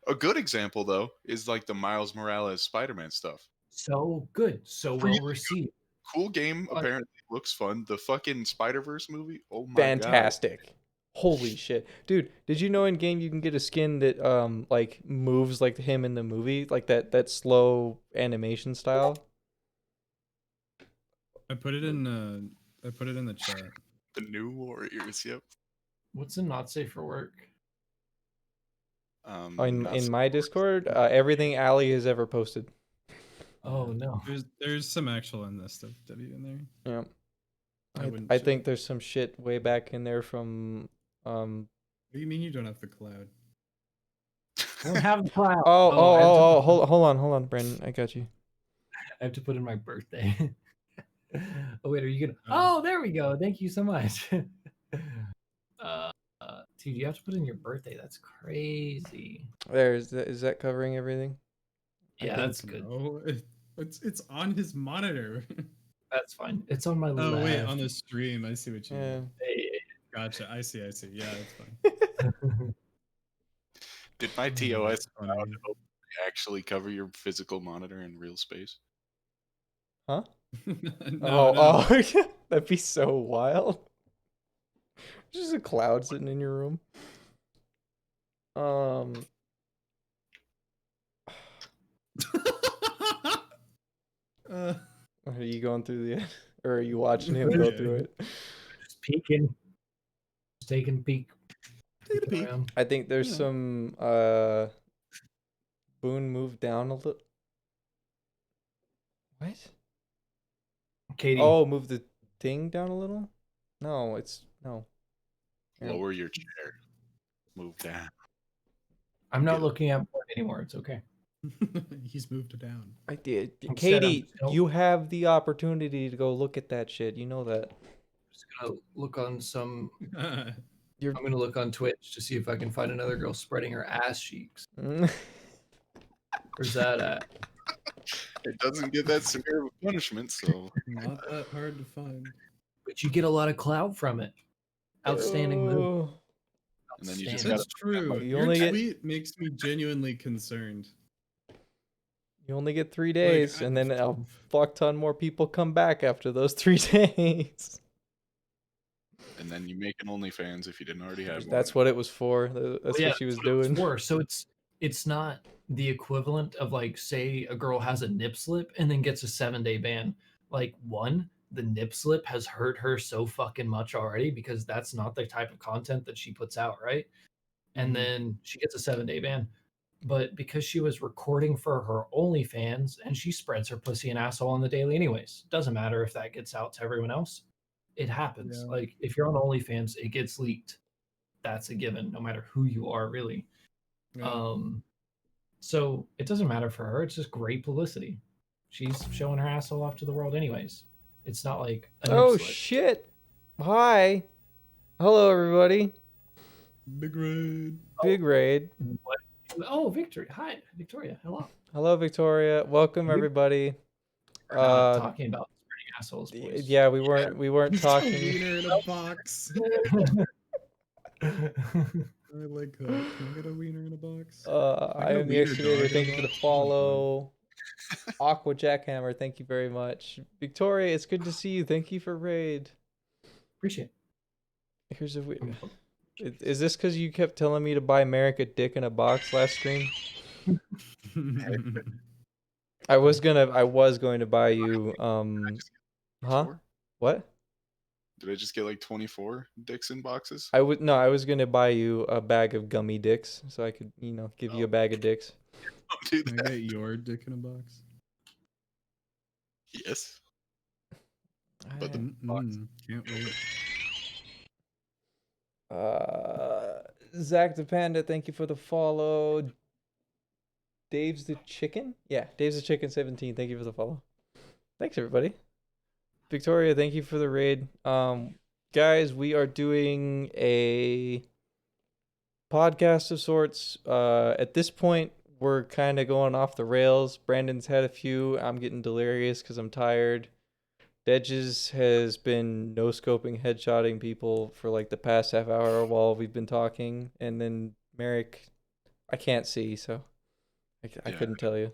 A good example though is like the Miles Morales Spider-Man stuff. so good, so well Really received. Cool game, Like- apparently looks fun. The fucking Spider-Verse movie, oh my Fantastic. Holy shit. Dude, did you know in game you can get a skin that like moves like him in the movie? Like that slow animation style? I put it in the chat. god. The new Warriors, yep. What's a not safe for work? In my Discord, everything Ali has ever posted. Oh no. There's some actual NSFW in there. Yeah. wouldn't I say- think there's some shit way back in there from What do you mean you don't have the cloud? I don't have the cloud. oh, hold on, Brandon. I got you. I have to put in my birthday. Oh wait, are you gonna? Oh. Oh, there we go. Thank you so much. Dude, you have to put in your birthday. That's crazy. Is that covering everything? Yeah, that's good. No, it's on his monitor. That's fine. It's on my Oh left. wait, on the stream. I see what you Yeah. mean. Hey, Gotcha. I see. Yeah, it's fine. Did my TOS That's funny. actually cover your physical monitor in real space? Huh? No, no. That'd be so wild. Just a cloud sitting in your room. Are you going through the, or are you watching him go through it? just peeking. Just taking a peek. Take a peek. Around. I think there's Yeah. some Boone moved down a little. What? Katie. Oh, move the thing down a little? No, it's no. Yeah. Lower your chair. Move down. I'm not Yeah. looking at porn anymore. It's okay. He's moved it down. I did. I'm Katie, still- you have the opportunity to go look at that shit. You know that. Just gonna look on some. You're I'm gonna look on Twitch to see if I can find another girl spreading her ass cheeks. Mm. Where's that at? It doesn't get that severe of a punishment, so Not that hard to find. But you get a lot of clout from it. Outstanding move. Oh. and then you just Outstanding. gotta That's true. You Your only get- tweet makes me genuinely concerned. You only get 3 days, I- and then a fuck ton more people come back after those 3 days. and then you make an OnlyFans if you didn't already have one. That's what it was for. That's Well, yeah, what she was that's what it doing. for. So it's not the equivalent of like say a girl has a nip slip and then gets a 7-day ban. Like one, the nip slip has hurt her so fucking much already because that's not the type of content that she puts out, right? And then she gets a 7-day ban. But because she was recording for her OnlyFans and she spreads her pussy and asshole on the daily anyways, doesn't matter if that gets out to everyone else. It happens. Yeah. Like if you're on OnlyFans, it gets leaked. That's a given, no matter who you are, really. Yeah. So it doesn't matter for her. It's just great publicity. She's showing her asshole off to the world, anyways. It's not like a nip Oh slip. shit! Hi, hello everybody. Big raid. Big raid. What Oh, Victoria. Hi, Victoria. Hello. Hello, Victoria. Welcome, We- everybody. We're not Uh, talking about spreading assholes, boys. yeah, we weren't It's a talking. wiener in a box. I like that. Can I get a wiener in a box? I I got a am the wiener Excavator. dog in a Thank you for the box. Oh my God. follow. Aqua Jackhammer, thank you very much. Victoria, it's good to see you. Thank you for raid. Appreciate Here's a it. is this because you kept telling me to buy Merrick a dick in a box last stream? I was going to buy you huh? 24? What? Did I just get like 24 Dixon boxes? I was gonna buy you a bag of gummy dicks so I could, give you a bag of dicks. Don't do Can I that. get your dick in a box? Yes. But the Can't wait. Zach the Panda, thank you for the follow. Dave's the Chicken? Yeah, Dave's the Chicken 17, thank you for the follow. Thanks everybody. Victoria, thank you for the raid. Guys, we are doing a podcast of sorts. At this point, we're kind of going off the rails. Brandon's had a few. I'm getting delirious because I'm tired. Dedges has been no scoping, headshotting people for like the past half hour while we've been talking, and then Merrick, I can't see, so I Yeah. couldn't tell you.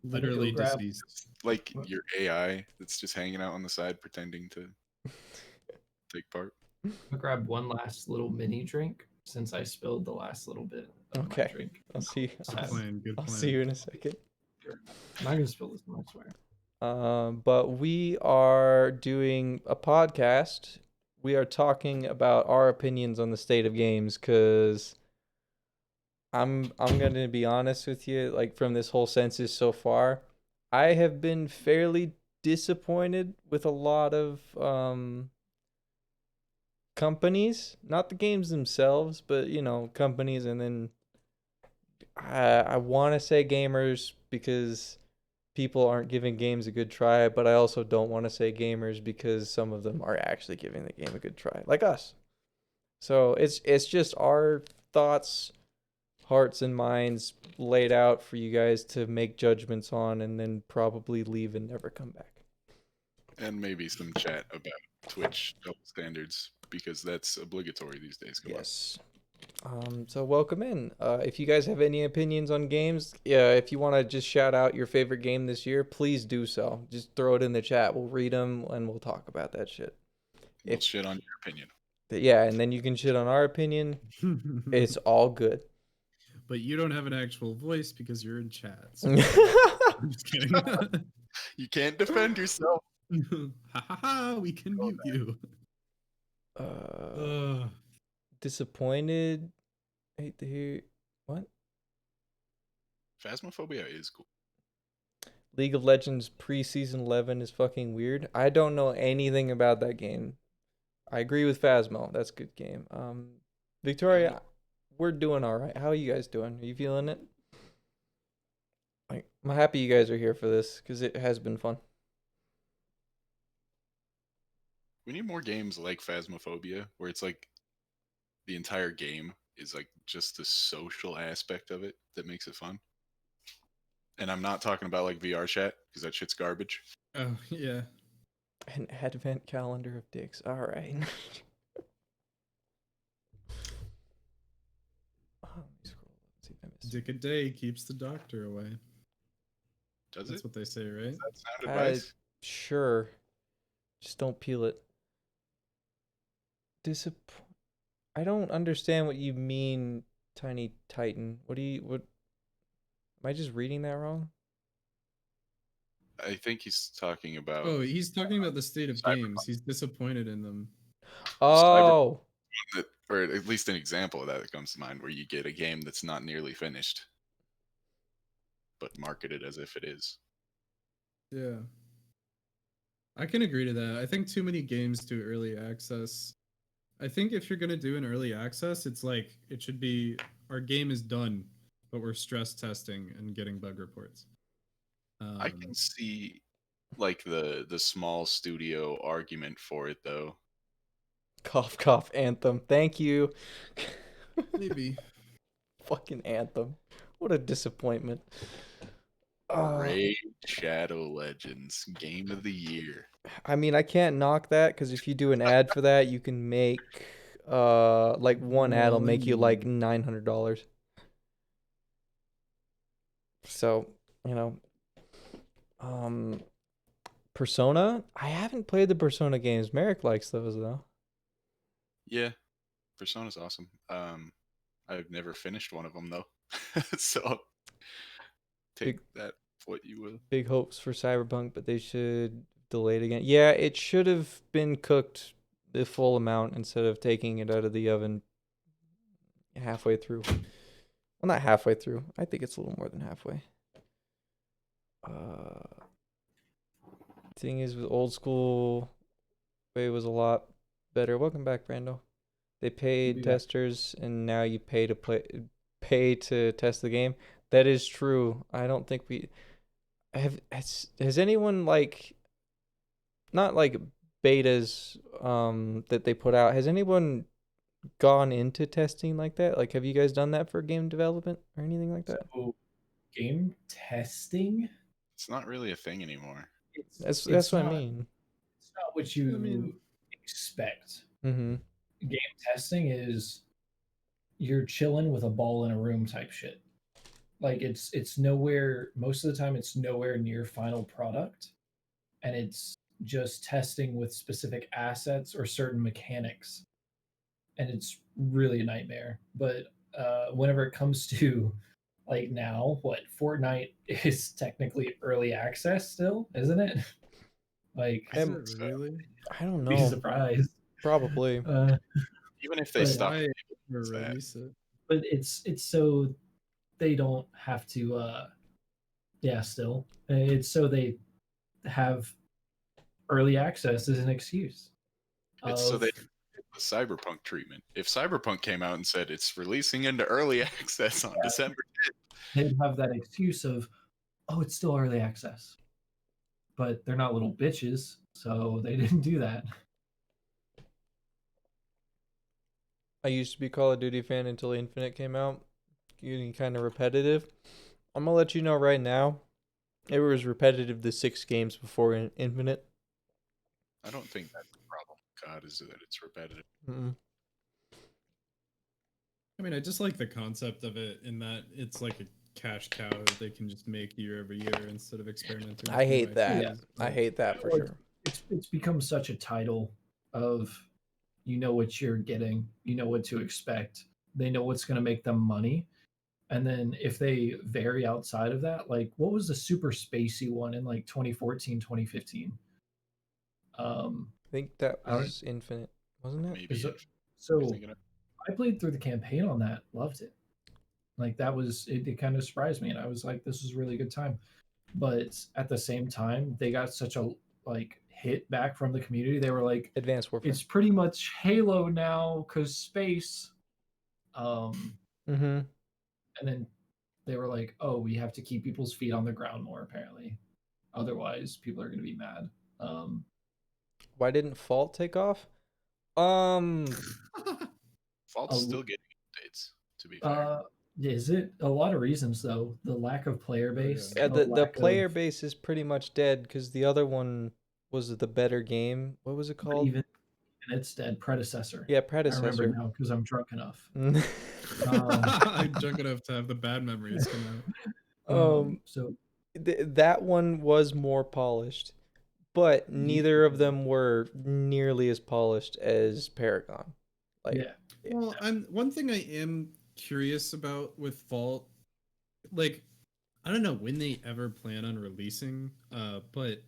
Literally grab, deceased. Like your AI that's just hanging out on the side pretending to take part. I'm gonna grab one last little mini drink since I spilled the last little bit of my Okay. drink. I'll see. Sad. I'll, Good I'll plan. see you in a second. I'm not gonna spill this one, I swear. But we are doing a podcast. We are talking about our opinions on the state of games because I'm gonna be honest with you, like from this whole census so far, I have been fairly disappointed with a lot of companies, not the games themselves, but companies, and then I want to say gamers because people aren't giving games a good try, but I also don't want to say gamers because some of them are actually giving the game a good try, like us. So it's just our thoughts, hearts and minds laid out for you guys to make judgments on and then probably leave and never come back. And maybe some chat about Twitch double standards because that's obligatory these days. Come Yes. So welcome in. If you guys have any opinions on games, if you want to just shout out your favorite game this year, please do so. Just throw it in the chat. We'll read them and we'll talk about that shit. We'll shit on your opinion. Yeah, and then you can shit on our opinion. It's all good. But you don't have an actual voice because you're in chat. So I'm just kidding. You can't defend yourself. Ha ha ha! We can mute you. Disappointed. Hate to hear what? Phasmophobia is cool. League of Legends pre-season 11 is fucking weird. I don't know anything about that game. I agree with Phasmo. That's a good game. Victoria, we're doing all right. How are you guys doing? Are you feeling it? Like, I'm happy you guys are here for this because it has been fun. We need more games like Phasmophobia where it's like the entire game is like just the social aspect of it that makes it fun. And I'm not talking about like VR chat because that shit's garbage. Oh yeah. An advent calendar of dicks. All right. Let me scroll. Let's see if I missed. Dick a day keeps the doctor away. Does That's it? what they say, right? Is that sound advice? Sure. Just don't peel it. I don't understand what you mean, Tiny Titan. What? Am I just reading that wrong? I think he's talking about. Oh, he's talking about the state of Cyberpunk. games. He's disappointed in them. Oh. Or at least an example of that comes to mind where you get a game that's not nearly finished, but marketed as if it is. Yeah. I can agree to that. I think too many games do early access. I think if you're going to do an early access, it's like it should be our game is done, but we're stress testing and getting bug reports. I can see like the small studio argument for it though. Cough cough anthem. Thank you. Maybe. Fucking Anthem. What a disappointment. Uh, Raid Shadow Legends Game of the Year. I mean, I can't knock that because if you do an ad for that, you can make like one ad will make you like $900. So, you know, um Persona, I haven't played the Persona games. Merrick likes those though. Yeah, Persona's awesome. I've never finished one of them though, so take Big that for what you will. big hopes for Cyberpunk, but they should delay it again. Yeah, it should have been cooked the full amount instead of taking it out of the oven halfway through. Well, not halfway through. I think it's a little more than halfway. Thing is, with old school way was a lot better. Welcome back, Brando. They paid testers, and now you pay to test the game. That is true. I don't think we have. Has anyone like not like betas that they put out? Has anyone gone into testing like that? Like, have you guys done that for game development or anything like that? So game testing, It's not really a thing anymore. That's it's what I not mean. it's not what you expect. Mm-hmm. Game testing is you're chilling with a ball in a room type shit. Like it's nowhere, most of the time it's nowhere near final product, and it's just testing with specific assets or certain mechanics, and it's really a nightmare. But whenever it comes to like now, what Fortnite is technically early access still, isn't it? Like, Is Um, it really? I don't be know. surprised. Probably. Even if they But stop, Why it's ever that. release it? but it's so they don't have to yeah, still it's so they have early access as an excuse It's so of they get the Cyberpunk treatment. If Cyberpunk came out and said it's releasing into early access on December 10th, they'd have that excuse of, oh, it's still early access, but they're not little bitches, so they didn't do that. I used to be Call of Duty fan until Infinite came out. Getting kind of repetitive. I'm gonna let you know right now. It was repetitive the 6 games before Infinite. I don't think that's the problem. God, is that it's repetitive. Mm-mm. I mean, I just like the concept of it in that it's like a cash cow that they can just make year over year instead of experimenting. I with new hate that. IPs, I but- hate that for Well, sure. It's become such a title of, you know what you're getting, you know what to expect, they know what's going to make them money, and then if they vary outside of that, like what was the super spacey one in like 2014, 2015? I think that I don't- was Infinite, wasn't it? Maybe Is it- if so you're thinking of- I played through the campaign on that, loved it. Like that was it kind of surprised me, and I was like, this is a really good time. But at the same time, they got such a like hit back from the community. They were like, Advanced Warfare. it's pretty much Halo now because space. Um, Mm-hmm. and then they were like, oh, we have to keep people's feet on the ground more apparently, otherwise people are going to be mad. Why didn't Fault take off? Fault's a- still getting updates, to be fair. Is it a lot of reasons though? The lack of player base. Yeah, the lack player of- base is pretty much dead because the other one was the better game. What was it but called? even its dead predecessor. Yeah, I predecessor. remember now because I'm drunk enough. I'm drunk enough to have the bad memories come out. So that one was more polished, but neither of them were nearly as polished as Paragon. Like, yeah, Well, one thing I am curious about with Vault, like, I don't know when they ever plan on releasing, but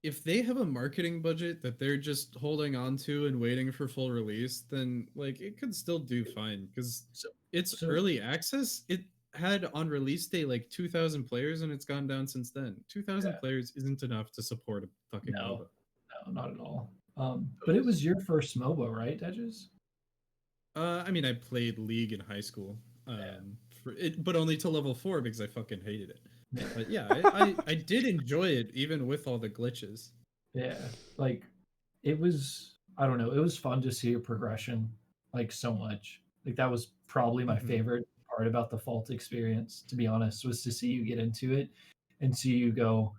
if they have a marketing budget that they're just holding on to and waiting for full release, then like it could still do fine because it's early access. It had on release day like 2,000 players and it's gone down since then. 2,000 players isn't enough to support a fucking MOBA. no, not at all. But it was your first MOBA, right, Edges? I mean, I played League in high school, but only to level 4 because I fucking hated it. But yeah, I did enjoy it even with all the glitches. Yeah, like it was. I don't know. It was fun to see your progression, like so much. Like that was probably my favorite part about the Fault experience, to be honest, was to see you get into it and see you go,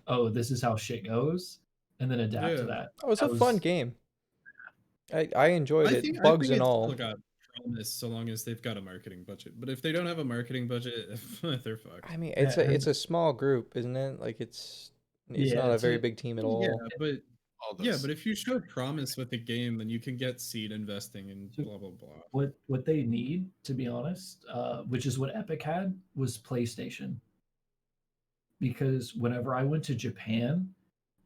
oh, this is how shit goes, and then adapt to Yeah. that. Oh, it's a That fun was game. I enjoyed it, I bugs think and it's all. still got promise so long as they've got a marketing budget. But if they don't have a marketing budget, they're fucked. I mean, and it's a small group, isn't it? Like it's yeah, not a very big team at Yeah, all. but All yeah, those but if you show promise with the game, then you can get seed investing and So blah blah blah. what they need, to be honest, which is what Epic had, was PlayStation. Because whenever I went to Japan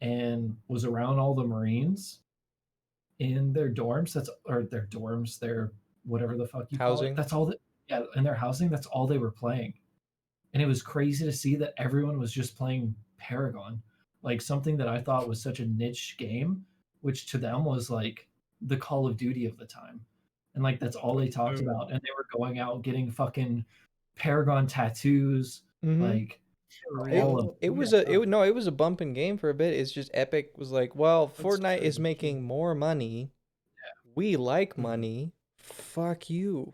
and was around all the Marines in their dorms, their whatever the fuck you call it, Housing. that's all that, yeah, in their housing, that's all they were playing. And it was crazy to see that everyone was just playing Paragon, like something that I thought was such a niche game, which to them was like the Call of Duty of the time. And like that's all they talked Oh, about. And they were going out getting fucking Paragon tattoos, Mm-hmm. like for all It of real? it yeah. was a it no, it was a bumping game for a bit. It's just Epic was like, well, That's Fortnite true. is making more money. We like Mhm. money. Fuck you.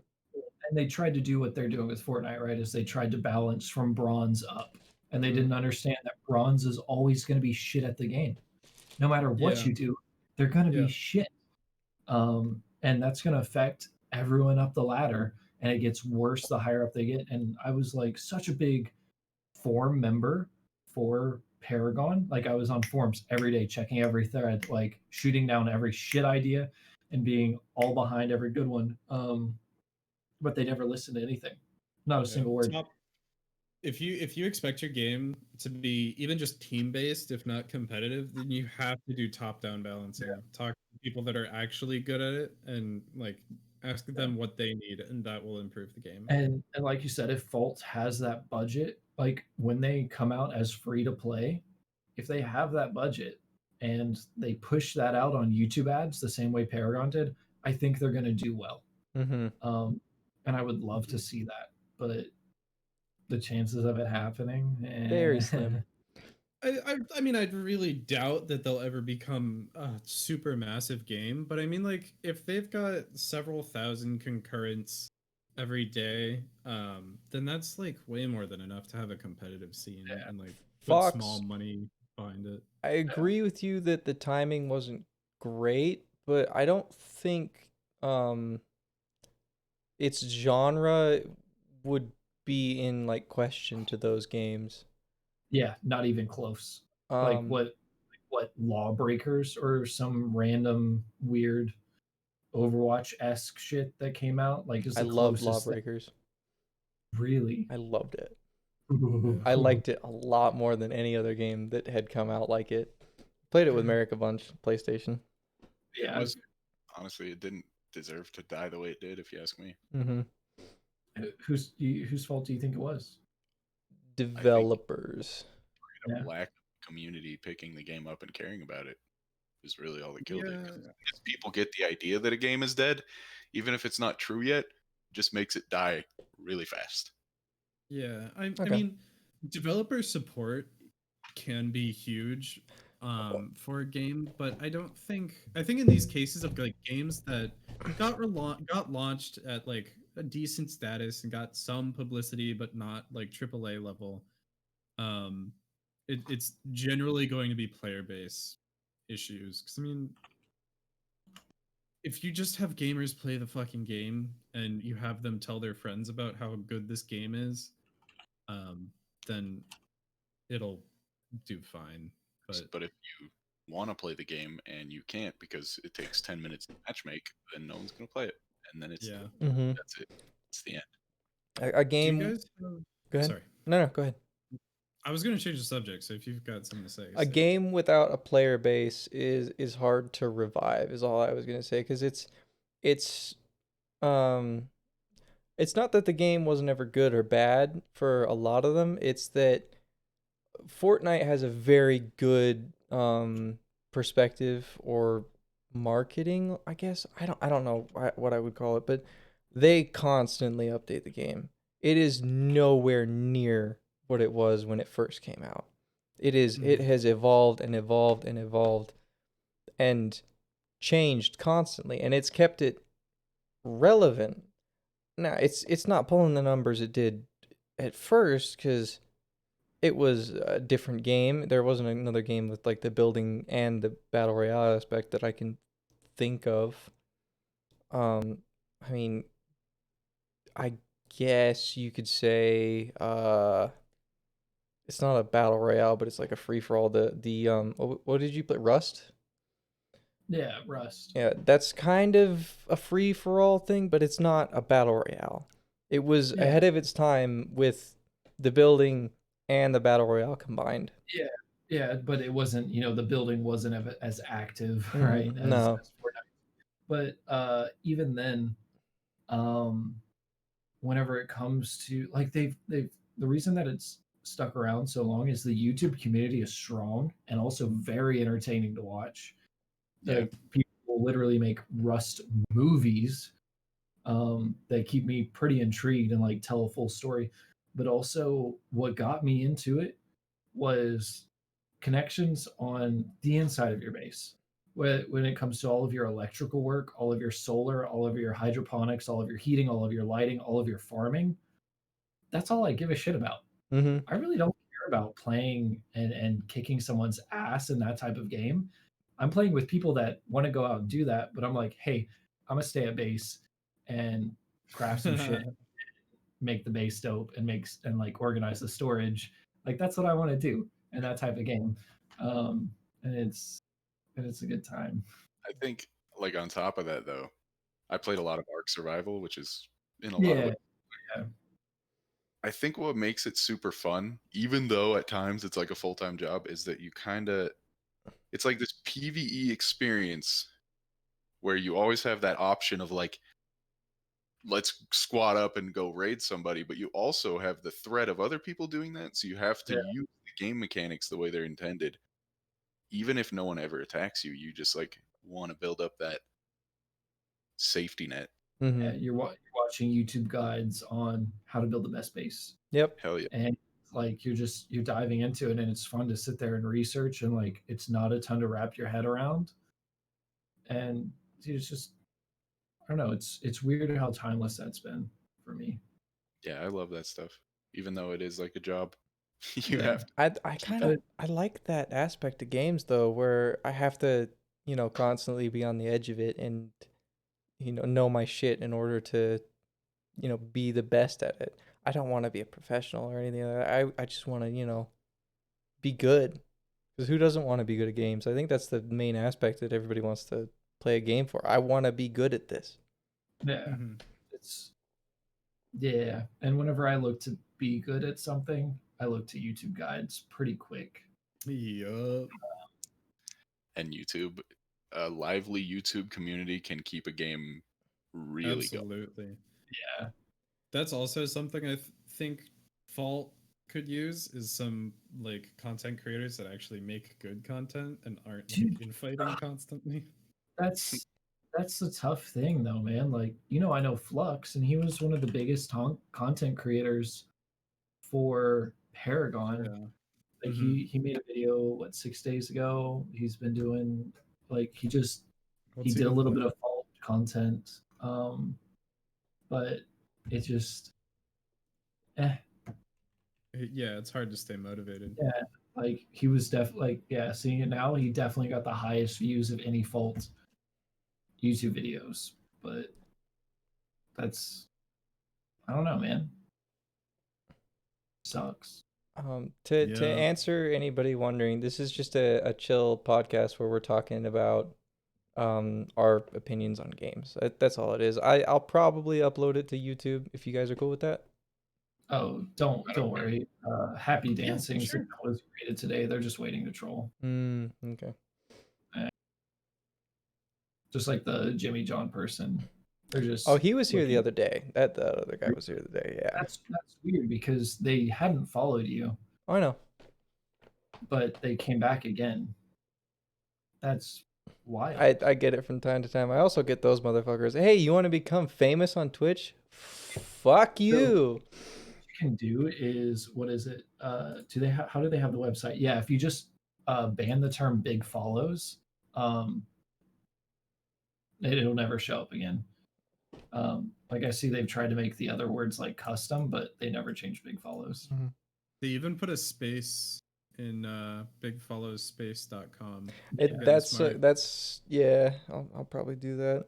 And they tried to do what they're doing with Fortnite, right? Is they tried to balance from bronze up. And they didn't understand that bronze is always going to be shit at the game. No matter what Yeah, you do, they're going to be yeah. shit. And that's going to affect everyone up the ladder. And it gets worse the higher up they get. And I was like such a big forum member for Paragon. Like I was on forums every day, checking every thread, like shooting down every shit idea and being all behind every good one. But they never listened to anything. Not a Yeah. single word. Top. If you expect your game to be even just team based, if not competitive, then you have to do top down balancing. Yeah. Talk to people that are actually good at it, and like ask them what they need, and that will improve the game. And like you said, if Fault has that budget, like when they come out as free to play, if they have that budget and they push that out on YouTube ads the same way Paragon did, I think they're going to do well. Mm-hmm. And I would love to see that, but the chances of it happening, Very slim. I mean, I'd really doubt that they'll ever become a super massive game, but I mean, like, if they've got several thousand concurrents every day, then that's like way more than enough to have a competitive scene Yeah. and like put small Fox, money behind it. I agree with you that the timing wasn't great, but I don't think um its genre would be in like question to those games. Yeah, not even close. Like Um what Lawbreakers or some random weird Overwatch-esque shit that came out, like is I the loved closest thing. Lawbreakers. Really? I loved it. Yeah. I liked it a lot more than any other game that had come out like it. Played it with Merrick a bunch, PlayStation. it Yeah. was honestly it didn't deserve to die the way it did, if you ask me. Mm-hmm. Whose fault do you think it was? Developers. The Yeah. lack of community picking the game up and caring about it is really all that killed it. Yeah. 'Cause as people get the idea that a game is dead, even if it's not true yet, just makes it die really fast. Yeah, I Okay. mean, developer support can be huge for a game, but I think in these cases of like games that got launched at like a decent status and got some publicity but not like AAA level, it's generally going to be player base issues. Because I mean, if you just have gamers play the fucking game and you have them tell their friends about how good this game is, then it'll do fine. But if you want to play the game and you can't because it takes 10 minutes to matchmake, then no one's going to play it. And then it's yeah. Mm-hmm. that's it. It's the end. A Do you game. guys Go ahead. Sorry. No, go ahead. I was going to change the subject, so if you've got something to say. A game without a player base is hard to revive. Is all I was gonna say, because it's um it's not that the game wasn't ever good or bad for a lot of them. It's that Fortnite has a very good perspective or marketing, I guess. I don't know what I would call it, but they constantly update the game. It is nowhere near what it was when it first came out. It has evolved and evolved and evolved and changed constantly, and it's kept it relevant. No, it's not pulling the numbers it did at first because it was a different game. There wasn't another game with like the building and the battle royale aspect that I can think of. Um, I mean, I guess you could say it's not a battle royale, but it's like a free for all. The what did you play? Rust? Yeah, Rust. Yeah, that's kind of a free for all thing, but it's not a battle royale. It was Yeah, ahead of its time with the building and the battle royale combined. yeah, yeah. But it wasn't. The building wasn't as active, right, No. as Fortnite. But even then, um, whenever it comes to like they've the reason that it's stuck around so long is the YouTube community is strong and also very entertaining to watch. Yeah. Like people will literally make Rust movies that keep me pretty intrigued and like tell a full story. But also, what got me into it was connections on the inside of your base. When it comes to all of your electrical work, all of your solar, all of your hydroponics, all of your heating, all of your lighting, all of your farming, that's all I give a shit about. Mm-hmm. I really don't care about playing and kicking someone's ass in that type of game. I'm playing with people that want to go out and do that, but I'm like, hey, I'm gonna stay at base and craft some shit, make the base dope, and like organize the storage. Like that's what I want to do in that type of game, um, and it's a good time. I think, like, on top of that, though, I played a lot of Ark Survival, which is in a lot of Yeah, ways. yeah, I think what makes it super fun, even though at times it's like a full time job, is that you kind of, it's like this PvE experience where you always have that option of like, let's squat up and go raid somebody, but you also have the threat of other people doing that. So you have to yeah. use the game mechanics the way they're intended. Even if no one ever attacks you, you just like want to build up that safety net. Mm-hmm. Yeah, you're watching YouTube guides on how to build the best base, Yep. Hell yeah. and like you're diving into it, and it's fun to sit there and research, and like it's not a ton to wrap your head around, and it's just I don't know, it's weird how timeless that's been for me. Yeah, I love that stuff. Even though it is like a job, you Yeah, have to I keep kind up. of but I like that aspect of games though, where I have to constantly be on the edge of it and know my shit in order to be the best at it. I don't want to be a professional or anything like that. I just want to be good. Because who doesn't want to be good at games? I think that's the main aspect that everybody wants to play a game for. I want to be good at this. yeah, Mhm. it's yeah, and whenever I look to be good at something, I look to YouTube guides pretty quick. Yup. And YouTube, a lively YouTube community can keep a game really going. Absolutely. Yeah, That's also something I think Fault could use is some like content creators that actually make good content and aren't dude, like infighting constantly. that's that's the tough thing though, man. Like, I know Flux, and he was one of the biggest content creators for Paragon. Yeah. Like Hmm. he made a video what 6 days ago. He's been doing like he What's he did a been little bit playing? of Fault content, but it just eh, Yeah, it's hard to stay motivated. yeah. Like he was definitely like yeah. Seeing it now, he definitely got the highest views of any Fault YouTube videos, but that's I don't know, man. Sucks. To Yeah. answer anybody wondering, this is just a chill podcast where we're talking about our opinions on games. That's all it is. I'll probably upload it to YouTube if you guys are cool with that. Oh, don't worry. Happy Yeah, Dancings sure. was created today. They're just waiting to troll. Okay. Eh, just like the Jimmy John person. They're Oh, just he was here the looking. other day. That the other guy was here the other day. Yeah. That's weird because they hadn't followed you, Oh, I know. but they came back again. That's I wild. I get it from time to time. I also get those motherfuckers. Hey, you want to become famous on Twitch? Fuck So what you. you can do is what is it? Do they how do they have the website? Yeah, if you just ban the term big follows, um, it'll never show up again. Like I see they've tried to make the other words like custom, but they never change big follows. They even put a space in bigfollowspace.com. That's yeah. I'll probably do that.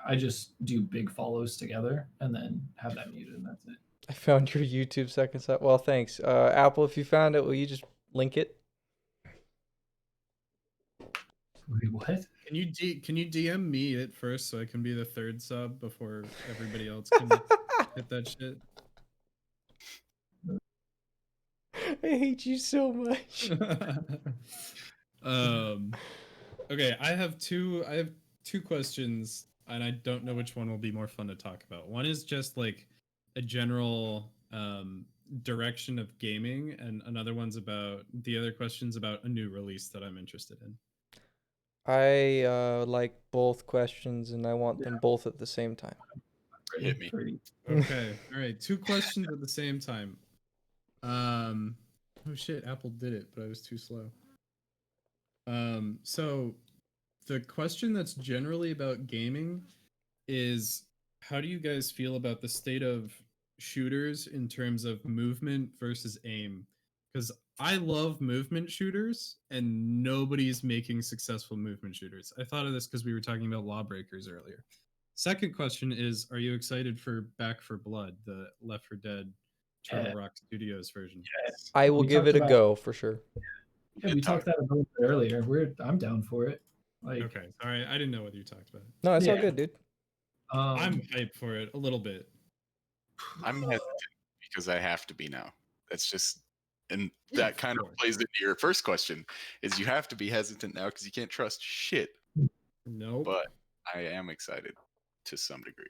I just do big follows together and then have that muted, and that's it. I found your YouTube second sub. Well, thanks. Apple, if you found it, will you just link it? Wait, what? Can you DM me it first so I can be the third sub before everybody else can hit that shit? I hate you so much. Okay, I have two questions, and I don't know which one will be more fun to talk about. One is just like a general direction of gaming, and the other question's about a new release that I'm interested in. I like both questions, and I want them both at the same time. Hit me. Okay, all right, two questions at the same time. Oh shit, Apple did it, but I was too slow. So the question that's generally about gaming is, how do you guys feel about the state of shooters in terms of movement versus aim? Because I love movement shooters, and nobody's making successful movement shooters. I thought of this because we were talking about Lawbreakers earlier. Second question is, are you excited for Back for Blood, the Left 4 Dead Turtle Rock Studios version? I will give it a go for sure. Yeah, we talked that a little bit earlier. I'm down for it. Like, okay, sorry, I didn't know whether you talked about it. No, it's all good, dude. I'm hyped for it a little bit. I'm hesitant because I have to be now. That's just, and that kind of plays into your first question, is you have to be hesitant now because you can't trust shit. Nope. But I am excited to some degree.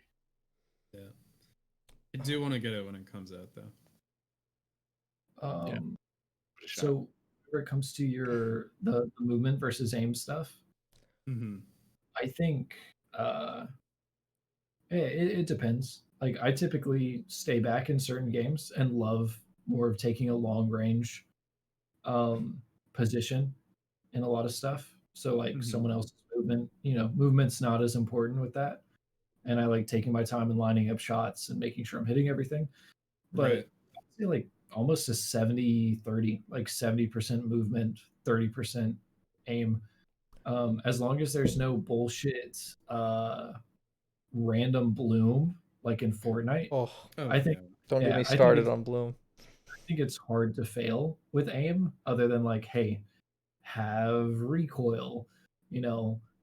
Yeah. I do want to get it when it comes out, though. Yeah. So where it comes to the movement versus aim stuff, I think it depends. Like, I typically stay back in certain games and love more of taking a long range position in a lot of stuff. So like someone else's movement's not as important with that. And I like taking my time and lining up shots and making sure I'm hitting everything. But Right. I'd say like almost a 70-30, like 70% movement, 30% aim. As long as there's no bullshit random bloom like in Fortnite. I think don't get me started on bloom. I think it's hard to fail with aim, other than like, hey, have recoil,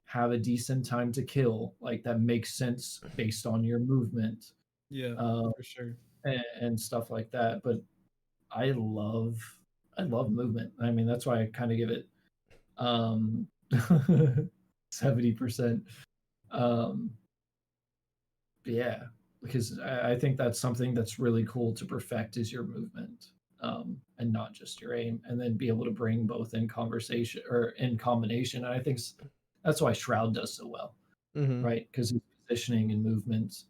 have a decent time to kill, like that makes sense based on your movement. Yeah, for sure. And stuff like that. But I love movement. I mean, that's why I kind of give it 70%. Yeah, because I think that's something that's really cool to perfect, is your movement, and not just your aim, and then be able to bring both in conversation or in combination. And I think that's why Shroud does so well, right? Because his positioning and movement.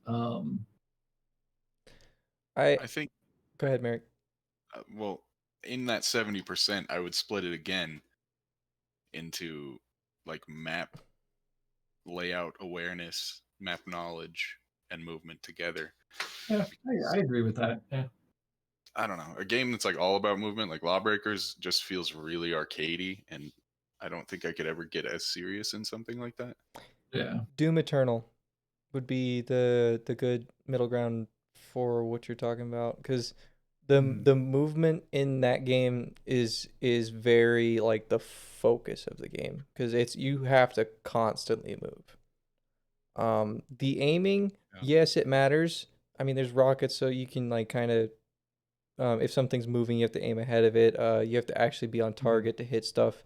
I think. Go ahead, Merrick. Well, in that 70%, I would split it again into like map layout awareness, map knowledge, and movement together. Yeah, I agree with that. Yeah. I don't know. A game that's like all about movement, like Lawbreakers, just feels really arcadey, and I don't think I could ever get as serious in something like that. Yeah. Doom Eternal would be the good middle ground for what you're talking about, because the movement in that game is very like the focus of the game, because you have to constantly move. The aiming, yes, it matters. I mean, there's rockets, so you can like kind of, if something's moving, you have to aim ahead of it. You have to actually be on target to hit stuff.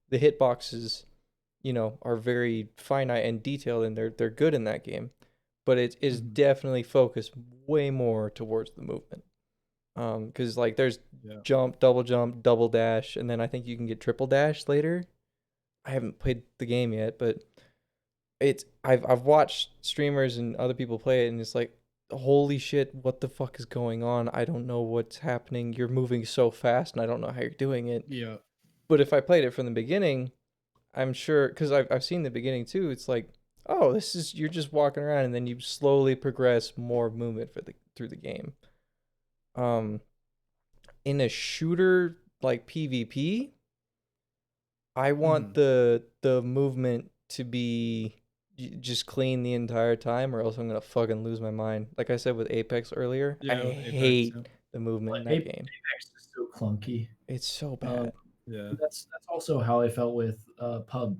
The hitboxes, are very finite and detailed, and they're good in that game. But it is definitely focused way more towards the movement. Because like there's jump, double dash, and then I think you can get triple dash later. I haven't played the game yet, but I've watched streamers and other people play it, and it's like, holy shit, what the fuck is going on? I don't know what's happening. You're moving so fast, and I don't know how you're doing it. Yeah. But if I played it from the beginning, I'm sure, because I've seen the beginning too. It's like oh, this is you're just walking around and then you slowly progress more movement through the game. Um, in a shooter like PvP, I want Mhm. the movement to be just clean the entire time, or else I'm gonna fucking lose my mind. Like I said with Apex earlier, I Yeah, with Apex. hate Yep. the movement in Like, that game. Apex is so clunky. It's so Um, bad. Yeah. that's also how I felt with Pub,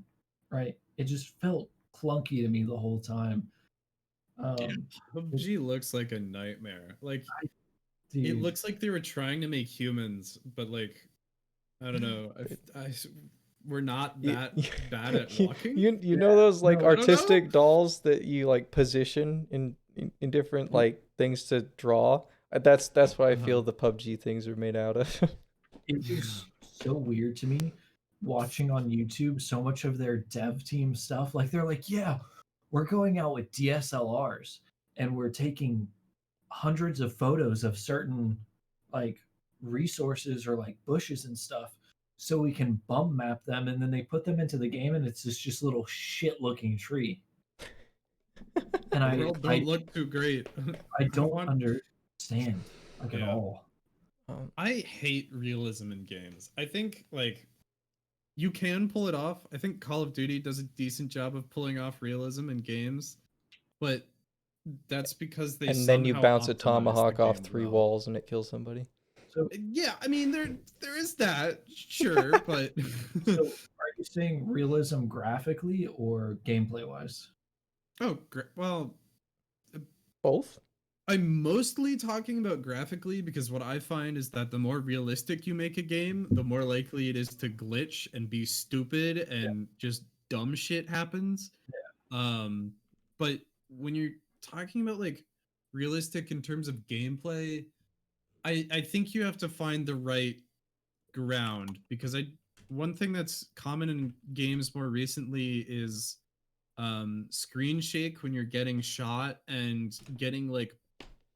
right? It just felt clunky to me the whole time. Um, it- PUBG looks like a nightmare. Like it dude, looks like they were trying to make humans, but like I don't know. We're not You, that bad at you, walking. you know those like no, I don't know. artistic dolls that you like position in different like things to draw? That's what I Uh-huh. feel the PUBG things are made out of. it was so weird to me watching on YouTube so much of their dev team stuff. Like they're like, yeah, we're going out with DSLRs and we're taking hundreds of photos of certain like resources or like bushes and stuff so we can bum map them, and then they put them into the game and it's this just little shit looking tree. And The I world don't I look too great. I I don't don't want. understand like at Yeah. all. Um, I hate realism in games. I think like you can pull it off. I think Call of Duty does a decent job of pulling off realism in games, but that's because they and then you somehow bounce a optimize the tomahawk off game 3 well. walls and it kills somebody. So Yeah, I mean there is that, sure, but so are you saying realism graphically or gameplay wise? oh, well, Both? I'm mostly talking about graphically because what I find is that the more realistic you make a game, the more likely it is to glitch and be stupid and just dumb shit happens. Um, but when you're talking about like realistic in terms of gameplay, I think you have to find the right ground because I one thing that's common in games more recently is screen shake when you're getting shot and getting like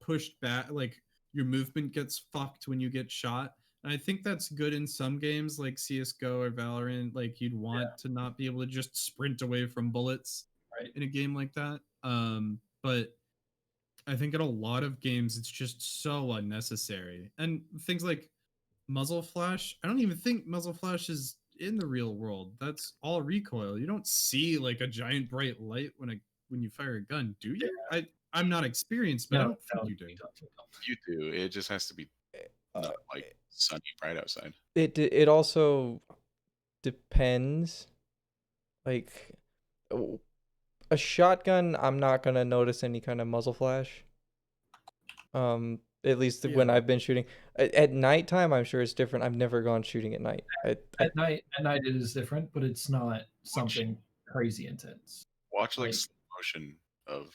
pushed back, like your movement gets fucked when you get shot. And I think that's good in some games like CS:GO or Valorant. Like you'd want to not be able to just sprint away from bullets Right. in a game like that. But I think in a lot of games it's just so unnecessary. And things like muzzle flash, I don't even think muzzle flash is in the real world. That's all recoil. You don't see like a giant bright light when you fire a gun, do you? I'm not experienced, but I No, don't think no, you do. you don't. You do. It just has to be Uh, not like sunny bright outside. it also depends. Like a shotgun, I'm not gonna notice any kind of muzzle flash. At least when Yeah. I've been shooting at nighttime, I'm sure it's different. I've never gone shooting at night. At night it is different, but it's not something crazy intense. Watch like Like slow motion of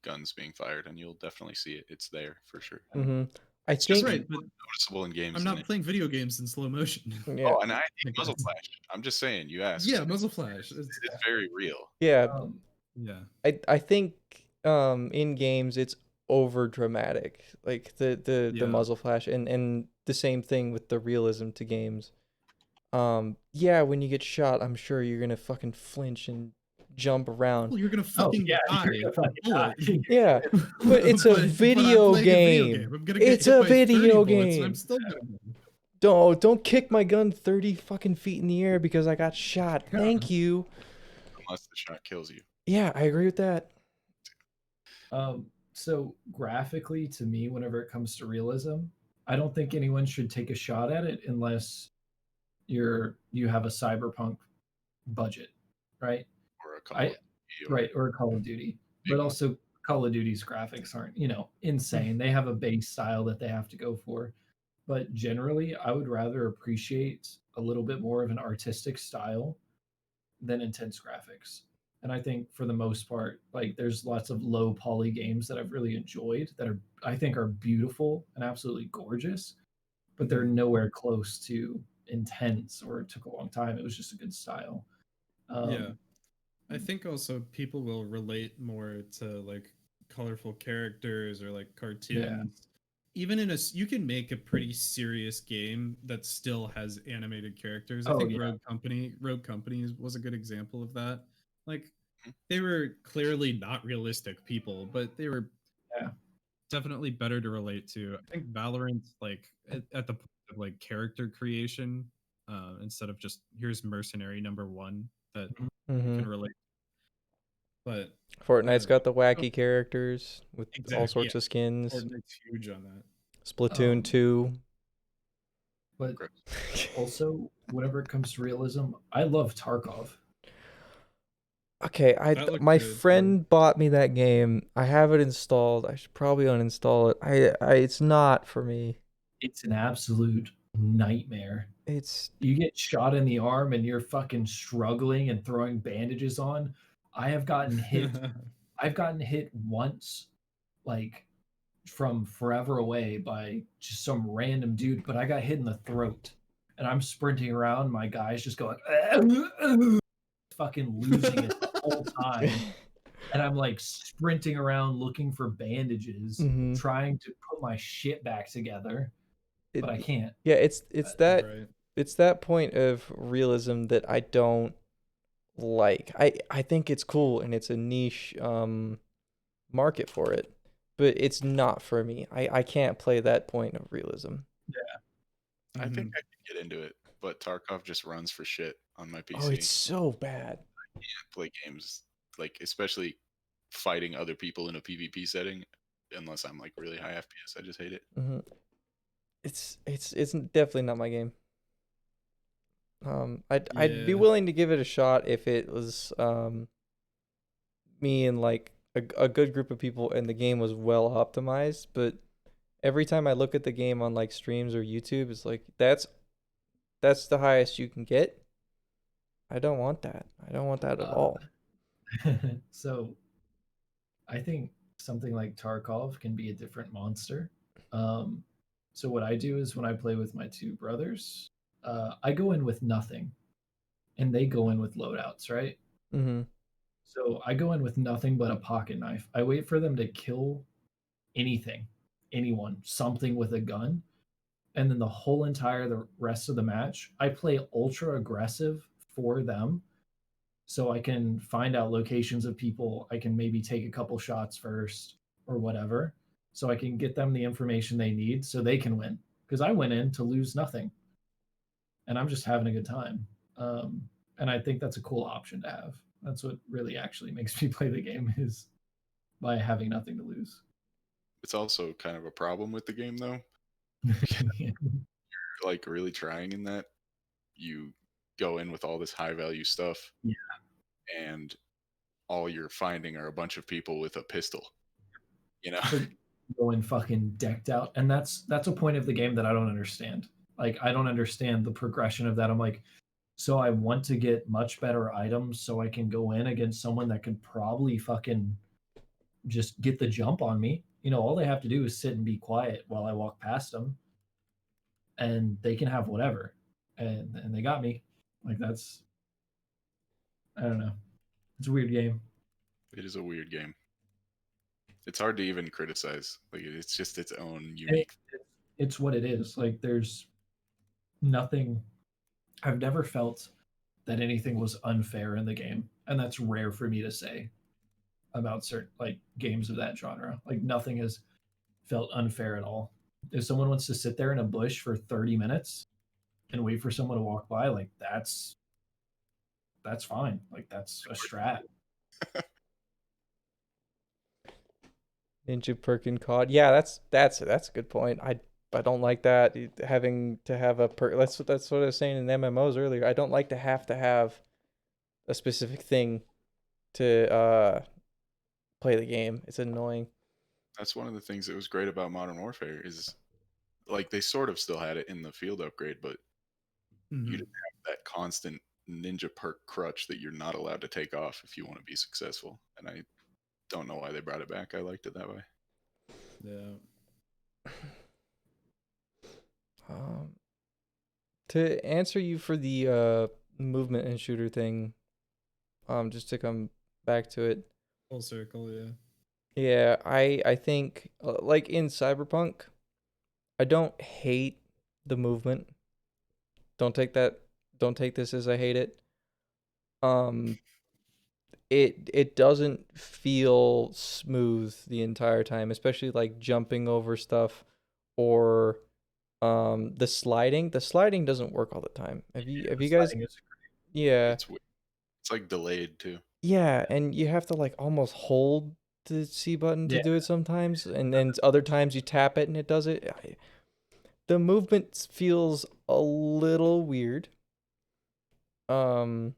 guns being fired, and you'll definitely see it. It's there for sure. hmm I It's just think Right, but noticeable in games. I'm than not playing video games in slow motion. yeah, Oh, and I hate Like muzzle that's- flash. I'm just saying. You asked. yeah, muzzle flash. It's very real. yeah. um, Yeah. I think in games it's over dramatic, like the Yeah. muzzle flash, and the same thing with the realism to games. Yeah, when you get shot, I'm sure you're gonna fucking flinch and jump around. Well, you're gonna fucking yeah, die. you're gonna from a fucking bullet. Yeah, but it's a But I'm video playing a video game. game. I'm gonna It's get hit a by 30 video bullets, and I'm game. still gonna. Don't kick my gun 30 fucking feet in the air because I got shot. Yeah. Thank you. Unless the shot kills you. Yeah, I agree with that. So graphically, to me, whenever it comes to realism, I don't think anyone should take a shot at it unless you have a cyberpunk budget, right? Or a Call I of Duty or right, or a Call of Duty. But also Call of Duty's graphics aren't, insane. They have a base style that they have to go for. But generally, I would rather appreciate a little bit more of an artistic style than intense graphics. And I think for the most part, like there's lots of low poly games that I've really enjoyed that are I think are beautiful and absolutely gorgeous, but they're nowhere close to intense or it took a long time. It was just a good style. Yeah. Um, I think also people will relate more to like colorful characters or like cartoons. Even in you can make a pretty serious game that still has animated characters. I Oh, think yeah. Rogue Company was a good example of that. Like they were clearly not realistic people, but they were Yeah. definitely better to relate to. I think Valorant, like at the point of like character creation, instead of just here's mercenary number one that you Mm-hmm. can relate. But I Fortnite's don't know. got the wacky characters with all Exactly. Yeah. sorts of skins. Fortnite's huge on that. Splatoon 2. But Gross. also, whenever it comes to realism, I love Tarkov. Okay, That looked my good too. friend bought me that game. I have it installed. I should probably uninstall it. It's not for me. It's an absolute nightmare. It's You get shot in the arm and you're fucking struggling and throwing bandages on. I have gotten hit. I've gotten hit once, like from forever away by just some random dude, but I got hit in the throat. And I'm sprinting around. My guy's just going, fucking losing it the whole time. And I'm like sprinting around looking for bandages, Mhm. trying to put my shit back together, but I can't. Yeah, it's Right. that point of realism that I don't like. I think it's cool and it's a niche market for it, but it's not for me. I can't play that point of realism. I think Mhm. I could get into it, but Tarkov just runs for shit on my Oh, it's PC. so bad. Play games like especially fighting other people in a PvP setting, unless I'm like really high FPS. I just hate it. Hmm. It's definitely not my game. I'd be Yeah. willing to give it a shot if it was me and like a good group of people and the game was well optimized, but every time I look at the game on like streams or YouTube, it's like that's the highest you can get. I don't want that. I don't want that at Uh, all. so I think something like Tarkov can be a different monster. Um, so what I do is when I play with my two brothers, I go in with nothing, and they go in with loadouts, right? Mm-hmm. So I go in with nothing but a pocket knife. I wait for them to kill anything, anyone, something with a gun, and then the whole entire the rest of the match, I play ultra aggressive for them so I can find out locations of people. I can maybe take a couple shots first or whatever, so I can get them the information they need so they can win. Because I went in to lose nothing, and I'm just having a good time. Um, and I think that's a cool option to have. That's what really actually makes me play the game is by having nothing to lose. It's also kind of a problem with the game though. Like really trying in that you go in with all this high value stuff Yeah, and all you're finding are a bunch of people with a pistol. You know? but going fucking decked out, and that's a point of the game that I don't understand. Like I don't understand the progression of that. I'm like, so I want to get much better items so I can go in against someone that can probably fucking just get the jump on me. You know, all they have to do is sit and be quiet while I walk past them, and they can have whatever, and they got me. Like that's I don't know. It's a weird game. It is a weird game. It's hard to even criticize. Like it's just its own It, unique. it's what it is. Like there's nothing. I've never felt that anything was unfair in the game, and that's rare for me to say about certain like games of that genre. Like nothing has felt unfair at all. If someone wants to sit there in a bush for 30 minutes and wait for someone to walk by, like that's fine. Like that's a strat. Ninja Perkin COD. Yeah, that's a good point. I don't like that having to have a per. That's what I was saying in MMOs earlier. I don't like to have a specific thing to play the game. It's annoying. That's one of the things that was great about Modern Warfare is like they sort of still had it in the field upgrade, but you Mhm. didn't have that constant ninja perk crutch that you're not allowed to take off if you want to be successful. And I don't know why they brought it back. I liked it that way. Yeah. Um, to answer you for the movement and shooter thing, just to come back to it. Full circle, yeah. Yeah, I think like in Cyberpunk, I don't hate the movement. Don't take that. Don't take this as I hate it. Um, it doesn't feel smooth the entire time, especially like jumping over stuff or the sliding. The sliding doesn't work all the time. Have The you guys? sliding is Yeah. It's like delayed too. Yeah, and you have to like almost hold the C button to Yeah. do it sometimes, and then other times you tap it and it does it. The movement feels a little weird. Um,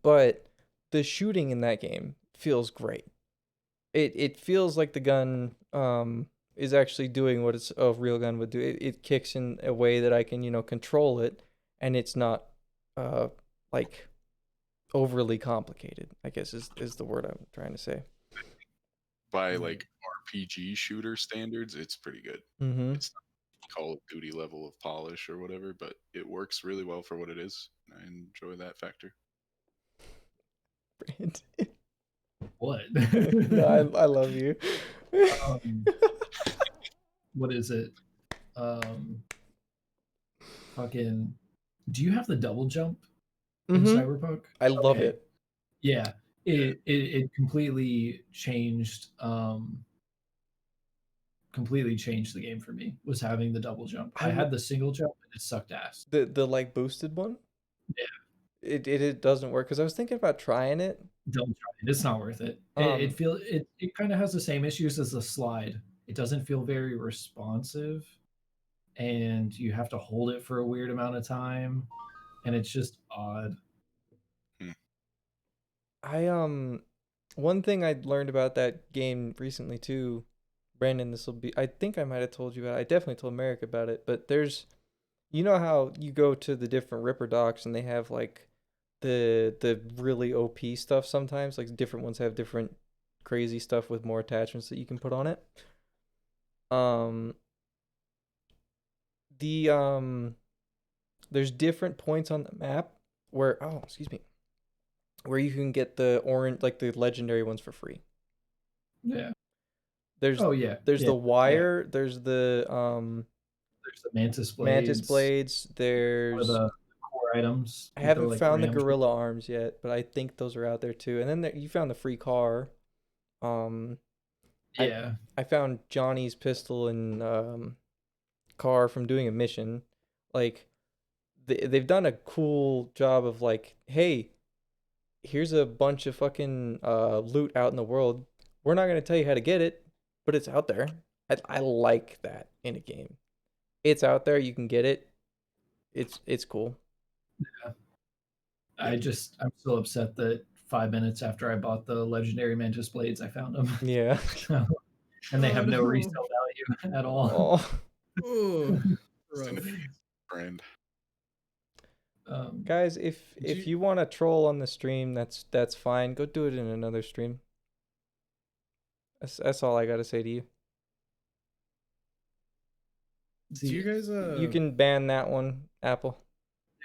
but the shooting in that game feels great. It feels like the gun is actually doing what a real gun would do. It kicks in a way that I can, control it, and it's not uh like overly complicated, I guess is the word I'm trying to say. By like RPG shooter standards, it's pretty good. Mm-hmm. It's not Call of Duty level of polish or whatever, but it works really well for what it is. I enjoy that factor. what? No, I love you. um, what is it? Fucking. Do you have the double jump in Mm-hmm. Cyberpunk? I love Okay. it. Yeah. It completely changed the game for me. Was having the double jump. I had the single jump and it sucked ass. The like boosted one. Yeah. It doesn't work because I was thinking about trying it. Don't try it. It's not worth it. It kind of has the same issues as the slide. It doesn't feel very responsive, and you have to hold it for a weird amount of time, and it's just odd. I one thing I learned about that game recently too, Brandon, this will be, I think I might have told you about it. I definitely told Merrick about it, but there's, you know how you go to the different Ripper docks and they have like the really OP stuff sometimes, like different ones have different crazy stuff with more attachments that you can put on it. Um the there's different points on the map where, oh, excuse me, where you can get the orange, like the legendary ones for free. Yeah. There's Oh yeah. there's Yeah. the Yeah. wire, there's the There's the mantis mantis blades. blades, Or there's, the core items. I You throw haven't like found the ram. gorilla arms yet, but I think those are out there too. And then you found the free car. Um Yeah. I found Johnny's pistol and car from doing a mission. Like they've done a cool job of like, hey, here's a bunch of fucking loot out in the world. We're not gonna tell you how to get it, but it's out there. I like that in a game. It's out there. You can get it. It's cool. Yeah. I'm still upset that 5 minutes after I bought the legendary mantis blades, I found them. Yeah. And they have no no. resale value at all. Oh, Oh, It's in rough. a brand. guys, if you want to troll on the stream, that's fine. Go do it in another stream. That's all I gotta say to you. Do you guys You can ban that one, Apple.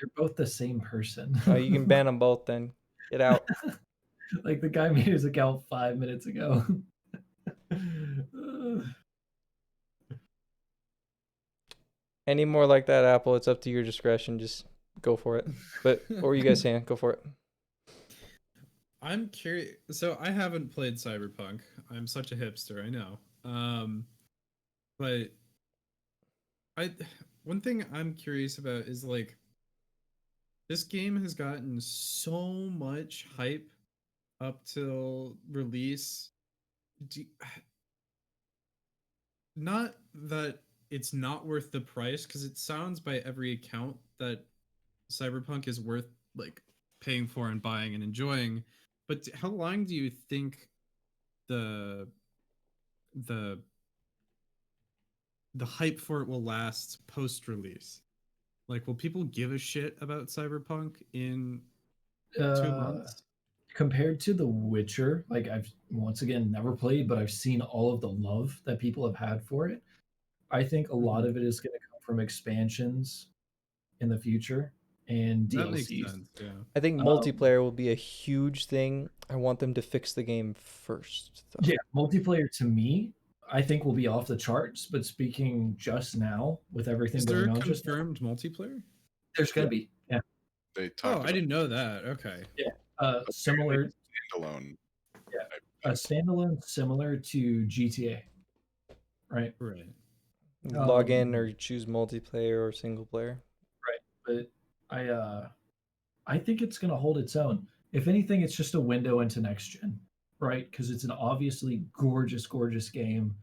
They're both the same person. Oh, you can ban them both then. Get out. Like the guy made his account 5 minutes ago. Any more like that, Apple? It's up to your discretion. Just go for it. But what were you guys saying? Go for it. I'm curious. So I haven't played Cyberpunk. I'm such a hipster, I know. But one thing I'm curious about is like this game has gotten so much hype up till release. Not that it's not worth the price, because it sounds by every account that Cyberpunk is worth like paying for and buying and enjoying. But how long do you think the hype for it will last post release? Like, will people give a shit about Cyberpunk in 2 months? Compared to The Witcher, like I've once again never played, but I've seen all of the love that people have had for it. I think a lot of it is going to come from expansions in the future and DLCs. That makes sense. Yeah. I think multiplayer will be a huge thing. I want them to fix the game first, though. Yeah, multiplayer to me, I think will be off the charts. But speaking just now with everything Is going there on, just now, confirmed multiplayer? there's going to be. Yeah. They Oh, talked I about didn't know that. Okay. Yeah. Similar, Standalone. a standalone similar to GTA, right? Right. Log in Um, or choose multiplayer or single player. but I think it's going to hold its own. If anything, it's just a window into next gen, right? Because it's an obviously gorgeous, gorgeous game,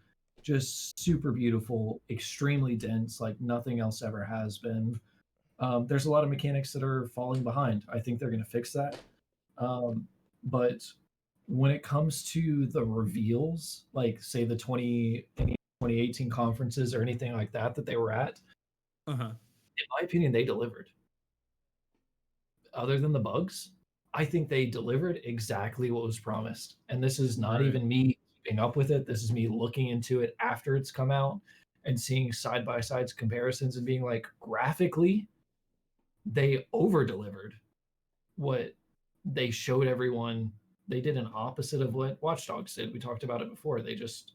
just super beautiful, extremely dense, like nothing else ever has been. There's a lot of mechanics that are falling behind. I think they're going to fix that. But when it comes to the reveals, like say the 2018 conferences or anything like that that they were at, Uh-huh. in my opinion, they delivered. Other than the bugs, I think they delivered exactly what was promised. And this is not Right. even me keeping up with it. This is me looking into it after it's come out and seeing side by sides comparisons and being like, graphically, they over delivered what they showed everyone. They did an opposite of what Watch Dogs did. We talked about it before. They just,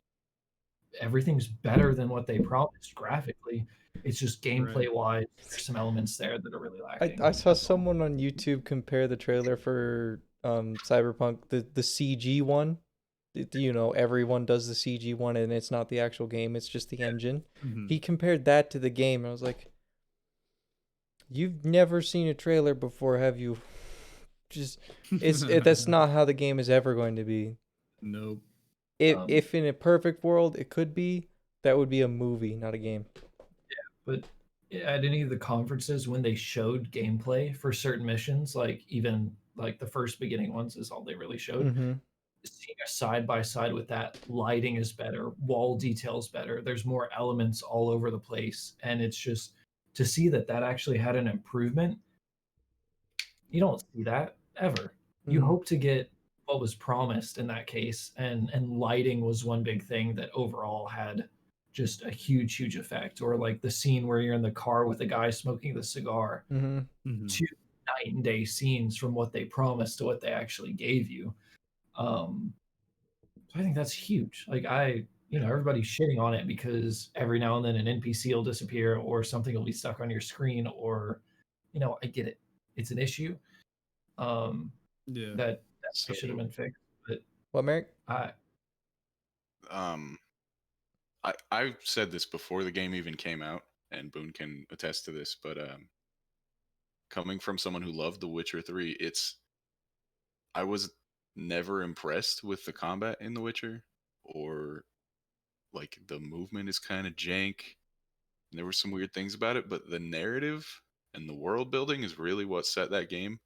everything's better than what they promised graphically. It's just Right. gameplay wise, there's some elements there that are really I lacking. I saw That's all. someone on YouTube compare the trailer for Cyberpunk, the CG one. You know, everyone does the CG one and it's not the actual game, it's just the engine. Mhm. He compared that to the game and I was like, "You've never seen a trailer before, have you?" Just that's not how the game is ever going to be. Nope. If in a perfect world it could be, that would be a movie, not a game. But at any of the conferences, when they showed gameplay for certain missions, like even like the first beginning ones is all they really showed. Mm-hmm. Seeing a side by side with that, lighting is better, wall details better. There's more elements all over the place, and it's just to see that that actually had an improvement. You don't see that ever. You Mm-hmm. hope to get what was promised in that case, and lighting was one big thing that overall had just a huge effect. Or like the scene where you're in the car with the guy smoking the cigar. Mm-hmm. Mhm. Two night and day scenes from what they promised to what they actually gave you. um so I think that's huge. Like everybody's shitting on it because every now and then an NPC will disappear or something will be stuck on your screen, or I get it, it's an issue. um Yeah. that So, should have been fixed. But What, Merrick? I um, I've said this before the game even came out, and Boone can attest to this. But coming from someone who loved The Witcher 3, I was never impressed with the combat in The Witcher, or like the movement is kind of jank. And there were some weird things about it, but the narrative and the world building is really what set that game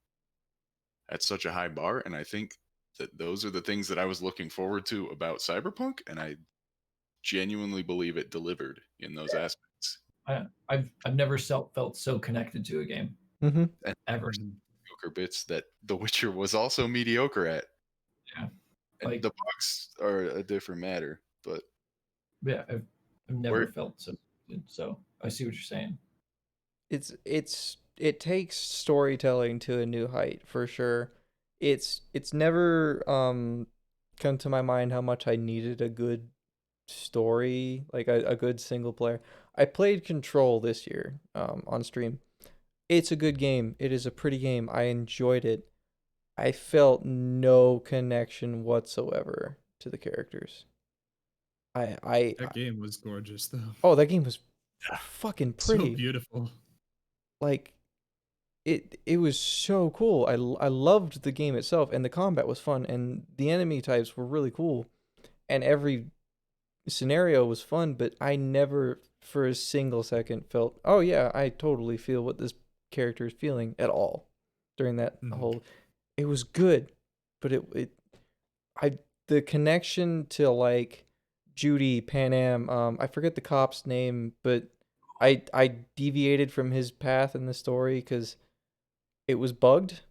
at such a high bar. And I think that those are the things that I was looking forward to about Cyberpunk, and I genuinely believe it delivered in those aspects. I've never felt so connected to a game Mm-hmm. And ever. Mhm. mediocre bits that The Witcher was also mediocre at. Yeah, And like the bugs are a different matter, but yeah, I've never we're felt so good. So I see what you're saying. It takes storytelling to a new height for sure. It's never come to my mind how much I needed a good story, like a good single player. I played Control this year on stream. It's a good game. It is a pretty game. I enjoyed it. I felt no connection whatsoever to the characters. That game was gorgeous though. Oh, that game was fucking So pretty. beautiful. Like it was so cool. I loved the game itself and the combat was fun and the enemy types were really cool and every scenario was fun, but I never for a single second felt, "Oh yeah, I totally feel what this character is feeling" at all during that Mhm. whole. It was good, but I the connection to like Judy, Pan Am, I forget the cop's name, but I deviated from his path in the story because it was bugged,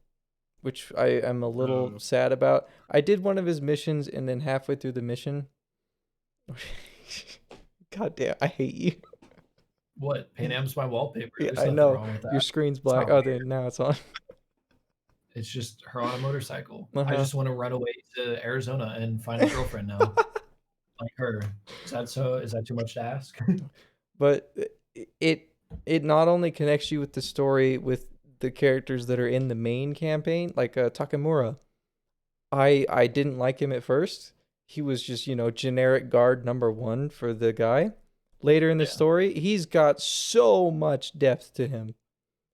which I am a little Oh. sad about. I did one of his missions, and then halfway through the mission, God damn, I hate you. What, Pan Am's my wallpaper? Yeah, There's I nothing know wrong with your that. screen's It's black. not Oh, weird. then now it's on. It's just her on a motorcycle. I Uh-huh. just want to run away to Arizona and find a girlfriend now, like her. Is that so? Is that too much to ask? But it it not only connects you with the story with the characters that are in the main campaign, like Takamura. I didn't like him at first. He was just, generic guard number 1 for the guy. Later in the story, he's got so much depth to him.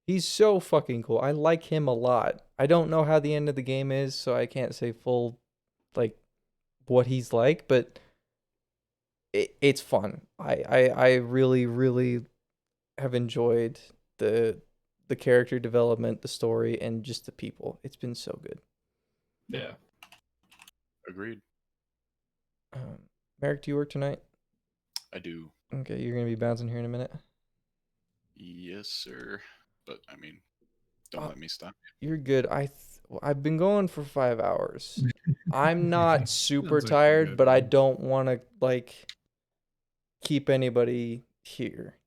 He's so fucking cool. I like him a lot. I don't know how the end of the game is, so I can't say full, like, what he's like, but it's fun. I really, really have enjoyed the character development, the story, and just the people. It's been so good. Yeah. Agreed. Merrick, do you work tonight? I do. Okay, you're gonna be bouncing here in a minute. Yes, sir. But I mean, don't let me stop you. You're good. I've been going for 5 hours. I'm not super Sounds like you're tired, good, but I man. don't want to keep anybody here.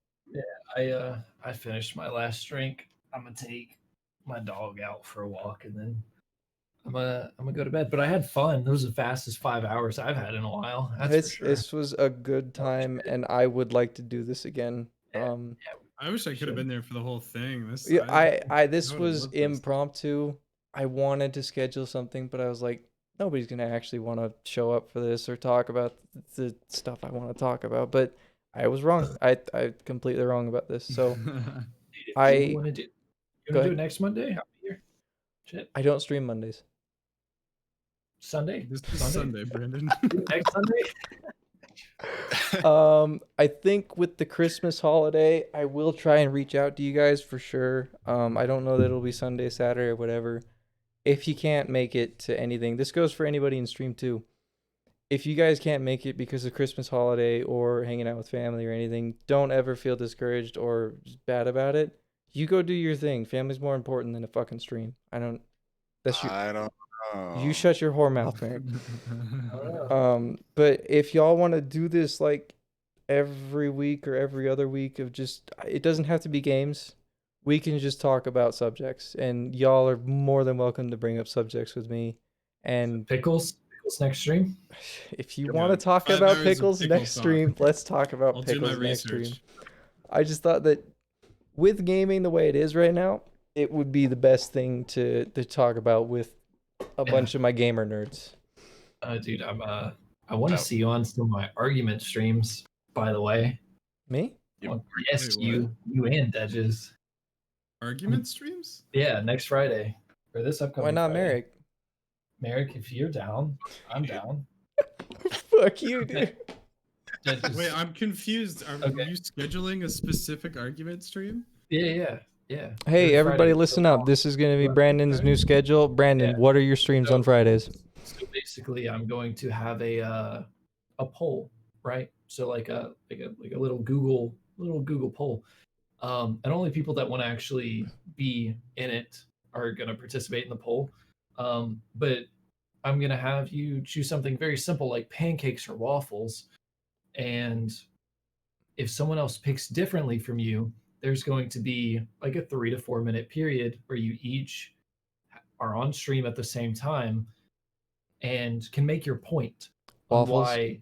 Yeah, I finished my last drink. I'm gonna take my dog out for a walk, and then I'm gonna go to bed. But I had fun. That was the fastest 5 hours I've had in a while. That's for sure. This was a good time, and I would like to do this again. Yeah. I wish I could have been there for the whole thing. This Yeah, this would've was loved this. impromptu. I wanted to schedule something, but I was like, nobody's gonna actually want to show up for this or talk about the stuff I want to talk about. But I was wrong. I completely wrong about this. So You want to do Go it ahead. next Monday? I'll be here. Shit. I don't stream Mondays. Sunday. This is Sunday, Brandon. Next Sunday. I think with the Christmas holiday, I will try and reach out to you guys for sure. I don't know that it'll be Sunday, Saturday, or whatever. If you can't make it to anything, this goes for anybody in stream too. If you guys can't make it because of Christmas holiday or hanging out with family or anything, don't ever feel discouraged or bad about it. You go do your thing. Family's more important than a fucking stream. I don't know. You shut your whore mouth, Merrick. But if y'all want to do this like every week or every other week of just, it doesn't have to be games. We can just talk about subjects, and y'all are more than welcome to bring up subjects with me. And Pickles next stream. if you Yeah, want to talk 5 about hours of pickles pickle next talk. stream, let's talk about I'll do my pickles next stream. research. I just thought that with gaming the way it is right now, it would be the best thing to talk about with a bunch of my gamer nerds. Dude, I want to see you on some of my argument streams. By the way, Me? yes, Wait, you and Edges. Argument streams? Yeah, next Friday or this upcoming. Why not Friday. Merrick? Merrick, if you're down, I'm down. Fuck you, dude. Wait, I'm confused. Are Okay. you scheduling a specific argument stream? Yeah. Hey, Every everybody, Friday, listen so up. This is going to be Brandon's new schedule. Brandon, Yeah. what are your streams on Fridays? So basically, I'm going to have a poll, right? So like a little Google poll, and only people that want to actually be in it are going to participate in the poll. But I'm going to have you choose something very simple like pancakes or waffles, and if someone else picks differently from you, there's going to be like a 3 to 4 minute period where you each are on stream at the same time and can make your point on Waffles?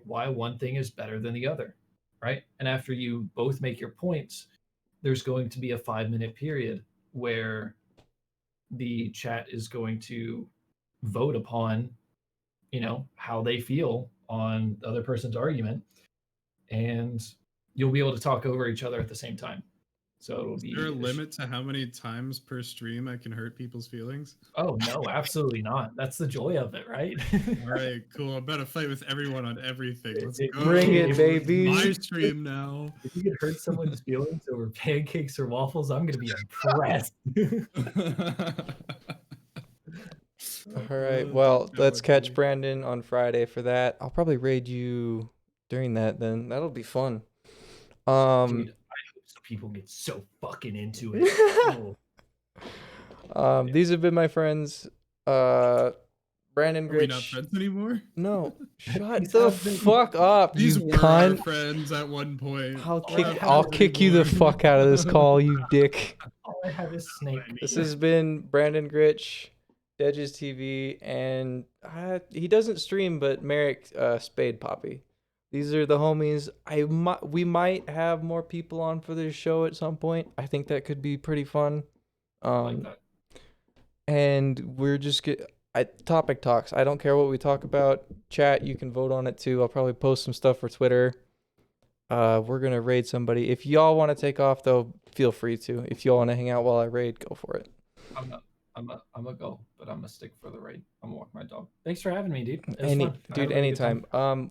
why one thing is better than the other, right? And after you both make your points, there's going to be a 5 minute period where the chat is going to vote upon, how they feel on the other person's argument, and you'll be able to talk over each other at the same time. So it'll be. Is there a limit to how many times per stream I can hurt people's feelings? Oh no, absolutely not. That's the joy of it, right? All right, cool. I'm about to fight with everyone on everything. Let's It- go. Bring it, baby. My stream now. If you could hurt someone's feelings over pancakes or waffles, I'm gonna be impressed. All right. Well, let's catch Brandon on Friday for that. I'll probably raid you during that then. That'll be fun. Dude, I hope some people get so fucking into it. Oh, These have been my friends. Brandon Are we not Gritch. friends anymore? No, shut These the have been- fuck up, These you were our cunt. friends at one point. I'll We're not I'll friends kick you the anymore. fuck out of this call, you dick. all I have is Snake. This has been Brandon Gritch, Dedges TV, and he doesn't stream, but Merrick Spade Poppy. These are the homies. We might have more people on for this show at some point. I think that could be pretty fun. I like that. And we're just topic talks. I don't care what we talk about. Chat, you can vote on it too. I'll probably post some stuff for Twitter. We're gonna raid somebody. If y'all want to take off though, feel free to. If y'all want to hang out while I raid, go for it. I'm a go, but I'm gonna stick for the raid. I'm gonna walk my dog. Thanks for having me, dude. It was fun. I had a really good Anytime. time.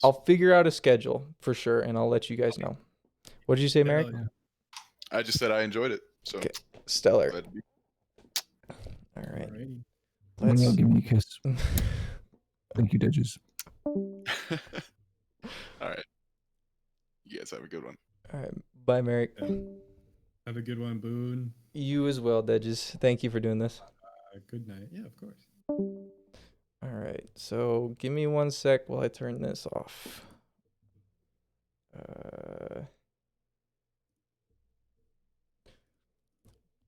I'll figure out a schedule for sure, and I'll let you guys know. What did you say, Merrick? Yeah. I just said I enjoyed it. So Okay. Stellar. glad to be- All right. Alrighty. Let's... give me a kiss. Thank you, Didges. All right. You guys have a good one. All right. Bye, Merrick. Yeah. Have a good one, Boone. You as well, Dedges. Thank you for doing this. Good night. Yeah, of course. All right. So give me 1 sec while I turn this off.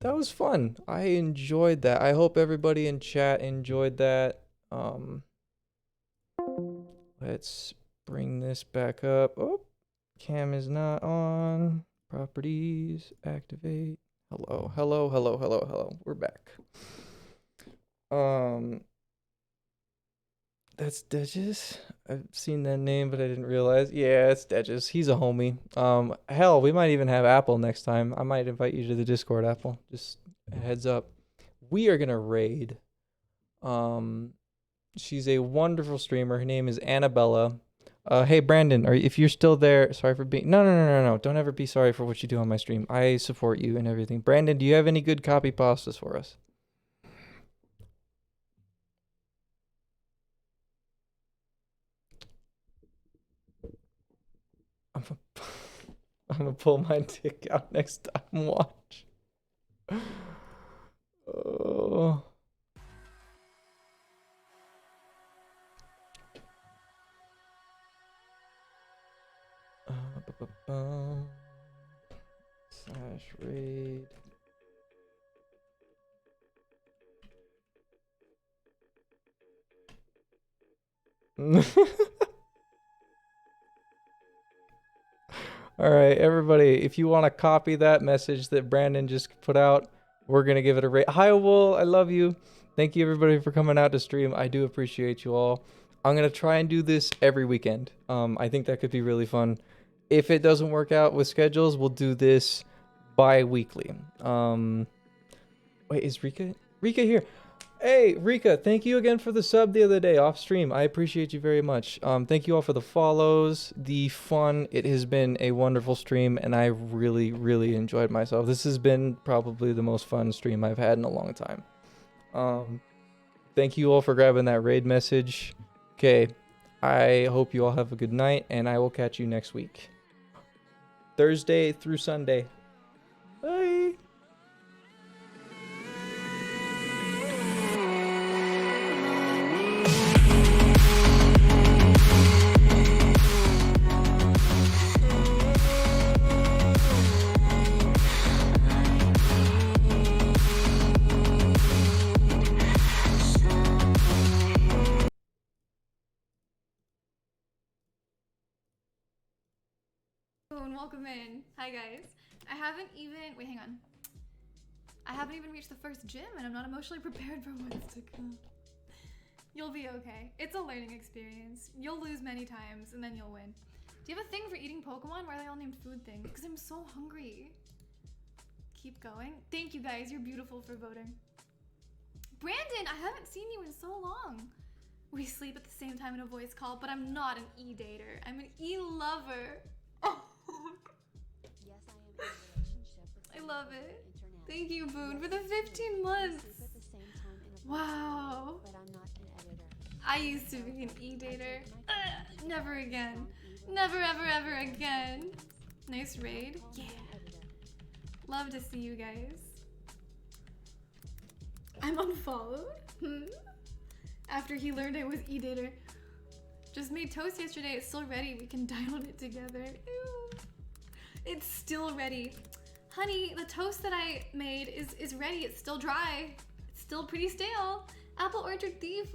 That was fun. I enjoyed that. I hope everybody in chat enjoyed that. Let's bring this back up. Oh, cam is not on. Properties, activate. Hello. We're back. That's Dedges. I've seen that name, but I didn't realize. Yeah, it's Dedges. He's a homie. Hell, we might even have Apple next time. I might invite you to the Discord, Apple. Just a heads up. We are gonna raid. She's a wonderful streamer. Her name is Annabella. Hey Brandon, if you're still there, sorry for being no. Don't ever be sorry for what you do on my stream. I support you and everything. Brandon, do you have any good copy pastas for us? I'm gonna pull my dick out next time. Watch. Oh. Slash raid. All right, everybody, if you want to copy that message that Brandon just put out, we're going to give it a rate. Hi, Wool. I love you. Thank you, everybody, for coming out to stream. I do appreciate you all. I'm going to try and do this every weekend. I think that could be really fun. If it doesn't work out with schedules, we'll do this bi-weekly. Wait, is Rika here? Hey, Rika, thank you again for the sub the other day off stream. I appreciate you very much. Thank you all for the follows, the fun. It has been a wonderful stream, and I really, really enjoyed myself. This has been probably the most fun stream I've had in a long time. Thank you all for grabbing that raid message. Okay, I hope you all have a good night, and I will catch you next week. Thursday through Sunday. Bye. Welcome in. Hi guys. I haven't even reached the first gym and I'm not emotionally prepared for what's to come. You'll be okay. It's a learning experience. You'll lose many times and then you'll win. Do you have a thing for eating Pokemon? Why are they all named food things? Because I'm so hungry. Keep going. Thank you guys. You're beautiful for voting. Brandon, I haven't seen you in so long. We sleep at the same time in a voice call, but I'm not an e-dater. I'm an e-lover. Oh. Yes, I am in a relationship with I love it. internet. Thank you, Boone, for Yes, the 15 months. we sleep at the same time in a voice Wow. call, but I'm not an editor. I used to be an e-dater. Never again. Never, ever, ever again. Nice raid. Yeah. Love to see you guys. I'm unfollowed? After he learned I was e-dater. Just made toast yesterday. It's still ready. We can dine on it together. Ew. It's still ready. Honey, the toast that I made is ready. It's still dry. It's still pretty stale. Apple Orchard Thief.